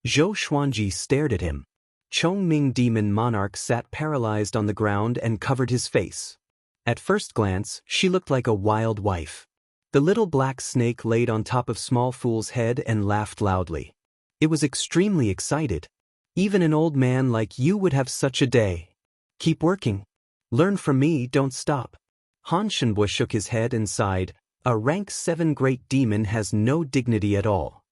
Zhou Xuanji stared at him. Chongming Demon Monarch sat paralyzed on the ground and covered his face. At first glance, she looked like a wild wife. The little black snake laid on top of Small Fool's head and laughed loudly. It was extremely excited. "Even an old man like you would have such a day. Keep working. Learn from me, don't stop." Han Shenbo shook his head and sighed, "A rank 7 great demon has no dignity at all."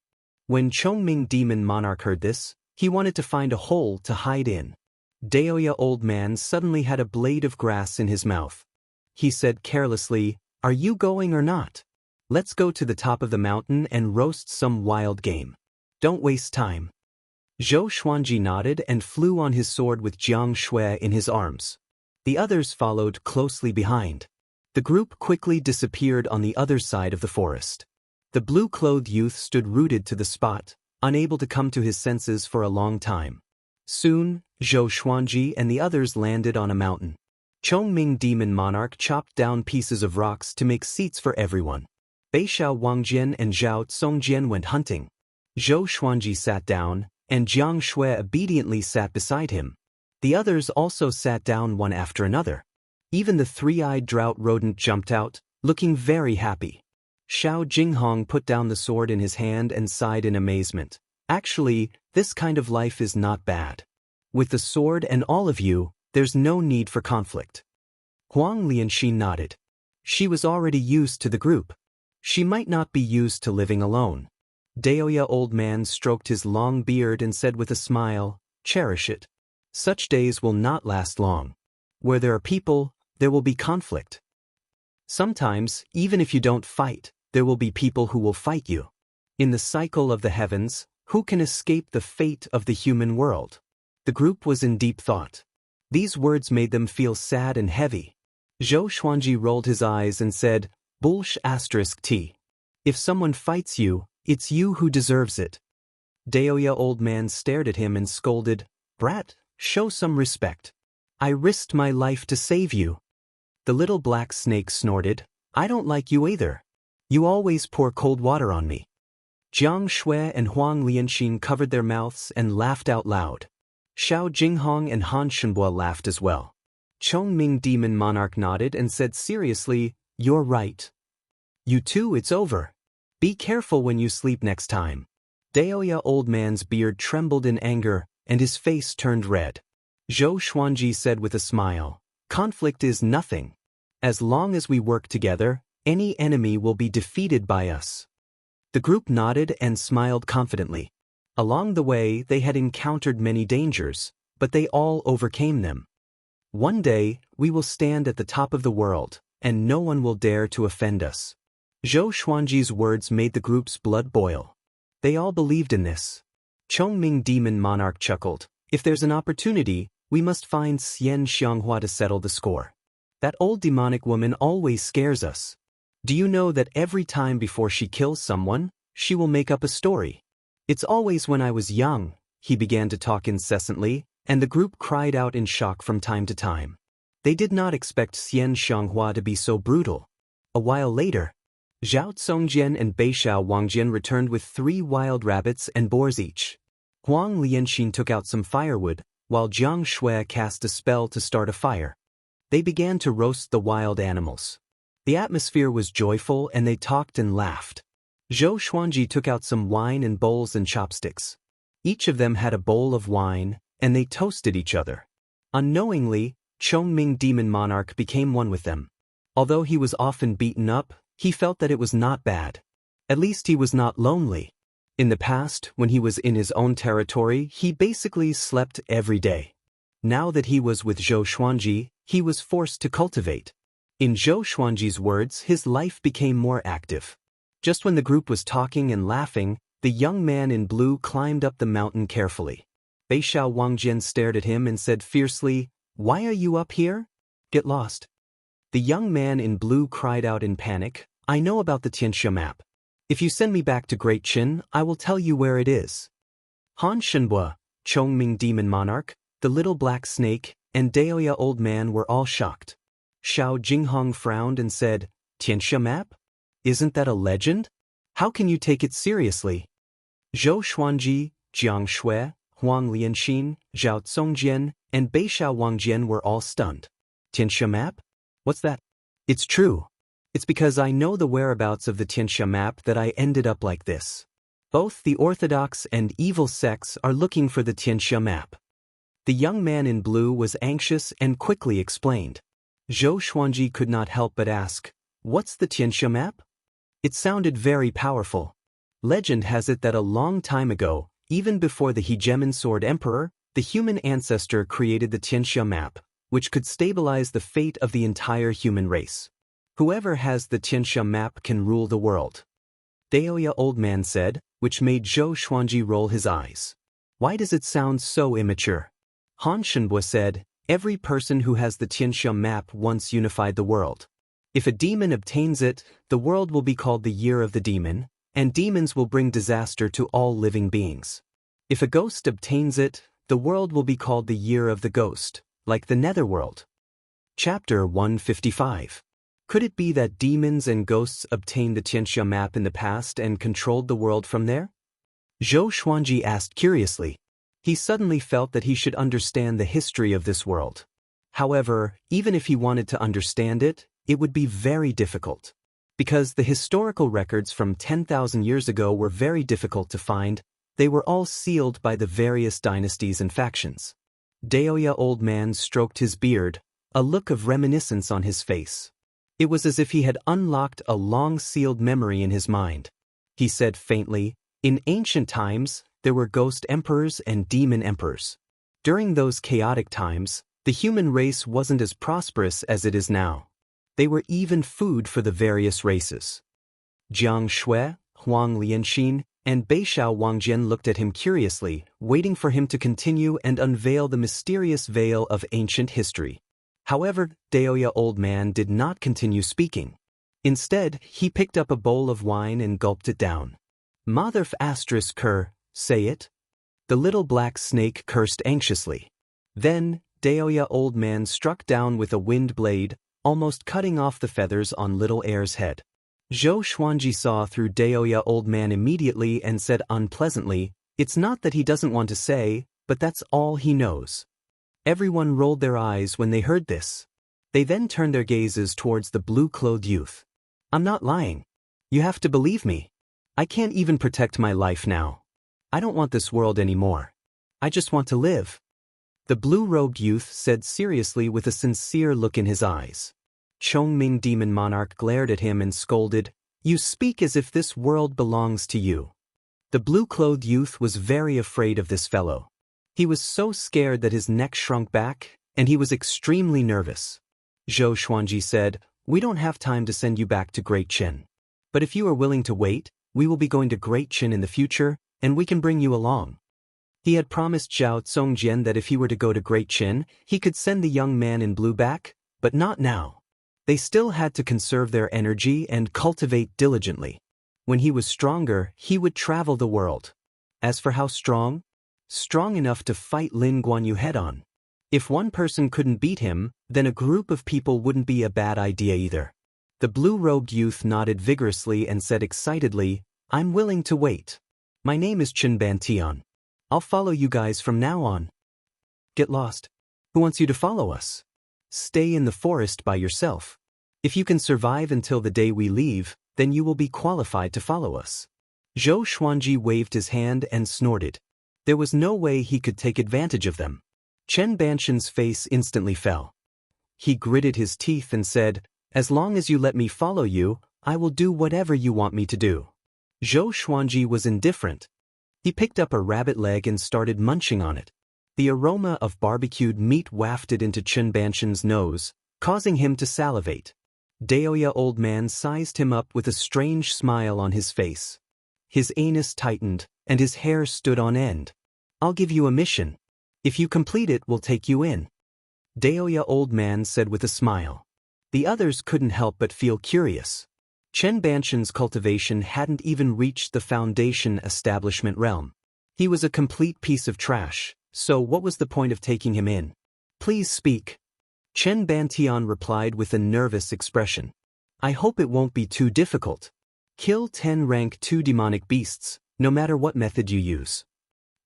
When Chongming Demon Monarch heard this, he wanted to find a hole to hide in. Daoist old man suddenly had a blade of grass in his mouth. He said carelessly, "Are you going or not? Let's go to the top of the mountain and roast some wild game. Don't waste time." Zhou Xuanji nodded and flew on his sword with Jiang Shui in his arms. The others followed closely behind. The group quickly disappeared on the other side of the forest. The blue-clothed youth stood rooted to the spot, unable to come to his senses for a long time. Soon, Zhou Xuanji and the others landed on a mountain. Chongming Demon Monarch chopped down pieces of rocks to make seats for everyone. Beixiao Wangjian and Zhao Congjian went hunting. Zhou Xuanji sat down, and Jiang Shui obediently sat beside him. The others also sat down one after another. Even the three-eyed drought rodent jumped out, looking very happy. Xiao Jinghong put down the sword in his hand and sighed in amazement. Actually, this kind of life is not bad. With the sword and all of you, there's no need for conflict. Wang Lin nodded. She was already used to the group. She might not be used to living alone. Daoist old man stroked his long beard and said with a smile, "Cherish it. Such days will not last long. Where there are people, there will be conflict. Sometimes, even if you don't fight, there will be people who will fight you. In the cycle of the heavens, who can escape the fate of the human world?" The group was in deep thought. These words made them feel sad and heavy. Zhou Xuanji rolled his eyes and said, "Bullsh *t. If someone fights you, it's you who deserves it." Daoist old man stared at him and scolded, "Brat, show some respect. I risked my life to save you." The little black snake snorted, "I don't like you either. You always pour cold water on me." Jiang Shui and Huang Lianxin covered their mouths and laughed out loud. Xiao Jinghong and Han Shenbo laughed as well. Chongming Demon Monarch nodded and said seriously, "You're right. You too, it's over. Be careful when you sleep next time." Daoist old man's beard trembled in anger, and his face turned red. Zhou Xuanji said with a smile, "Conflict is nothing. As long as we work together, any enemy will be defeated by us." The group nodded and smiled confidently. Along the way, they had encountered many dangers, but they all overcame them. "One day, we will stand at the top of the world, and no one will dare to offend us." Zhou Xuanji's words made the group's blood boil. They all believed in this. Chongming Demon Monarch chuckled, "If there's an opportunity, we must find Xian Xianxia to settle the score. That old demonic woman always scares us. Do you know that every time before she kills someone, she will make up a story? It's always when I was young," he began to talk incessantly, and the group cried out in shock from time to time. They did not expect Xian Xianxia to be so brutal. A while later, Zhao Congjian and Beixiao Wangjian returned with 3 wild rabbits and boars each. Huang Lianxin took out some firewood, while Jiang Shui cast a spell to start a fire. They began to roast the wild animals. The atmosphere was joyful and they talked and laughed. Zhou Xuanji took out some wine and bowls and chopsticks. Each of them had a bowl of wine, and they toasted each other. Unknowingly, Chongming Demon Monarch became one with them. Although he was often beaten up, he felt that it was not bad. At least he was not lonely. In the past, when he was in his own territory, he basically slept every day. Now that he was with Zhou Xuanji, he was forced to cultivate. In Zhou Xuanji's words, his life became more active. Just when the group was talking and laughing, the young man in blue climbed up the mountain carefully. Beixiao Wangjian stared at him and said fiercely, "Why are you up here? Get lost." The young man in blue cried out in panic, "I know about the Xianxia map. If you send me back to Great Qin, I will tell you where it is." Han Shenbo, Chongming Demon Monarch, the little black snake, and Daoist old man were all shocked. Xiao Jinghong frowned and said, "Xianxia map? Isn't that a legend? How can you take it seriously?" Zhou Xuanji, Jiang Shui, Huang Lianxin, Zhao Congjian, and Beixiao Wangjian were all stunned. "Xianxia map? What's that?" "It's true. It's because I know the whereabouts of the Xianxia map that I ended up like this. Both the orthodox and evil sects are looking for the Xianxia map." The young man in blue was anxious and quickly explained. Zhou Xuanji could not help but ask, "What's the Xianxia map?" It sounded very powerful. Legend has it that a long time ago, even before the Hegemon Sword Emperor, the human ancestor created the Xianxia map, which could stabilize the fate of the entire human race. Whoever has the Xianxia map can rule the world. Daoist old man said, which made Zhou Xuanji roll his eyes. "Why does it sound so immature?" Han Shenbo said, Every person who has the Xianxia map once unified the world. If a demon obtains it, the world will be called the Year of the Demon, and demons will bring disaster to all living beings. If a ghost obtains it, the world will be called the Year of the Ghost, like the Netherworld. Chapter 155. Could it be that demons and ghosts obtained the Xianxia map in the past and controlled the world from there? Zhou Xuanji asked curiously. He suddenly felt that he should understand the history of this world. However, even if he wanted to understand it, it would be very difficult. Because the historical records from 10,000 years ago were very difficult to find, they were all sealed by the various dynasties and factions. Daoist old man stroked his beard, a look of reminiscence on his face. It was as if he had unlocked a long-sealed memory in his mind. He said faintly, "In ancient times, there were ghost emperors and demon emperors. During those chaotic times, the human race wasn't as prosperous as it is now. They were even food for the various races." Jiang Shui, Wang Lin, and Beishao Wangjian looked at him curiously, waiting for him to continue and unveil the mysterious veil of ancient history. However, Daoist old man did not continue speaking. Instead, he picked up a bowl of wine and gulped it down. "Motherf asterisk cur, say it?" The little black snake cursed anxiously. Then, Daoist old man struck down with a wind blade, almost cutting off the feathers on little heir's head. Zhou Xuanji saw through Daoist old man immediately and said unpleasantly, "It's not that he doesn't want to say, but that's all he knows." Everyone rolled their eyes when they heard this. They then turned their gazes towards the blue-clothed youth. "I'm not lying. You have to believe me. I can't even protect my life now. I don't want this world anymore. I just want to live." The blue-robed youth said seriously with a sincere look in his eyes. Chongming Demon Monarch glared at him and scolded, "You speak as if this world belongs to you." The blue-clothed youth was very afraid of this fellow. He was so scared that his neck shrunk back, and he was extremely nervous. Zhou Xuanji said, "We don't have time to send you back to Great Qin. But if you are willing to wait, we will be going to Great Qin in the future, and we can bring you along." He had promised Zhao Zongjian that if he were to go to Great Qin, he could send the young man in blue back, but not now. They still had to conserve their energy and cultivate diligently. When he was stronger, he would travel the world. As for how strong? Strong enough to fight Lin Guanyu head-on. If one person couldn't beat him, then a group of people wouldn't be a bad idea either. The blue-robed youth nodded vigorously and said excitedly, "I'm willing to wait. My name is Chen Bantian. I'll follow you guys from now on." "Get lost. Who wants you to follow us? Stay in the forest by yourself. If you can survive until the day we leave, then you will be qualified to follow us." Zhou Xuanji waved his hand and snorted. There was no way he could take advantage of them. Chen Banshan's face instantly fell. He gritted his teeth and said, "As long as you let me follow you, I will do whatever you want me to do." Zhou Xuanji was indifferent. He picked up a rabbit leg and started munching on it. The aroma of barbecued meat wafted into Chen Banshan's nose, causing him to salivate. Daoist old man sized him up with a strange smile on his face. His anus tightened, and his hair stood on end. "I'll give you a mission. If you complete it, we'll take you in," Daoist old man said with a smile. The others couldn't help but feel curious. Chen Banshan's cultivation hadn't even reached the foundation establishment realm. He was a complete piece of trash, so what was the point of taking him in? "Please speak." Chen Bantian replied with a nervous expression. "I hope it won't be too difficult. Kill 10 rank 2 demonic beasts, no matter what method you use,"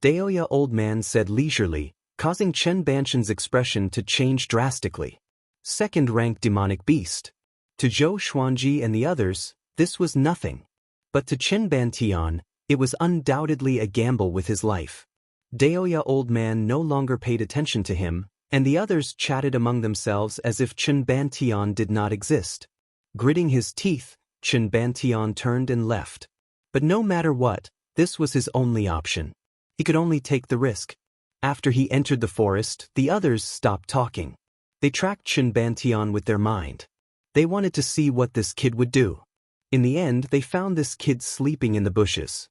Daoist old man said leisurely, causing Chen Banshan's expression to change drastically. Second rank demonic beast. To Zhou Xuanji and the others, this was nothing. But to Chen Bantian, it was undoubtedly a gamble with his life. Daoist old man no longer paid attention to him, and the others chatted among themselves as if Chen Bantian did not exist. Gritting his teeth, Chen Bantian turned and left. But no matter what, this was his only option. He could only take the risk. After he entered the forest, the others stopped talking. They tracked Chen Bantian with their mind. They wanted to see what this kid would do. In the end, they found this kid sleeping in the bushes.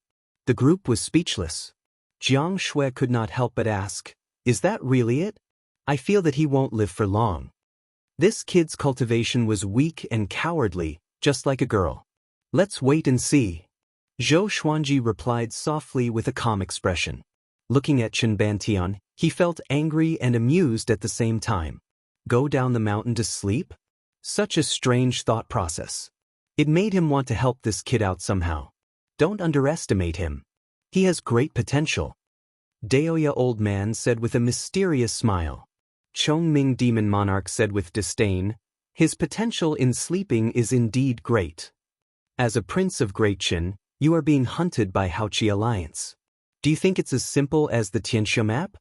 The group was speechless. Jiang Shui could not help but ask, "Is that really it?" I feel that he won't live for long. This kid's cultivation was weak and cowardly, just like a girl. Let's wait and see. Zhou Xuanji replied softly with a calm expression. Looking at Chen Bantian, he felt angry and amused at the same time. Go down the mountain to sleep? Such a strange thought process. It made him want to help this kid out somehow. Don't underestimate him. He has great potential. Daoist old man said with a mysterious smile. Chongming demon monarch said with disdain, his potential in sleeping is indeed great. As a prince of Great Qin, you are being hunted by Haoqi Alliance. Do you think it's as simple as the Tianxia map?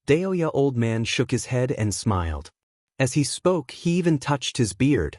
Daoist old man shook his head and smiled. As he spoke, he even touched his beard.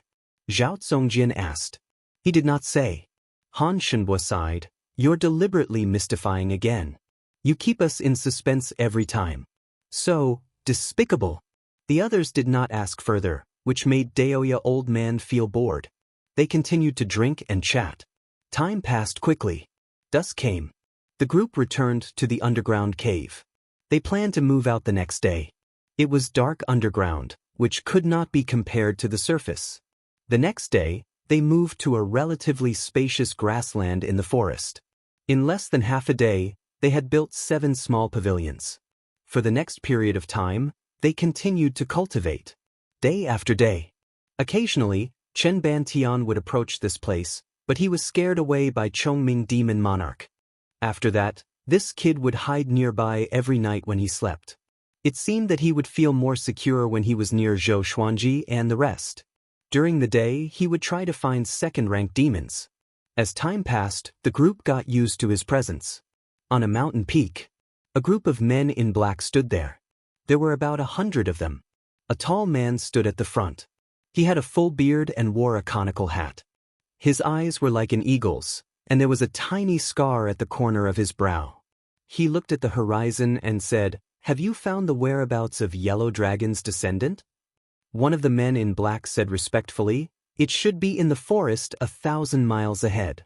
Zhao Zongjian asked. He did not say. Han Shenbo sighed. You're deliberately mystifying again. You keep us in suspense every time. So despicable. The others did not ask further, which made Daoist old man feel bored. They continued to drink and chat. Time passed quickly. Dusk came. The group returned to the underground cave. They planned to move out the next day. It was dark underground, which could not be compared to the surface. The next day, they moved to a relatively spacious grassland in the forest. In less than half a day, they had built 7 small pavilions. For the next period of time, they continued to cultivate. Day after day. Occasionally, Chen Bantian would approach this place, but he was scared away by Chongming demon monarch. After that, this kid would hide nearby every night when he slept. It seemed that he would feel more secure when he was near Zhou Xuanji and the rest. During the day, he would try to find second-rank demons. As time passed, the group got used to his presence. On a mountain peak, a group of men in black stood there. There were about 100 of them. A tall man stood at the front. He had a full beard and wore a conical hat. His eyes were like an eagle's, and there was a tiny scar at the corner of his brow. He looked at the horizon and said, "Have you found the whereabouts of Yellow Dragon's descendant?" One of the men in black said respectfully, "It should be in the forest 1,000 miles ahead."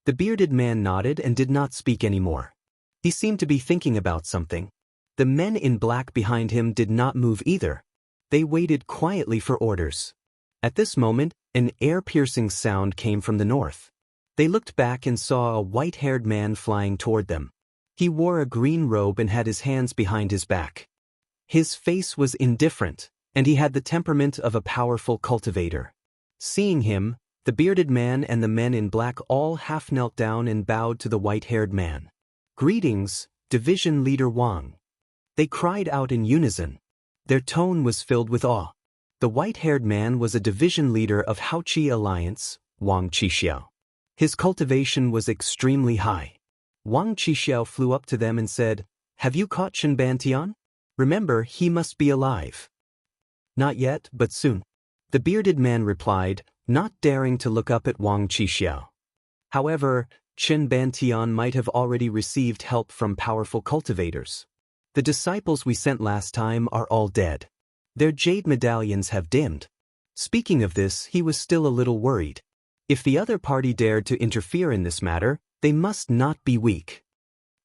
The bearded man nodded and did not speak anymore. He seemed to be thinking about something. The men in black behind him did not move either. They waited quietly for orders. At this moment, an ear-piercing sound came from the north. They looked back and saw a white-haired man flying toward them. He wore a green robe and had his hands behind his back. His face was indifferent, and he had the temperament of a powerful cultivator. Seeing him, the bearded man and the men in black all half knelt down and bowed to the white-haired man. "Greetings, Division Leader Wang." They cried out in unison. Their tone was filled with awe. The white-haired man was a division leader of Haoqi Alliance, Wang Qixiao. His cultivation was extremely high. Wang Qixiao flew up to them and said, "Have you caught Chen Bantian? Remember, he must be alive." "Not yet, but soon," the bearded man replied, not daring to look up at Wang Qixiao. However, Chen Bantian might have already received help from powerful cultivators. "The disciples we sent last time are all dead. Their jade medallions have dimmed." Speaking of this, he was still a little worried. If the other party dared to interfere in this matter, they must not be weak.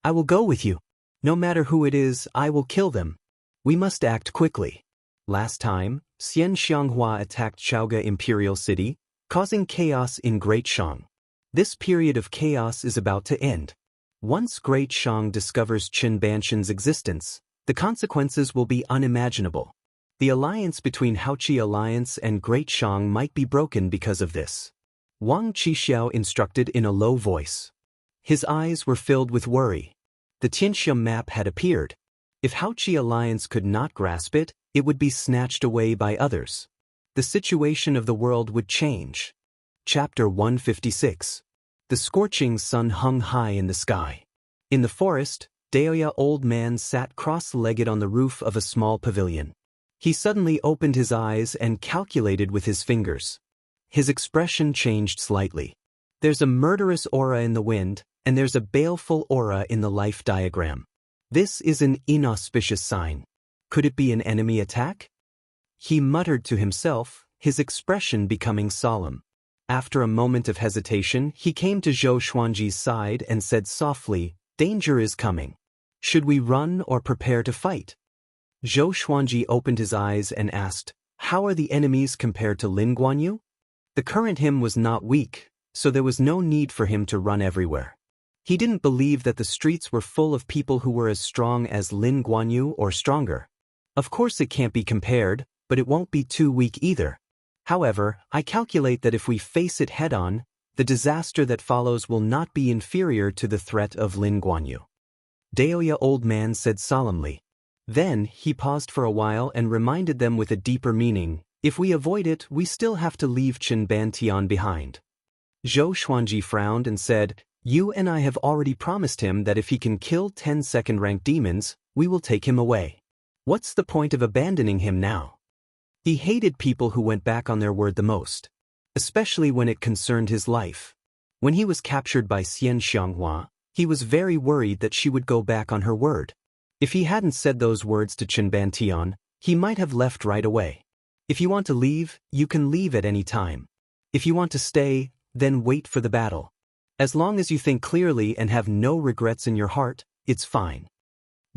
"I will go with you. No matter who it is, I will kill them. We must act quickly." Last time, Xianxia attacked Shaoga Imperial City, causing chaos in Great Shang. This period of chaos is about to end. Once Great Shang discovers Qin Banshan's existence, the consequences will be unimaginable. The alliance between Haoqi Alliance and Great Shang might be broken because of this. Wang Qixiao instructed in a low voice. His eyes were filled with worry. The Tianxia map had appeared. If Haoqi Alliance could not grasp it, it would be snatched away by others. The situation of the world would change. Chapter 156. The scorching sun hung high in the sky. In the forest, Daoist old man sat cross-legged on the roof of a small pavilion. He suddenly opened his eyes and calculated with his fingers. His expression changed slightly. There's a murderous aura in the wind, and there's a baleful aura in the life diagram. This is an inauspicious sign. Could it be an enemy attack? He muttered to himself, his expression becoming solemn. After a moment of hesitation, he came to Zhou Xuanji's side and said softly, "Danger is coming. Should we run or prepare to fight?" Zhou Xuanji opened his eyes and asked, "How are the enemies compared to Lin Guanyu?" The current him was not weak, so there was no need for him to run everywhere. He didn't believe that the streets were full of people who were as strong as Lin Guanyu or stronger. Of course it can't be compared, but it won't be too weak either. However, I calculate that if we face it head-on, the disaster that follows will not be inferior to the threat of Lin Guanyu. Daoist old man said solemnly. Then, he paused for a while and reminded them with a deeper meaning, if we avoid it, we still have to leave Qinban Tian behind. Zhou Xuanji frowned and said, "You and I have already promised him that if he can kill 10 second-rank demons, we will take him away. What's the point of abandoning him now?" He hated people who went back on their word the most, especially when it concerned his life. When he was captured by Xianxia, he was very worried that she would go back on her word. If he hadn't said those words to Qinban Tian, he might have left right away. If you want to leave, you can leave at any time. If you want to stay, then wait for the battle. As long as you think clearly and have no regrets in your heart, it's fine.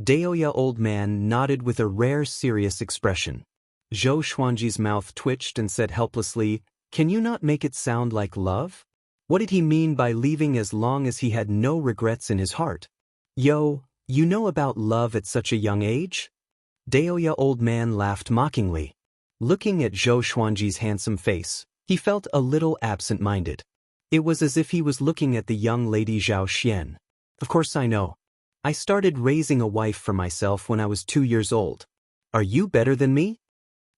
Daoist old man nodded with a rare serious expression. Zhou Xuanji's mouth twitched and said helplessly, "Can you not make it sound like love?" What did he mean by leaving as long as he had no regrets in his heart? "Yo, you know about love at such a young age?" Daoist old man laughed mockingly. Looking at Zhou Xuanji's handsome face, he felt a little absent-minded. It was as if he was looking at the young lady Zhao Xian. "Of course I know. I started raising a wife for myself when I was 2 years old. Are you better than me?"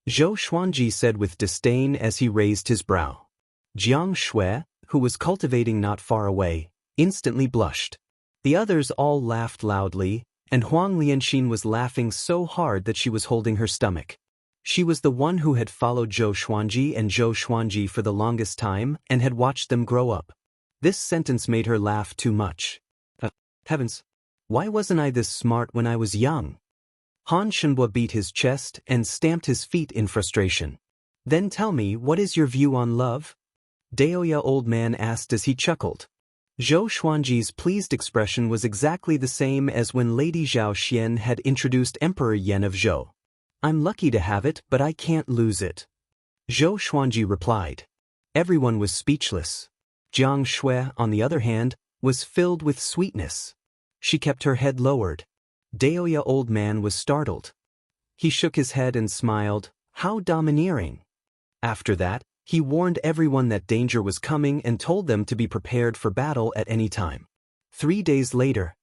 Zhou Xuanji said with disdain as he raised his brow. Jiang Shui, who was cultivating not far away, instantly blushed. The others all laughed loudly, and Wang Lin was laughing so hard that she was holding her stomach. She was the one who had followed Zhou Xuanji and Zhou Xuanji for the longest time and had watched them grow up. This sentence made her laugh too much. Heavens! Why wasn't I this smart when I was young? Han Shenbo beat his chest and stamped his feet in frustration. "Then tell me, what is your view on love?" Daoist old man asked as he chuckled. Zhou Xuanji's pleased expression was exactly the same as when Lady Zhao Xian had introduced Emperor Yan of Zhou. "I'm lucky to have it, but I can't lose it." Zhou Xuanji replied. Everyone was speechless. Jiang Shui, on the other hand, was filled with sweetness. She kept her head lowered. Daoist old man was startled. He shook his head and smiled. How domineering. After that, he warned everyone that danger was coming and told them to be prepared for battle at any time. 3 days later,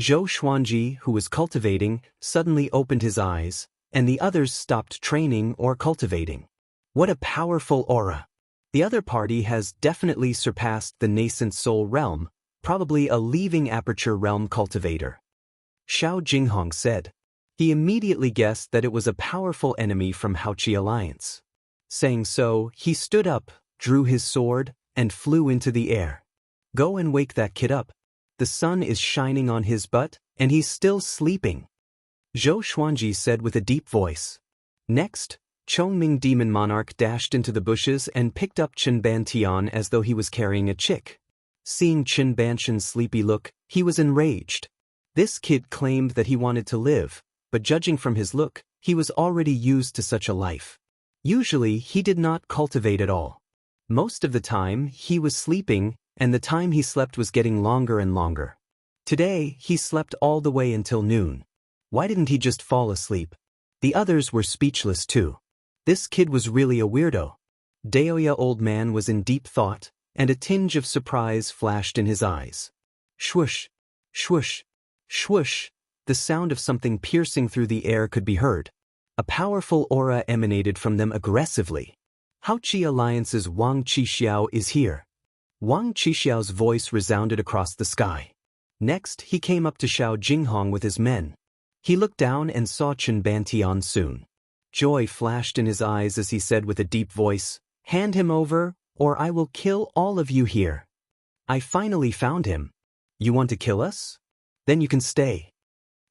Zhou Xuanji, who was cultivating, suddenly opened his eyes, and the others stopped training or cultivating. What a powerful aura! The other party has definitely surpassed the nascent soul realm, probably a leaving aperture realm cultivator. Xiao Jinghong said. He immediately guessed that it was a powerful enemy from Haoqi Alliance. Saying so, he stood up, drew his sword, and flew into the air. "Go and wake that kid up. The sun is shining on his butt, and he's still sleeping," Zhou Xuanji said with a deep voice. Next, Chongming Demon Monarch dashed into the bushes and picked up Qinban Tian as though he was carrying a chick. Seeing Qinban Tian's sleepy look, he was enraged. This kid claimed that he wanted to live, but judging from his look, he was already used to such a life. Usually, he did not cultivate at all. Most of the time, he was sleeping, and the time he slept was getting longer and longer. Today, he slept all the way until noon. Why didn't he just fall asleep? The others were speechless too. This kid was really a weirdo. Daoist old man was in deep thought, and a tinge of surprise flashed in his eyes. Swoosh, swoosh, swoosh, the sound of something piercing through the air could be heard. A powerful aura emanated from them aggressively. Haoqi Alliance's Wang Qixiao is here. Wang Qixiao's voice resounded across the sky. Next, he came up to Xiao Jinghong with his men. He looked down and saw Qinban Tian soon. Joy flashed in his eyes as he said with a deep voice, "Hand him over, or I will kill all of you here." "I finally found him. You want to kill us? Then you can stay,"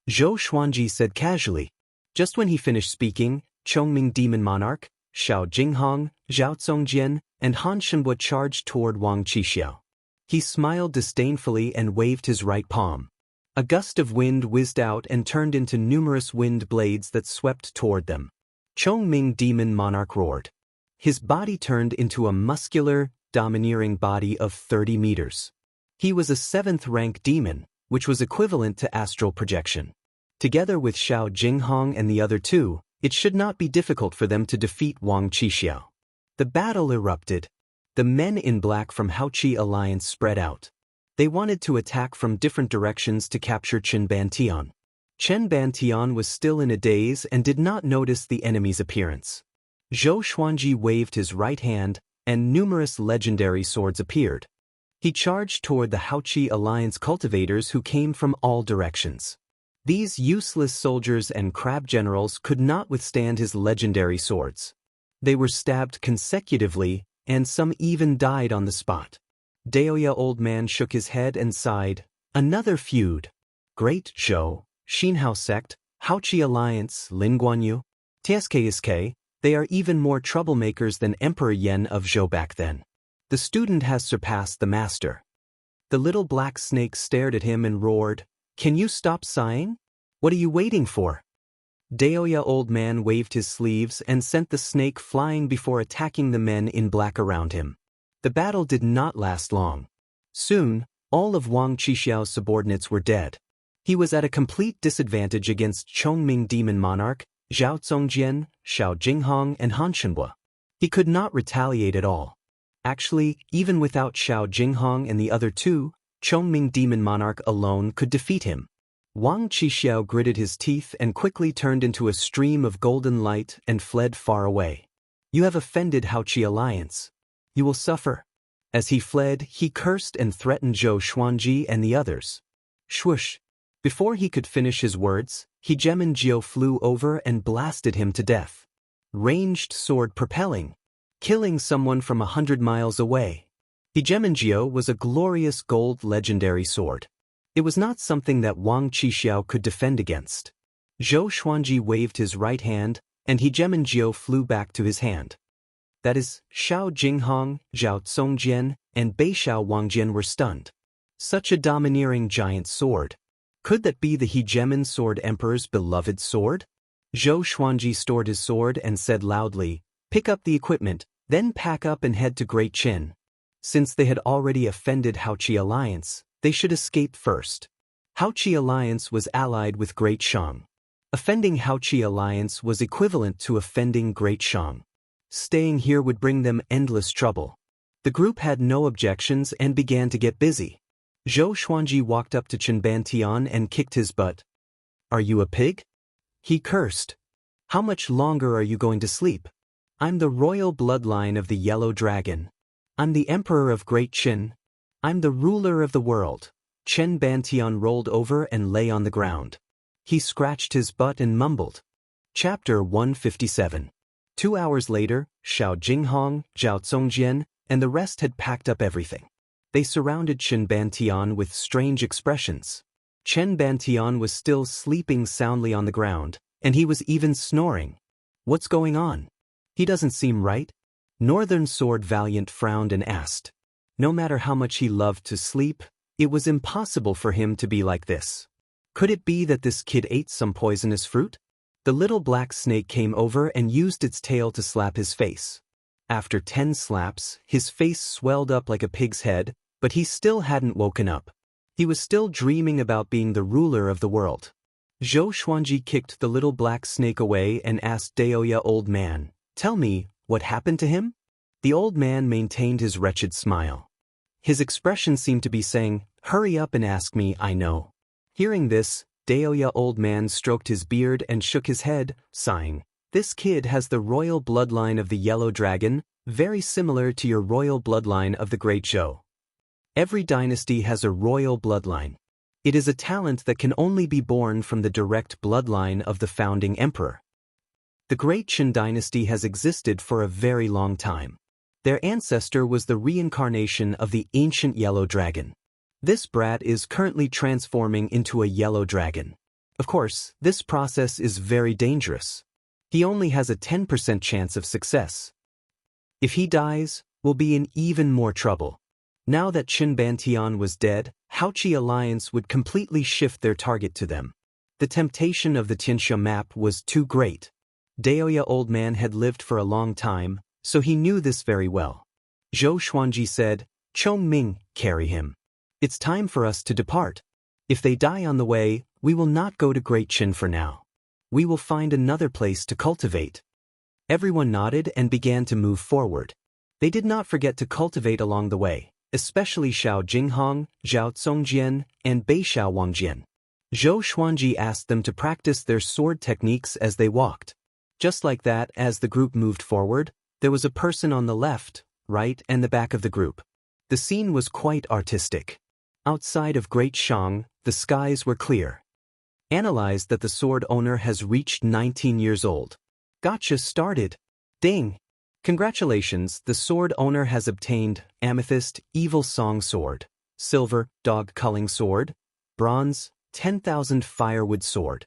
Zhou Xuanji said casually. Just when he finished speaking, Chongming Demon Monarch, Xiao Jinghong, Zhao Zongjian, and Han Shenbo charged toward Wang Qixiao. He smiled disdainfully and waved his right palm. A gust of wind whizzed out and turned into numerous wind blades that swept toward them. Chongming Demon Monarch roared. His body turned into a muscular, domineering body of 30 meters. He was a 7th-rank demon, which was equivalent to astral projection. Together with Xiao Jinghong and the other two, it should not be difficult for them to defeat Wang Qixiao. The battle erupted. The men in black from Haoqi Alliance spread out. They wanted to attack from different directions to capture Chen Bantian. Chen Bantian was still in a daze and did not notice the enemy's appearance. Zhou Xuanji waved his right hand, and numerous legendary swords appeared. He charged toward the Haoqi Alliance cultivators who came from all directions. These useless soldiers and crab generals could not withstand his legendary swords. They were stabbed consecutively, and some even died on the spot. Daoist old man shook his head and sighed. Another feud. Great Zhou, Xinhao sect, Haoqi Alliance, Lin Guanyu, Tsk, they are even more troublemakers than Emperor Yan of Zhou back then. The student has surpassed the master. The little black snake stared at him and roared, "Can you stop sighing? What are you waiting for?" Daoist old man waved his sleeves and sent the snake flying before attacking the men in black around him. The battle did not last long. Soon, all of Wang Qixiao's subordinates were dead. He was at a complete disadvantage against Chongming Demon Monarch, Zhao Zongjian, Xiao Jinghong, and Han Shenhua. He could not retaliate at all. Actually, even without Xiao Jinghong and the other two, Chongming Demon Monarch alone could defeat him. Wang Qixiao gritted his teeth and quickly turned into a stream of golden light and fled far away. "You have offended Haoqi Alliance. You will suffer." As he fled, he cursed and threatened Zhou Xuanji and the others. Swoosh! Before he could finish his words, Hegemon Jiao flew over and blasted him to death. Ranged sword propelling, killing someone from 100 miles away. Hegemon Jiao was a glorious gold legendary sword. It was not something that Wang Qixiao could defend against. Zhou Xuanji waved his right hand, and Hegemon Jiao flew back to his hand. That is, Xiao Jinghong, Zhao Zongjian, and Beixiao Wangjian were stunned. Such a domineering giant sword. Could that be the Hegemon Sword Emperor's beloved sword? Zhou Xuanji stored his sword and said loudly, "Pick up the equipment, then pack up and head to Great Qin." Since they had already offended Haoqi Alliance, they should escape first. Haoqi Alliance was allied with Great Shang. Offending Haoqi Alliance was equivalent to offending Great Shang. Staying here would bring them endless trouble. The group had no objections and began to get busy. Zhou Xuanji walked up to Chen Bantian and kicked his butt. "Are you a pig?" He cursed. "How much longer are you going to sleep? I'm the royal bloodline of the Yellow Dragon. I'm the Emperor of Great Qin. I'm the ruler of the world." Chen Bantian rolled over and lay on the ground. He scratched his butt and mumbled. Chapter 157. 2 hours later, Xiao Jinghong, Zhao Zongjian, and the rest had packed up everything. They surrounded Chen Bantian with strange expressions. Chen Bantian was still sleeping soundly on the ground, and he was even snoring. "What's going on? He doesn't seem right." Northern Sword Valiant frowned and asked. No matter how much he loved to sleep, it was impossible for him to be like this. Could it be that this kid ate some poisonous fruit? The little black snake came over and used its tail to slap his face. After 10 slaps, his face swelled up like a pig's head, but he still hadn't woken up. He was still dreaming about being the ruler of the world. Zhou Xuanji kicked the little black snake away and asked Daoist old man, "Tell me, what happened to him?" The old man maintained his wretched smile. His expression seemed to be saying, "Hurry up and ask me, I know." Hearing this, Daoist old man stroked his beard and shook his head, sighing. "This kid has the royal bloodline of the Yellow Dragon, very similar to your royal bloodline of the Great Zhou. Every dynasty has a royal bloodline. It is a talent that can only be born from the direct bloodline of the founding emperor. The Great Qin dynasty has existed for a very long time. Their ancestor was the reincarnation of the ancient Yellow Dragon. This brat is currently transforming into a yellow dragon. Of course, this process is very dangerous. He only has a 10% chance of success. If he dies, we'll be in even more trouble." Now that Chen Bantian was dead, Haochi alliance would completely shift their target to them. The temptation of the Xianxia map was too great. Daoist old man had lived for a long time, so he knew this very well. Zhou Xuanji said, "Chong Ming, carry him. It's time for us to depart. If they die on the way, we will not go to Great Qin for now. We will find another place to cultivate." Everyone nodded and began to move forward. They did not forget to cultivate along the way, especially Xiao Jinghong, Zhao Congjian, and Bei Xiao Wangjian. Zhou Xuanji asked them to practice their sword techniques as they walked. Just like that, as the group moved forward, there was a person on the left, right, and the back of the group. The scene was quite artistic. Outside of Great Shang, the skies were clear. Analyzed that the sword owner has reached 19 years old. Gotcha started. Ding! Congratulations, the sword owner has obtained amethyst, evil song sword, silver, dog culling sword, bronze, 10,000 firewood sword.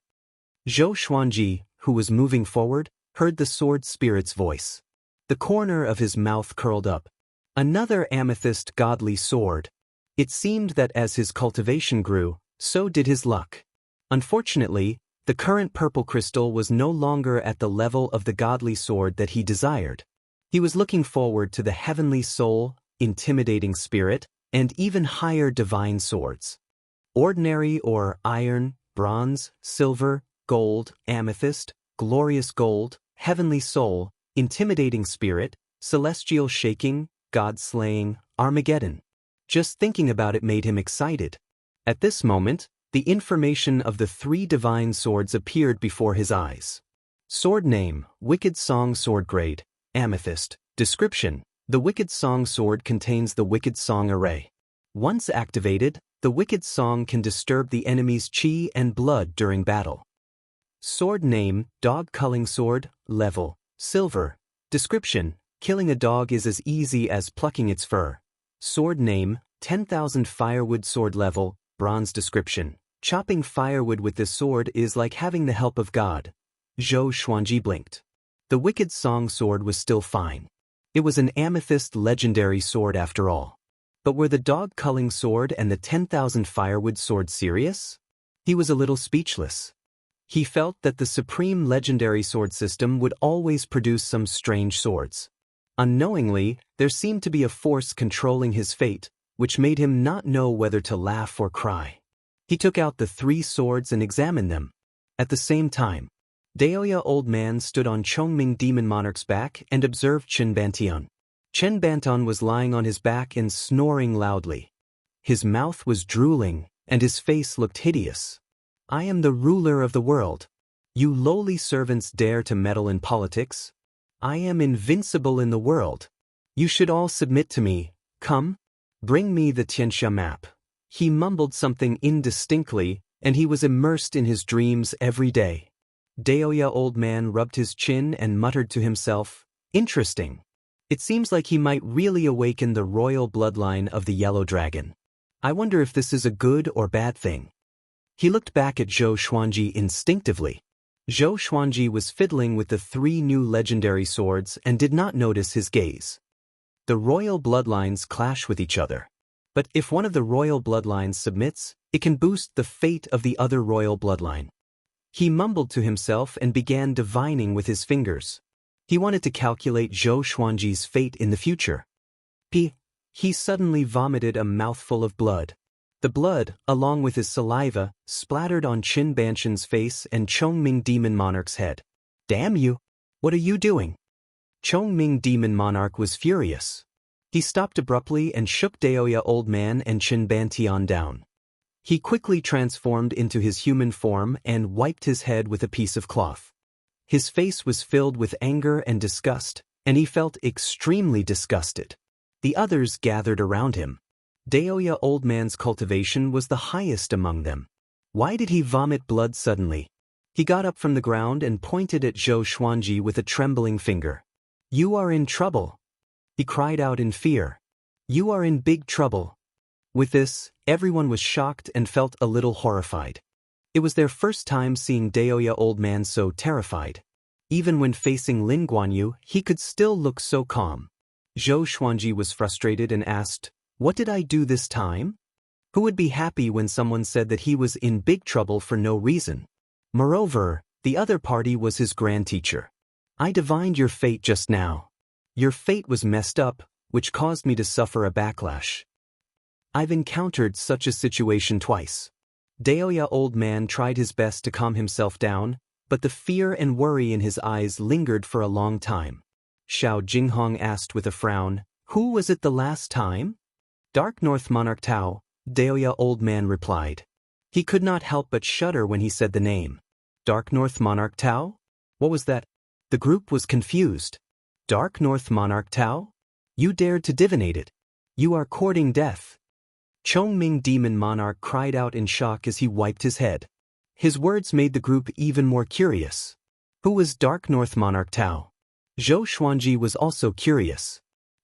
Zhou Xuanji, who was moving forward, heard the sword spirit's voice. The corner of his mouth curled up. Another amethyst godly sword. It seemed that as his cultivation grew, so did his luck. Unfortunately, the current purple crystal was no longer at the level of the godly sword that he desired. He was looking forward to the heavenly soul, intimidating spirit, and even higher divine swords. Ordinary or iron, bronze, silver, gold, amethyst, glorious gold, heavenly soul, intimidating spirit, celestial shaking, God-slaying, Armageddon. Just thinking about it made him excited. At this moment, the information of the 3 divine swords appeared before his eyes. Sword name, Wicked Song Sword grade, Amethyst. Description, the Wicked Song Sword contains the Wicked Song array. Once activated, the Wicked Song can disturb the enemy's chi and blood during battle. Sword name, Dog Culling Sword, level, Silver. Description, killing a dog is as easy as plucking its fur. Sword name, 10,000 firewood sword level, Bronze. Description, chopping firewood with this sword is like having the help of God. Zhou Xuanji blinked. The Wicked Song Sword was still fine. It was an amethyst legendary sword after all. But were the Dog Culling Sword and the 10,000 firewood sword serious? He was a little speechless. He felt that the supreme legendary sword system would always produce some strange swords. Unknowingly, there seemed to be a force controlling his fate, which made him not know whether to laugh or cry. He took out the 3 swords and examined them. At the same time, Daoist old man stood on Chongming Demon Monarch's back and observed Chen Bantian. Chen Bantian was lying on his back and snoring loudly. His mouth was drooling, and his face looked hideous. "I am the ruler of the world. You lowly servants dare to meddle in politics? I am invincible in the world. You should all submit to me. Come, bring me the Xianxia map." He mumbled something indistinctly, and he was immersed in his dreams every day. Daoist old man rubbed his chin and muttered to himself, "Interesting. It seems like he might really awaken the royal bloodline of the Yellow Dragon. I wonder if this is a good or bad thing." He looked back at Zhou Xuanji instinctively. Zhou Xuanji was fiddling with the 3 new legendary swords and did not notice his gaze. The royal bloodlines clash with each other. But if one of the royal bloodlines submits, it can boost the fate of the other royal bloodline. He mumbled to himself and began divining with his fingers. He wanted to calculate Zhou Xuanji's fate in the future. He suddenly vomited a mouthful of blood. The blood, along with his saliva, splattered on Qin Bantian's face and Chongming Demon Monarch's head. "Damn you! What are you doing?" Chongming Demon Monarch was furious. He stopped abruptly and shook Daoist old man and Qin Bantian down. He quickly transformed into his human form and wiped his head with a piece of cloth. His face was filled with anger and disgust, and he felt extremely disgusted. The others gathered around him. Daoist old man's cultivation was the highest among them. Why did he vomit blood suddenly? He got up from the ground and pointed at Zhou Xuanji with a trembling finger. "You are in trouble," he cried out in fear. "You are in big trouble." With this, everyone was shocked and felt a little horrified. It was their first time seeing Daoist old man so terrified. Even when facing Lin Guanyu, he could still look so calm. Zhou Xuanji was frustrated and asked, "What did I do this time?" Who would be happy when someone said that he was in big trouble for no reason? Moreover, the other party was his grand teacher. I divined your fate just now. Your fate was messed up, which caused me to suffer a backlash. I've encountered such a situation twice. Daoist old man tried his best to calm himself down, but the fear and worry in his eyes lingered for a long time. Xiao Jinghong asked with a frown, "Who was it the last time?" "Dark North Monarch Tao," Daoist old man replied. He could not help but shudder when he said the name. Dark North Monarch Tao? What was that? The group was confused. Dark North Monarch Tao? You dared to divinate it. You are courting death. Chongming Demon Monarch cried out in shock as he wiped his head. His words made the group even more curious. Who was Dark North Monarch Tao? Zhou Xuanji was also curious.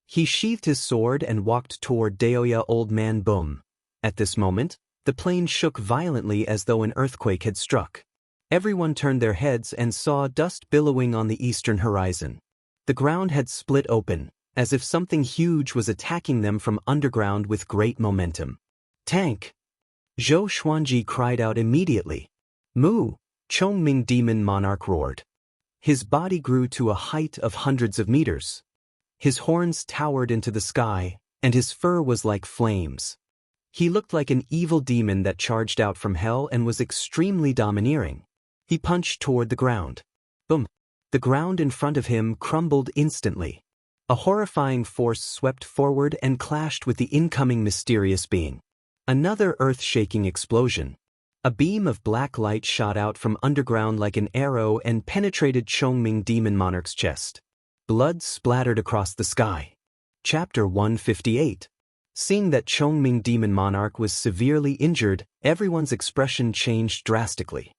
He sheathed his sword and walked toward Daoist old man. Boom. At this moment, the plane shook violently as though an earthquake had struck. Everyone turned their heads and saw dust billowing on the eastern horizon. The ground had split open, as if something huge was attacking them from underground with great momentum. Tank! Zhou Xuanji cried out immediately. Moo! Chongming Demon Monarch roared. His body grew to a height of hundreds of meters. His horns towered into the sky, and his fur was like flames. He looked like an evil demon that charged out from hell and was extremely domineering. He punched toward the ground. Boom! The ground in front of him crumbled instantly. A horrifying force swept forward and clashed with the incoming mysterious being. Another earth-shaking explosion. A beam of black light shot out from underground like an arrow and penetrated Chongming Demon Monarch's chest. Blood splattered across the sky. Chapter 158. Seeing that Chongming Demon Monarch was severely injured, everyone's expression changed drastically.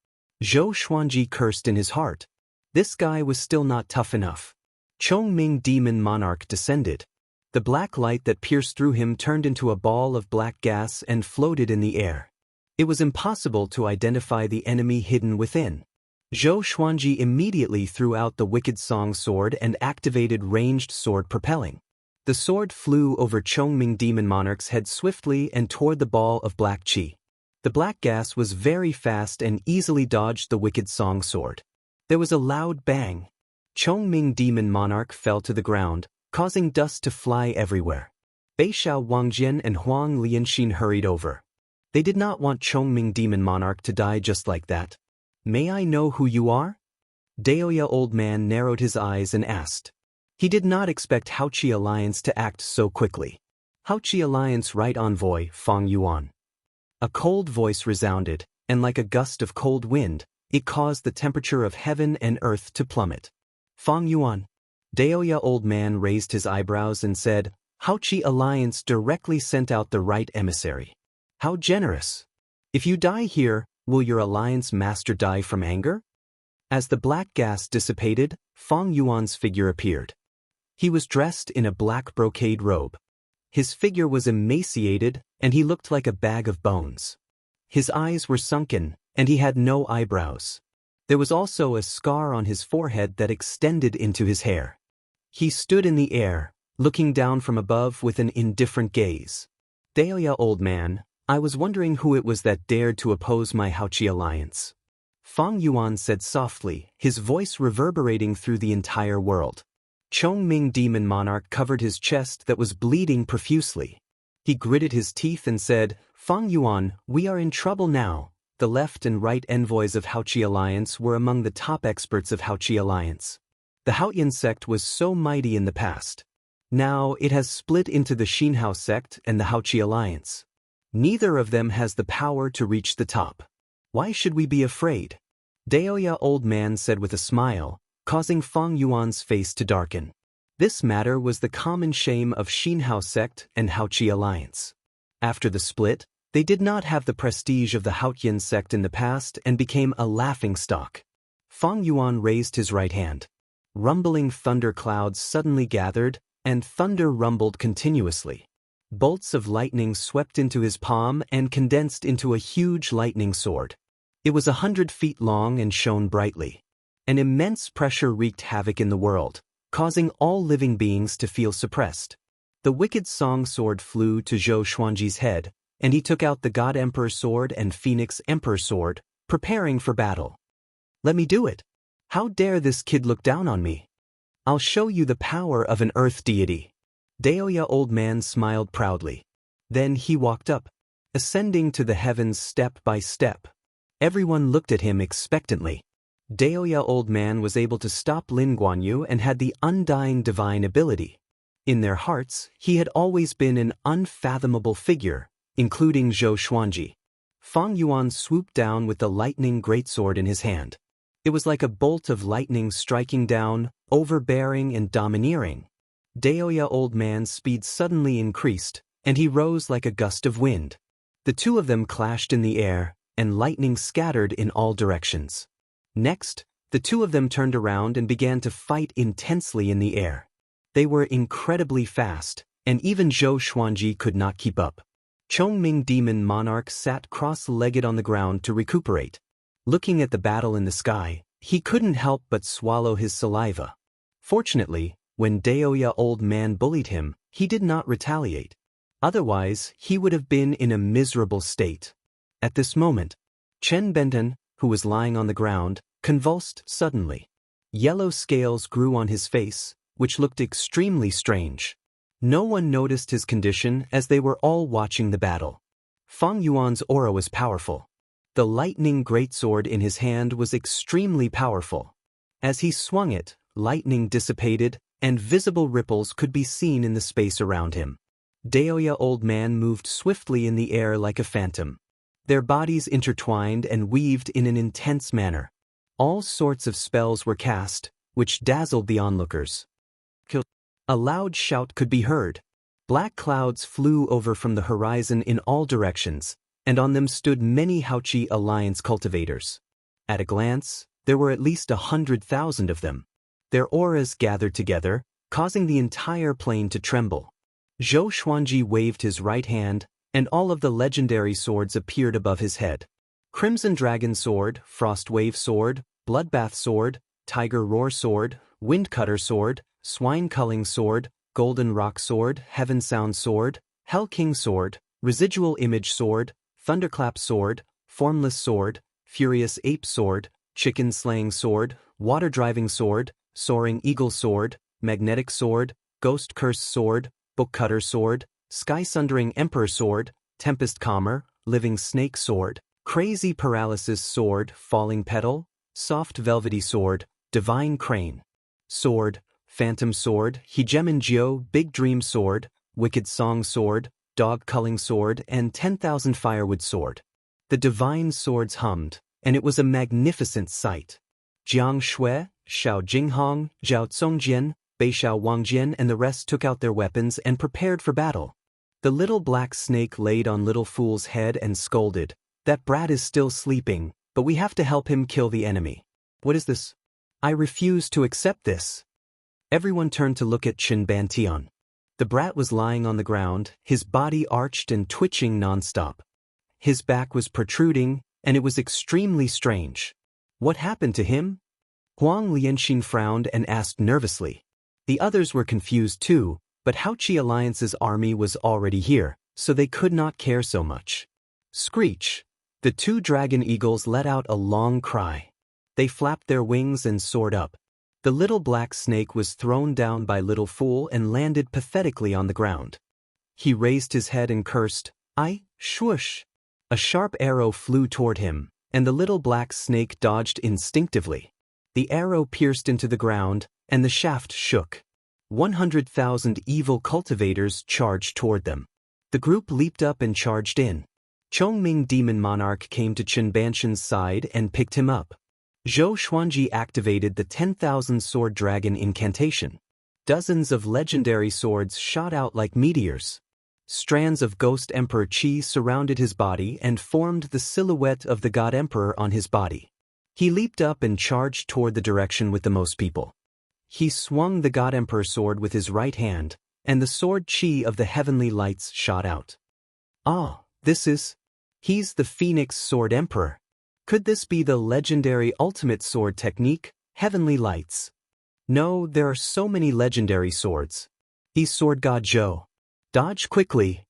Zhou Xuanji cursed in his heart. This guy was still not tough enough. Chongming Demon Monarch descended. The black light that pierced through him turned into a ball of black gas and floated in the air. It was impossible to identify the enemy hidden within. Zhou Xuanji immediately threw out the Wicked Song sword and activated ranged sword propelling. The sword flew over Chongming Demon Monarch's head swiftly and toward the ball of black chi. The black gas was very fast and easily dodged the Wicked Song sword. There was a loud bang. Chongming Demon Monarch fell to the ground, causing dust to fly everywhere. Beixiao Wangjian and Huang Lianxin hurried over. They did not want Chongming Demon Monarch to die just like that. May I know who you are? Daoist old man narrowed his eyes and asked. He did not expect Haoqi Alliance to act so quickly. Haoqi Alliance Right Envoy Fang Yuan. A cold voice resounded, and like a gust of cold wind, it caused the temperature of heaven and earth to plummet. Fang Yuan. Daoist old man raised his eyebrows and said, Haoqi Alliance directly sent out the right emissary. How generous. If you die here, will your alliance master die from anger? As the black gas dissipated, Fang Yuan's figure appeared. He was dressed in a black brocade robe. His figure was emaciated, and he looked like a bag of bones. His eyes were sunken, and he had no eyebrows. There was also a scar on his forehead that extended into his hair. He stood in the air, looking down from above with an indifferent gaze. Daoist old man, I was wondering who it was that dared to oppose my Haoqi Alliance. Fang Yuan said softly, his voice reverberating through the entire world. Chongming Demon Monarch covered his chest that was bleeding profusely. He gritted his teeth and said, Fang Yuan, we are in trouble now. The left and right envoys of Haoqi Alliance were among the top experts of Haoqi Alliance. The Haoyan sect was so mighty in the past. Now it has split into the Xinhao sect and the Haoqi Alliance. Neither of them has the power to reach the top. Why should we be afraid? Daoist old man said with a smile, causing Fang Yuan's face to darken. This matter was the common shame of Xinhao sect and Haoqi Alliance. After the split, they did not have the prestige of the Haoyan sect in the past and became a laughingstock. Fang Yuan raised his right hand. Rumbling thunder clouds suddenly gathered, and thunder rumbled continuously. Bolts of lightning swept into his palm and condensed into a huge lightning sword. It was 100 feet long and shone brightly. An immense pressure wreaked havoc in the world, causing all living beings to feel suppressed. The Wicked Song sword flew to Zhou Xuanji's head, and he took out the God Emperor sword and Phoenix Emperor sword, preparing for battle. Let me do it. How dare this kid look down on me? I'll show you the power of an earth deity. Daoist old man smiled proudly. Then he walked up, ascending to the heavens step by step. Everyone looked at him expectantly. Daoist old man was able to stop Lin Guanyu and had the undying divine ability. In their hearts, he had always been an unfathomable figure, including Zhou Xuanji. Fang Yuan swooped down with the lightning greatsword in his hand. It was like a bolt of lightning striking down, overbearing and domineering. Daoist old man's speed suddenly increased, and he rose like a gust of wind. The two of them clashed in the air, and lightning scattered in all directions. Next, the two of them turned around and began to fight intensely in the air. They were incredibly fast, and even Zhou Xuanji could not keep up. Chongming Demon Monarch sat cross-legged on the ground to recuperate. Looking at the battle in the sky, he couldn't help but swallow his saliva. Fortunately, when Daoist old man bullied him, he did not retaliate. Otherwise, he would have been in a miserable state. At this moment, Chen Benten, who was lying on the ground, convulsed suddenly. Yellow scales grew on his face, which looked extremely strange. No one noticed his condition as they were all watching the battle. Fang Yuan's aura was powerful. The lightning greatsword in his hand was extremely powerful. As he swung it, lightning dissipated, and visible ripples could be seen in the space around him. Daoist old man moved swiftly in the air like a phantom. Their bodies intertwined and weaved in an intense manner. All sorts of spells were cast, which dazzled the onlookers. A loud shout could be heard. Black clouds flew over from the horizon in all directions, and on them stood many Haochi Alliance cultivators. At a glance, there were at least 100,000 of them. Their auras gathered together, causing the entire plain to tremble. Zhou Xuanji waved his right hand, and all of the legendary swords appeared above his head. Crimson Dragon Sword, Frost Wave Sword, Bloodbath Sword, Tiger Roar Sword, Windcutter Sword, Swine Culling Sword, Golden Rock Sword, Heaven Sound Sword, Hell King Sword, Residual Image Sword, Thunderclap Sword, Formless Sword, Furious Ape Sword, Chicken Slaying Sword, Water Driving Sword, Soaring Eagle Sword, Magnetic Sword, Ghost Curse Sword, Bookcutter Sword, Sky Sundering Emperor Sword, Tempest Calmer, Living Snake Sword, Crazy Paralysis Sword, Falling Petal, Soft Velvety Sword, Divine Crane Sword, Phantom Sword, Hegemon Jio, Big Dream Sword, Wicked Song Sword, Dog Culling Sword, and 10,000 Firewood Sword. The divine swords hummed, and it was a magnificent sight. Jiang Shui, Xiao Jinghong, Zhao Congjian, Beixiao Wangjian and the rest took out their weapons and prepared for battle. The little black snake laid on Little Fool's head and scolded, "That brat is still sleeping, but we have to help him kill the enemy." "What is this? I refuse to accept this." Everyone turned to look at Chen Bantian. The brat was lying on the ground, his body arched and twitching nonstop. His back was protruding, and it was extremely strange. What happened to him? Huang Lianxin frowned and asked nervously. The others were confused too, but Haochi Alliance's army was already here, so they could not care so much. Screech! The two dragon eagles let out a long cry. They flapped their wings and soared up. The little black snake was thrown down by Little Fool and landed pathetically on the ground. He raised his head and cursed, "I, swoosh!" A sharp arrow flew toward him, and the little black snake dodged instinctively. The arrow pierced into the ground, and the shaft shook. 100,000 evil cultivators charged toward them. The group leaped up and charged in. Chongming Demon Monarch came to Chen Banshan's side and picked him up. Zhou Xuanji activated the 10,000 Sword Dragon incantation. Dozens of legendary swords shot out like meteors. Strands of Ghost Emperor Qi surrounded his body and formed the silhouette of the God Emperor on his body. He leaped up and charged toward the direction with the most people. He swung the God Emperor sword with his right hand, and the sword Qi of the heavenly lights shot out. "Ah, he's the Phoenix Sword Emperor. Could this be the legendary ultimate sword technique, Heavenly Lights?" "No, there are so many legendary swords. He's Sword God Zhou. Dodge quickly."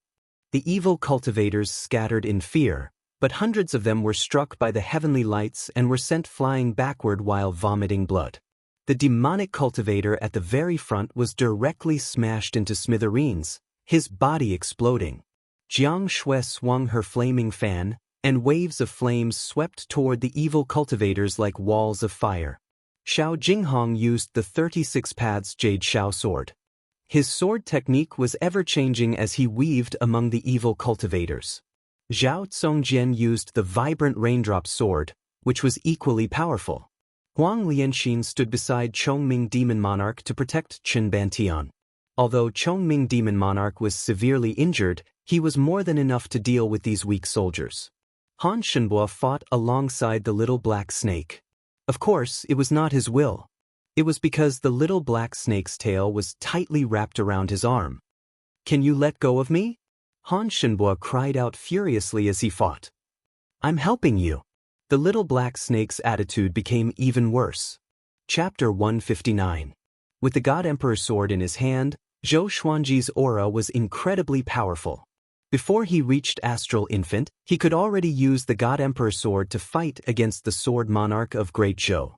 The evil cultivators scattered in fear, but hundreds of them were struck by the heavenly lights and were sent flying backward while vomiting blood. The demonic cultivator at the very front was directly smashed into smithereens, his body exploding. Jiang Shui swung her flaming fan, and waves of flames swept toward the evil cultivators like walls of fire. Xiao Jinghong used the 36 paths Jade Xiao sword. His sword technique was ever-changing as he weaved among the evil cultivators. Zhao Zongjian used the vibrant raindrop sword, which was equally powerful. Wang Lin stood beside Chongming Demon Monarch to protect Chen Bantian. Although Chongming Demon Monarch was severely injured, he was more than enough to deal with these weak soldiers. Han Shenbo fought alongside the little black snake. Of course, it was not his will. It was because the little black snake's tail was tightly wrapped around his arm. "Can you let go of me?" Han Shenbo cried out furiously as he fought. "I'm helping you." The little black snake's attitude became even worse. Chapter 159. With the God Emperor sword in his hand, Zhou Xuanji's aura was incredibly powerful. Before he reached Astral Infant, he could already use the God Emperor sword to fight against the Sword Monarch of Great Zhou.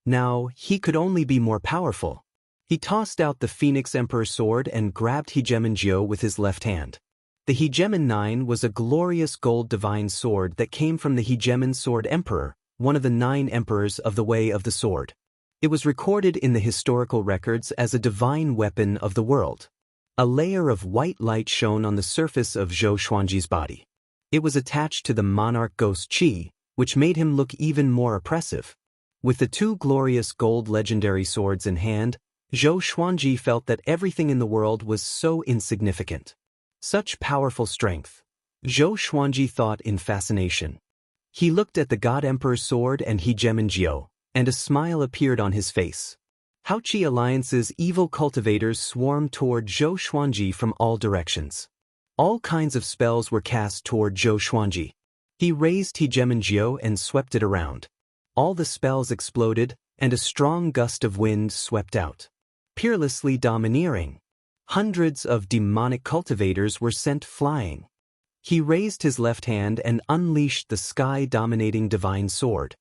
Now, he could only be more powerful. He tossed out the Phoenix Emperor sword and grabbed Hegemon Jiu with his left hand. The Hegemon 9 was a glorious gold divine sword that came from the Hegemon Sword Emperor, one of the 9 emperors of the Way of the Sword. It was recorded in the historical records as a divine weapon of the world. A layer of white light shone on the surface of Zhou Xuanji's body. It was attached to the monarch ghost Qi, which made him look even more oppressive. With the 2 glorious gold legendary swords in hand, Zhou Xuanji felt that everything in the world was so insignificant. Such powerful strength. Zhou Xuanji thought in fascination. He looked at the God Emperor's sword and Hegemon Jiu, and a smile appeared on his face. Haoqi Alliance's evil cultivators swarmed toward Zhou Xuanji from all directions. All kinds of spells were cast toward Zhou Xuanji. He raised Hegemon Jiu and swept it around. All the spells exploded, and a strong gust of wind swept out. Peerlessly domineering. Hundreds of demonic cultivators were sent flying. He raised his left hand and unleashed the sky-dominating divine sword.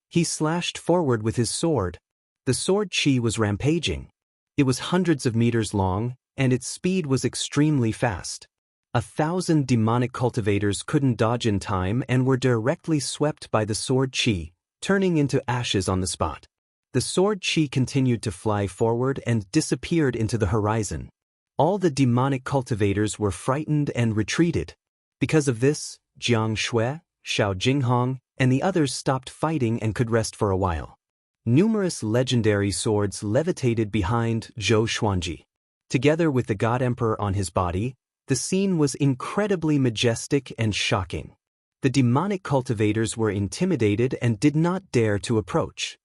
He slashed forward with his sword. The sword Qi was rampaging. It was hundreds of meters long, and its speed was extremely fast. 1,000 demonic cultivators couldn't dodge in time and were directly swept by the sword Qi, turning into ashes on the spot. The sword Qi continued to fly forward and disappeared into the horizon. All the demonic cultivators were frightened and retreated. Because of this, Jiang Shui, Xiao Jinghong, and the others stopped fighting and could rest for a while. Numerous legendary swords levitated behind Zhou Xuanji. Together with the God Emperor on his body, the scene was incredibly majestic and shocking. The demonic cultivators were intimidated and did not dare to approach.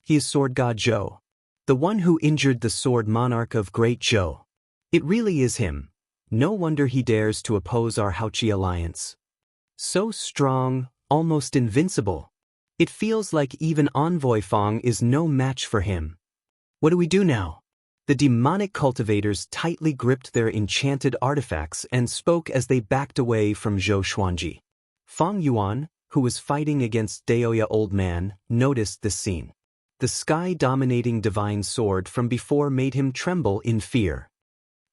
"He is Sword God Zhou, the one who injured the Sword Monarch of Great Zhou. It really is him. No wonder he dares to oppose our Haoqi alliance. So strong, almost invincible. It feels like even Envoy Fang is no match for him. What do we do now?" The demonic cultivators tightly gripped their enchanted artifacts and spoke as they backed away from Zhou Xuanji. Fang Yuan, who was fighting against Daoist Old Man, noticed this scene. The sky-dominating divine sword from before made him tremble in fear.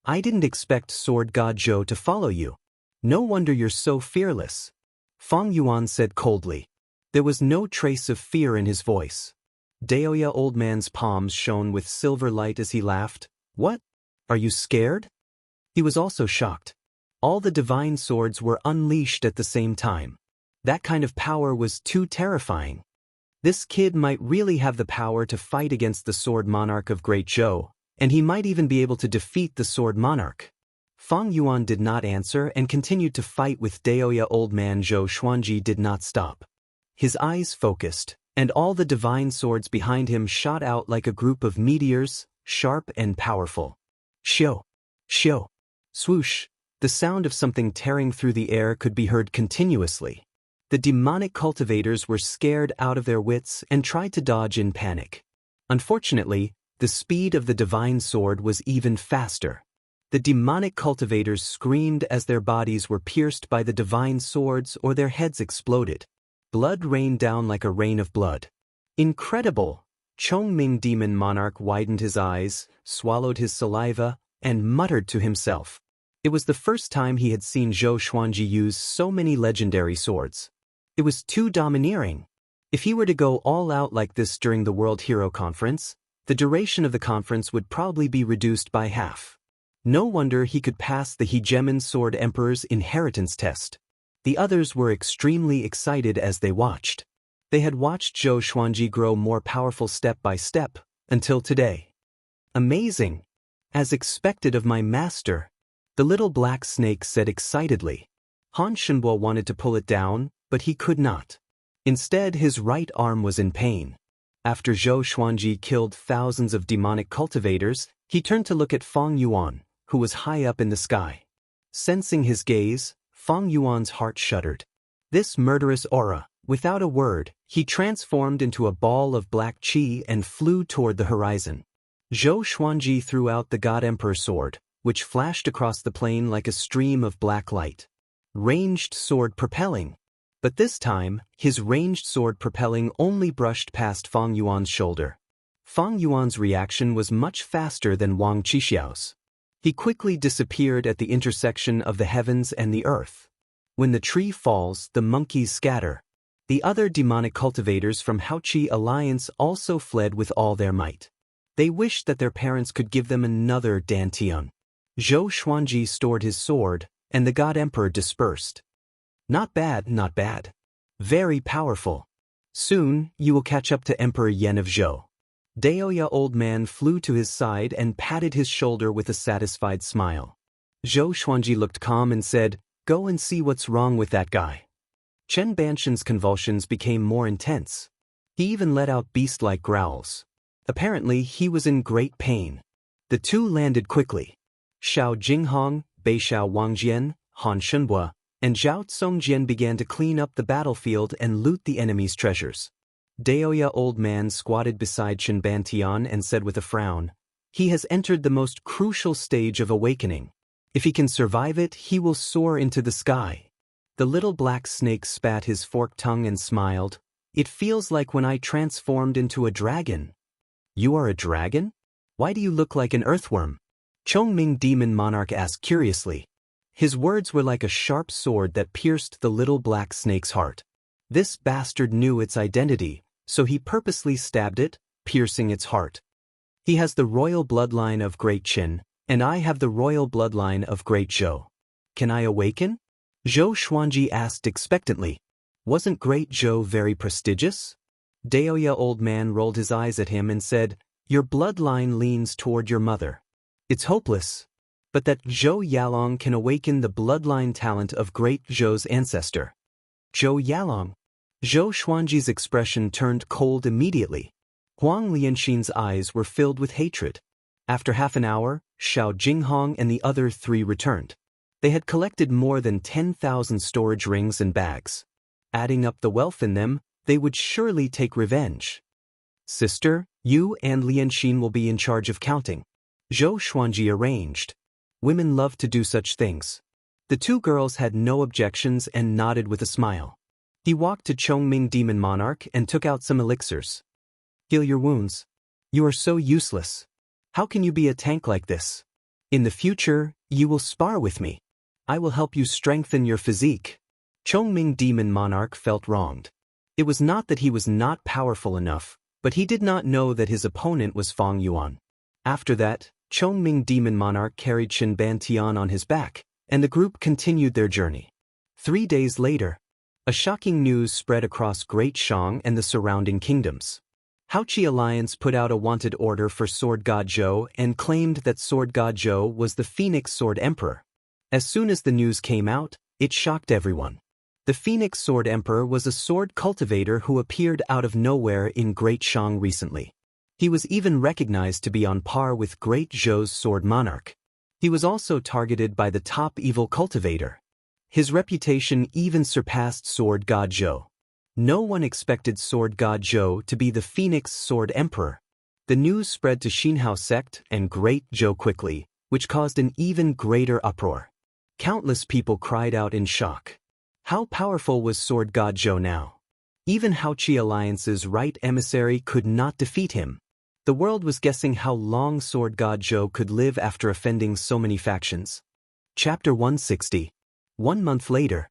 "I didn't expect Sword God Zhou to follow you. No wonder you're so fearless," Fang Yuan said coldly. There was no trace of fear in his voice. Daoist Old Man's palms shone with silver light as he laughed. "What? Are you scared?" He was also shocked. All the divine swords were unleashed at the same time. That kind of power was too terrifying. This kid might really have the power to fight against the Sword Monarch of Great Zhou, and he might even be able to defeat the Sword Monarch. Fang Yuan did not answer and continued to fight with Daoist Old Man. Zhou Xuanji did not stop. His eyes focused, and all the divine swords behind him shot out like a group of meteors, sharp and powerful. Xiu! Xiu! Swoosh! The sound of something tearing through the air could be heard continuously. The demonic cultivators were scared out of their wits and tried to dodge in panic. Unfortunately, the speed of the divine sword was even faster. The demonic cultivators screamed as their bodies were pierced by the divine swords or their heads exploded. Blood rained down like a rain of blood. Incredible! Chongming demon monarch widened his eyes, swallowed his saliva, and muttered to himself. It was the first time he had seen Zhou Xuanji use so many legendary swords. It was too domineering. If he were to go all out like this during the World Hero Conference, the duration of the conference would probably be reduced by half. No wonder he could pass the Hegemon Sword Emperor's inheritance test. The others were extremely excited as they watched. They had watched Zhou Xuanji grow more powerful step by step, until today. Amazing! As expected of my master, the little black snake said excitedly. Han Shenbo wanted to pull it down, but he could not. Instead, his right arm was in pain. After Zhou Xuanji killed thousands of demonic cultivators, he turned to look at Fang Yuan, who was high up in the sky. Sensing his gaze, Fang Yuan's heart shuddered. This murderous aura, without a word, he transformed into a ball of black qi and flew toward the horizon. Zhou Xuanji threw out the God Emperor sword, which flashed across the plain like a stream of black light. Ranged sword propelling. But this time, his ranged sword propelling only brushed past Fang Yuan's shoulder. Fang Yuan's reaction was much faster than Wang Qixiao's. He quickly disappeared at the intersection of the heavens and the earth. When the tree falls, the monkeys scatter. The other demonic cultivators from Haoqi Alliance also fled with all their might. They wished that their parents could give them another Dantian. Zhou Xuanji stored his sword, and the God Emperor dispersed. Not bad, not bad. Very powerful. Soon, you will catch up to Emperor Yan of Zhou. Daoist old man flew to his side and patted his shoulder with a satisfied smile. Zhou Xuanji looked calm and said, "Go and see what's wrong with that guy." Chen Banshan's convulsions became more intense. He even let out beast-like growls. Apparently, he was in great pain. The two landed quickly. Xiao Jinghong, Beixiao Wangjian, Han Shenbo, and Zhao Tsongjian began to clean up the battlefield and loot the enemy's treasures. Daoist old man squatted beside Chen Bantian and said with a frown, "He has entered the most crucial stage of awakening. If he can survive it, he will soar into the sky." The little black snake spat his forked tongue and smiled. "It feels like when I transformed into a dragon." "You are a dragon? Why do you look like an earthworm?" Chongming demon monarch asked curiously. His words were like a sharp sword that pierced the little black snake's heart. This bastard knew its identity, so he purposely stabbed it, piercing its heart. "He has the royal bloodline of Great Qin, and I have the royal bloodline of Great Zhou. Can I awaken?" Zhou Xuanji asked expectantly. "Wasn't Great Zhou very prestigious?" Daoist old man rolled his eyes at him and said, "Your bloodline leans toward your mother. It's hopeless. But that Zhou Yalong can awaken the bloodline talent of Great Zhou's ancestor." "Zhou Yalong?" Zhou Xuanji's expression turned cold immediately. Huang Lianxin's eyes were filled with hatred. After half an hour, Xiao Jinghong and the other three returned. They had collected more than 10,000 storage rings and bags. Adding up the wealth in them, they would surely take revenge. "Sister, you and Lianxin will be in charge of counting," Zhou Xuanji arranged. Women love to do such things. The two girls had no objections and nodded with a smile. He walked to Chongming Demon Monarch and took out some elixirs. "Heal your wounds. You are so useless. How can you be a tank like this? In the future, you will spar with me. I will help you strengthen your physique." Chongming Demon Monarch felt wronged. It was not that he was not powerful enough, but he did not know that his opponent was Fang Yuan. After that, Chongming Demon Monarch carried Chen Bantian on his back, and the group continued their journey. 3 days later, a shocking news spread across Great Shang and the surrounding kingdoms. Haoqi Alliance put out a wanted order for Sword God Zhou and claimed that Sword God Zhou was the Phoenix Sword Emperor. As soon as the news came out, it shocked everyone. The Phoenix Sword Emperor was a sword cultivator who appeared out of nowhere in Great Shang recently. He was even recognized to be on par with Great Zhou's Sword Monarch. He was also targeted by the top evil cultivator. His reputation even surpassed Sword God Zhou. No one expected Sword God Zhou to be the Phoenix Sword Emperor. The news spread to Xinhao sect and Great Zhou quickly, which caused an even greater uproar. Countless people cried out in shock. How powerful was Sword God Zhou now? Even Haoqi Alliance's right emissary could not defeat him. The world was guessing how long Sword God Zhou could live after offending so many factions. Chapter 160. 1 month later,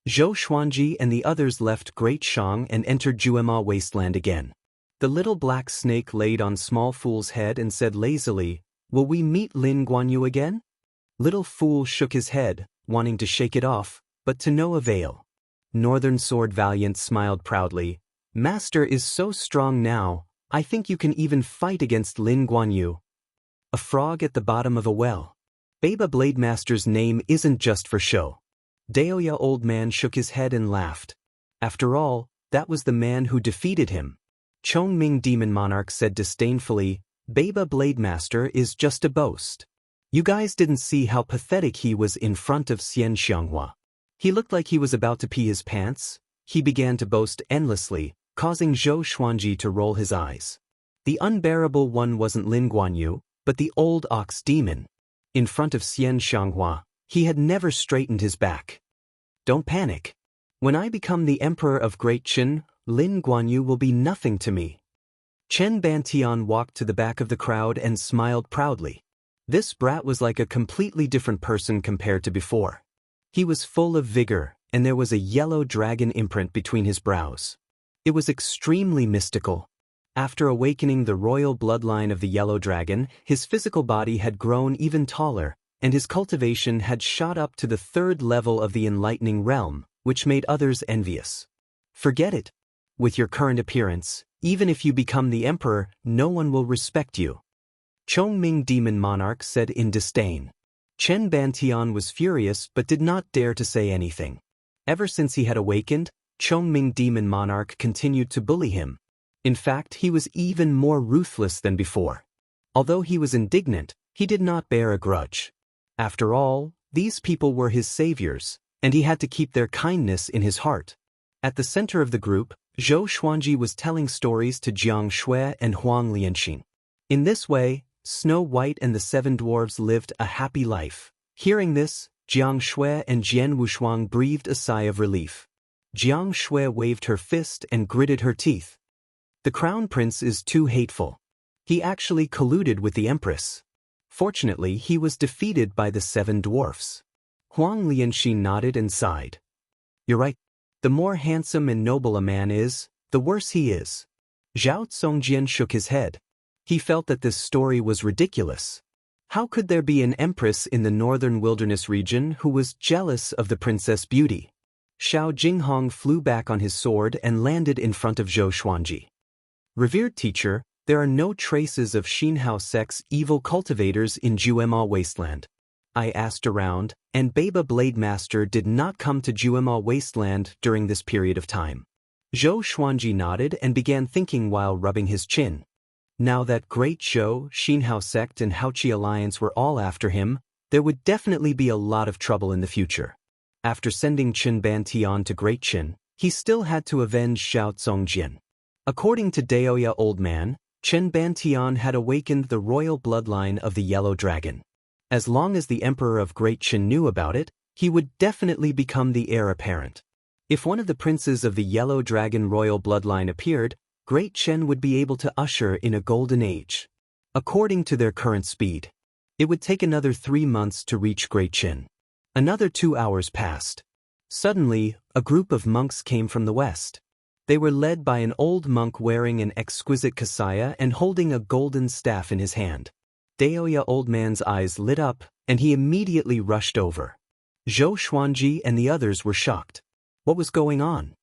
Zhou Xuanji and the others left Great Shang and entered Juema Wasteland again. The little black snake laid on Small Fool's head and said lazily, "Will we meet Lin Guanyu again?" Little Fool shook his head, wanting to shake it off, but to no avail. Northern Sword Valiant smiled proudly. "Master is so strong now, I think you can even fight against Lin Guanyu." A frog at the bottom of a well. Baba Blade Master's name isn't just for show. Daoist Old Man shook his head and laughed. After all, that was the man who defeated him. Chongming Demon Monarch said disdainfully, "Baba Blade Master is just a boast. You guys didn't see how pathetic he was in front of Xianxia. He looked like he was about to pee his pants." He began to boast endlessly, causing Zhou Xuanji to roll his eyes. The unbearable one wasn't Lin Guanyu, but the old ox demon. In front of Xianxia, he had never straightened his back. "Don't panic. When I become the Emperor of Great Qin, Lin Guanyu will be nothing to me." Chen Bantian walked to the back of the crowd and smiled proudly. This brat was like a completely different person compared to before. He was full of vigor, and there was a yellow dragon imprint between his brows. It was extremely mystical. After awakening the royal bloodline of the yellow dragon, his physical body had grown even taller, and his cultivation had shot up to the 3rd level of the enlightening realm, which made others envious. Forget it. With your current appearance, even if you become the emperor, no one will respect you. Chongming Demon Monarch said in disdain. Chen Bantian was furious but did not dare to say anything. Ever since he had awakened, Chongming Demon Monarch continued to bully him. In fact, he was even more ruthless than before. Although he was indignant, he did not bear a grudge. After all, these people were his saviors, and he had to keep their kindness in his heart. At the center of the group, Zhou Xuanji was telling stories to Jiang Shui and Huang Lianxing. In this way, Snow White and the 7 dwarves lived a happy life. Hearing this, Jiang Shui and Jian Wushuang breathed a sigh of relief. Jiang Shui waved her fist and gritted her teeth. The crown prince is too hateful. He actually colluded with the empress. Fortunately, he was defeated by the 7 dwarfs. Huang Lianxing nodded and sighed. "You're right. The more handsome and noble a man is, the worse he is." Zhao Tsongjian shook his head. He felt that this story was ridiculous. How could there be an empress in the northern wilderness region who was jealous of the princess beauty? Xiao Jinghong flew back on his sword and landed in front of Zhou Xuanji. "Revered teacher, there are no traces of Xinhao sect's evil cultivators in Juema Wasteland. I asked around, and Baba Blade Master did not come to Juema Wasteland during this period of time." Zhou Xuanji nodded and began thinking while rubbing his chin. Now that Great Zhou, Xinhao sect and Haoqi Alliance were all after him, there would definitely be a lot of trouble in the future. After sending Chen Bantian to Great Qin, he still had to avenge Xiao Tsongjian. According to Daoist Old Man, Chen Bantian had awakened the royal bloodline of the Yellow Dragon. As long as the Emperor of Great Qin knew about it, he would definitely become the heir apparent. If one of the princes of the Yellow Dragon royal bloodline appeared, Great Qin would be able to usher in a golden age. According to their current speed, it would take another 3 months to reach Great Qin. Another 2 hours passed. Suddenly, a group of monks came from the west. They were led by an old monk wearing an exquisite kasaya and holding a golden staff in his hand. Daoist Old Man's eyes lit up, and he immediately rushed over. Zhou Xuanji and the others were shocked. What was going on?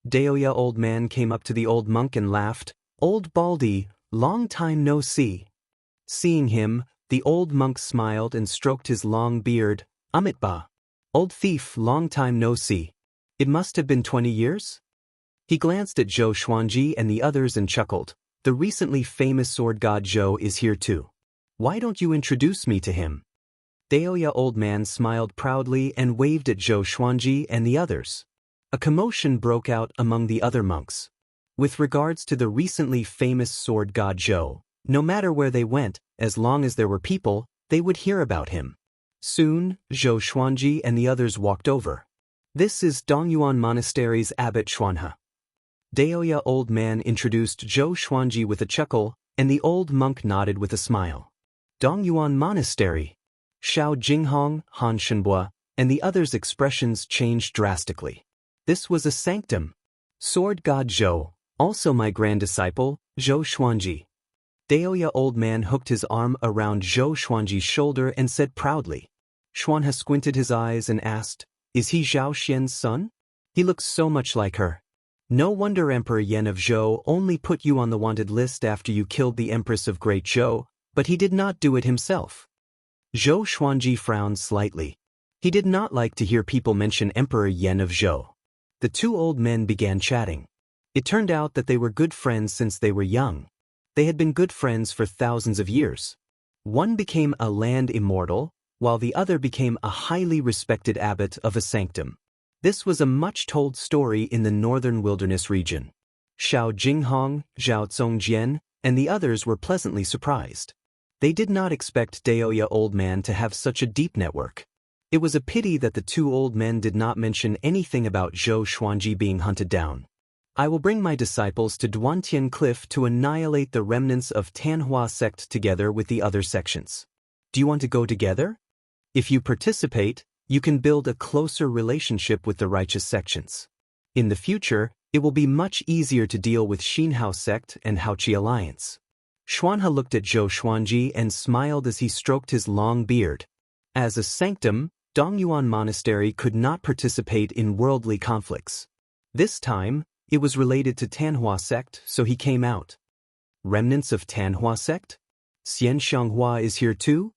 Daoist Old Man came up to the old monk and laughed. "Old Baldy, long time no see." Seeing him, the old monk smiled and stroked his long beard. "Amitba. Old thief, long time no see. It must have been 20 years? He glanced at Zhou Xuanji and the others and chuckled. "The recently famous sword god Zhou is here too. Why don't you introduce me to him?" Daoist Old Man smiled proudly and waved at Zhou Xuanji and the others. A commotion broke out among the other monks. With regards to the recently famous sword god Zhou, no matter where they went, as long as there were people, They would hear about him. Soon, Zhou Xuanji and the others walked over. This is Dongyuan Monastery's Abbot Xuanhe. Daoist old man introduced Zhou Xuanji with a chuckle, and the old monk nodded with a smile. Dongyuan Monastery. Xiao Jinghong, Han Shenbua, and the others' expressions changed drastically. This was a sanctum. Sword god Zhou, also my grand disciple, Zhou Xuanji. Daoist old man hooked his arm around Zhou Xuanji's shoulder and said proudly. Xuanhe squinted his eyes and asked, "Is he Zhao Xian's son? He looks so much like her." No wonder Emperor Yan of Zhou only put you on the wanted list after you killed the Empress of Great Zhou, but he did not do it himself. Zhou Xuanji frowned slightly. He did not like to hear people mention Emperor Yan of Zhou. The two old men began chatting. It turned out that they were good friends since they were young. They had been good friends for thousands of years. One became a land immortal, while the other became a highly respected abbot of a sanctum. This was a much-told story in the northern wilderness region. Xiao Jinghong, Zhao Zongjian, and the others were pleasantly surprised. They did not expect Daoist old man to have such a deep network. It was a pity that the two old men did not mention anything about Zhou Xuanji being hunted down. I will bring my disciples to Duantian Cliff to annihilate the remnants of Tanhua sect together with the other sections. Do you want to go together? If you participate, you can build a closer relationship with the righteous sections. In the future, it will be much easier to deal with Xinhao sect and Haoqi alliance. Xuanhe looked at Zhou Xuanji and smiled as he stroked his long beard. As a sanctum, Dongyuan Monastery could not participate in worldly conflicts. This time, it was related to Tanhua sect, so he came out. Remnants of Tanhua sect? Xianxia is here too?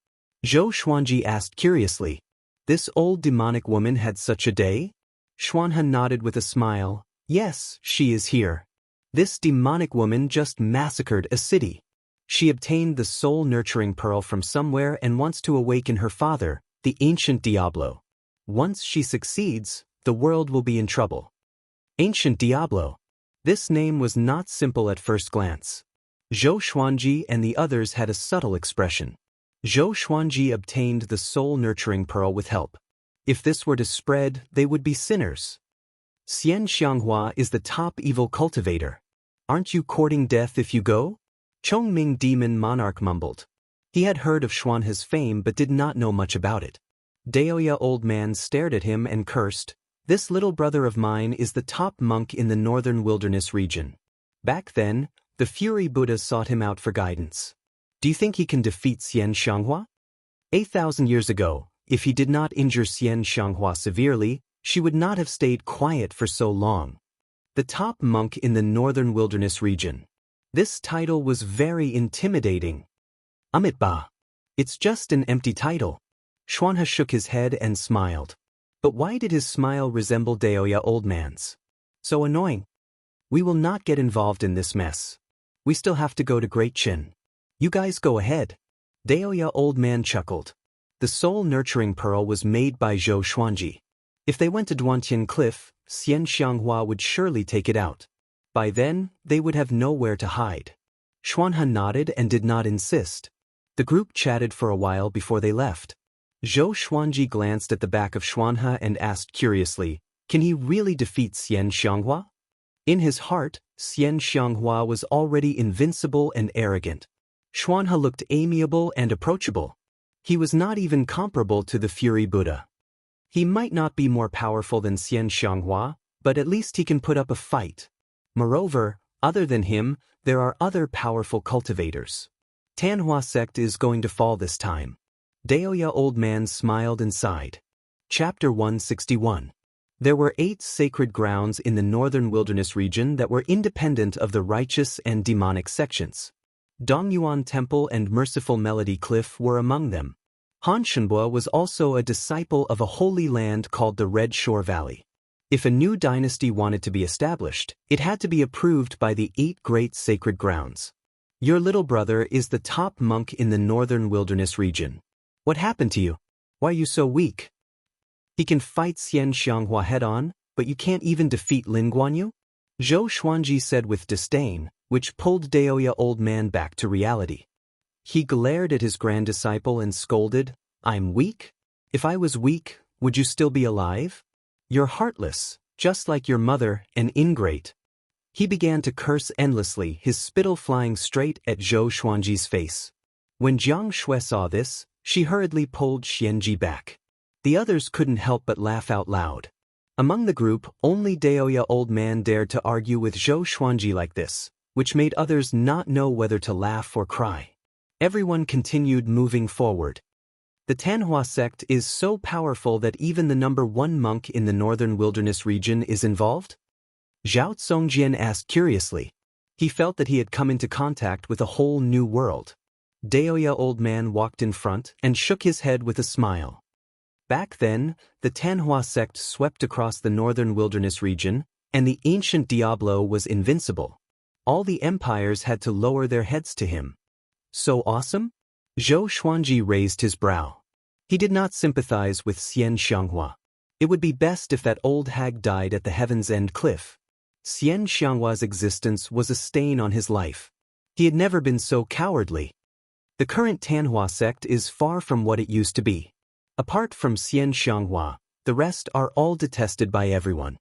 Zhou Xuanji asked curiously. This old demonic woman had such a day? Xuanhe nodded with a smile. Yes, she is here. This demonic woman just massacred a city. She obtained the soul-nurturing pearl from somewhere and wants to awaken her father, the ancient Diablo. Once she succeeds, the world will be in trouble. Ancient Diablo. This name was not simple at first glance. Zhou Xuanji and the others had a subtle expression. Zhou Xuanji obtained the soul-nurturing pearl with help. If this were to spread, they would be sinners. Xianxia is the top evil cultivator. Aren't you courting death if you go? Chongming demon monarch mumbled. He had heard of Xuanhe's fame but did not know much about it. Daoist old man stared at him and cursed. This little brother of mine is the top monk in the northern wilderness region. Back then, the Fury Buddha sought him out for guidance. Do you think he can defeat Xianxia? 8,000 years ago, if he did not injure Xianxia severely, she would not have stayed quiet for so long. The top monk in the northern wilderness region. This title was very intimidating. Amitba. It's just an empty title. Xuanhe shook his head and smiled. But why did his smile resemble Daoist old man's? So annoying. We will not get involved in this mess. We still have to go to Great Qin. You guys go ahead. Daoist old man chuckled. The soul-nurturing pearl was made by Zhou Xuanji. If they went to Duantian Cliff, Xianxia would surely take it out. By then, they would have nowhere to hide. Xuanhe nodded and did not insist. The group chatted for a while before they left. Zhou Xuanji glanced at the back of Xuanhe and asked curiously, can he really defeat Xianxia? In his heart, Xianxia was already invincible and arrogant. Xuanhe looked amiable and approachable. He was not even comparable to the Fury Buddha. He might not be more powerful than Xianxia, but at least he can put up a fight. Moreover, other than him, there are other powerful cultivators. Tanhua sect is going to fall this time. Daoist old man smiled and sighed. Chapter 161. There were 8 sacred grounds in the northern wilderness region that were independent of the righteous and demonic sections. Dongyuan Temple and Merciful Melody Cliff were among them. Han Shenbua was also a disciple of a holy land called the Red Shore Valley. If a new dynasty wanted to be established, it had to be approved by the 8 great sacred grounds. Your little brother is the top monk in the northern wilderness region. What happened to you? Why are you so weak? He can fight Xianxia head-on, but you can't even defeat Lin Guanyu? Zhou Xuanji said with disdain, which pulled Daoist old man back to reality. He glared at his grand disciple and scolded, "I'm weak? If I was weak, would you still be alive? You're heartless, just like your mother, an ingrate." He began to curse endlessly, his spittle flying straight at Zhou Xuanji's face. When Jiang Shui saw this, she hurriedly pulled Xianji back. The others couldn't help but laugh out loud. Among the group, only Daoist old man dared to argue with Zhou Xuanji like this, which made others not know whether to laugh or cry. Everyone continued moving forward. The Tanhua sect is so powerful that even the #1 monk in the northern wilderness region is involved? Zhao Zongjian asked curiously. He felt that he had come into contact with a whole new world. Daoist old man walked in front and shook his head with a smile. Back then, the Tanhua sect swept across the northern wilderness region, and the ancient Diablo was invincible. All the empires had to lower their heads to him. So awesome? Zhou Xuanji raised his brow. He did not sympathize with Xianxia. It would be best if that old hag died at the Heaven's End cliff. Xianxia's existence was a stain on his life. He had never been so cowardly. The current Tanhua sect is far from what it used to be. Apart from Xianxia, the rest are all detested by everyone.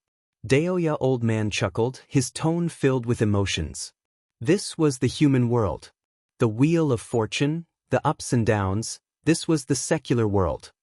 Daoist old man chuckled, his tone filled with emotions. This was the human world. The wheel of fortune, the ups and downs, this was the secular world.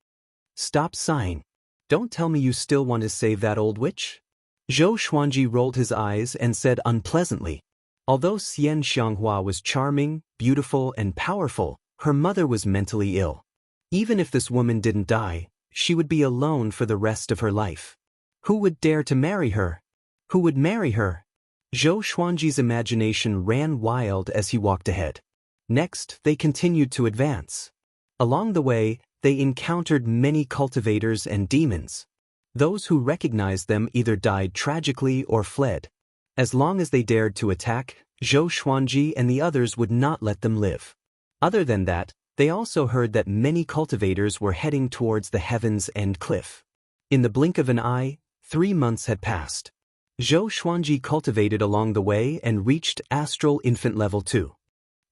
Stop sighing. Don't tell me you still want to save that old witch? Zhou Xuanji rolled his eyes and said unpleasantly. Although Xianxia was charming, beautiful, and powerful, her mother was mentally ill. Even if this woman didn't die, she would be alone for the rest of her life. Who would dare to marry her? Who would marry her? Zhou Xuanji's imagination ran wild as he walked ahead. Next, they continued to advance. Along the way, they encountered many cultivators and demons. Those who recognized them either died tragically or fled. As long as they dared to attack, Zhou Xuanji and the others would not let them live. Other than that, they also heard that many cultivators were heading towards the Heaven's End cliff. In the blink of an eye, 3 months had passed. Zhou Xuanji cultivated along the way and reached Astral Infant Level 2.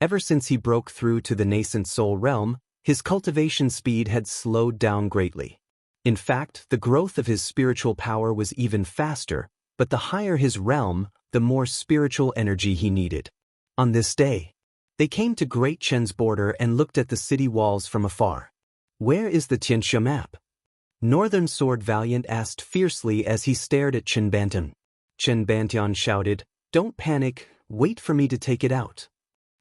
Ever since he broke through to the nascent soul realm, his cultivation speed had slowed down greatly. In fact, the growth of his spiritual power was even faster, but the higher his realm, the more spiritual energy he needed. On this day, they came to Great Chen's border and looked at the city walls from afar. "Where is the Xianxia map?" Northern Sword Valiant asked fiercely as he stared at Chen Bantian. Chen Bantian shouted, "Don't panic, wait for me to take it out."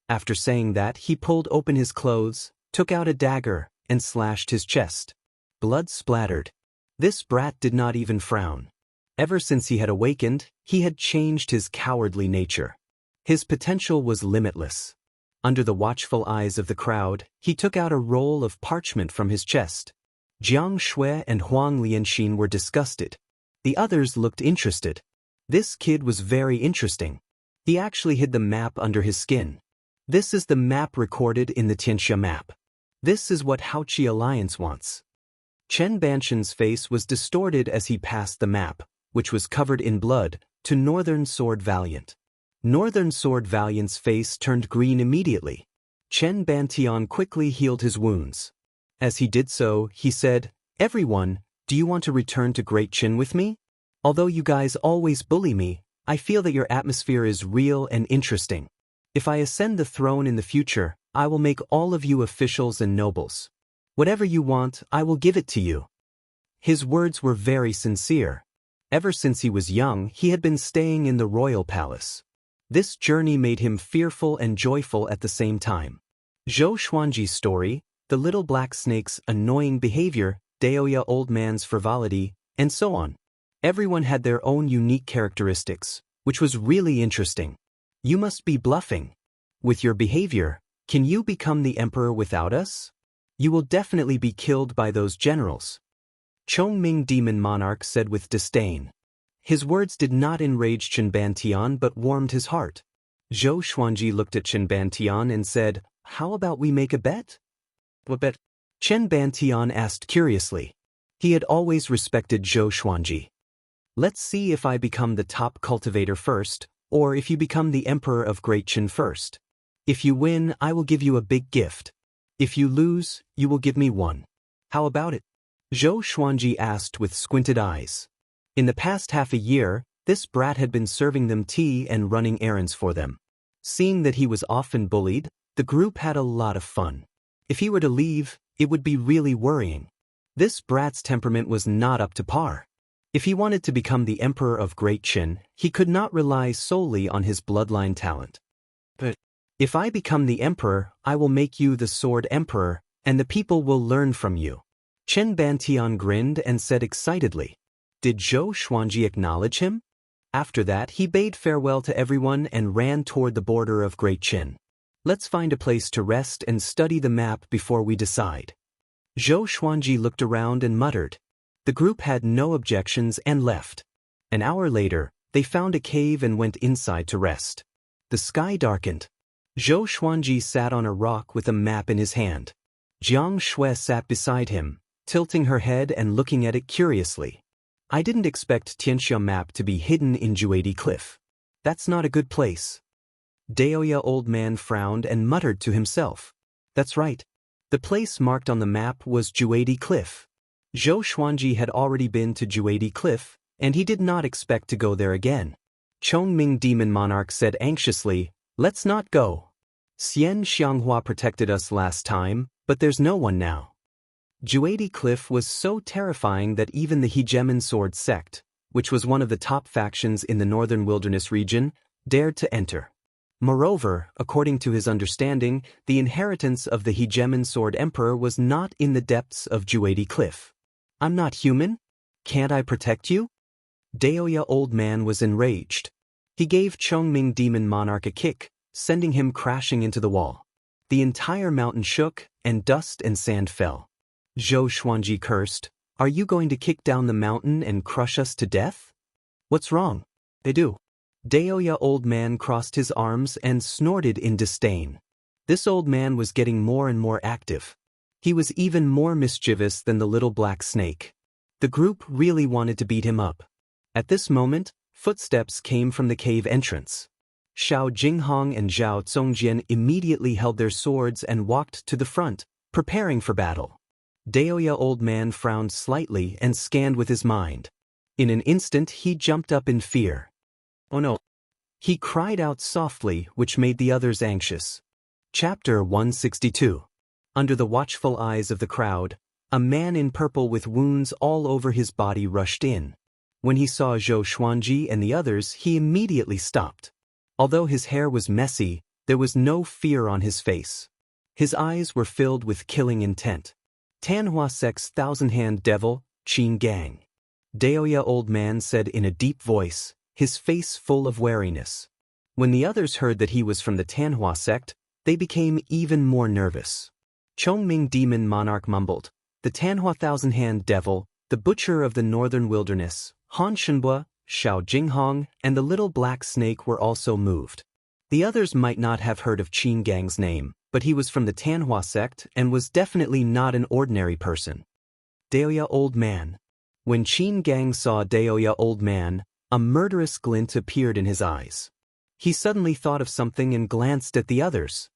After saying that, he pulled open his clothes, took out a dagger, and slashed his chest. Blood splattered. This brat did not even frown. Ever since he had awakened, he had changed his cowardly nature. His potential was limitless. Under the watchful eyes of the crowd, he took out a roll of parchment from his chest. Jiang Shui and Huang Lianxin were disgusted. The others looked interested. This kid was very interesting. He actually hid the map under his skin. This is the map recorded in the Xianxia map. This is what Haoqi Alliance wants. Chen Bantian's face was distorted as he passed the map, which was covered in blood, to Northern Sword Valiant. Northern Sword Valiant's face turned green immediately. Chen Bantian quickly healed his wounds. As he did so, he said, "Everyone, do you want to return to Great Chen with me? Although you guys always bully me, I feel that your atmosphere is real and interesting. If I ascend the throne in the future, I will make all of you officials and nobles. Whatever you want, I will give it to you." His words were very sincere. Ever since he was young, he had been staying in the royal palace. This journey made him fearful and joyful at the same time. Zhou Xuanji's story, the little black snake's annoying behavior, Daoist old man's frivolity, and so on. Everyone had their own unique characteristics, which was really interesting. You must be bluffing. With your behavior, can you become the emperor without us? You will definitely be killed by those generals. Chongming Demon Monarch said with disdain. His words did not enrage Chen Bantian but warmed his heart. Zhou Xuanji looked at Chen Bantian and said, "How about we make a bet?" "What bet?" Chen Bantian asked curiously. He had always respected Zhou Xuanji. "Let's see if I become the top cultivator first, or if you become the emperor of Great Chen first. If you win, I will give you a big gift. If you lose, you will give me one. How about it? Zhou Xuanji asked with squinted eyes. In the past half a year, this brat had been serving them tea and running errands for them. Seeing that he was often bullied, the group had a lot of fun. If he were to leave, it would be really worrying. This brat's temperament was not up to par. If he wanted to become the emperor of Great Qin, he could not rely solely on his bloodline talent. But if I become the emperor, I will make you the sword emperor, and the people will learn from you. Chen Bantian grinned and said excitedly. Did Zhou Xuanji acknowledge him? After that, he bade farewell to everyone and ran toward the border of Great Qin. Let's find a place to rest and study the map before we decide. Zhou Xuanji looked around and muttered. The group had no objections and left. An hour later, they found a cave and went inside to rest. The sky darkened. Zhou Xuanji sat on a rock with a map in his hand. Jiang Shui sat beside him, tilting her head and looking at it curiously. I didn't expect Xianxia map to be hidden in Juedi Cliff. That's not a good place. Daoist old man frowned and muttered to himself. That's right. The place marked on the map was Juedi Cliff. Zhou Xuanji had already been to Juedi Cliff, and he did not expect to go there again. Chongming Demon Monarch said anxiously, let's not go. Xian Xianghua protected us last time, but there's no one now. Juedi Cliff was so terrifying that even the Hegemon Sword sect, which was one of the top factions in the northern wilderness region, dared to enter. Moreover, according to his understanding, the inheritance of the Hegemon Sword Emperor was not in the depths of Juedi Cliff. I'm not human? Can't I protect you? Daoist old man was enraged. He gave Chongming Demon Monarch a kick, sending him crashing into the wall. The entire mountain shook, and dust and sand fell. Zhou Xuanji cursed, Are you going to kick down the mountain and crush us to death? What's wrong? They do. Daoist old man crossed his arms and snorted in disdain. This old man was getting more and more active. He was even more mischievous than the little black snake. The group really wanted to beat him up. At this moment, footsteps came from the cave entrance. Xiao Jinghong and Zhao Zongjian immediately held their swords and walked to the front, preparing for battle. Daoist old man frowned slightly and scanned with his mind. In an instant he jumped up in fear. Oh no! He cried out softly, which made the others anxious. Chapter 162. Under the watchful eyes of the crowd, a man in purple with wounds all over his body rushed in. When he saw Zhou Xuanji and the others, he immediately stopped. Although his hair was messy, there was no fear on his face. His eyes were filled with killing intent. Tanhua sect's thousand-hand devil, Qin Gang. Daoist old man said in a deep voice, his face full of wariness. When the others heard that he was from the Tanhua sect, they became even more nervous. Chongming Demon Monarch mumbled, the Tanhua thousand-hand devil, the butcher of the northern wilderness, Han Shenbua, Xiao Jinghong, and the little black snake were also moved. The others might not have heard of Qin Gang's name, but he was from the Tanhua sect and was definitely not an ordinary person. Daoist old man. When Qin Gang saw Daoist old man, a murderous glint appeared in his eyes. He suddenly thought of something and glanced at the others.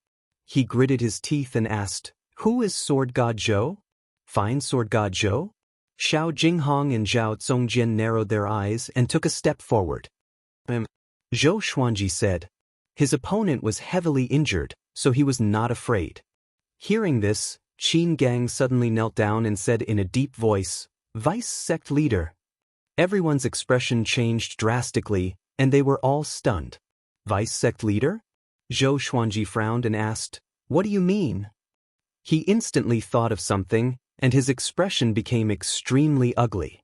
He gritted his teeth and asked, Who is Sword God Zhou? Find Sword God Zhou? Xiao Jinghong and Zhao Zongjian narrowed their eyes and took a step forward. Zhou Xuanji said. His opponent was heavily injured, so he was not afraid. Hearing this, Qin Gang suddenly knelt down and said in a deep voice, Vice sect leader. Everyone's expression changed drastically, and they were all stunned. Vice sect leader? Zhou Xuanji frowned and asked, What do you mean? He instantly thought of something, and his expression became extremely ugly.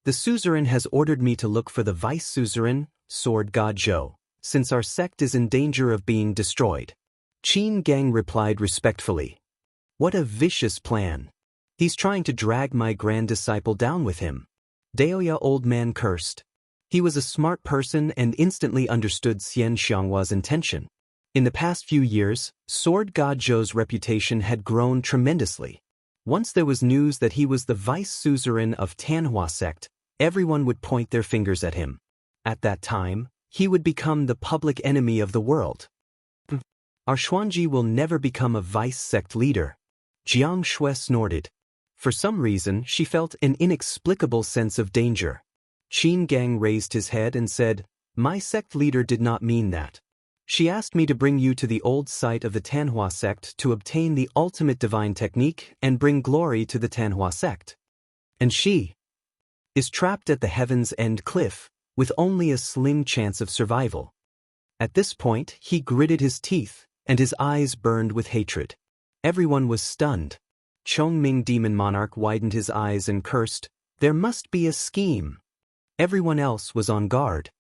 The suzerain has ordered me to look for the vice suzerain, Sword God Zhou, since our sect is in danger of being destroyed. Qin Gang replied respectfully. What a vicious plan. He's trying to drag my grand disciple down with him. Daoist old man cursed. He was a smart person and instantly understood Xian Xianghua's intention. In the past few years, Sword God Zhou's reputation had grown tremendously. Once there was news that he was the vice suzerain of Tanhua sect, everyone would point their fingers at him. At that time, he would become the public enemy of the world. Our Xuanji will never become a vice sect leader. Jiang Shui snorted. For some reason, she felt an inexplicable sense of danger. Qin Gang raised his head and said, "My sect leader did not mean that. She asked me to bring you to the old site of the Tanhua sect to obtain the ultimate divine technique and bring glory to the Tanhua sect. And she is trapped at the Heaven's End cliff, with only a slim chance of survival." At this point, he gritted his teeth, and his eyes burned with hatred. Everyone was stunned. Chongming Demon Monarch widened his eyes and cursed, "There must be a scheme." Everyone else was on guard.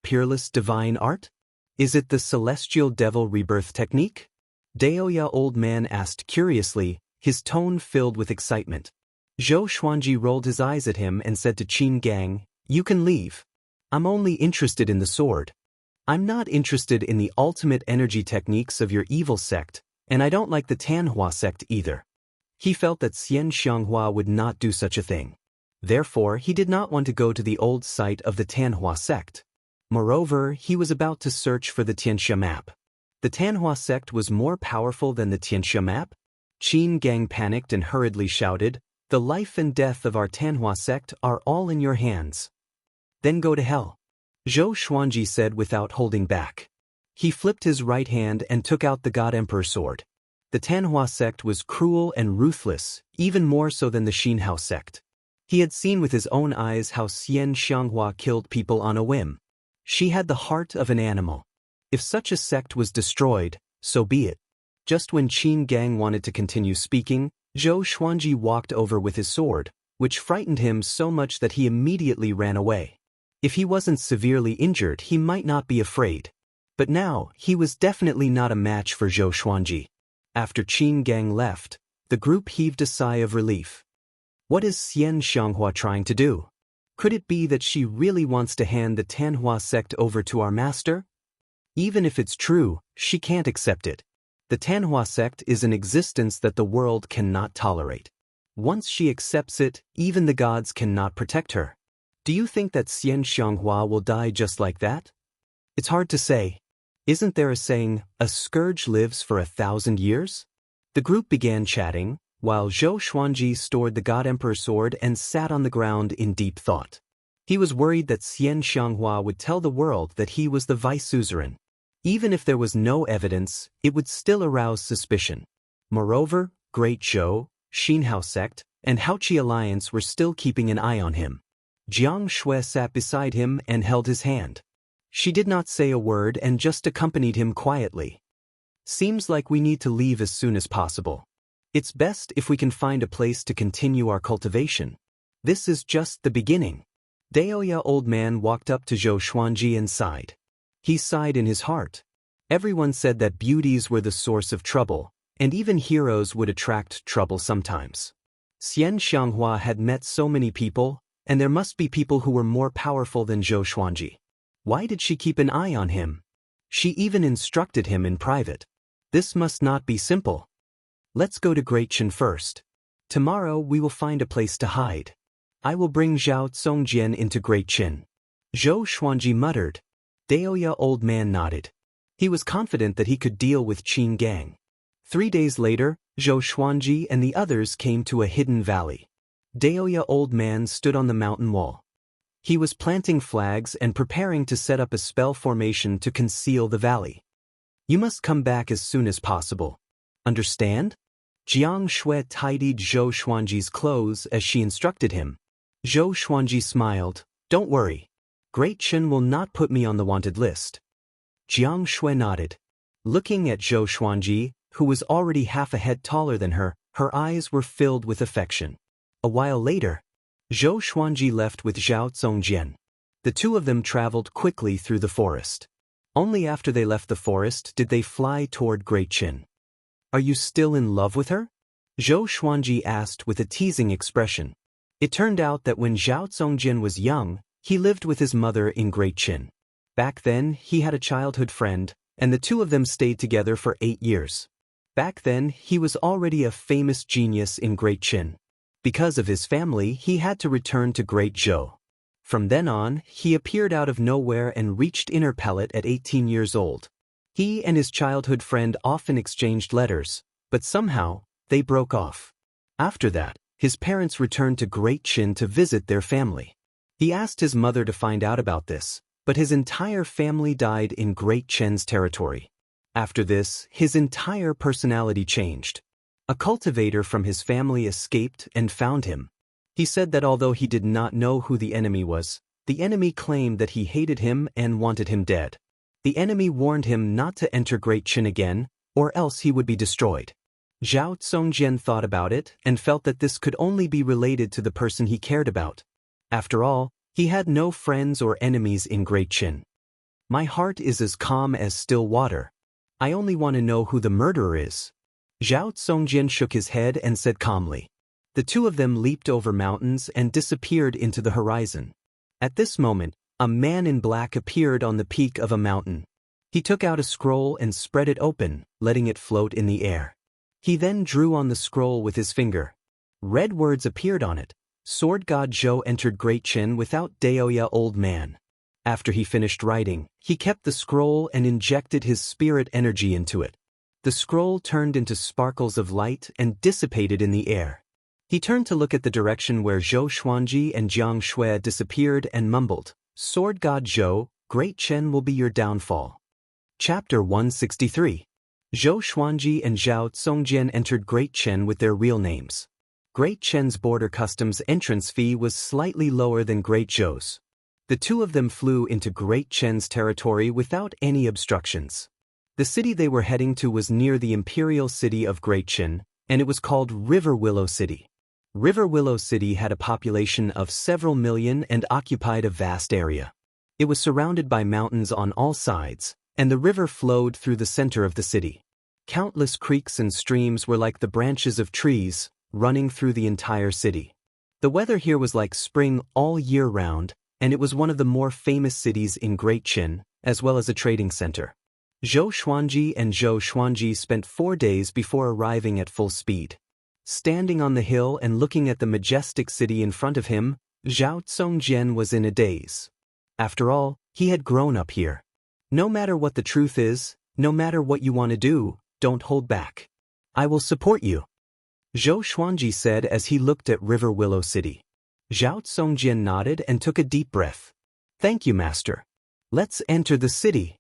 Peerless divine art? Is it the celestial devil rebirth technique? Daoya Old Man asked curiously, his tone filled with excitement. Zhou Xuanji rolled his eyes at him and said to Qin Gang, "You can leave. I'm only interested in the sword. I'm not interested in the ultimate energy techniques of your evil sect, and I don't like the Tanhua sect either." He felt that Xianxia would not do such a thing. Therefore, he did not want to go to the old site of the Tanhua sect. Moreover, he was about to search for the Xianxia map. The Tanhua sect was more powerful than the Xianxia map? Qin Gang panicked and hurriedly shouted, "The life and death of our Tanhua sect are all in your hands. Then go to hell," Zhou Xuanji said without holding back. He flipped his right hand and took out the God Emperor sword. The Tanhua sect was cruel and ruthless, even more so than the Xinhao sect. He had seen with his own eyes how Xianxia killed people on a whim. She had the heart of an animal. If such a sect was destroyed, so be it. Just when Qin Gang wanted to continue speaking, Zhou Xuanji walked over with his sword, which frightened him so much that he immediately ran away. If he wasn't severely injured, he might not be afraid. But now, he was definitely not a match for Zhou Xuanji. After Qin Gang left, the group heaved a sigh of relief. What is Xianxia trying to do? Could it be that she really wants to hand the Tanhua sect over to our master? Even if it's true, she can't accept it. The Tanhua sect is an existence that the world cannot tolerate. Once she accepts it, even the gods cannot protect her. Do you think that Xianxia will die just like that? It's hard to say. Isn't there a saying, "A scourge lives for 1,000 years"? The group began chatting, while Zhou Xuanji stored the God Emperor sword and sat on the ground in deep thought. He was worried that Xianxia would tell the world that he was the vice suzerain. Even if there was no evidence, it would still arouse suspicion. Moreover, Great Zhou, Xinhao sect, and Haoqi alliance were still keeping an eye on him. Jiang Shui sat beside him and held his hand. She did not say a word and just accompanied him quietly. "Seems like we need to leave as soon as possible. It's best if we can find a place to continue our cultivation. This is just the beginning." Daoya Old Man walked up to Zhou Xuanji and sighed. He sighed in his heart. Everyone said that beauties were the source of trouble, and even heroes would attract trouble sometimes. Xianxia had met so many people, and there must be people who were more powerful than Zhou Xuanji. Why did she keep an eye on him? She even instructed him in private. This must not be simple. Let's go to Great Qin first. Tomorrow we will find a place to hide. I will bring Zhao Zongjian into Great Qin. Zhou Xuanji muttered. Daoya Old Man nodded. He was confident that he could deal with Qin Gang. 3 days later, Zhou Xuanji and the others came to a hidden valley. Daoya Old Man stood on the mountain wall. He was planting flags and preparing to set up a spell formation to conceal the valley. "You must come back as soon as possible. Understand?" Jiang Shui tidied Zhou Xuanji's clothes as she instructed him. Zhou Xuanji smiled. "Don't worry. Great Qin will not put me on the wanted list." Jiang Shui nodded. Looking at Zhou Xuanji, who was already half a head taller than her, her eyes were filled with affection. A while later, Zhou Xuanji left with Zhao Zongjian. The two of them traveled quickly through the forest. Only after they left the forest did they fly toward Great Qin. "Are you still in love with her?" Zhou Xuanji asked with a teasing expression. It turned out that when Zhao Zongjian was young, he lived with his mother in Great Qin. Back then, he had a childhood friend, and the two of them stayed together for 8 years. Back then, he was already a famous genius in Great Qin. Because of his family, he had to return to Great Zhou. From then on, he appeared out of nowhere and reached Inner Pellet at 18 years old. He and his childhood friend often exchanged letters, but somehow, they broke off. After that, his parents returned to Great Qin to visit their family. He asked his mother to find out about this, but his entire family died in Great Qin's territory. After this, his entire personality changed. A cultivator from his family escaped and found him. He said that although he did not know who the enemy was, the enemy claimed that he hated him and wanted him dead. The enemy warned him not to enter Great Qin again, or else he would be destroyed. Zhao Zongjian thought about it and felt that this could only be related to the person he cared about. After all, he had no friends or enemies in Great Qin. My heart is as calm as still water. I only want to know who the murderer is. Zhao Zongjian shook his head and said calmly. The two of them leaped over mountains and disappeared into the horizon. At this moment, a man in black appeared on the peak of a mountain. He took out a scroll and spread it open, letting it float in the air. He then drew on the scroll with his finger. Red words appeared on it. Sword God Zhou entered Great Qin without Daoist old man. After he finished writing, he kept the scroll and injected his spirit energy into it. The scroll turned into sparkles of light and dissipated in the air. He turned to look at the direction where Zhou Xuanji and Jiang Shui disappeared and mumbled, Sword God Zhou, Great Qin will be your downfall. Chapter 163. Zhou Xuanji and Zhao Zongjian entered Great Qin with their real names. Great Qin's border customs entrance fee was slightly lower than Great Zhou's. The two of them flew into Great Qin's territory without any obstructions. The city they were heading to was near the imperial city of Great Qin, and it was called River Willow City. River Willow City had a population of several million and occupied a vast area. It was surrounded by mountains on all sides, and the river flowed through the center of the city. Countless creeks and streams were like the branches of trees, running through the entire city. The weather here was like spring all year round, and it was one of the more famous cities in Great Qin, as well as a trading center. Zhou Xuanji and Zhou Xuanji spent 4 days before arriving at full speed. Standing on the hill and looking at the majestic city in front of him, Zhao Zongjian was in a daze. After all, he had grown up here. No matter what the truth is, no matter what you want to do, don't hold back. I will support you. Zhou Xuanji said as he looked at River Willow City. Zhao Zongjian nodded and took a deep breath. Thank you, master. Let's enter the city.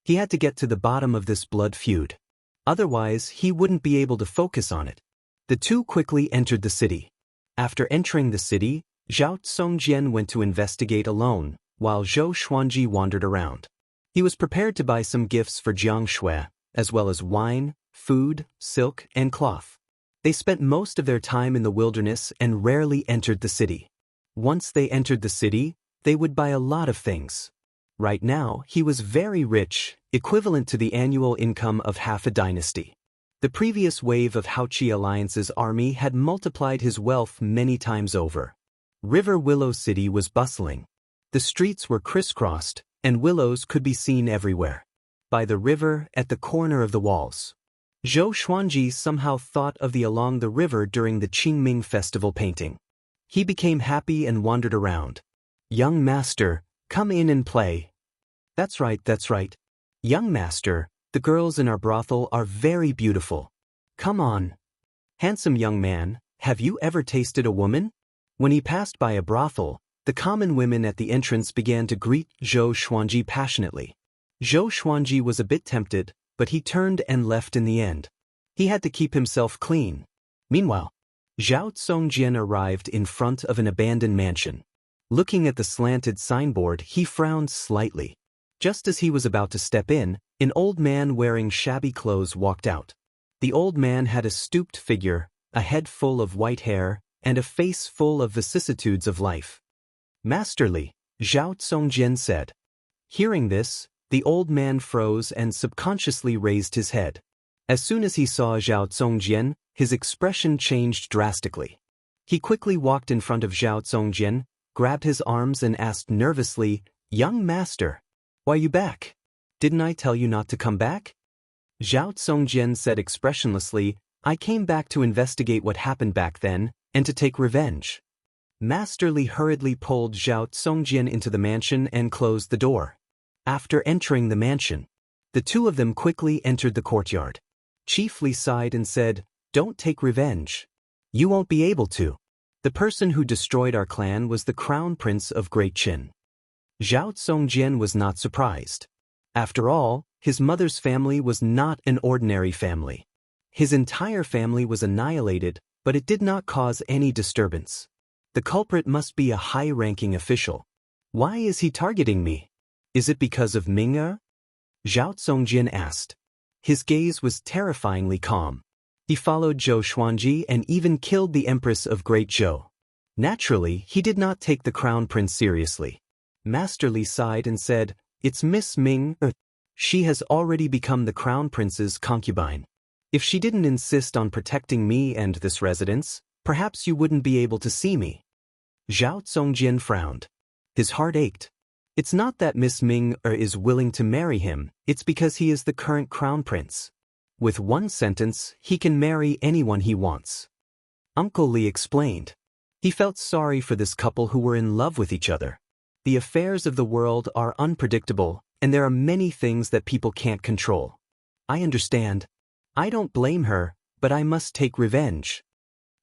He had to get to the bottom of this blood feud. Otherwise, he wouldn't be able to focus on it. The two quickly entered the city. After entering the city, Zhao Zongjian went to investigate alone, while Zhou Xuanji wandered around. He was prepared to buy some gifts for Jiang Shui, as well as wine, food, silk, and cloth. They spent most of their time in the wilderness and rarely entered the city. Once they entered the city, they would buy a lot of things. Right now, he was very rich, equivalent to the annual income of half a dynasty. The previous wave of Haoqi Alliance's army had multiplied his wealth many times over. River Willow City was bustling. The streets were crisscrossed, and willows could be seen everywhere. By the river, at the corner of the walls. Zhou Xuanji somehow thought of the along the river during the Qingming festival painting. He became happy and wandered around. Young master, come in and play. That's right. Young master, the girls in our brothel are very beautiful. Come on. Handsome young man, have you ever tasted a woman? When he passed by a brothel, the common women at the entrance began to greet Zhou Xuanji passionately. Zhou Xuanji was a bit tempted, but he turned and left in the end. He had to keep himself clean. Meanwhile, Zhao Zongjian arrived in front of an abandoned mansion. Looking at the slanted signboard, he frowned slightly. Just as he was about to step in, an old man wearing shabby clothes walked out. The old man had a stooped figure, a head full of white hair, and a face full of vicissitudes of life. Masterly, Zhao Zongjian said. Hearing this, the old man froze and subconsciously raised his head. As soon as he saw Zhao Zongjian, his expression changed drastically. He quickly walked in front of Zhao Zongjian, grabbed his arms and asked nervously, Young master, why are you back? Didn't I tell you not to come back? Zhao Zongjian said expressionlessly, I came back to investigate what happened back then, and to take revenge. Masterly hurriedly pulled Zhao Zongjian into the mansion and closed the door. After entering the mansion, The two of them quickly entered the courtyard. Chief Li sighed and said, "Don't take revenge. You won't be able to. The person who destroyed our clan was the Crown Prince of Great Qin." Zhao Zongjian was not surprised. After all, his mother's family was not an ordinary family. His entire family was annihilated, but it did not cause any disturbance. The culprit must be a high-ranking official. Why is he targeting me? Is it because of Ming'er? Zhao Zongjian asked. His gaze was terrifyingly calm. He followed Zhou Xuanji and even killed the Empress of Great Zhou. Naturally, he did not take the Crown Prince seriously. Master Li sighed and said, "It's Miss Ming. She has already become the Crown Prince's concubine. If she didn't insist on protecting me and this residence, perhaps you wouldn't be able to see me." Zhao Zongjian frowned. His heart ached. It's not that Miss Ming is willing to marry him, it's because he is the current Crown Prince. With one sentence, he can marry anyone he wants. Uncle Li explained. He felt sorry for this couple who were in love with each other. The affairs of the world are unpredictable, and there are many things that people can't control. I understand. I don't blame her, but I must take revenge.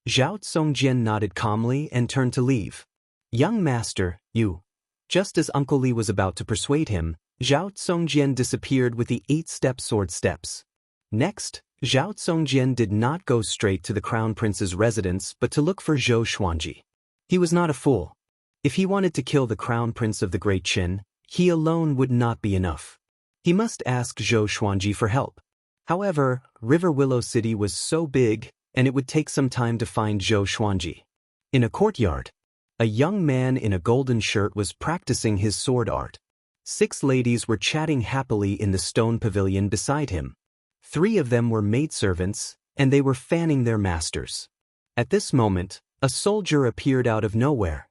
Zhao Zongjian nodded calmly and turned to leave. "Young master, you." Just as Uncle Li was about to persuade him, Zhao Zongjian disappeared with the 8-step sword steps. Next, Zhao Zongjian did not go straight to the Crown Prince's residence but to look for Zhou Xuanji. He was not a fool. If he wanted to kill the Crown Prince of the Great Qin, he alone would not be enough. He must ask Zhou Xuanji for help. However, River Willow City was so big, and it would take some time to find Zhou Xuanji. In a courtyard, a young man in a golden shirt was practicing his sword art. 6 ladies were chatting happily in the stone pavilion beside him. 3 of them were maidservants, and they were fanning their masters. At this moment, a soldier appeared out of nowhere.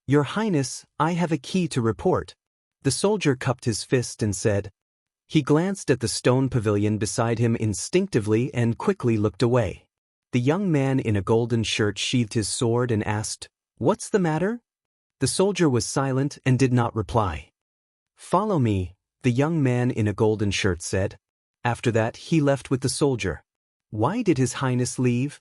"Your Highness, I have a key to report." The soldier cupped his fist and said. He glanced at the stone pavilion beside him instinctively and quickly looked away. The young man in a golden shirt sheathed his sword and asked, "What's the matter?" The soldier was silent and did not reply. "Follow me," the young man in a golden shirt said. After that, he left with the soldier. Why did His Highness leave?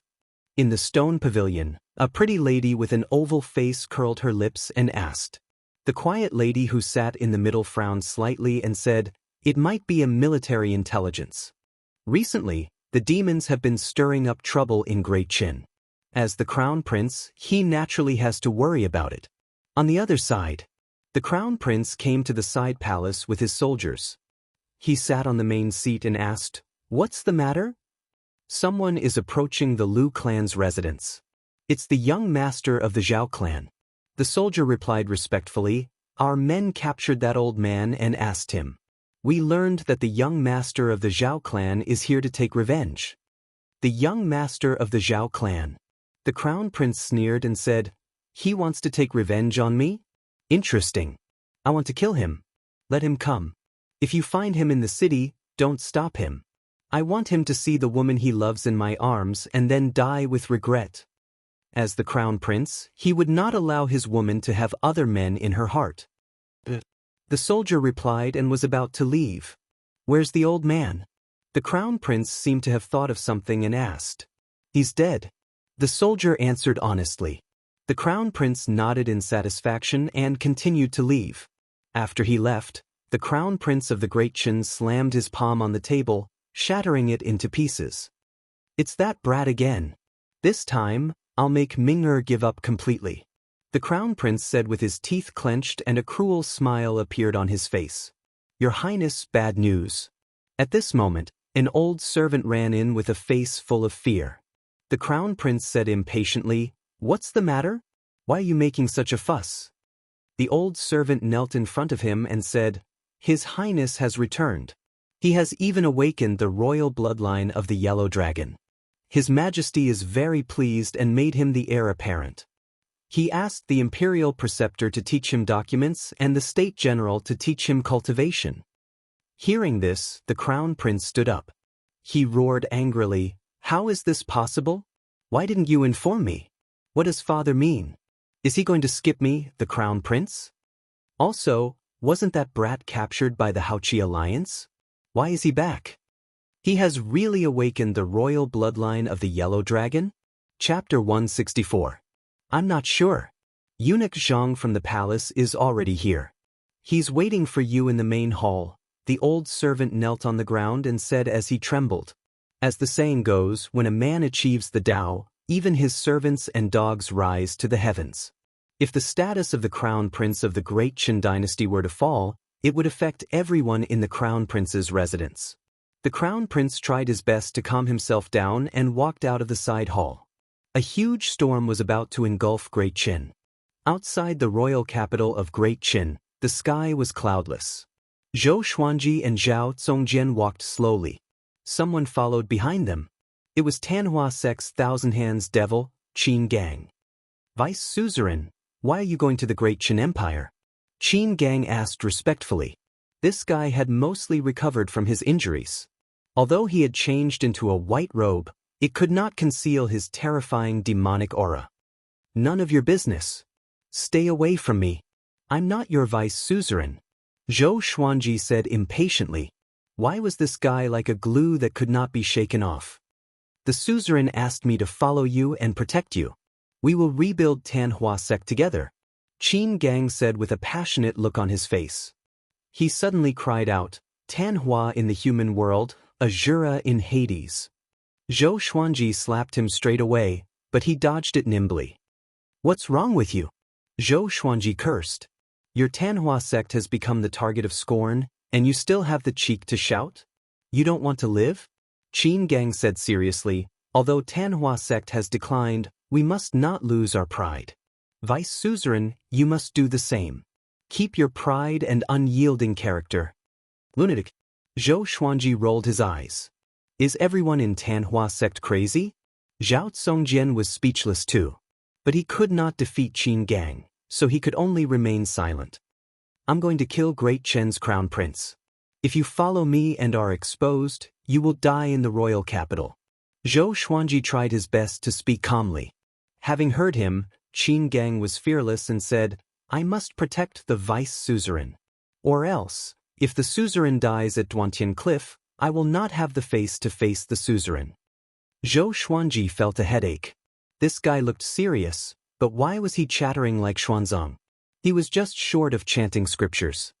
In the stone pavilion, a pretty lady with an oval face curled her lips and asked. The quiet lady who sat in the middle frowned slightly and said, "It might be a military intelligence. Recently, the demons have been stirring up trouble in Great Qin. As the Crown Prince, he naturally has to worry about it." On the other side, the Crown Prince came to the side palace with his soldiers. He sat on the main seat and asked, "What's the matter?" "Someone is approaching the Lu clan's residence. It's the young master of the Zhao clan." The soldier replied respectfully, "Our men captured that old man and asked him. We learned that the young master of the Zhao clan is here to take revenge." "The young master of the Zhao clan." The Crown Prince sneered and said, "He wants to take revenge on me? Interesting. I want to kill him. Let him come. If you find him in the city, don't stop him. I want him to see the woman he loves in my arms and then die with regret." As the Crown Prince, he would not allow his woman to have other men in her heart. The soldier replied and was about to leave. "Where's the old man?" The Crown Prince seemed to have thought of something and asked. "He's dead." The soldier answered honestly. The Crown Prince nodded in satisfaction and continued to leave. After he left, the Crown Prince of the Great Qin slammed his palm on the table, shattering it into pieces. "It's that brat again. This time, I'll make Ming'er give up completely," the Crown Prince said with his teeth clenched, and a cruel smile appeared on his face. "Your Highness, bad news." At this moment, an old servant ran in with a face full of fear. The Crown Prince said impatiently, "What's the matter? Why are you making such a fuss?" The old servant knelt in front of him and said, "His Highness has returned. He has even awakened the royal bloodline of the Yellow Dragon. His Majesty is very pleased and made him the heir apparent. He asked the Imperial Preceptor to teach him documents and the State General to teach him cultivation." Hearing this, the Crown Prince stood up. He roared angrily, "How is this possible? Why didn't you inform me? What does father mean? Is he going to skip me, the Crown Prince? Also, wasn't that brat captured by the Haoqi Alliance? Why is he back? He has really awakened the royal bloodline of the Yellow Dragon? Chapter 164. I'm not sure. Eunuch Zhang from the palace is already here. He's waiting for you in the main hall. The old servant knelt on the ground and said as he trembled. As the saying goes, when a man achieves the Tao, even his servants and dogs rise to the heavens. If the status of the crown prince of the great Qin dynasty were to fall, it would affect everyone in the crown prince's residence. The crown prince tried his best to calm himself down and walked out of the side hall. A huge storm was about to engulf Great Qin. Outside the royal capital of Great Qin, the sky was cloudless. Zhou Xuanji and Zhao Zongjian walked slowly. Someone followed behind them. It was Tanhua Sect's Thousand Hands devil, Qin Gang. Vice Suzerain, why are you going to the Great Qin Empire? Qin Gang asked respectfully. This guy had mostly recovered from his injuries. Although he had changed into a white robe, it could not conceal his terrifying demonic aura. None of your business. Stay away from me. I'm not your vice suzerain. Zhou Xuanji said impatiently. Why was this guy like a glue that could not be shaken off? The suzerain asked me to follow you and protect you. We will rebuild Tanhua Sect together, Qin Gang said with a passionate look on his face. He suddenly cried out, Tanhua in the human world, Azura in Hades. Zhou Xuanji slapped him straight away, but he dodged it nimbly. What's wrong with you? Zhou Xuanji cursed. Your Tanhua sect has become the target of scorn, and you still have the cheek to shout? You don't want to live? Qin Gang said seriously, although Tanhua sect has declined, we must not lose our pride. Vice Suzerain, you must do the same. Keep your pride and unyielding character. Lunatic. Zhou Xuanji rolled his eyes. Is everyone in Tanhua sect crazy? Zhao Zongjian was speechless too. But he could not defeat Qin Gang, so he could only remain silent. I'm going to kill Great Qin's crown prince. If you follow me and are exposed, you will die in the royal capital. Zhou Xuanji tried his best to speak calmly. Having heard him, Qin Gang was fearless and said, I must protect the vice suzerain. Or else, if the suzerain dies at Duantian Cliff, I will not have the face to face the suzerain. Zhou Xuanji felt a headache. This guy looked serious, but why was he chattering like Xuanzang? He was just short of chanting scriptures.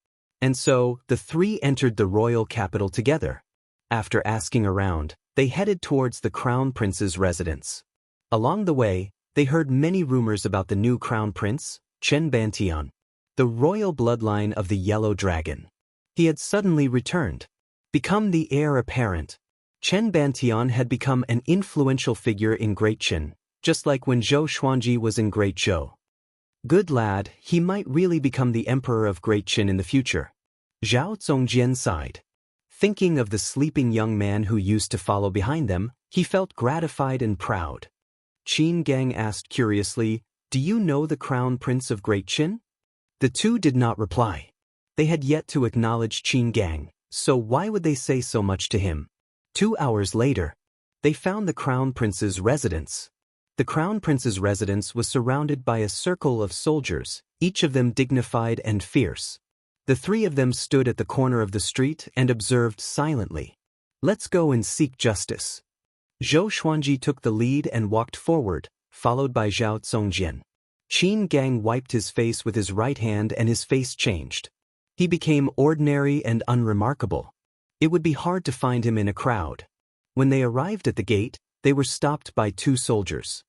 And so, the three entered the royal capital together. After asking around, they headed towards the crown prince's residence. Along the way, they heard many rumors about the new crown prince, Chen Bantian, the royal bloodline of the Yellow Dragon. He had suddenly returned. Become the heir apparent. Chen Bantian had become an influential figure in Great Qin, just like when Zhou Xuanji was in Great Zhou. Good lad, he might really become the emperor of Great Qin in the future. Zhao Zongjian sighed. Thinking of the sleeping young man who used to follow behind them, he felt gratified and proud. Qin Gang asked curiously, Do you know the crown prince of Great Qin? The two did not reply. They had yet to acknowledge Qin Gang, so why would they say so much to him? 2 hours later, they found the crown prince's residence. The crown prince's residence was surrounded by a circle of soldiers, each of them dignified and fierce. The three of them stood at the corner of the street and observed silently. Let's go and seek justice. Zhou Xuanji took the lead and walked forward, followed by Zhao Zongjian. Qin Gang wiped his face with his right hand and his face changed. He became ordinary and unremarkable. It would be hard to find him in a crowd. When they arrived at the gate, they were stopped by 2 soldiers.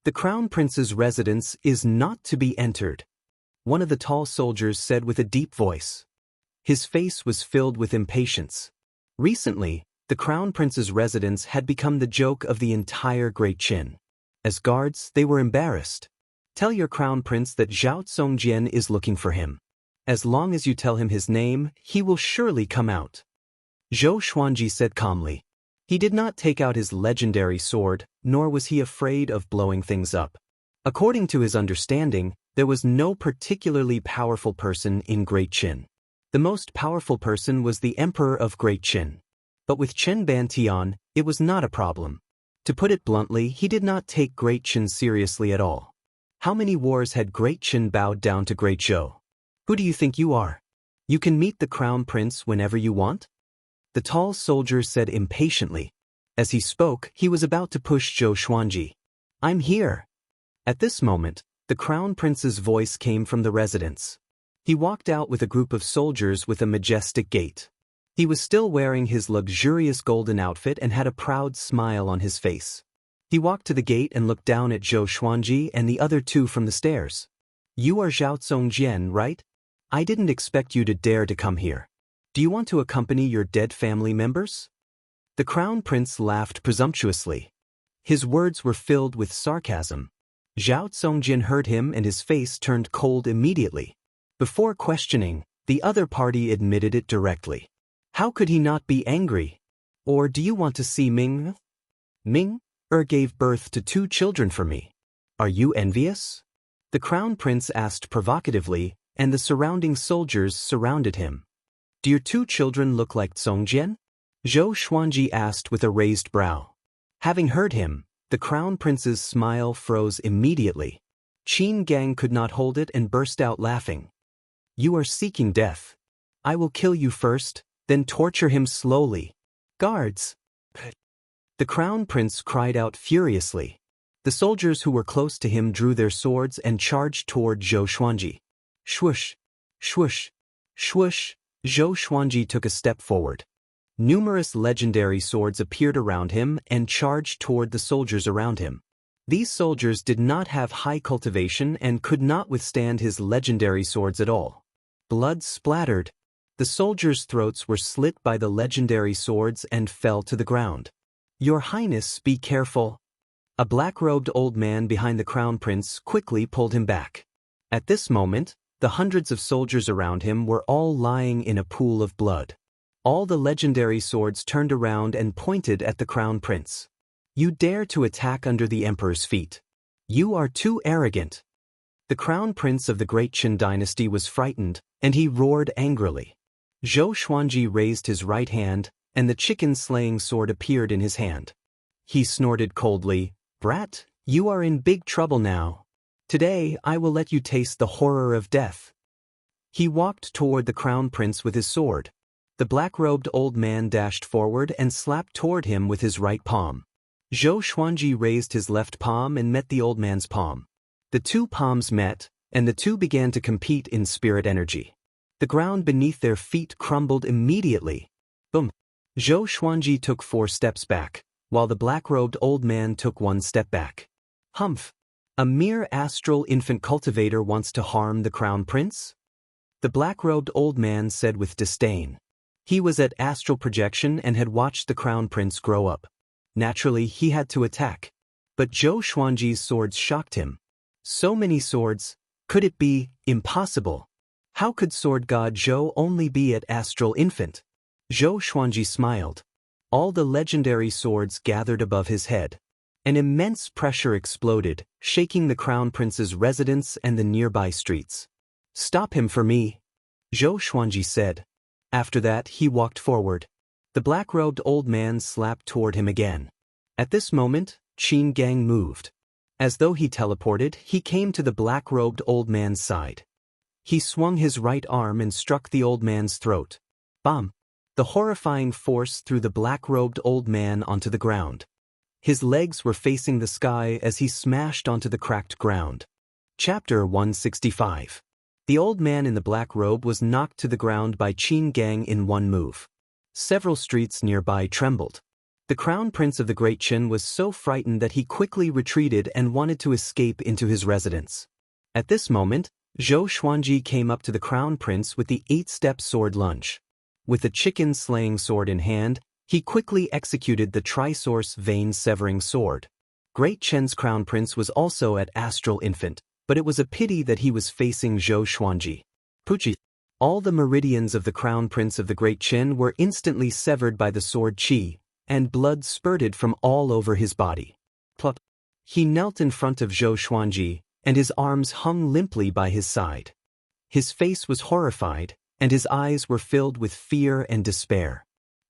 The crown prince's residence is not to be entered, one of the tall soldiers said with a deep voice. His face was filled with impatience. Recently, the crown prince's residence had become the joke of the entire Great Qin. As guards, they were embarrassed. Tell your crown prince that Zhao Zongjian is looking for him. As long as you tell him his name, he will surely come out. Zhou Xuanji said calmly. He did not take out his legendary sword, nor was he afraid of blowing things up. According to his understanding, there was no particularly powerful person in Great Qin. The most powerful person was the emperor of Great Qin. But with Chen Bantian, it was not a problem. To put it bluntly, he did not take Great Qin seriously at all. How many wars had Great Qin bowed down to Great Zhou? Who do you think you are? You can meet the crown prince whenever you want? the tall soldier said impatiently. As he spoke, he was about to push Zhou Xuanji. I'm here. At this moment, the crown prince's voice came from the residence. He walked out with a group of soldiers with a majestic gait. He was still wearing his luxurious golden outfit and had a proud smile on his face. He walked to the gate and looked down at Zhou Xuanji and the other two from the stairs. You are Zhao Zongjian, right? I didn't expect you to dare to come here. Do you want to accompany your dead family members? The crown prince laughed presumptuously. His words were filled with sarcasm. Zhao Zongjian heard him and his face turned cold immediately. Before questioning, the other party admitted it directly. How could he not be angry? Or do you want to see Ming? Ming gave birth to 2 children for me. Are you envious? The crown prince asked provocatively, and the surrounding soldiers surrounded him. Do your 2 children look like Zongjian? Zhou Xuanji asked with a raised brow. Having heard him, the crown prince's smile froze immediately. Qin Gang could not hold it and burst out laughing. You are seeking death. I will kill you first, then torture him slowly. Guards! The crown prince cried out furiously. The soldiers who were close to him drew their swords and charged toward Zhou Xuanji. Swoosh! Swoosh! Swoosh! Zhou Xuanji took a step forward. Numerous legendary swords appeared around him and charged toward the soldiers around him. These soldiers did not have high cultivation and could not withstand his legendary swords at all. Blood splattered. The soldiers' throats were slit by the legendary swords and fell to the ground. Your Highness, be careful. A black-robed old man behind the crown prince quickly pulled him back. At this moment, the hundreds of soldiers around him were all lying in a pool of blood. All the legendary swords turned around and pointed at the crown prince. You dare to attack under the emperor's feet. You are too arrogant. The crown prince of the great Qin dynasty was frightened, and he roared angrily. Zhou Xuanji raised his right hand, and the chicken-slaying sword appeared in his hand. He snorted coldly, Brat, you are in big trouble now. Today I will let you taste the horror of death. He walked toward the crown prince with his sword. The black-robed old man dashed forward and slapped toward him with his right palm. Zhou Xuanji raised his left palm and met the old man's palm. The 2 palms met, and the 2 began to compete in spirit energy. The ground beneath their feet crumbled immediately. Boom! Zhou Xuanji took 4 steps back, while the black-robed old man took 1 step back. Humph! A mere astral infant cultivator wants to harm the crown prince? The black-robed old man said with disdain. He was at astral projection and had watched the crown prince grow up. Naturally, he had to attack. But Zhou Xuanji's swords shocked him. So many swords, could it be impossible? How could sword god Zhou only be at astral infant? Zhou Xuanji smiled. All the legendary swords gathered above his head. An immense pressure exploded, shaking the crown prince's residence and the nearby streets. Stop him for me, Zhou Xuanji said. After that, he walked forward. The black-robed old man slapped toward him again. At this moment, Qin Gang moved. As though he teleported, he came to the black-robed old man's side. He swung his right arm and struck the old man's throat. Bam! The horrifying force threw the black-robed old man onto the ground. His legs were facing the sky as he smashed onto the cracked ground. Chapter 165. The old man in the black robe was knocked to the ground by Qin Gang in 1 move. Several streets nearby trembled. The crown prince of the Great Qin was so frightened that he quickly retreated and wanted to escape into his residence. At this moment, Zhou Xuanji came up to the crown prince with the 8-step sword lunge. With the chicken-slaying sword in hand, he quickly executed the Trisource vein-severing sword. Great Qin's crown prince was also at astral infant, but it was a pity that he was facing Zhou Xuanji. Puchi. All the meridians of the crown prince of the Great Qin were instantly severed by the sword qi, and blood spurted from all over his body. Plop. He knelt in front of Zhou Xuanji, and his arms hung limply by his side. His face was horrified, and his eyes were filled with fear and despair.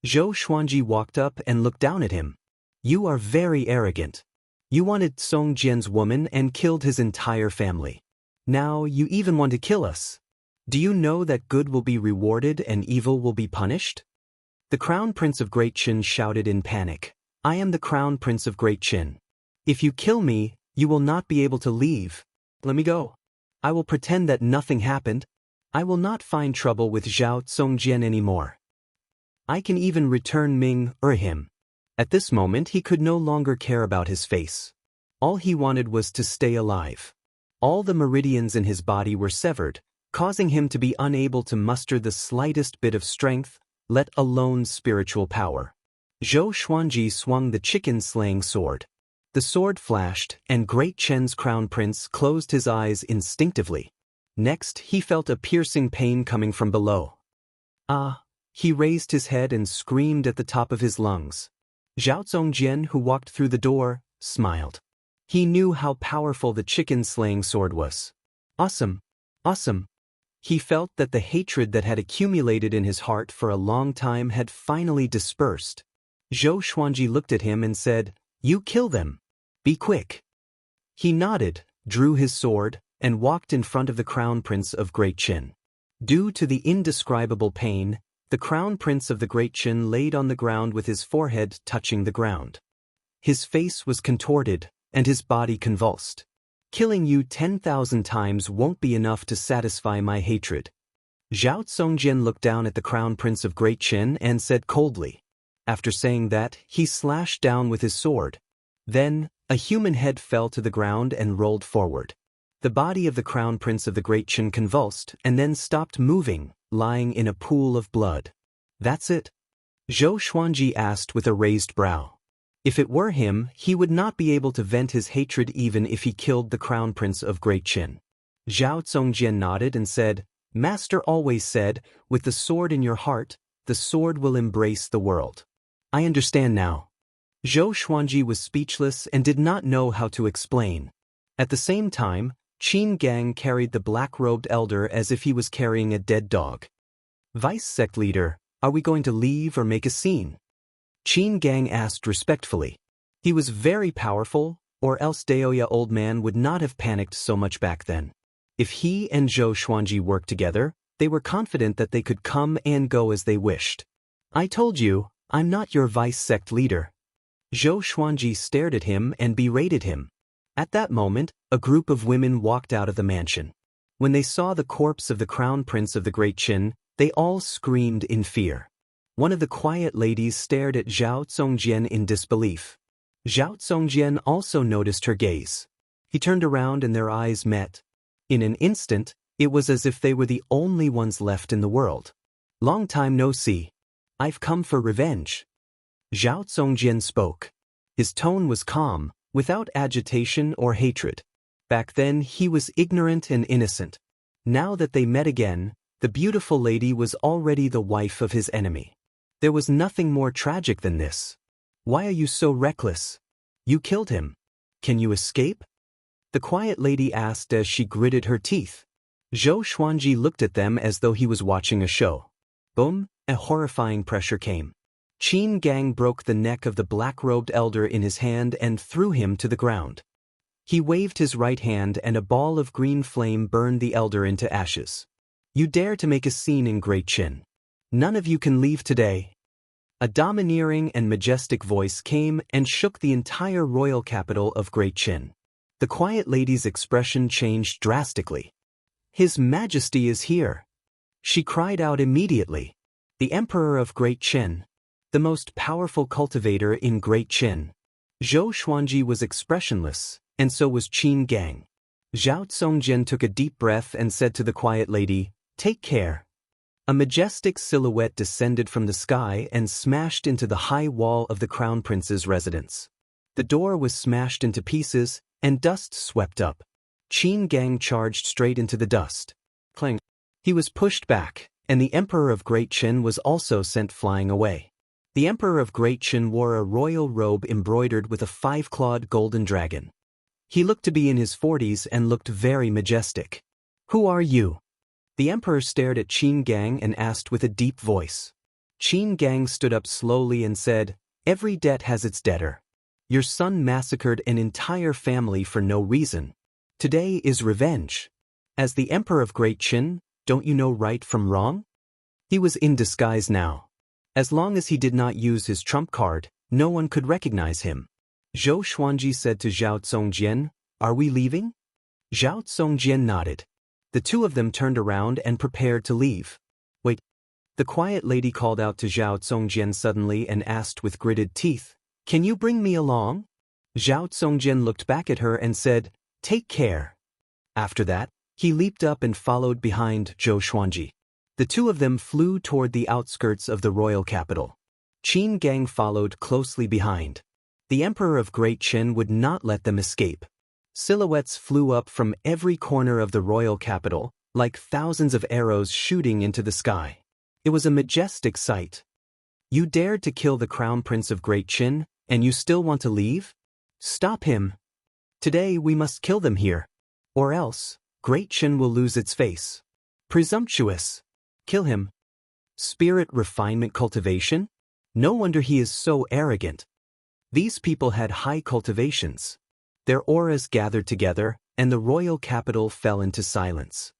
Zhou Xuanji walked up and looked down at him. You are very arrogant. You wanted Song Jian's woman and killed his entire family. Now you even want to kill us. Do you know that good will be rewarded and evil will be punished? The Crown Prince of Great Qin shouted in panic. I am the Crown Prince of Great Qin. If you kill me, you will not be able to leave. Let me go. I will pretend that nothing happened. I will not find trouble with Zhao Zongjian anymore. I can even return Ming or him. At this moment he could no longer care about his face. All he wanted was to stay alive. All the meridians in his body were severed, causing him to be unable to muster the slightest bit of strength, let alone spiritual power. Zhou Xuanji swung the chicken-slaying sword. The sword flashed, and Great Chen's crown prince closed his eyes instinctively. Next, he felt a piercing pain coming from below. Ah! He raised his head and screamed at the top of his lungs. Zhao Zongjian, who walked through the door, smiled. He knew how powerful the chicken-slaying sword was. Awesome! Awesome! He felt that the hatred that had accumulated in his heart for a long time had finally dispersed. Zhou Xuanji looked at him and said, You kill them. Be quick. He nodded, drew his sword, and walked in front of the Crown Prince of Great Qin. Due to the indescribable pain, the Crown Prince of the Great Qin laid on the ground with his forehead touching the ground. His face was contorted, and his body convulsed. Killing you 10,000 times won't be enough to satisfy my hatred. Zhao Zongjian looked down at the Crown Prince of Great Qin and said coldly. After saying that, he slashed down with his sword. Then, a human head fell to the ground and rolled forward. The body of the Crown Prince of the Great Qin convulsed and then stopped moving, lying in a pool of blood. That's it? Zhou Xuanji asked with a raised brow. If it were him, he would not be able to vent his hatred even if he killed the Crown Prince of Great Qin. Zhao Zongjian nodded and said, Master always said, with the sword in your heart, the sword will embrace the world. I understand now. Zhou Xuanji was speechless and did not know how to explain. At the same time, Qin Gang carried the black-robed elder as if he was carrying a dead dog. Vice sect leader, are we going to leave or make a scene? Qin Gang asked respectfully. He was very powerful, or else Daoist old man would not have panicked so much back then. If he and Zhou Xuanji worked together, they were confident that they could come and go as they wished. I told you, I'm not your vice sect leader. Zhou Xuanji stared at him and berated him. At that moment, a group of women walked out of the mansion. When they saw the corpse of the Crown Prince of the Great Qin, they all screamed in fear. One of the quiet ladies stared at Zhao Zongjian in disbelief. Zhao Zongjian also noticed her gaze. He turned around and their eyes met. In an instant, it was as if they were the only ones left in the world. Long time no see. I've come for revenge. Zhao Zongjian spoke. His tone was calm, without agitation or hatred. Back then he was ignorant and innocent. Now that they met again, the beautiful lady was already the wife of his enemy. There was nothing more tragic than this. Why are you so reckless? You killed him. Can you escape? The quiet lady asked as she gritted her teeth. Zhou Xuanji looked at them as though he was watching a show. Boom, a horrifying pressure came. Qin Gang broke the neck of the black-robed elder in his hand and threw him to the ground. He waved his right hand and a ball of green flame burned the elder into ashes. You dare to make a scene in Great Qin. None of you can leave today. A domineering and majestic voice came and shook the entire royal capital of Great Qin. The quiet lady's expression changed drastically. His Majesty is here. She cried out immediately. The Emperor of Great Qin. The most powerful cultivator in Great Qin. Zhou Xuanji was expressionless, and so was Qin Gang. Zhao Zongjian took a deep breath and said to the quiet lady, Take care. A majestic silhouette descended from the sky and smashed into the high wall of the Crown Prince's residence. The door was smashed into pieces, and dust swept up. Qin Gang charged straight into the dust. Clang. He was pushed back, and the Emperor of Great Qin was also sent flying away. The Emperor of Great Qin wore a royal robe embroidered with a 5-clawed golden dragon. He looked to be in his 40s and looked very majestic. Who are you? The Emperor stared at Qin Gang and asked with a deep voice. Qin Gang stood up slowly and said, Every debt has its debtor. Your son massacred an entire family for no reason. Today is revenge. As the Emperor of Great Qin, don't you know right from wrong? He was in disguise now. As long as he did not use his trump card, no one could recognize him. Zhou Xuanji said to Zhao Zongjian, "Are we leaving?" Zhao Zongjian nodded. The two of them turned around and prepared to leave. "Wait." The quiet lady called out to Zhao Zongjian suddenly and asked with gritted teeth, "Can you bring me along?" Zhao Zongjian looked back at her and said, "Take care." After that, he leaped up and followed behind Zhou Xuanji. The two of them flew toward the outskirts of the royal capital. Qin Gang followed closely behind. The Emperor of Great Qin would not let them escape. Silhouettes flew up from every corner of the royal capital, like thousands of arrows shooting into the sky. It was a majestic sight. "You dared to kill the Crown Prince of Great Qin, and you still want to leave? Stop him. Today we must kill them here. Or else, Great Qin will lose its face. Presumptuous. Kill him." Spirit refinement cultivation? No wonder he is so arrogant. These people had high cultivations. Their auras gathered together, and the royal capital fell into silence.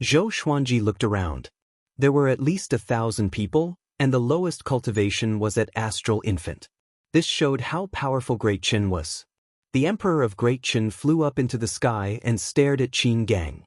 Zhou Xuanji looked around. There were at least 1,000 people, and the lowest cultivation was at Astral Infant. This showed how powerful Great Qin was. The Emperor of Great Qin flew up into the sky and stared at Qin Gang.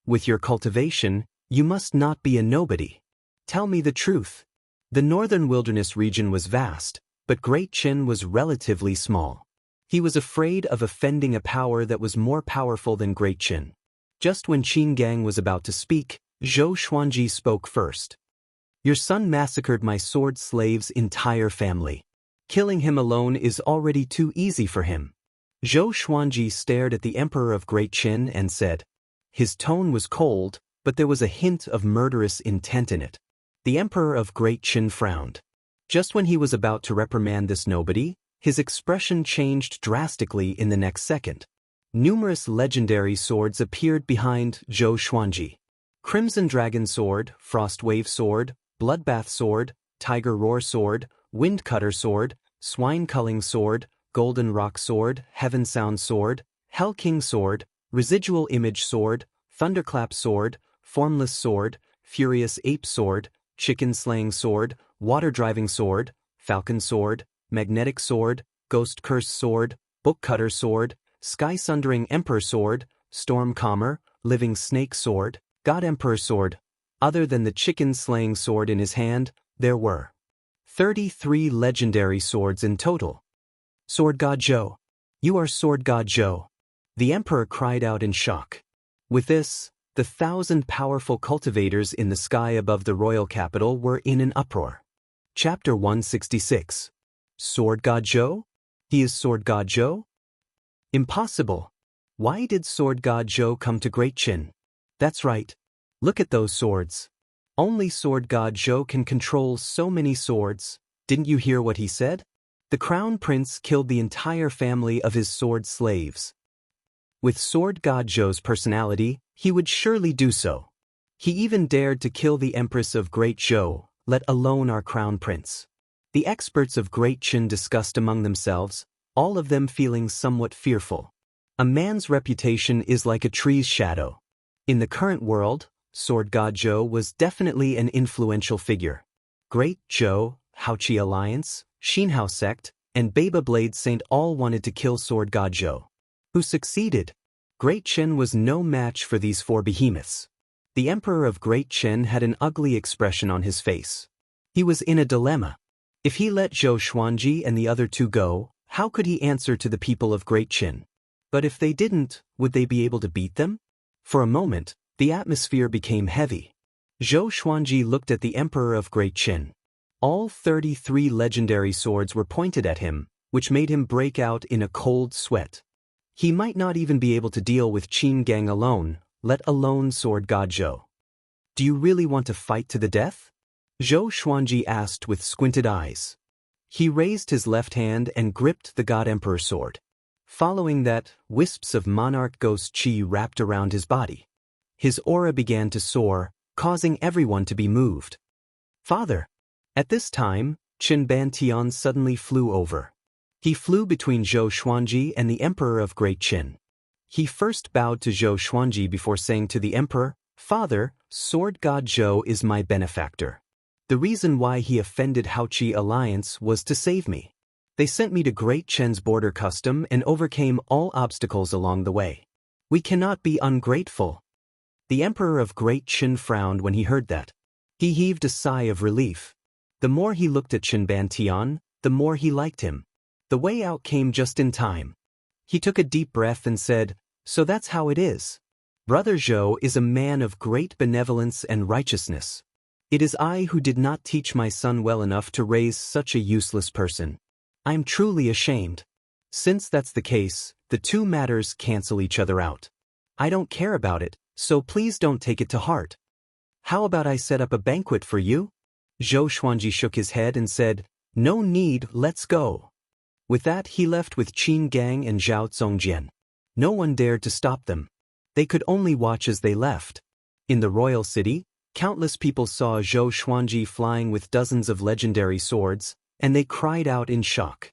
"With your cultivation, you must not be a nobody. Tell me the truth." The northern wilderness region was vast, but Great Qin was relatively small. He was afraid of offending a power that was more powerful than Great Qin. Just when Qin Gang was about to speak, Zhou Xuanji spoke first. "Your son massacred my sword slave's entire family. Killing him alone is already too easy for him." Zhou Xuanji stared at the Emperor of Great Qin and said. His tone was cold, but there was a hint of murderous intent in it. The Emperor of Great Qin frowned. Just when he was about to reprimand this nobody, his expression changed drastically in the next second. Numerous legendary swords appeared behind Zhou Xuanji. Crimson Dragon Sword, Frost Wave Sword, Bloodbath Sword, Tiger Roar Sword, Wind Cutter Sword, Swine Culling Sword, Golden Rock Sword, Heaven Sound Sword, Hell King Sword, Residual Image Sword, Thunderclap Sword, Formless Sword, Furious Ape Sword, Chicken Slaying Sword, Water Driving Sword, Falcon Sword, Magnetic Sword, Ghost Curse Sword, Book Cutter Sword, Sky Sundering Emperor Sword, Storm Calmer, Living Snake Sword, God Emperor Sword. Other than the Chicken Slaying Sword in his hand, there were 33 legendary swords in total. "Sword God Zhou. You are Sword God Zhou." The Emperor cried out in shock. With this, the 1,000 powerful cultivators in the sky above the royal capital were in an uproar. Chapter 166. Sword God Zhou? He is Sword God Zhou? Impossible. Why did Sword God Zhou come to Great Qin? That's right. Look at those swords. Only Sword God Zhou can control so many swords. Didn't you hear what he said? The Crown Prince killed the entire family of his sword slaves. With Sword God Zhou's personality, he would surely do so. He even dared to kill the Empress of Great Zhou, let alone our Crown Prince. The experts of Great Qin discussed among themselves, all of them feeling somewhat fearful. A man's reputation is like a tree's shadow. In the current world, Sword God Zhou was definitely an influential figure. Great Zhou, Haoqi Alliance, Xinhao Sect, and Baba Blade Saint all wanted to kill Sword God Zhou. Who succeeded? Great Qin was no match for these four behemoths. The Emperor of Great Qin had an ugly expression on his face. He was in a dilemma. If he let Zhou Xuanji and the other two go, how could he answer to the people of Great Qin? But if they didn't, would they be able to beat them? For a moment, the atmosphere became heavy. Zhou Xuanji looked at the Emperor of Great Qin. All 33 legendary swords were pointed at him, which made him break out in a cold sweat. He might not even be able to deal with Qin Gang alone, let alone Sword God Zhou. "Do you really want to fight to the death?" Zhou Xuanji asked with squinted eyes. He raised his left hand and gripped the God Emperor sword. Following that, wisps of monarch ghost chi wrapped around his body. His aura began to soar, causing everyone to be moved. "Father!" At this time, Qin Ban Tian suddenly flew over. He flew between Zhou Xuanji and the Emperor of Great Qin. He first bowed to Zhou Xuanji before saying to the Emperor, "Father, Sword God Zhou is my benefactor. The reason why he offended Haoqi Alliance was to save me. They sent me to Great Chen's border custom and overcame all obstacles along the way. We cannot be ungrateful. The Emperor of Great Chen frowned when he heard that. He heaved a sigh of relief. The more he looked at Chen Bantian, the more he liked him. The way out came just in time. He took a deep breath and said, "So that's how it is. Brother Zhou is a man of great benevolence and righteousness. It is I who did not teach my son well enough to raise such a useless person. I am truly ashamed. Since that's the case, the two matters cancel each other out. I don't care about it, so please don't take it to heart. How about I set up a banquet for you?" Zhou Xuanji shook his head and said, "No need, let's go." With that he left with Qin Gang and Zhao Zongjian. No one dared to stop them. They could only watch as they left. In the royal city, countless people saw Zhou Xuanji flying with dozens of legendary swords, and they cried out in shock.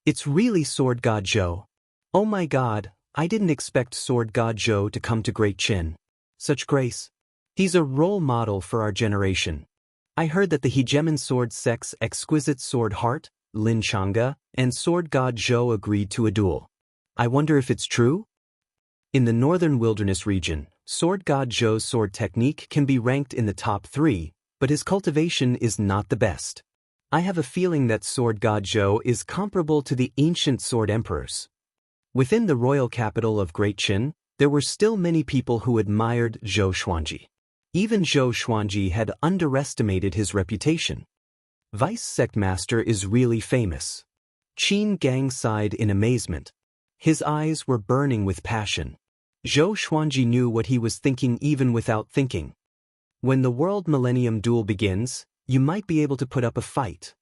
"It's really Sword God Zhou. Oh my god, I didn't expect Sword God Zhou to come to Great Qin. Such grace. He's a role model for our generation. I heard that the hegemon sword sect's exquisite sword heart, Lin Chang'e, and Sword God Zhou agreed to a duel. I wonder if it's true?" In the northern wilderness region, Sword God Zhou's sword technique can be ranked in the top 3, but his cultivation is not the best. I have a feeling that Sword God Zhou is comparable to the ancient sword emperors. Within the royal capital of Great Qin, there were still many people who admired Zhou Xuanji. Even Zhou Xuanji had underestimated his reputation. Vice Sect Master is really famous. Qin Gang sighed in amazement. His eyes were burning with passion. Zhou Xuanji knew what he was thinking even without thinking. When the World Millennium Duel begins, you might be able to put up a fight.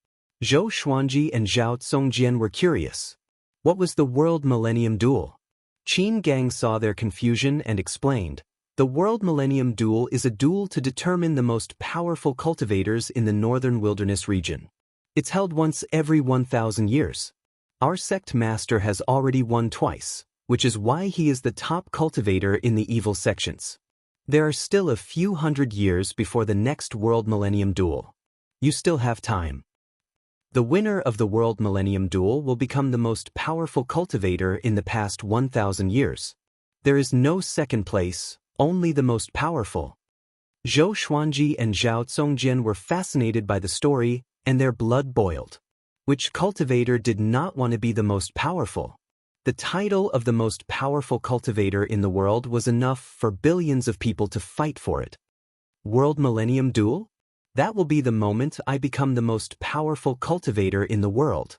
Zhou Xuanji and Zhao Zongjian were curious. What was the World Millennium Duel? Qin Gang saw their confusion and explained. The World Millennium Duel is a duel to determine the most powerful cultivators in the northern wilderness region. It's held once every 1,000 years. Our sect master has already won twice, which is why he is the top cultivator in the evil sections. There are still a few hundred years before the next World Millennium Duel. You still have time. The winner of the World Millennium Duel will become the most powerful cultivator in the past 1,000 years. There is no second place, only the most powerful. Zhou Xuanji and Zhao Zongjian were fascinated by the story, and their blood boiled. Which cultivator did not want to be the most powerful? The title of the most powerful cultivator in the world was enough for billions of people to fight for it. World Millennium Duel? That will be the moment I become the most powerful cultivator in the world.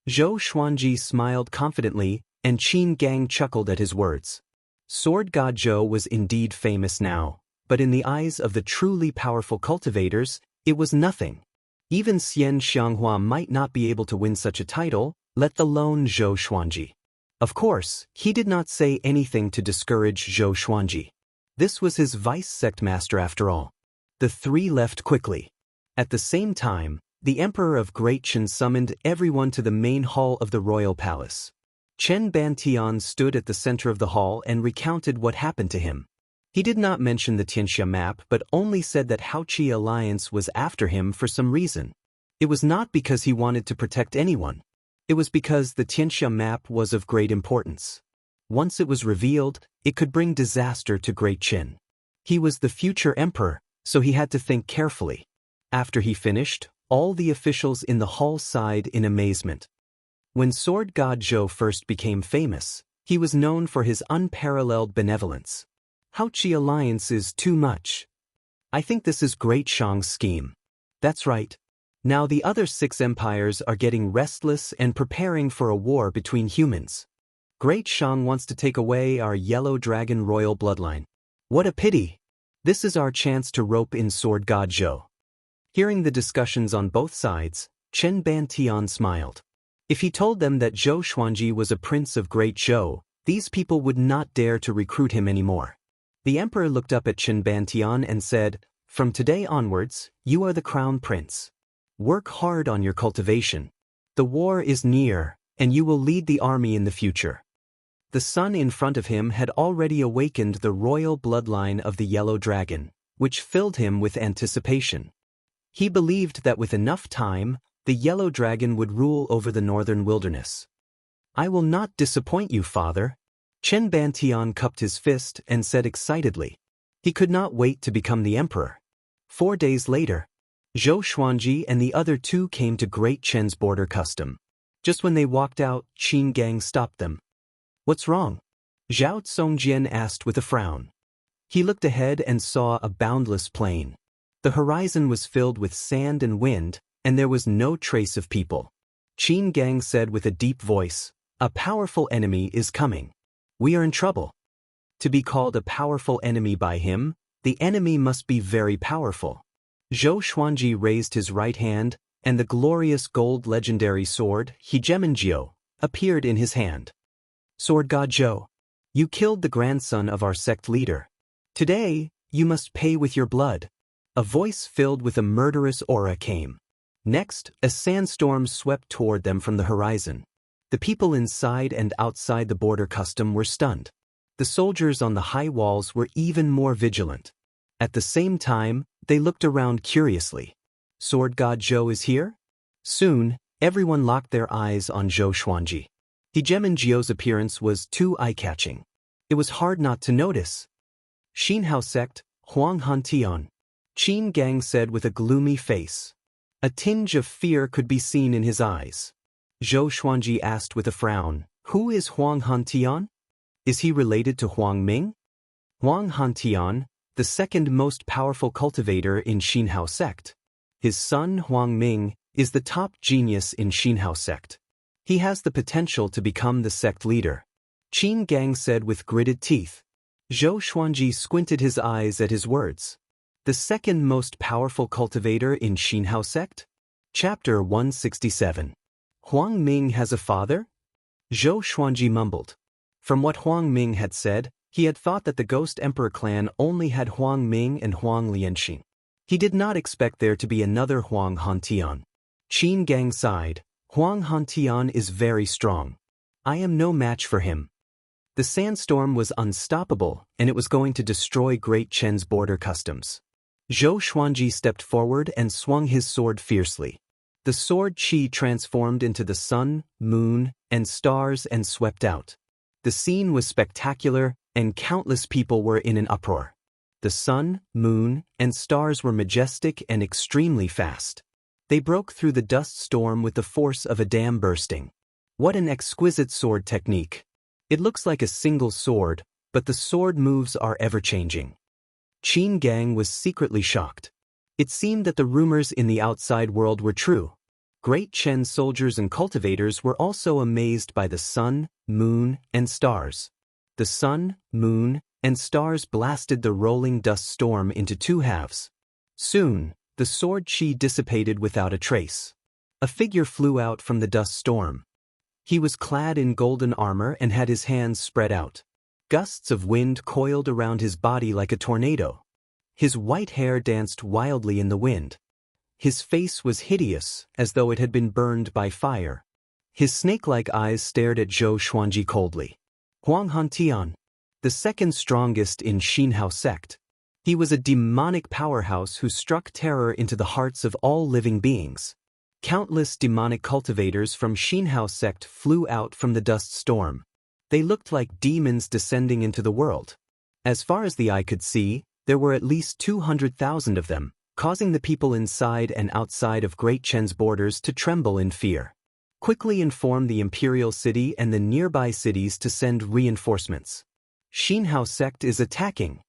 Zhou Xuanji smiled confidently, and Qin Gang chuckled at his words. Sword God Zhou was indeed famous now, but in the eyes of the truly powerful cultivators, it was nothing. Even Xianxia might not be able to win such a title, let alone Zhou Xuanji. Of course, he did not say anything to discourage Zhou Xuanji. This was his vice sect master after all. The three left quickly. At the same time, the Emperor of Great Chen summoned everyone to the main hall of the royal palace. Chen Bantian stood at the center of the hall and recounted what happened to him. He did not mention the Xianxia map but only said that Haoqi Alliance was after him for some reason. It was not because he wanted to protect anyone. It was because the Xianxia map was of great importance. Once it was revealed, it could bring disaster to Great Qin. He was the future emperor, so he had to think carefully. After he finished, all the officials in the hall sighed in amazement. When Sword God Zhou first became famous, he was known for his unparalleled benevolence. Haoqi Alliance is too much. I think this is Great Shang's scheme. That's right. Now the other 6 empires are getting restless and preparing for a war between humans. Great Shang wants to take away our yellow dragon royal bloodline. What a pity! This is our chance to rope in Sword God Zhou. Hearing the discussions on both sides, Chen Bantian smiled. If he told them that Zhou Xuanji was a prince of Great Zhou, these people would not dare to recruit him anymore. The emperor looked up at Chen Bantian and said, "From today onwards, you are the crown prince. Work hard on your cultivation. The war is near, and you will lead the army in the future." The sun in front of him had already awakened the royal bloodline of the yellow dragon, which filled him with anticipation. He believed that with enough time, the yellow dragon would rule over the northern wilderness. I will not disappoint you, father. Chen Bantian cupped his fist and said excitedly. He could not wait to become the emperor. 4 days later, Zhou Xuanji and the other two came to Great Chen's border custom. Just when they walked out, Qin Gang stopped them. What's wrong? Zhao Tsongjian asked with a frown. He looked ahead and saw a boundless plain. The horizon was filled with sand and wind, and there was no trace of people. Qin Gang said with a deep voice, a powerful enemy is coming. We are in trouble. To be called a powerful enemy by him, the enemy must be very powerful. Zhou Xuanji raised his right hand, and the glorious gold legendary sword, Hegemonjiu, appeared in his hand. Sword God Zhou, you killed the grandson of our sect leader. Today, you must pay with your blood. A voice filled with a murderous aura came. Next, a sandstorm swept toward them from the horizon. The people inside and outside the border custom were stunned. The soldiers on the high walls were even more vigilant. At the same time, they looked around curiously. Sword God Zhou is here? Soon, everyone locked their eyes on Zhou Xuanji. Hegemonjiu's appearance was too eye-catching. It was hard not to notice. Xinhao sect, Huang Hantian. Qin Gang said with a gloomy face. A tinge of fear could be seen in his eyes. Zhou Xuanji asked with a frown, who is Huang Hantian? Is he related to Huang Ming? Huang Hantian, the second most powerful cultivator in Xinhao sect. His son Huang Ming is the top genius in Xinhao sect. He has the potential to become the sect leader. Qin Gang said with gritted teeth. Zhou Xuanji squinted his eyes at his words. The second most powerful cultivator in Xinhao sect? Chapter 167. Huang Ming has a father? Zhou Xuanji mumbled. From what Huang Ming had said, he had thought that the Ghost Emperor clan only had Huang Ming and Huang Lianxing. He did not expect there to be another Huang Hantian. Qin Gang sighed. Huang Hantian is very strong. I am no match for him. The sandstorm was unstoppable, and it was going to destroy Great Chen's border customs. Zhou Xuanji stepped forward and swung his sword fiercely. The sword qi transformed into the sun, moon, and stars and swept out. The scene was spectacular, and countless people were in an uproar. The sun, moon, and stars were majestic and extremely fast. They broke through the dust storm with the force of a dam bursting. What an exquisite sword technique. It looks like a single sword, but the sword moves are ever-changing. Qin Gang was secretly shocked. It seemed that the rumors in the outside world were true. Great Chen soldiers and cultivators were also amazed by the sun, moon, and stars. The sun, moon, and stars blasted the rolling dust storm into two halves. Soon, the sword qi dissipated without a trace. A figure flew out from the dust storm. He was clad in golden armor and had his hands spread out. Gusts of wind coiled around his body like a tornado. His white hair danced wildly in the wind. His face was hideous, as though it had been burned by fire. His snake-like eyes stared at Zhou Xuanji coldly. Huang Hantian, the second strongest in Xinhao sect. He was a demonic powerhouse who struck terror into the hearts of all living beings. Countless demonic cultivators from Xinhao sect flew out from the dust storm. They looked like demons descending into the world. As far as the eye could see, there were at least 200,000 of them, causing the people inside and outside of Great Chen's borders to tremble in fear. Quickly inform the imperial city and the nearby cities to send reinforcements. Xinhao sect is attacking.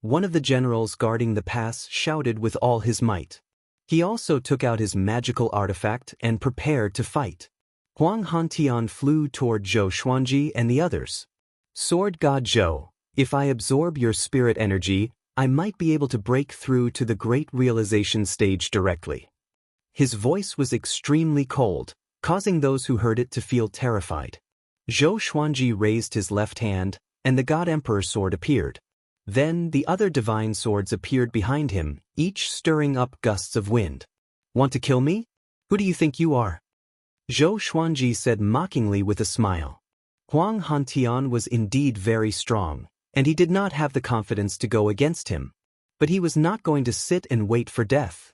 One of the generals guarding the pass shouted with all his might. He also took out his magical artifact and prepared to fight. Huang Hantian flew toward Zhou Xuanji and the others. Sword God Zhou, if I absorb your spirit energy, I might be able to break through to the great realization stage directly. His voice was extremely cold, causing those who heard it to feel terrified. Zhou Xuanji raised his left hand, and the God Emperor sword appeared. Then the other divine swords appeared behind him, each stirring up gusts of wind. Want to kill me? Who do you think you are? Zhou Xuanji said mockingly with a smile. Huang Hantian was indeed very strong, and he did not have the confidence to go against him. But he was not going to sit and wait for death.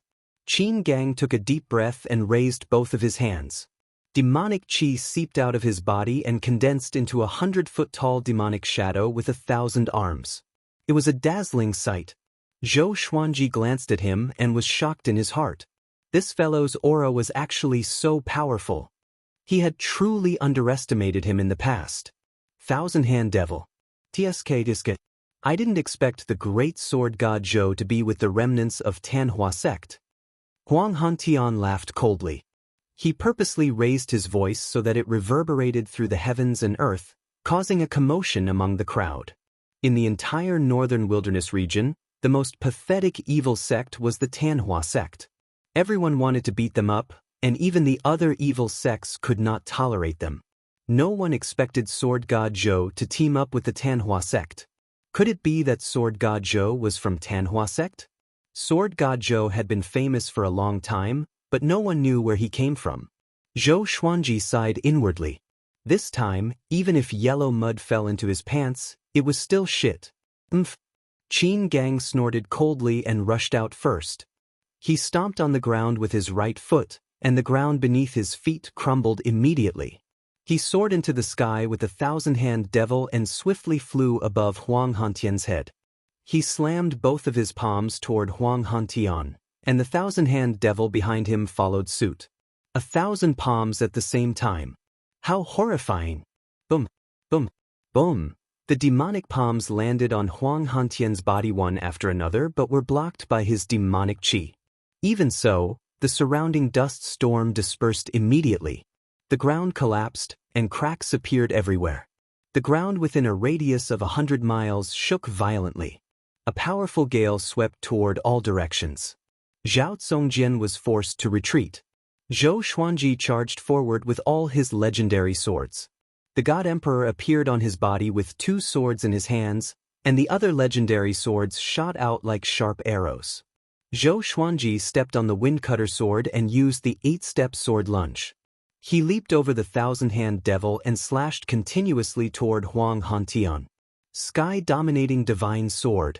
Qin Gang took a deep breath and raised both of his hands. Demonic qi seeped out of his body and condensed into a 100-foot-tall demonic shadow with 1,000 arms. It was a dazzling sight. Zhou Xuanji glanced at him and was shocked in his heart. This fellow's aura was actually so powerful. He had truly underestimated him in the past. Thousand-Hand Devil. TSK Diske. I didn't expect the great sword god Zhou to be with the remnants of Tanhua sect. Huang Hantian laughed coldly. He purposely raised his voice so that it reverberated through the heavens and earth, causing a commotion among the crowd. In the entire northern wilderness region, the most pathetic evil sect was the Tanhua sect. Everyone wanted to beat them up, and even the other evil sects could not tolerate them. No one expected Sword God Zhou to team up with the Tanhua sect. Could it be that Sword God Zhou was from Tanhua sect? Sword God Zhou had been famous for a long time, but no one knew where he came from. Zhou Xuanji sighed inwardly. This time, even if yellow mud fell into his pants, it was still shit. Qin Gang snorted coldly and rushed out first. He stomped on the ground with his right foot, and the ground beneath his feet crumbled immediately. He soared into the sky with the Thousand-Hand Devil and swiftly flew above Huang Hantian's head. He slammed both of his palms toward Huang Hantian, and the Thousand-Hand Devil behind him followed suit. 1,000 palms at the same time. How horrifying! Boom, boom, boom. The demonic palms landed on Huang Hantian's body one after another but were blocked by his demonic qi. Even so, the surrounding dust storm dispersed immediately. The ground collapsed, and cracks appeared everywhere. The ground within a radius of 100 miles shook violently. A powerful gale swept toward all directions. Zhao Zongjian was forced to retreat. Zhou Xuanji charged forward with all his legendary swords. The God Emperor appeared on his body with 2 swords in his hands, and the other legendary swords shot out like sharp arrows. Zhou Xuanji stepped on the Windcutter sword and used the 8-step sword lunge. He leaped over the Thousand-Hand Devil and slashed continuously toward Huang Hantian. Sky-dominating divine sword.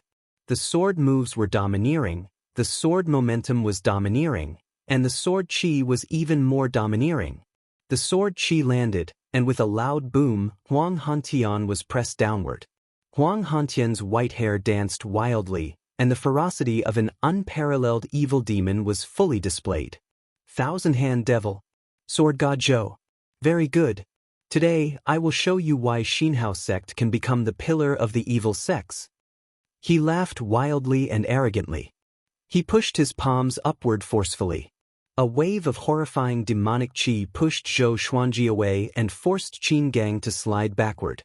The sword moves were domineering, the sword momentum was domineering, and the sword chi was even more domineering. The sword chi landed, and with a loud boom, Huang Hantian was pressed downward. Huang Hantian's white hair danced wildly, and the ferocity of an unparalleled evil demon was fully displayed. Thousand-Hand Devil. Sword God Zhou. Very good. Today, I will show you why Xinhao sect can become the pillar of the evil sects. He laughed wildly and arrogantly. He pushed his palms upward forcefully. A wave of horrifying demonic qi pushed Zhou Xuanji away and forced Qin Gang to slide backward.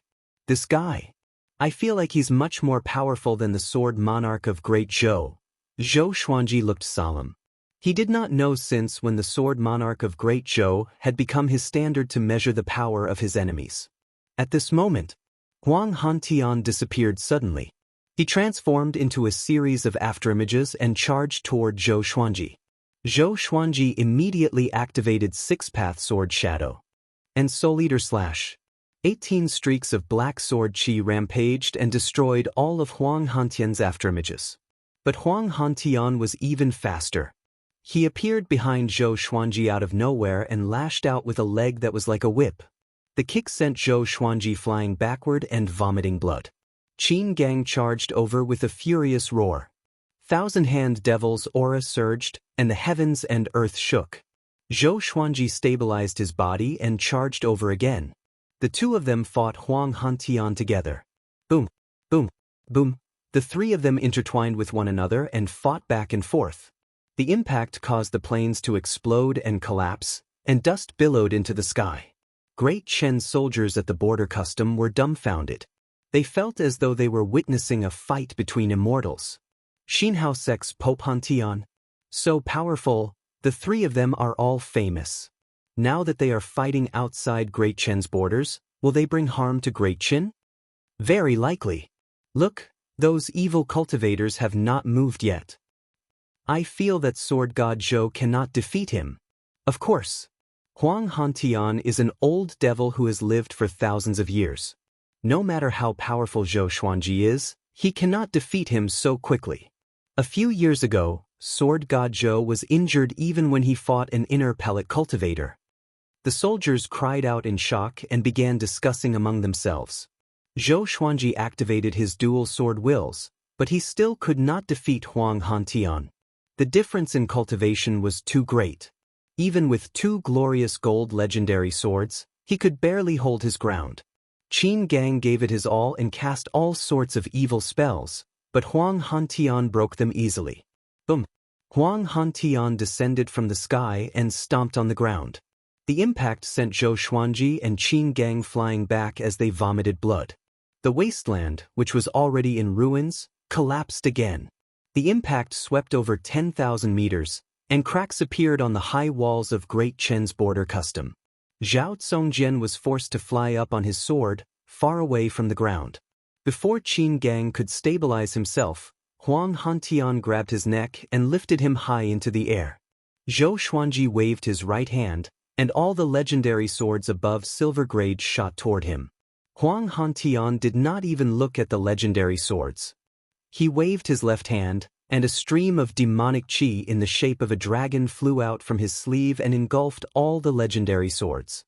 This guy. I feel like he's much more powerful than the sword monarch of Great Zhou. Zhou Xuanji looked solemn. He did not know since when the sword monarch of Great Zhou had become his standard to measure the power of his enemies. At this moment, Huang Hantian disappeared suddenly. He transformed into a series of afterimages and charged toward Zhou Xuanji. Zhou Xuanji immediately activated 6-path sword shadow. And Soul Eater Slash. 18 streaks of black sword chi rampaged and destroyed all of Huang Hantian's afterimages. But Huang Hantian was even faster. He appeared behind Zhou Xuanji out of nowhere and lashed out with a leg that was like a whip. The kick sent Zhou Xuanji flying backward and vomiting blood. Qin Gang charged over with a furious roar. Thousand-Hand Devil's aura surged, and the heavens and earth shook. Zhou Xuanji stabilized his body and charged over again. The two of them fought Huang Hantian together. Boom, boom, boom. The three of them intertwined with one another and fought back and forth. The impact caused the plains to explode and collapse, and dust billowed into the sky. Great Chen soldiers at the border custom were dumbfounded. They felt as though they were witnessing a fight between immortals. Xinhao sect's Pope Hantian. So powerful, the three of them are all famous. Now that they are fighting outside Great Chen's borders, will they bring harm to Great Chen? Very likely. Look, those evil cultivators have not moved yet. I feel that Sword God Zhou cannot defeat him. Of course. Huang Hantian is an old devil who has lived for thousands of years. No matter how powerful Zhou Xuanji is, he cannot defeat him so quickly. A few years ago, Sword God Zhou was injured even when he fought an inner pellet cultivator. The soldiers cried out in shock and began discussing among themselves. Zhou Xuanji activated his dual sword wills, but he still could not defeat Huang Hantian. The difference in cultivation was too great. Even with 2 glorious gold legendary swords, he could barely hold his ground. Qin Gang gave it his all and cast all sorts of evil spells, but Huang Hantian broke them easily. Boom! Huang Hantian descended from the sky and stomped on the ground. The impact sent Zhou Xuanji and Qin Gang flying back as they vomited blood. The wasteland, which was already in ruins, collapsed again. The impact swept over 10,000 meters, and cracks appeared on the high walls of Great Chen's border custom. Zhao Zongjian was forced to fly up on his sword, far away from the ground. Before Qin Gang could stabilize himself, Huang Hantian grabbed his neck and lifted him high into the air. Zhou Xuanji waved his right hand, and all the legendary swords above silver grade shot toward him. Huang Hantian did not even look at the legendary swords. He waved his left hand, and a stream of demonic qi in the shape of a dragon flew out from his sleeve and engulfed all the legendary swords.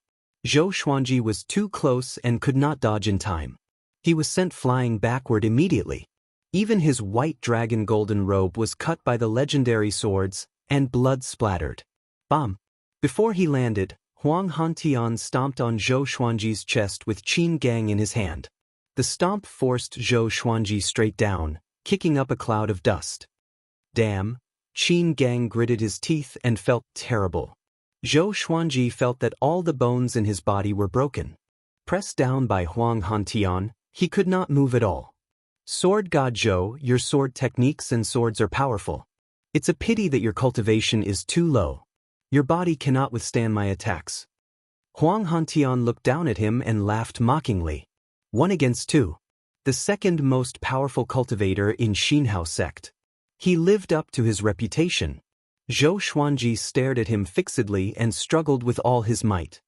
Zhou Xuanji was too close and could not dodge in time. He was sent flying backward immediately. Even his white dragon golden robe was cut by the legendary swords, and blood splattered. Bam! Before he landed, Huang Hantian stomped on Zhou Xuanji's chest with Qin Gang in his hand. The stomp forced Zhou Xuanji straight down, kicking up a cloud of dust. Damn! Qin Gang gritted his teeth and felt terrible. Zhou Xuanji felt that all the bones in his body were broken. Pressed down by Huang Hantian, he could not move at all. Sword God Zhou, your sword techniques and swords are powerful. It's a pity that your cultivation is too low. Your body cannot withstand my attacks. Huang Hantian looked down at him and laughed mockingly. 1 against 2. The second most powerful cultivator in Xinhao sect. He lived up to his reputation. Zhou Xuanji stared at him fixedly and struggled with all his might.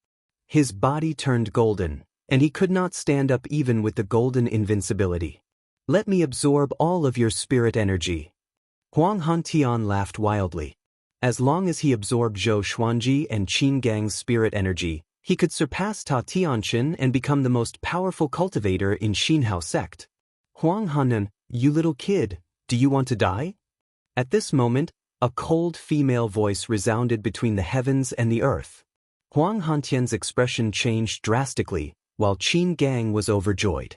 His body turned golden, and he could not stand up even with the golden invincibility. Let me absorb all of your spirit energy. Huang Hantian laughed wildly. As long as he absorbed Zhou Xuanji and Qin Gang's spirit energy, he could surpass Ta Tianxin and become the most powerful cultivator in Xinhao sect. Huang Hanan, you little kid, do you want to die? At this moment, a cold female voice resounded between the heavens and the earth. Huang Hantian's expression changed drastically, while Qin Gang was overjoyed.